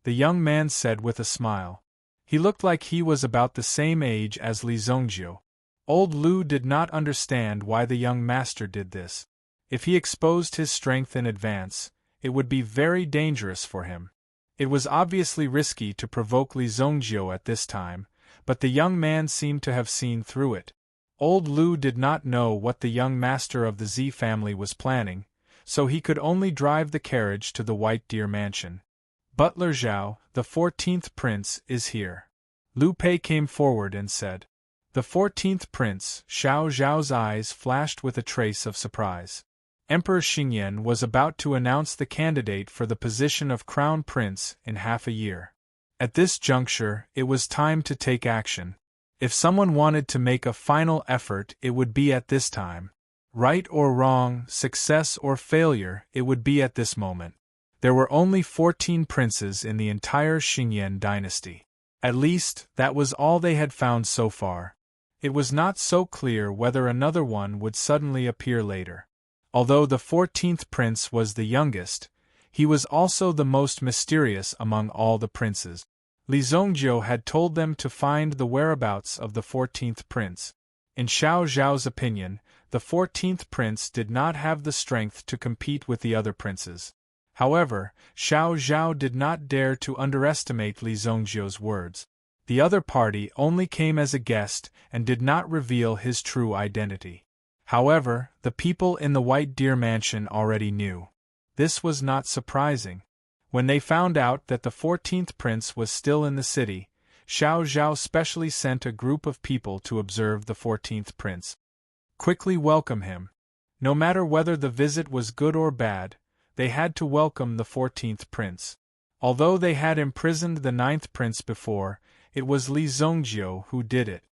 the young man said with a smile. He looked like he was about the same age as Li Zhongjiu. Old Lu did not understand why the young master did this. If he exposed his strength in advance, it would be very dangerous for him. It was obviously risky to provoke Li Zhongjiu at this time, but the young man seemed to have seen through it. Old Lu did not know what the young master of the Z family was planning, so he could only drive the carriage to the White Deer Mansion. "Butler Zhao, the 14th prince, is here." Lu Pei came forward and said. The 14th prince, Xiao Zhao's eyes flashed with a trace of surprise. Emperor Xingyan was about to announce the candidate for the position of crown prince in half a year. At this juncture, it was time to take action. If someone wanted to make a final effort, it would be at this time. Right or wrong, success or failure, it would be at this moment. There were only 14 princes in the entire Xingyan dynasty. At least, that was all they had found so far. It was not so clear whether another one would suddenly appear later. Although the 14th prince was the youngest, he was also the most mysterious among all the princes. Li Zhongjiu had told them to find the whereabouts of the 14th prince. In Xiao Zhao's opinion, the 14th prince did not have the strength to compete with the other princes. However, Xiao Zhao did not dare to underestimate Li Zhongjiu's words. The other party only came as a guest and did not reveal his true identity. However, the people in the White Deer Mansion already knew. This was not surprising. When they found out that the 14th prince was still in the city, Xiao Zhao specially sent a group of people to observe the 14th prince. Quickly welcome him. No matter whether the visit was good or bad, they had to welcome the 14th prince. Although they had imprisoned the 9th prince before, it was Li Zhongjiu who did it.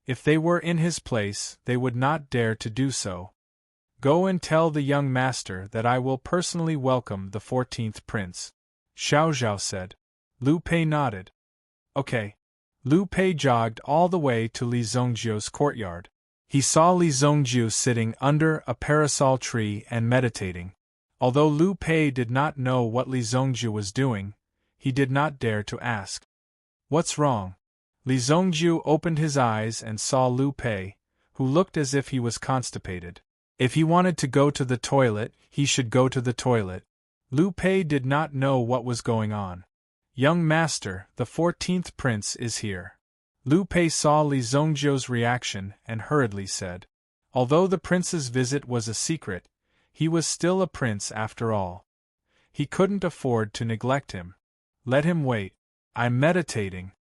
If they were in his place, they would not dare to do so. "Go and tell the young master that I will personally welcome the 14th prince," Xiao Zhao said. Lu Pei nodded. "Okay." Lu Pei jogged all the way to Li Zhongjiu's courtyard. He saw Li Zhongjiu sitting under a parasol tree and meditating. Although Lu Pei did not know what Li Zhongjiu was doing, he did not dare to ask. "What's wrong?" Li Zhongjiu opened his eyes and saw Lu Pei, who looked as if he was constipated. If he wanted to go to the toilet, he should go to the toilet. Lu Pei did not know what was going on. "Young master, the 14th prince is here." Lu Pei saw Li Zhongjiu's reaction and hurriedly said. Although the prince's visit was a secret, he was still a prince after all. He couldn't afford to neglect him. "Let him wait. I'm meditating,"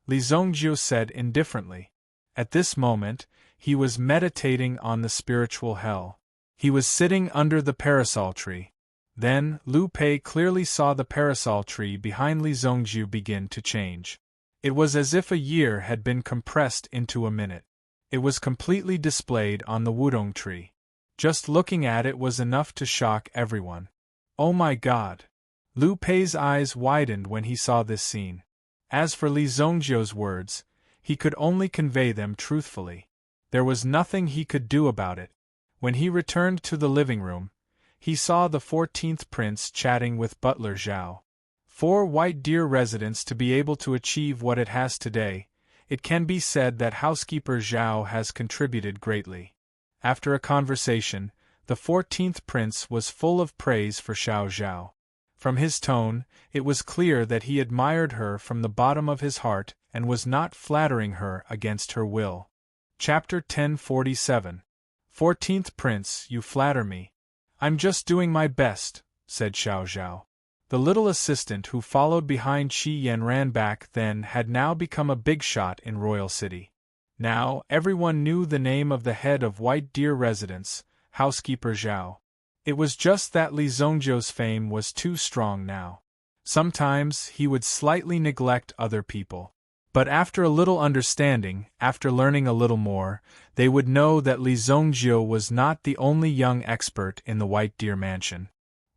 Li Zhongjiu said indifferently. At this moment, he was meditating on the spiritual hell. He was sitting under the parasol tree. Then, Lu Pei clearly saw the parasol tree behind Li Zhongjiu begin to change. It was as if a year had been compressed into a minute. It was completely displayed on the wudong tree. Just looking at it was enough to shock everyone. "Oh my God!" Lu Pei's eyes widened when he saw this scene. As for Li Zhongjiu's words, he could only convey them truthfully. There was nothing he could do about it. When he returned to the living room, he saw the 14th prince chatting with Butler Zhao. For White Deer residence to be able to achieve what it has today, it can be said that housekeeper Zhao has contributed greatly. After a conversation, The 14th prince was full of praise for Xiao Zhao. From his tone, it was clear that he admired her from the bottom of his heart and was not flattering her against her will. Chapter 1047. 14th Prince, you flatter me. I'm just doing my best, said Xiao Zhao. The little assistant who followed behind Qi Yan ran back then had now become a big shot in Royal City. Now, everyone knew the name of the head of White Deer residence, Housekeeper Zhao. It was just that Li Zongjiu's fame was too strong now. Sometimes he would slightly neglect other people. But after a little understanding, after learning a little more, they would know that Li Zongjiu was not the only young expert in the White Deer mansion.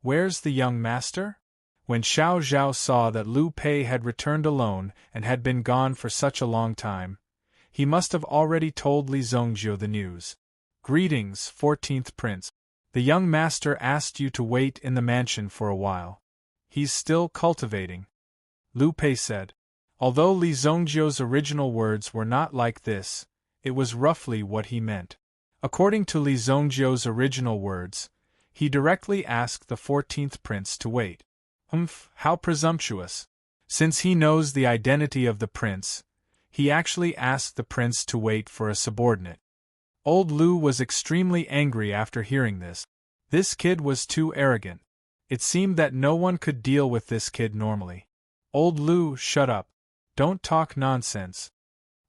Where's the young master? When Xiao Zhao saw that Liu Pei had returned alone and had been gone for such a long time, he must have already told Li Zongjiu the news. Greetings, 14th Prince. The young master asked you to wait in the mansion for a while. He's still cultivating, Liu Pei said. Although Li Zongjiu's original words were not like this, it was roughly what he meant. According to Li Zongjiu's original words, he directly asked the 14th prince to wait. How presumptuous. Since he knows the identity of the prince, he actually asked the prince to wait for a subordinate. Old Liu was extremely angry after hearing this. This kid was too arrogant. It seemed that no one could deal with this kid normally. Old Liu, shut up. Don't talk nonsense.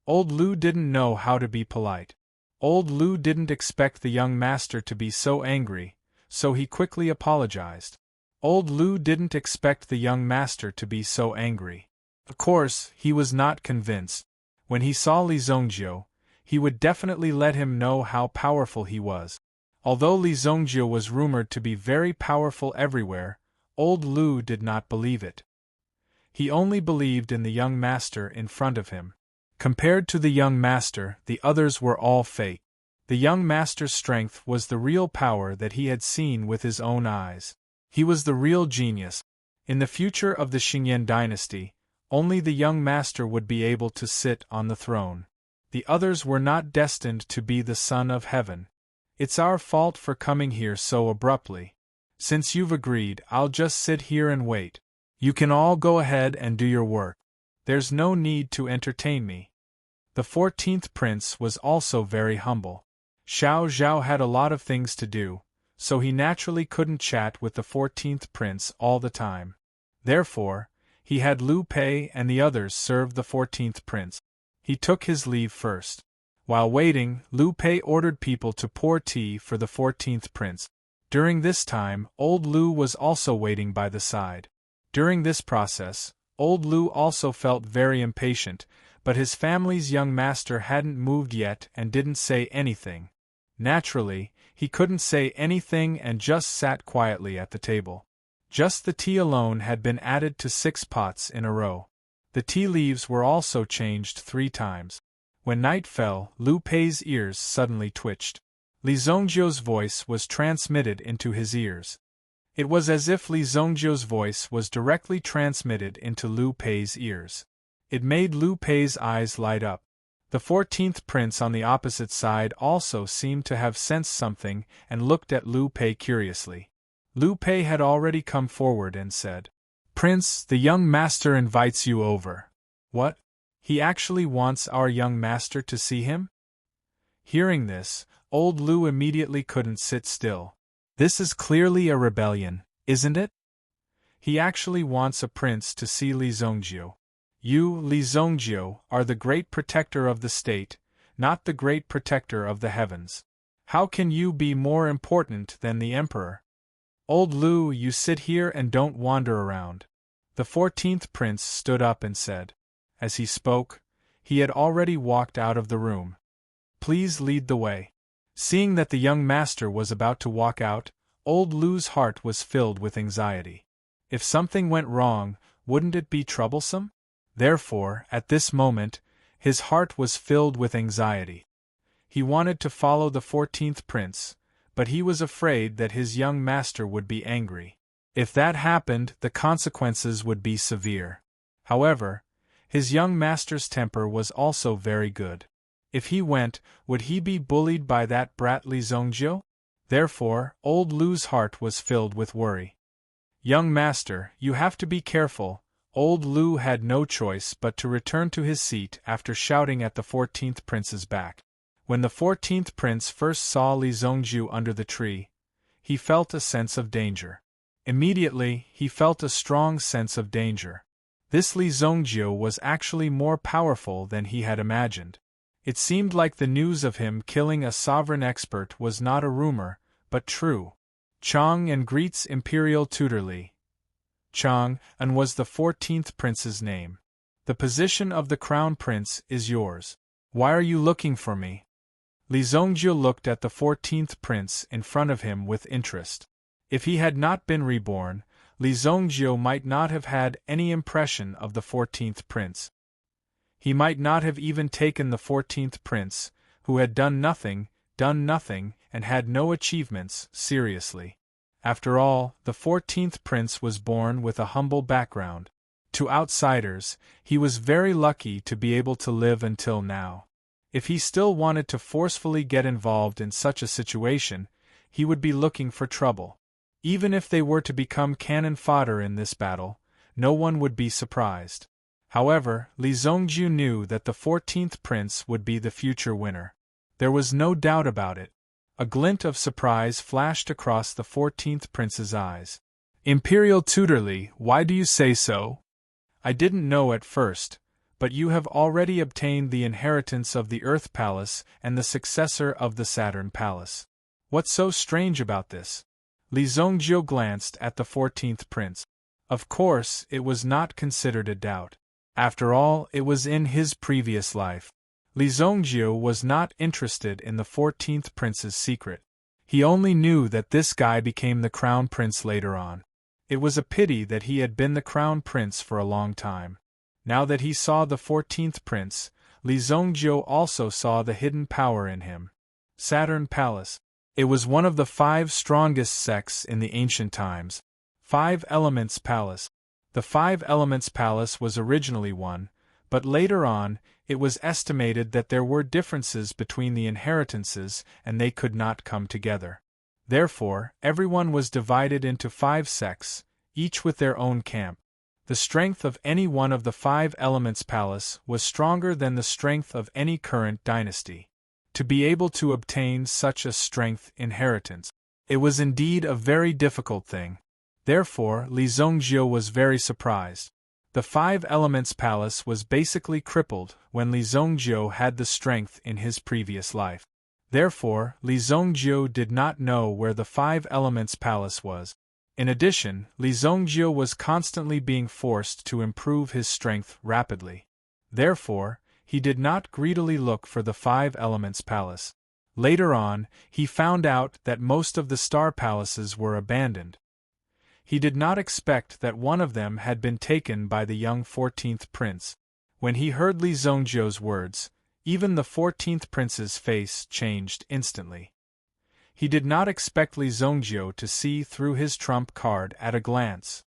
Old Liu didn't know how to be polite. Old Liu didn't expect the young master to be so angry, so he quickly apologized. Old Liu didn't expect the young master to be so angry. Of course, he was not convinced. When he saw Li Zongjiu, he would definitely let him know how powerful he was. Although Li Zongjiu was rumored to be very powerful everywhere, old Liu did not believe it. He only believed in the young master in front of him. Compared to the young master, the others were all fake. The young master's strength was the real power that he had seen with his own eyes. He was the real genius. In the future of the Xingyan dynasty, only the young master would be able to sit on the throne. The others were not destined to be the son of heaven. It's our fault for coming here so abruptly. Since you've agreed, I'll just sit here and wait. You can all go ahead and do your work. There's no need to entertain me. The 14th prince was also very humble. Xiao Zhao had a lot of things to do, so he naturally couldn't chat with the 14th prince all the time. Therefore, he had Liu Pei and the others serve the 14th prince. He took his leave first. While waiting, Liu Pei ordered people to pour tea for the 14th prince. During this time, old Liu was also waiting by the side. During this process, old Liu also felt very impatient, but his family's young master hadn't moved yet and didn't say anything. Naturally, he couldn't say anything and just sat quietly at the table. Just the tea alone had been added to 6 pots in a row. The tea leaves were also changed 3 times. When night fell, Liu Pei's ears suddenly twitched. Li Zongjiu's voice was transmitted into his ears. It was as if Li Zongjiu's voice was directly transmitted into Liu Pei's ears. It made Liu Pei's eyes light up. The 14th prince on the opposite side also seemed to have sensed something and looked at Liu Pei curiously. Liu Pei had already come forward and said, "Prince, the young master invites you over." "What? He actually wants our young master to see him?" Hearing this, old Liu immediately couldn't sit still. This is clearly a rebellion, isn't it? He actually wants a prince to see Li Zongjiu. You, Li Zongjiu, are the great protector of the state, not the great protector of the heavens. How can you be more important than the emperor? Old Liu, you sit here and don't wander around. The 14th prince stood up and said. As he spoke, he had already walked out of the room. Please lead the way. Seeing that the young master was about to walk out, old Liu's heart was filled with anxiety. If something went wrong, wouldn't it be troublesome? Therefore, at this moment, his heart was filled with anxiety. He wanted to follow the 14th prince, but he was afraid that his young master would be angry. If that happened, the consequences would be severe. However, his young master's temper was also very good. If he went, would he be bullied by that brat Li Zongjiu? Therefore, old Lu's heart was filled with worry. "Young master, you have to be careful." Old Lu had no choice but to return to his seat after shouting at the 14th prince's back. When the 14th prince first saw Li Zongju under the tree, he felt a sense of danger. Immediately, he felt a strong sense of danger. This Li Zongju was actually more powerful than he had imagined. It seemed like the news of him killing a sovereign expert was not a rumor, but true. "Chang and greets Imperial Tutor Li." Chang and was the 14th prince's name. "The position of the crown prince is yours. Why are you looking for me?" Li Zongju looked at the 14th prince in front of him with interest. If he had not been reborn, Li Zongju might not have had any impression of the 14th prince. He might not have even taken the 14th prince, who had done nothing, and had no achievements, seriously. After all, the 14th prince was born with a humble background. To outsiders, he was very lucky to be able to live until now. If he still wanted to forcefully get involved in such a situation, he would be looking for trouble. Even if they were to become cannon fodder in this battle, no one would be surprised. However, Li Zongju knew that the 14th prince would be the future winner. There was no doubt about it. A glint of surprise flashed across the 14th prince's eyes. "Imperial Tutor Li, why do you say so?" "I didn't know at first, but you have already obtained the inheritance of the Earth Palace and the successor of the Saturn Palace. What's so strange about this?" Li Zongju glanced at the 14th prince. Of course, it was not considered a doubt. After all, it was in his previous life. Li Zongju was not interested in the 14th prince's secret. He only knew that this guy became the crown prince later on. It was a pity that he had been the crown prince for a long time. Now that he saw the 14th prince, Li Zongju also saw the hidden power in him. Saturn Palace. It was one of the 5 strongest sects in the ancient times. 5 Elements Palace. The 5 Elements Palace was originally one, but later on, it was estimated that there were differences between the inheritances and they could not come together. Therefore, everyone was divided into 5 sects, each with their own camp. The strength of any one of the 5 Elements Palace was stronger than the strength of any current dynasty. To be able to obtain such a strength inheritance, it was indeed a very difficult thing. Therefore, Li Zongju was very surprised. The 5 Elements Palace was basically crippled when Li Zongju had the strength in his previous life. Therefore, Li Zongju did not know where the 5 Elements Palace was. In addition, Li Zongju was constantly being forced to improve his strength rapidly. Therefore, he did not greedily look for the 5 Elements Palace. Later on, he found out that most of the star palaces were abandoned. He did not expect that one of them had been taken by the young 14th prince. When he heard Li Zongju's words, even the 14th prince's face changed instantly. He did not expect Li Zongju to see through his trump card at a glance.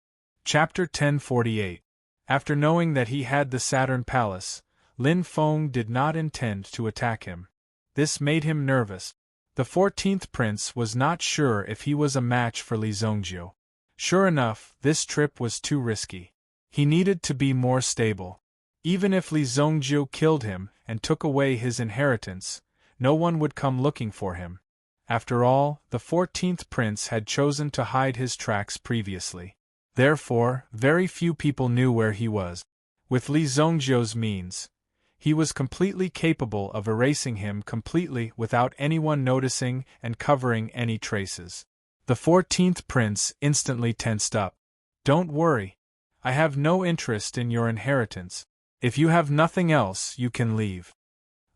Chapter 1048. After knowing that he had the Saturn Palace, Lin Feng did not intend to attack him. This made him nervous. The 14th prince was not sure if he was a match for Li Zongju. Sure enough, this trip was too risky. He needed to be more stable. Even if Li Zongju killed him and took away his inheritance, no one would come looking for him. After all, the 14th prince had chosen to hide his tracks previously. Therefore, very few people knew where he was. With Li Zongju's means, he was completely capable of erasing him completely without anyone noticing and covering any traces. The 14th prince instantly tensed up. "Don't worry. I have no interest in your inheritance. If you have nothing else, you can leave."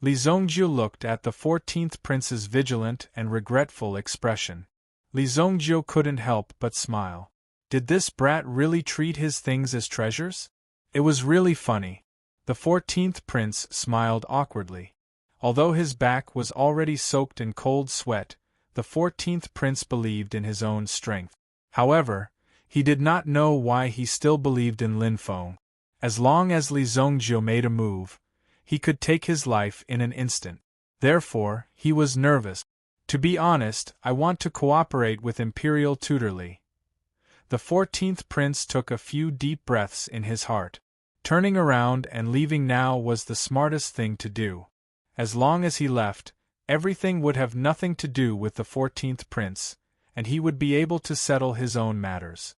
Li Zongju looked at the 14th prince's vigilant and regretful expression. Li Zongju couldn't help but smile. Did this brat really treat his things as treasures? It was really funny. The 14th prince smiled awkwardly. Although his back was already soaked in cold sweat, the 14th prince believed in his own strength. However, he did not know why he still believed in Lin Feng. As long as Li Zongju made a move, he could take his life in an instant. Therefore, he was nervous. To be honest, I want to cooperate with Imperial Tutor Li. The 14th prince took a few deep breaths in his heart. Turning around and leaving now was the smartest thing to do. As long as he left, everything would have nothing to do with the 14th prince, and he would be able to settle his own matters.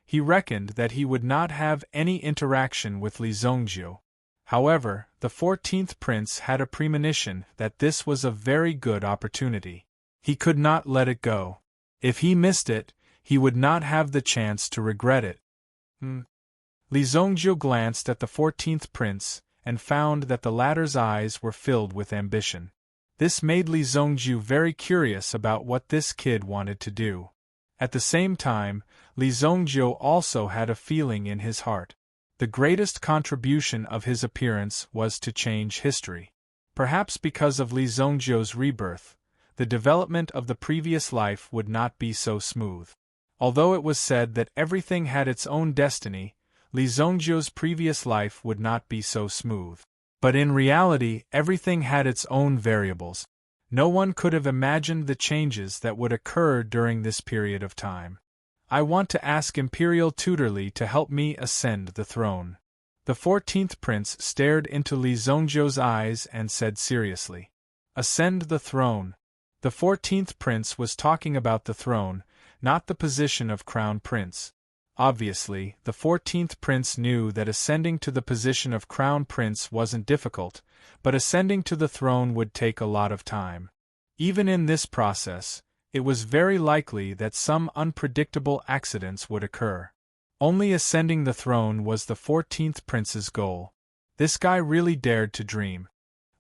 He reckoned that he would not have any interaction with Li Zongjiu. However, the 14th prince had a premonition that this was a very good opportunity. He could not let it go. If he missed it, he would not have the chance to regret it. Li Zongjiu glanced at the 14th prince, and found that the latter's eyes were filled with ambition. This made Li Zongjiu very curious about what this kid wanted to do. At the same time, Li Zongjiu also had a feeling in his heart. The greatest contribution of his appearance was to change history. Perhaps because of Li Zongjiu's rebirth, the development of the previous life would not be so smooth. Although it was said that everything had its own destiny, Li Zongjiu's previous life would not be so smooth. But in reality, everything had its own variables. No one could have imagined the changes that would occur during this period of time. I want to ask Imperial Tutor Li to help me ascend the throne. The 14th prince stared into Li Zongjiu's eyes and said seriously, "Ascend the throne." The 14th prince was talking about the throne, not the position of crown prince. Obviously, the 14th prince knew that ascending to the position of crown prince wasn't difficult, but ascending to the throne would take a lot of time. Even in this process, it was very likely that some unpredictable accidents would occur. Only ascending the throne was the 14th prince's goal. This guy really dared to dream.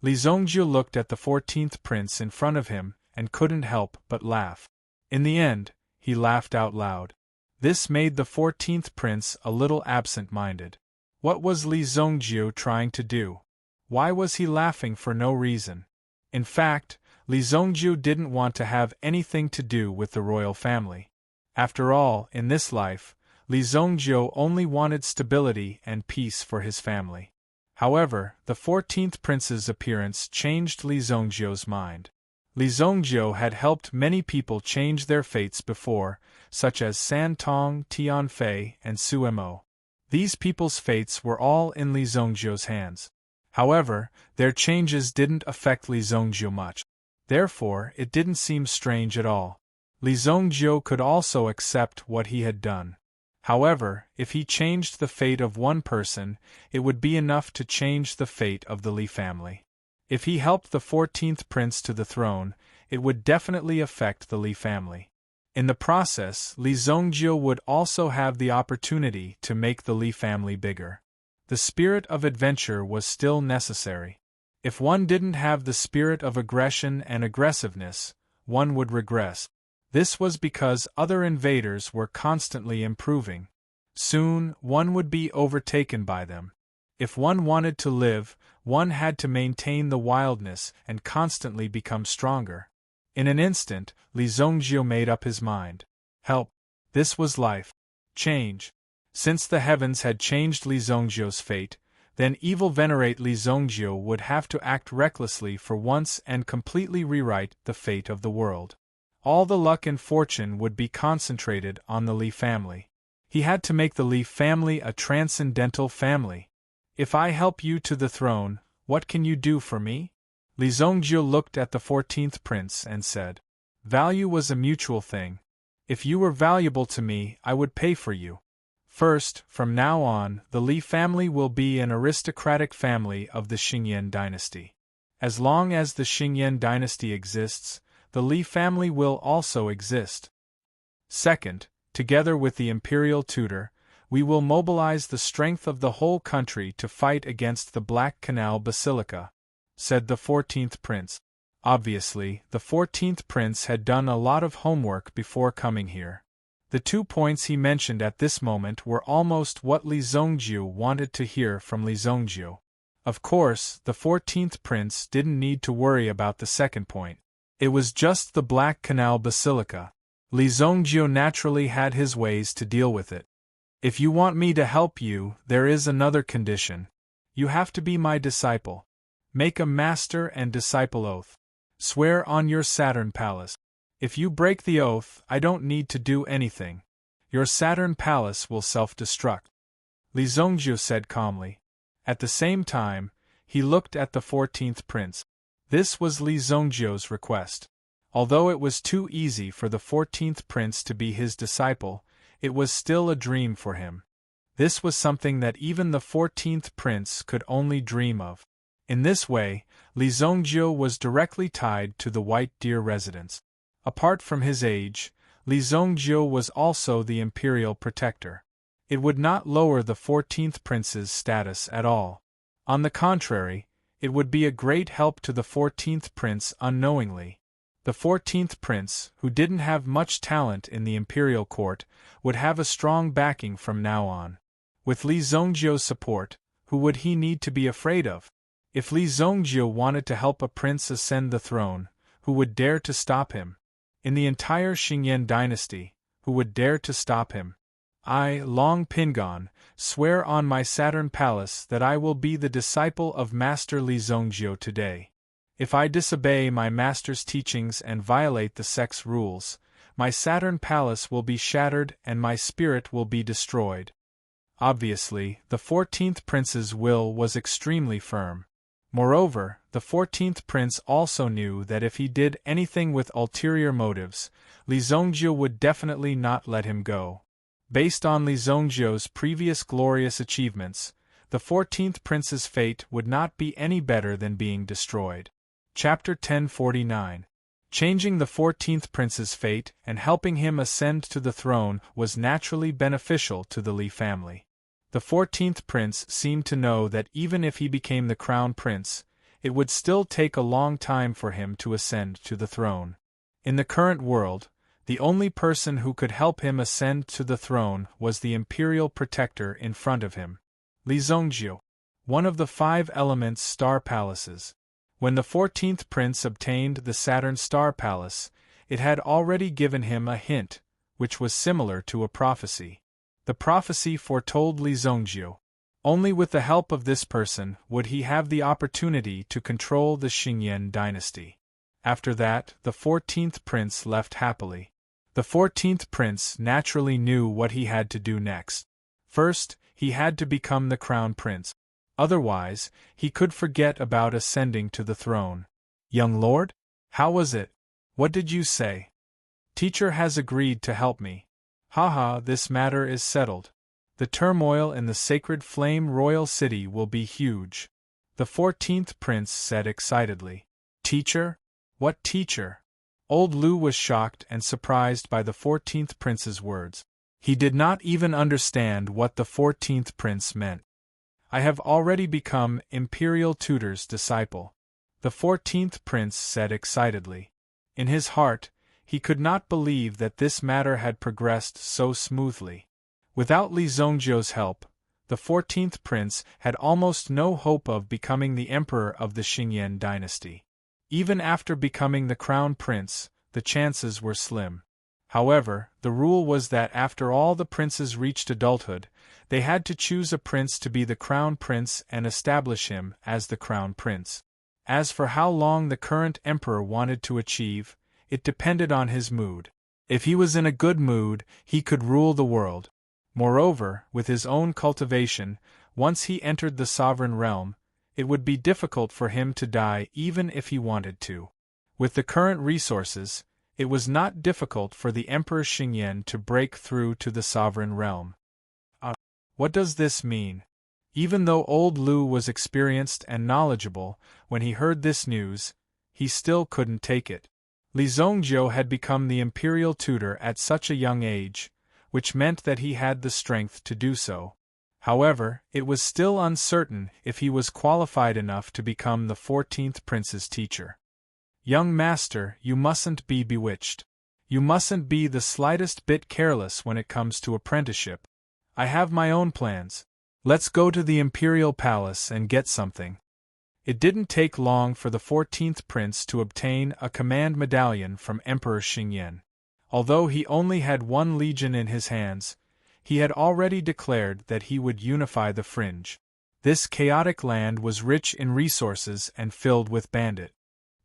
Li Zongjiu looked at the 14th prince in front of him and couldn't help but laugh. In the end, he laughed out loud. This made the 14th prince a little absent-minded. What was Li Zongjiu trying to do? Why was he laughing for no reason? In fact, Li Zongjiu didn't want to have anything to do with the royal family. After all, in this life, Li Zongjiu only wanted stability and peace for his family. However, the 14th prince's appearance changed Li Zongjiu's mind. Li Zongjiu had helped many people change their fates before, such as San Tong, Tianfei, and Suemo. These people's fates were all in Li Zongjiu's hands. However, their changes didn't affect Li Zongjiu much. Therefore, it didn't seem strange at all. Li Zongjiu could also accept what he had done. However, if he changed the fate of one person, it would be enough to change the fate of the Li family. If he helped the 14th prince to the throne, it would definitely affect the Li family. In the process, Li Zongjiu would also have the opportunity to make the Li family bigger. The spirit of adventure was still necessary. If one didn't have the spirit of aggression and aggressiveness, one would regress. This was because other invaders were constantly improving. Soon, one would be overtaken by them. If one wanted to live, one had to maintain the wildness and constantly become stronger. In an instant, Li Zongjiu made up his mind. Help! This was life. Change. Since the heavens had changed Li Zongjiu's fate, then evil venerate Li Zongjiu would have to act recklessly for once and completely rewrite the fate of the world. All the luck and fortune would be concentrated on the Li family. He had to make the Li family a transcendental family. If I help you to the throne, what can you do for me? Li Zongjiu looked at the 14th prince and said, "Value was a mutual thing. If you were valuable to me, I would pay for you. First, from now on, the Li family will be an aristocratic family of the Xingyan dynasty. As long as the Xingyan dynasty exists, the Li family will also exist. Second, together with the imperial tutor, we will mobilize the strength of the whole country to fight against the Black Canal Basilica," said the 14th prince. Obviously, the 14th prince had done a lot of homework before coming here. The 2 points he mentioned at this moment were almost what Li Zongjiu wanted to hear from Li Zongjiu. Of course, the 14th prince didn't need to worry about the second point. It was just the Black Canal Basilica. Li Zongjiu naturally had his ways to deal with it. "If you want me to help you, there is another condition. You have to be my disciple. Make a master and disciple oath. Swear on your Saturn palace. If you break the oath, I don't need to do anything. Your Saturn palace will self-destruct. Li Zongjiu said calmly. At the same time, he looked at the 14th prince. This was Li Zongjiu's request. Although it was too easy for the 14th prince to be his disciple, it was still a dream for him. This was something that even the 14th prince could only dream of. In this way, Li Zongjiu was directly tied to the White Deer residence. Apart from his age, Li Zongjiu was also the imperial protector. It would not lower the 14th prince's status at all. On the contrary, it would be a great help to the 14th prince unknowingly. The 14th prince, who didn't have much talent in the imperial court, would have a strong backing from now on. With Li Zongjiu's support, who would he need to be afraid of? If Li Zongjiu wanted to help a prince ascend the throne, who would dare to stop him? In the entire Xingyan dynasty, who would dare to stop him? I, Long Pingon, swear on my Saturn palace that I will be the disciple of Master Li Zongjiu today. If I disobey my master's teachings and violate the sect's rules, my Saturn palace will be shattered and my spirit will be destroyed. Obviously, the 14th prince's will was extremely firm. Moreover, the 14th prince also knew that if he did anything with ulterior motives, Li Zongjiu would definitely not let him go. Based on Li Zongjiu's previous glorious achievements, the 14th prince's fate would not be any better than being destroyed. Chapter 1049. Changing the 14th prince's fate and helping him ascend to the throne was naturally beneficial to the Li family. The 14th prince seemed to know that even if he became the crown prince, it would still take a long time for him to ascend to the throne. In the current world, the only person who could help him ascend to the throne was the imperial protector in front of him, Li Zongjiu, one of the 5 elements star palaces. When the 14th prince obtained the Saturn star palace, it had already given him a hint, which was similar to a prophecy. The prophecy foretold Li Zongjiu. Only with the help of this person would he have the opportunity to control the Xingyan dynasty. After that, the 14th prince left happily. The 14th prince naturally knew what he had to do next. First, he had to become the crown prince. Otherwise, he could forget about ascending to the throne. Young lord? How was it? What did you say? Teacher has agreed to help me. Haha, this matter is settled. The turmoil in the sacred flame royal city will be huge. The 14th prince said excitedly. Teacher? What teacher? Old Lu was shocked and surprised by the 14th prince's words. He did not even understand what the 14th prince meant. I have already become Imperial Tutor's disciple, the 14th prince said excitedly. In his heart, he could not believe that this matter had progressed so smoothly. Without Li Zongjiu's help, the 14th prince had almost no hope of becoming the emperor of the Xingyan dynasty. Even after becoming the crown prince, the chances were slim. However, the rule was that after all the princes reached adulthood, they had to choose a prince to be the crown prince and establish him as the crown prince. As for how long the current emperor wanted to achieve, it depended on his mood. If he was in a good mood, he could rule the world. Moreover, with his own cultivation, once he entered the sovereign realm, it would be difficult for him to die even if he wanted to. With the current resources, it was not difficult for the Emperor Xingyan to break through to the sovereign realm. What does this mean? Even though old Lu was experienced and knowledgeable, when he heard this news, he still couldn't take it. Li Zongjiu had become the imperial tutor at such a young age, which meant that he had the strength to do so. However, it was still uncertain if he was qualified enough to become the 14th prince's teacher. Young master, you mustn't be bewitched. You mustn't be the slightest bit careless when it comes to apprenticeship. I have my own plans. Let's go to the imperial palace and get something. It didn't take long for the 14th prince to obtain a command medallion from Emperor Xingyan. Although he only had 1 legion in his hands, he had already declared that he would unify the fringe. This chaotic land was rich in resources and filled with bandit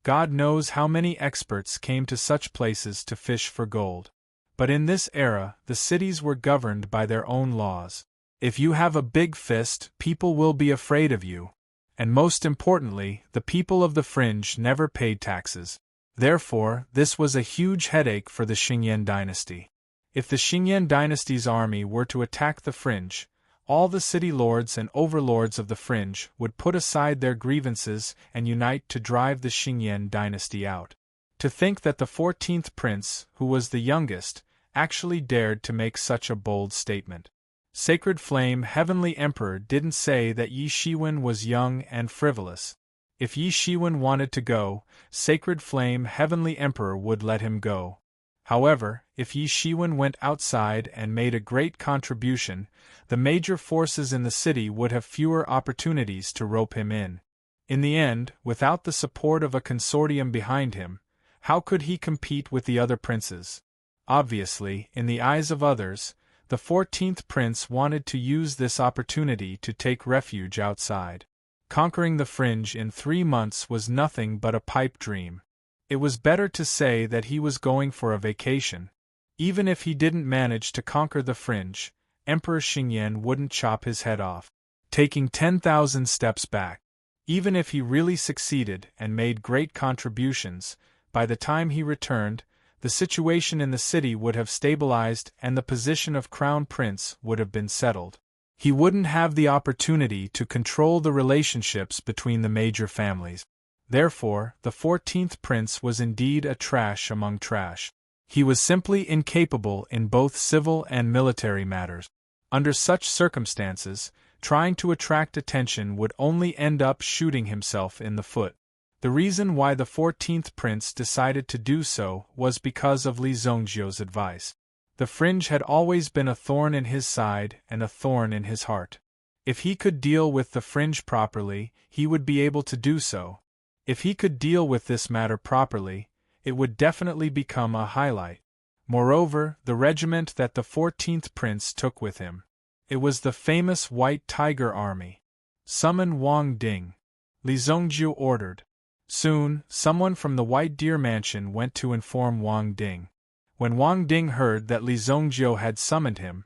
God knows how many experts came to such places to fish for gold. But in this era, the cities were governed by their own laws. If you have a big fist, people will be afraid of you. And most importantly, the people of the fringe never paid taxes. Therefore, this was a huge headache for the Qingyan dynasty. If the Qingyan dynasty's army were to attack the fringe, all the city lords and overlords of the fringe would put aside their grievances and unite to drive the Qingyan dynasty out. To think that the 14th prince, who was the youngest, actually dared to make such a bold statement. Sacred Flame Heavenly Emperor didn't say that Yi Shiwen was young and frivolous. If Yi Shiwen wanted to go, Sacred Flame Heavenly Emperor would let him go. However, if Yi Shiwen went outside and made a great contribution, the major forces in the city would have fewer opportunities to rope him in. In the end, without the support of a consortium behind him, how could he compete with the other princes? Obviously, in the eyes of others, the 14th prince wanted to use this opportunity to take refuge outside. Conquering the fringe in 3 months was nothing but a pipe dream. It was better to say that he was going for a vacation. Even if he didn't manage to conquer the fringe, Emperor Qingyan wouldn't chop his head off, taking 10,000 steps back. Even if he really succeeded and made great contributions, by the time he returned, the situation in the city would have stabilized and the position of crown prince would have been settled. He wouldn't have the opportunity to control the relationships between the major families. Therefore, the 14th prince was indeed a trash among trash. He was simply incapable in both civil and military matters. Under such circumstances, trying to attract attention would only end up shooting himself in the foot. The reason why the 14th prince decided to do so was because of Li Zongjiu's advice. The fringe had always been a thorn in his side and a thorn in his heart. If he could deal with the fringe properly, he would be able to do so. If he could deal with this matter properly, it would definitely become a highlight. Moreover, the regiment that the 14th prince took with him. It was the famous White Tiger Army. Summon Wang Ding. Li Zongjiu ordered. Soon, someone from the White Deer Mansion went to inform Wang Ding. When Wang Ding heard that Li Zongjiu had summoned him,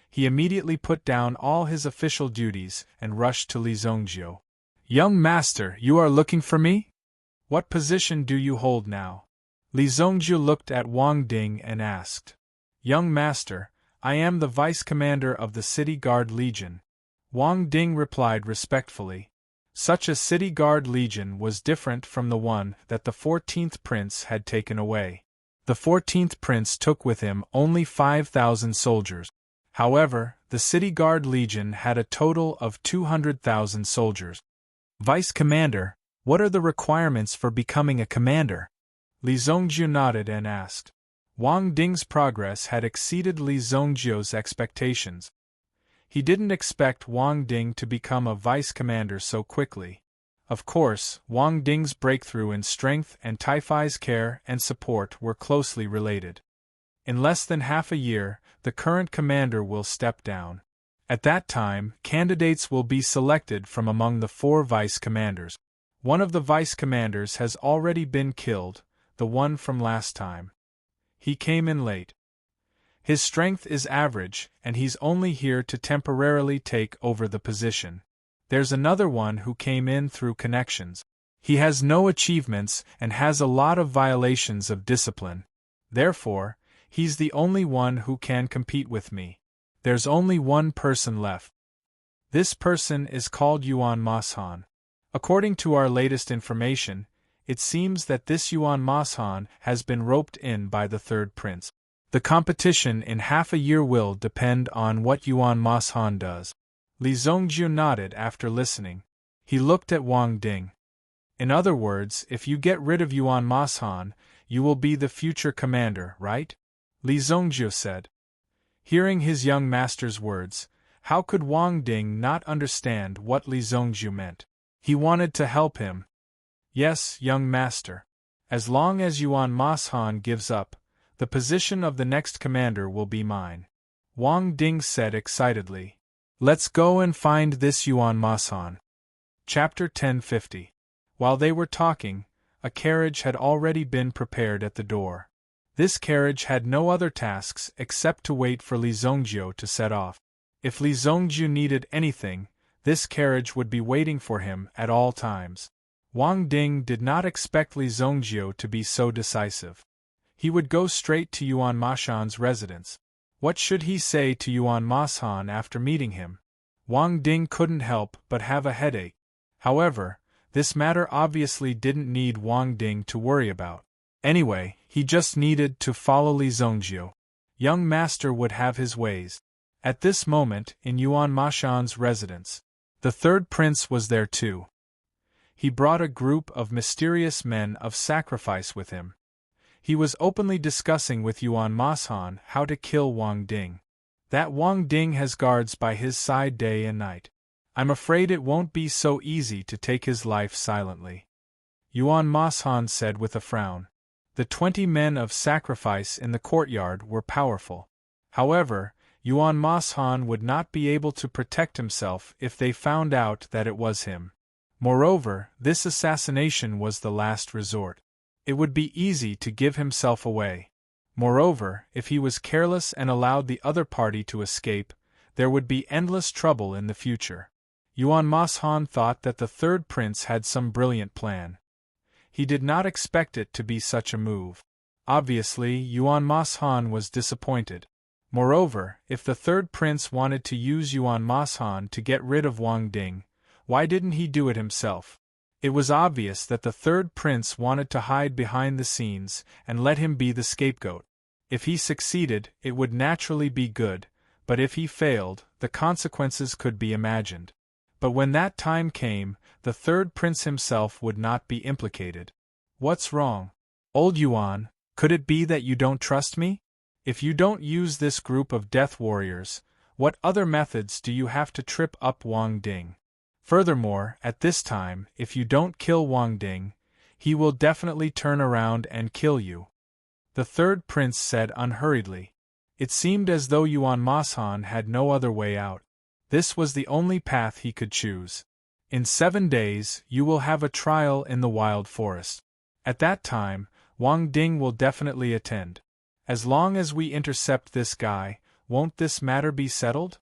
he immediately put down all his official duties and rushed to Li Zongjiu. "Young master, you are looking for me? What position do you hold now?" Li Zongjiu looked at Wang Ding and asked. "Young master, I am the vice-commander of the City Guard Legion," Wang Ding replied respectfully. Such a City Guard Legion was different from the one that the 14th prince had taken away. The 14th prince took with him only 5,000 soldiers. However, the City Guard Legion had a total of 200,000 soldiers. "Vice-commander, what are the requirements for becoming a commander?" Li Zongjiu nodded and asked. Wang Ding's progress had exceeded Li Zongjiu's expectations. He didn't expect Wang Ding to become a vice-commander so quickly. Of course, Wang Ding's breakthrough in strength and Taifai's care and support were closely related. In less than half a year, the current commander will step down. At that time, candidates will be selected from among the 4 vice-commanders. One of the vice-commanders has already been killed, the one from last time. He came in late. His strength is average, and he's only here to temporarily take over the position. There's another one who came in through connections. He has no achievements and has a lot of violations of discipline. Therefore, he's the only one who can compete with me. There's only one person left. This person is called Yuan Mashan. According to our latest information, it seems that this Yuan Mashan has been roped in by the 3rd prince. The competition in half a year will depend on what Yuan Mashan does. Li Zongjiu nodded after listening. He looked at Wang Ding. In other words, if you get rid of Yuan Mashan, you will be the future commander, right? Li Zongjiu said. Hearing his young master's words, how could Wang Ding not understand what Li Zongjiu meant? He wanted to help him. Yes, young master. As long as Yuan Mashan gives up, the position of the next commander will be mine. Wang Ding said excitedly. Let's go and find this Yuan Mashan. Chapter 1050. While they were talking, a carriage had already been prepared at the door. This carriage had no other tasks except to wait for Li Zongjiu to set off. If Li Zongjiu needed anything, this carriage would be waiting for him at all times. Wang Ding did not expect Li Zongjiu to be so decisive. He would go straight to Yuan Mashan's residence. What should he say to Yuan Mashan after meeting him? Wang Ding couldn't help but have a headache. However, this matter obviously didn't need Wang Ding to worry about. Anyway, he just needed to follow Li Zongjiu. Young master would have his ways. At this moment, in Yuan Mashan's residence, the third prince was there too. He brought a group of mysterious men of sacrifice with him. He was openly discussing with Yuan Mashan how to kill Wang Ding. That Wang Ding has guards by his side day and night. I'm afraid it won't be so easy to take his life silently, Yuan Mashan said with a frown. The 20 men of sacrifice in the courtyard were powerful. However, Yuan Mashan would not be able to protect himself if they found out that it was him. Moreover, this assassination was the last resort. It would be easy to give himself away. Moreover, if he was careless and allowed the other party to escape, there would be endless trouble in the future. Yuan Mashan thought that the third prince had some brilliant plan. He did not expect it to be such a move. Obviously, Yuan Mashan was disappointed. Moreover, if the third prince wanted to use Yuan Mashan to get rid of Wang Ding, why didn't he do it himself? It was obvious that the third prince wanted to hide behind the scenes and let him be the scapegoat. If he succeeded, it would naturally be good, but if he failed, the consequences could be imagined. But when that time came, the third prince himself would not be implicated. What's wrong? Old Yuan, could it be that you don't trust me? If you don't use this group of death warriors, what other methods do you have to trip up Wang Ding? Furthermore, at this time, if you don't kill Wang Ding, he will definitely turn around and kill you. The third prince said unhurriedly. It seemed as though Yuan Mashan had no other way out. This was the only path he could choose. In 7 days, you will have a trial in the wild forest. At that time, Wang Ding will definitely attend. As long as we intercept this guy, won't this matter be settled?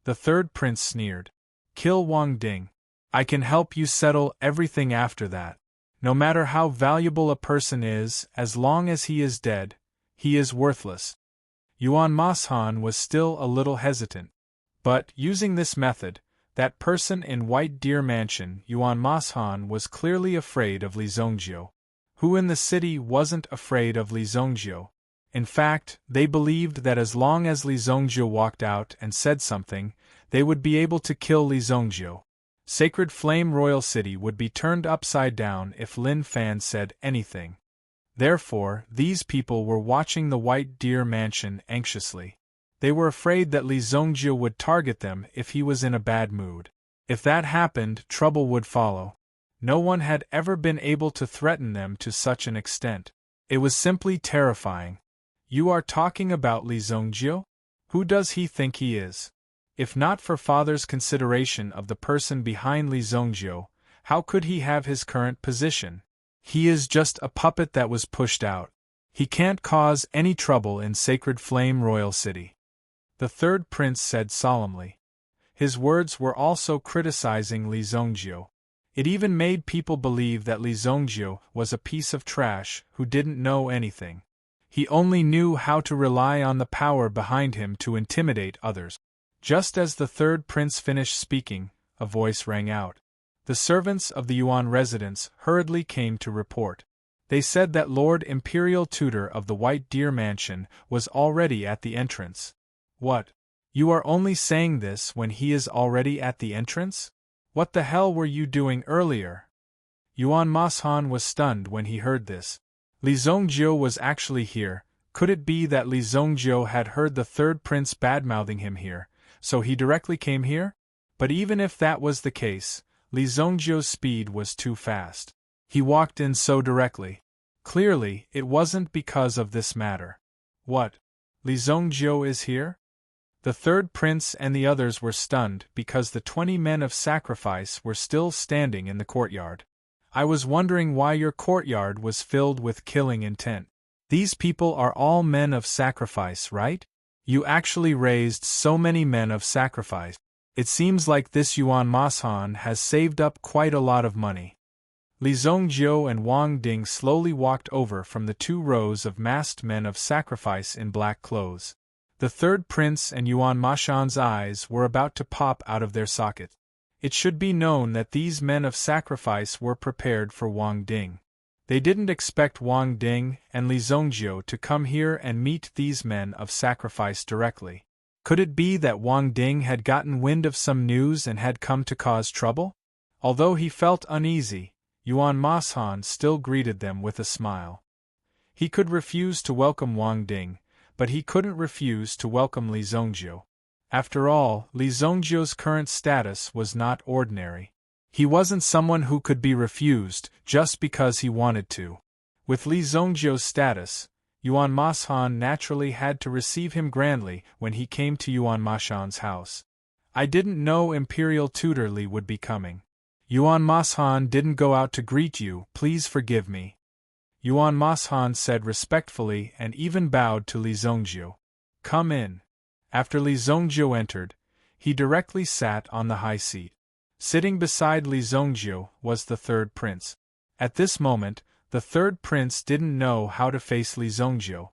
The third prince sneered. Kill Wang Ding. I can help you settle everything after that. No matter how valuable a person is, as long as he is dead, he is worthless. Yuan Mashan was still a little hesitant. But, using this method, that person in White Deer Mansion, Yuan Mashan was clearly afraid of Li Zongjiu. Who in the city wasn't afraid of Li Zongjiu? In fact, they believed that as long as Li Zongjiu walked out and said something, they would be able to kill Li Zongjiu. Sacred Flame Royal City would be turned upside down if Lin Fan said anything. Therefore, these people were watching the White Deer Mansion anxiously. They were afraid that Li Zongjiu would target them if he was in a bad mood. If that happened, trouble would follow. No one had ever been able to threaten them to such an extent. It was simply terrifying. You are talking about Li Zongjiu? Who does he think he is? If not for father's consideration of the person behind Li Zongjiu, how could he have his current position? He is just a puppet that was pushed out. He can't cause any trouble in Sacred Flame Royal City. The third prince said solemnly. His words were also criticizing Li Zongjiu. It even made people believe that Li Zongjiu was a piece of trash who didn't know anything. He only knew how to rely on the power behind him to intimidate others. Just as the third prince finished speaking, a voice rang out. The servants of the Yuan residence hurriedly came to report. They said that Lord Imperial Tutor of the White Deer Mansion was already at the entrance. What? You are only saying this when he is already at the entrance? What the hell were you doing earlier? Yuan Mashan was stunned when he heard this. Li Zongjiu was actually here. Could it be that Li Zongjiu had heard the third prince badmouthing him here, so he directly came here? But even if that was the case, Li Zongjiu's speed was too fast. He walked in so directly. Clearly, it wasn't because of this matter. What? Li Zongjiu is here? The third prince and the others were stunned because the 20 men of sacrifice were still standing in the courtyard. I was wondering why your courtyard was filled with killing intent. These people are all men of sacrifice, right? You actually raised so many men of sacrifice. It seems like this Yuan Mashan has saved up quite a lot of money. Li Zongjiu and Wang Ding slowly walked over from the 2 rows of masked men of sacrifice in black clothes. The third prince and Yuan Mashan's eyes were about to pop out of their sockets. It should be known that these men of sacrifice were prepared for Wang Ding. They didn't expect Wang Ding and Li Zongjiu to come here and meet these men of sacrifice directly. Could it be that Wang Ding had gotten wind of some news and had come to cause trouble? Although he felt uneasy, Yuan Mashan still greeted them with a smile. He could refuse to welcome Wang Ding, but he couldn't refuse to welcome Li Zongjiu. After all, Li Zongjiu's current status was not ordinary. He wasn't someone who could be refused just because he wanted to. With Li Zongjiu's status, Yuan Mashan naturally had to receive him grandly when he came to Yuan Mashan's house. I didn't know Imperial Tutor Li would be coming. Yuan Mashan didn't go out to greet you, please forgive me. Yuan Mashan said respectfully and even bowed to Li Zongjiu. Come in. After Li Zongjiu entered, he directly sat on the high seat. Sitting beside Li Zongjiu was the third prince. At this moment, the third prince didn't know how to face Li Zongjiu.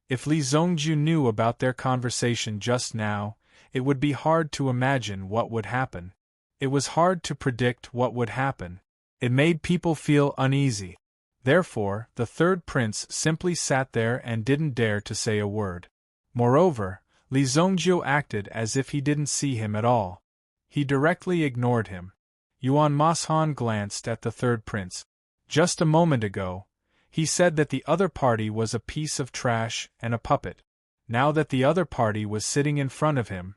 If Li Zongjiu knew about their conversation just now, it would be hard to imagine what would happen. It was hard to predict what would happen. It made people feel uneasy. Therefore, the third prince simply sat there and didn't dare to say a word. Moreover, Li Zongjiu acted as if he didn't see him at all. He directly ignored him. Yuan Mashan glanced at the third prince. Just a moment ago, he said that the other party was a piece of trash and a puppet. Now that the other party was sitting in front of him,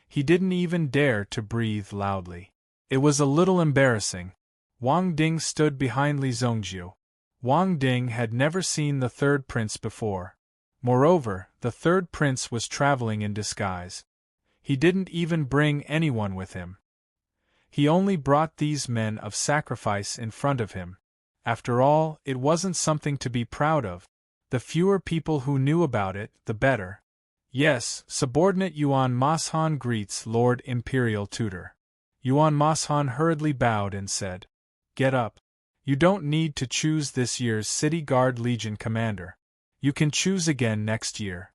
he didn't even dare to breathe loudly. It was a little embarrassing. Wang Ding stood behind Li Zongjiu. Wang Ding had never seen the third prince before. Moreover, the third prince was traveling in disguise. He didn't even bring anyone with him. He only brought these men of sacrifice in front of him. After all, it wasn't something to be proud of. The fewer people who knew about it, the better. Yes, subordinate Yuan Mashan greets Lord Imperial Tutor. Yuan Mashan hurriedly bowed and said, Get up. You don't need to choose this year's City Guard Legion commander. You can choose again next year.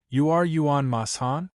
You are Yuan Mashan?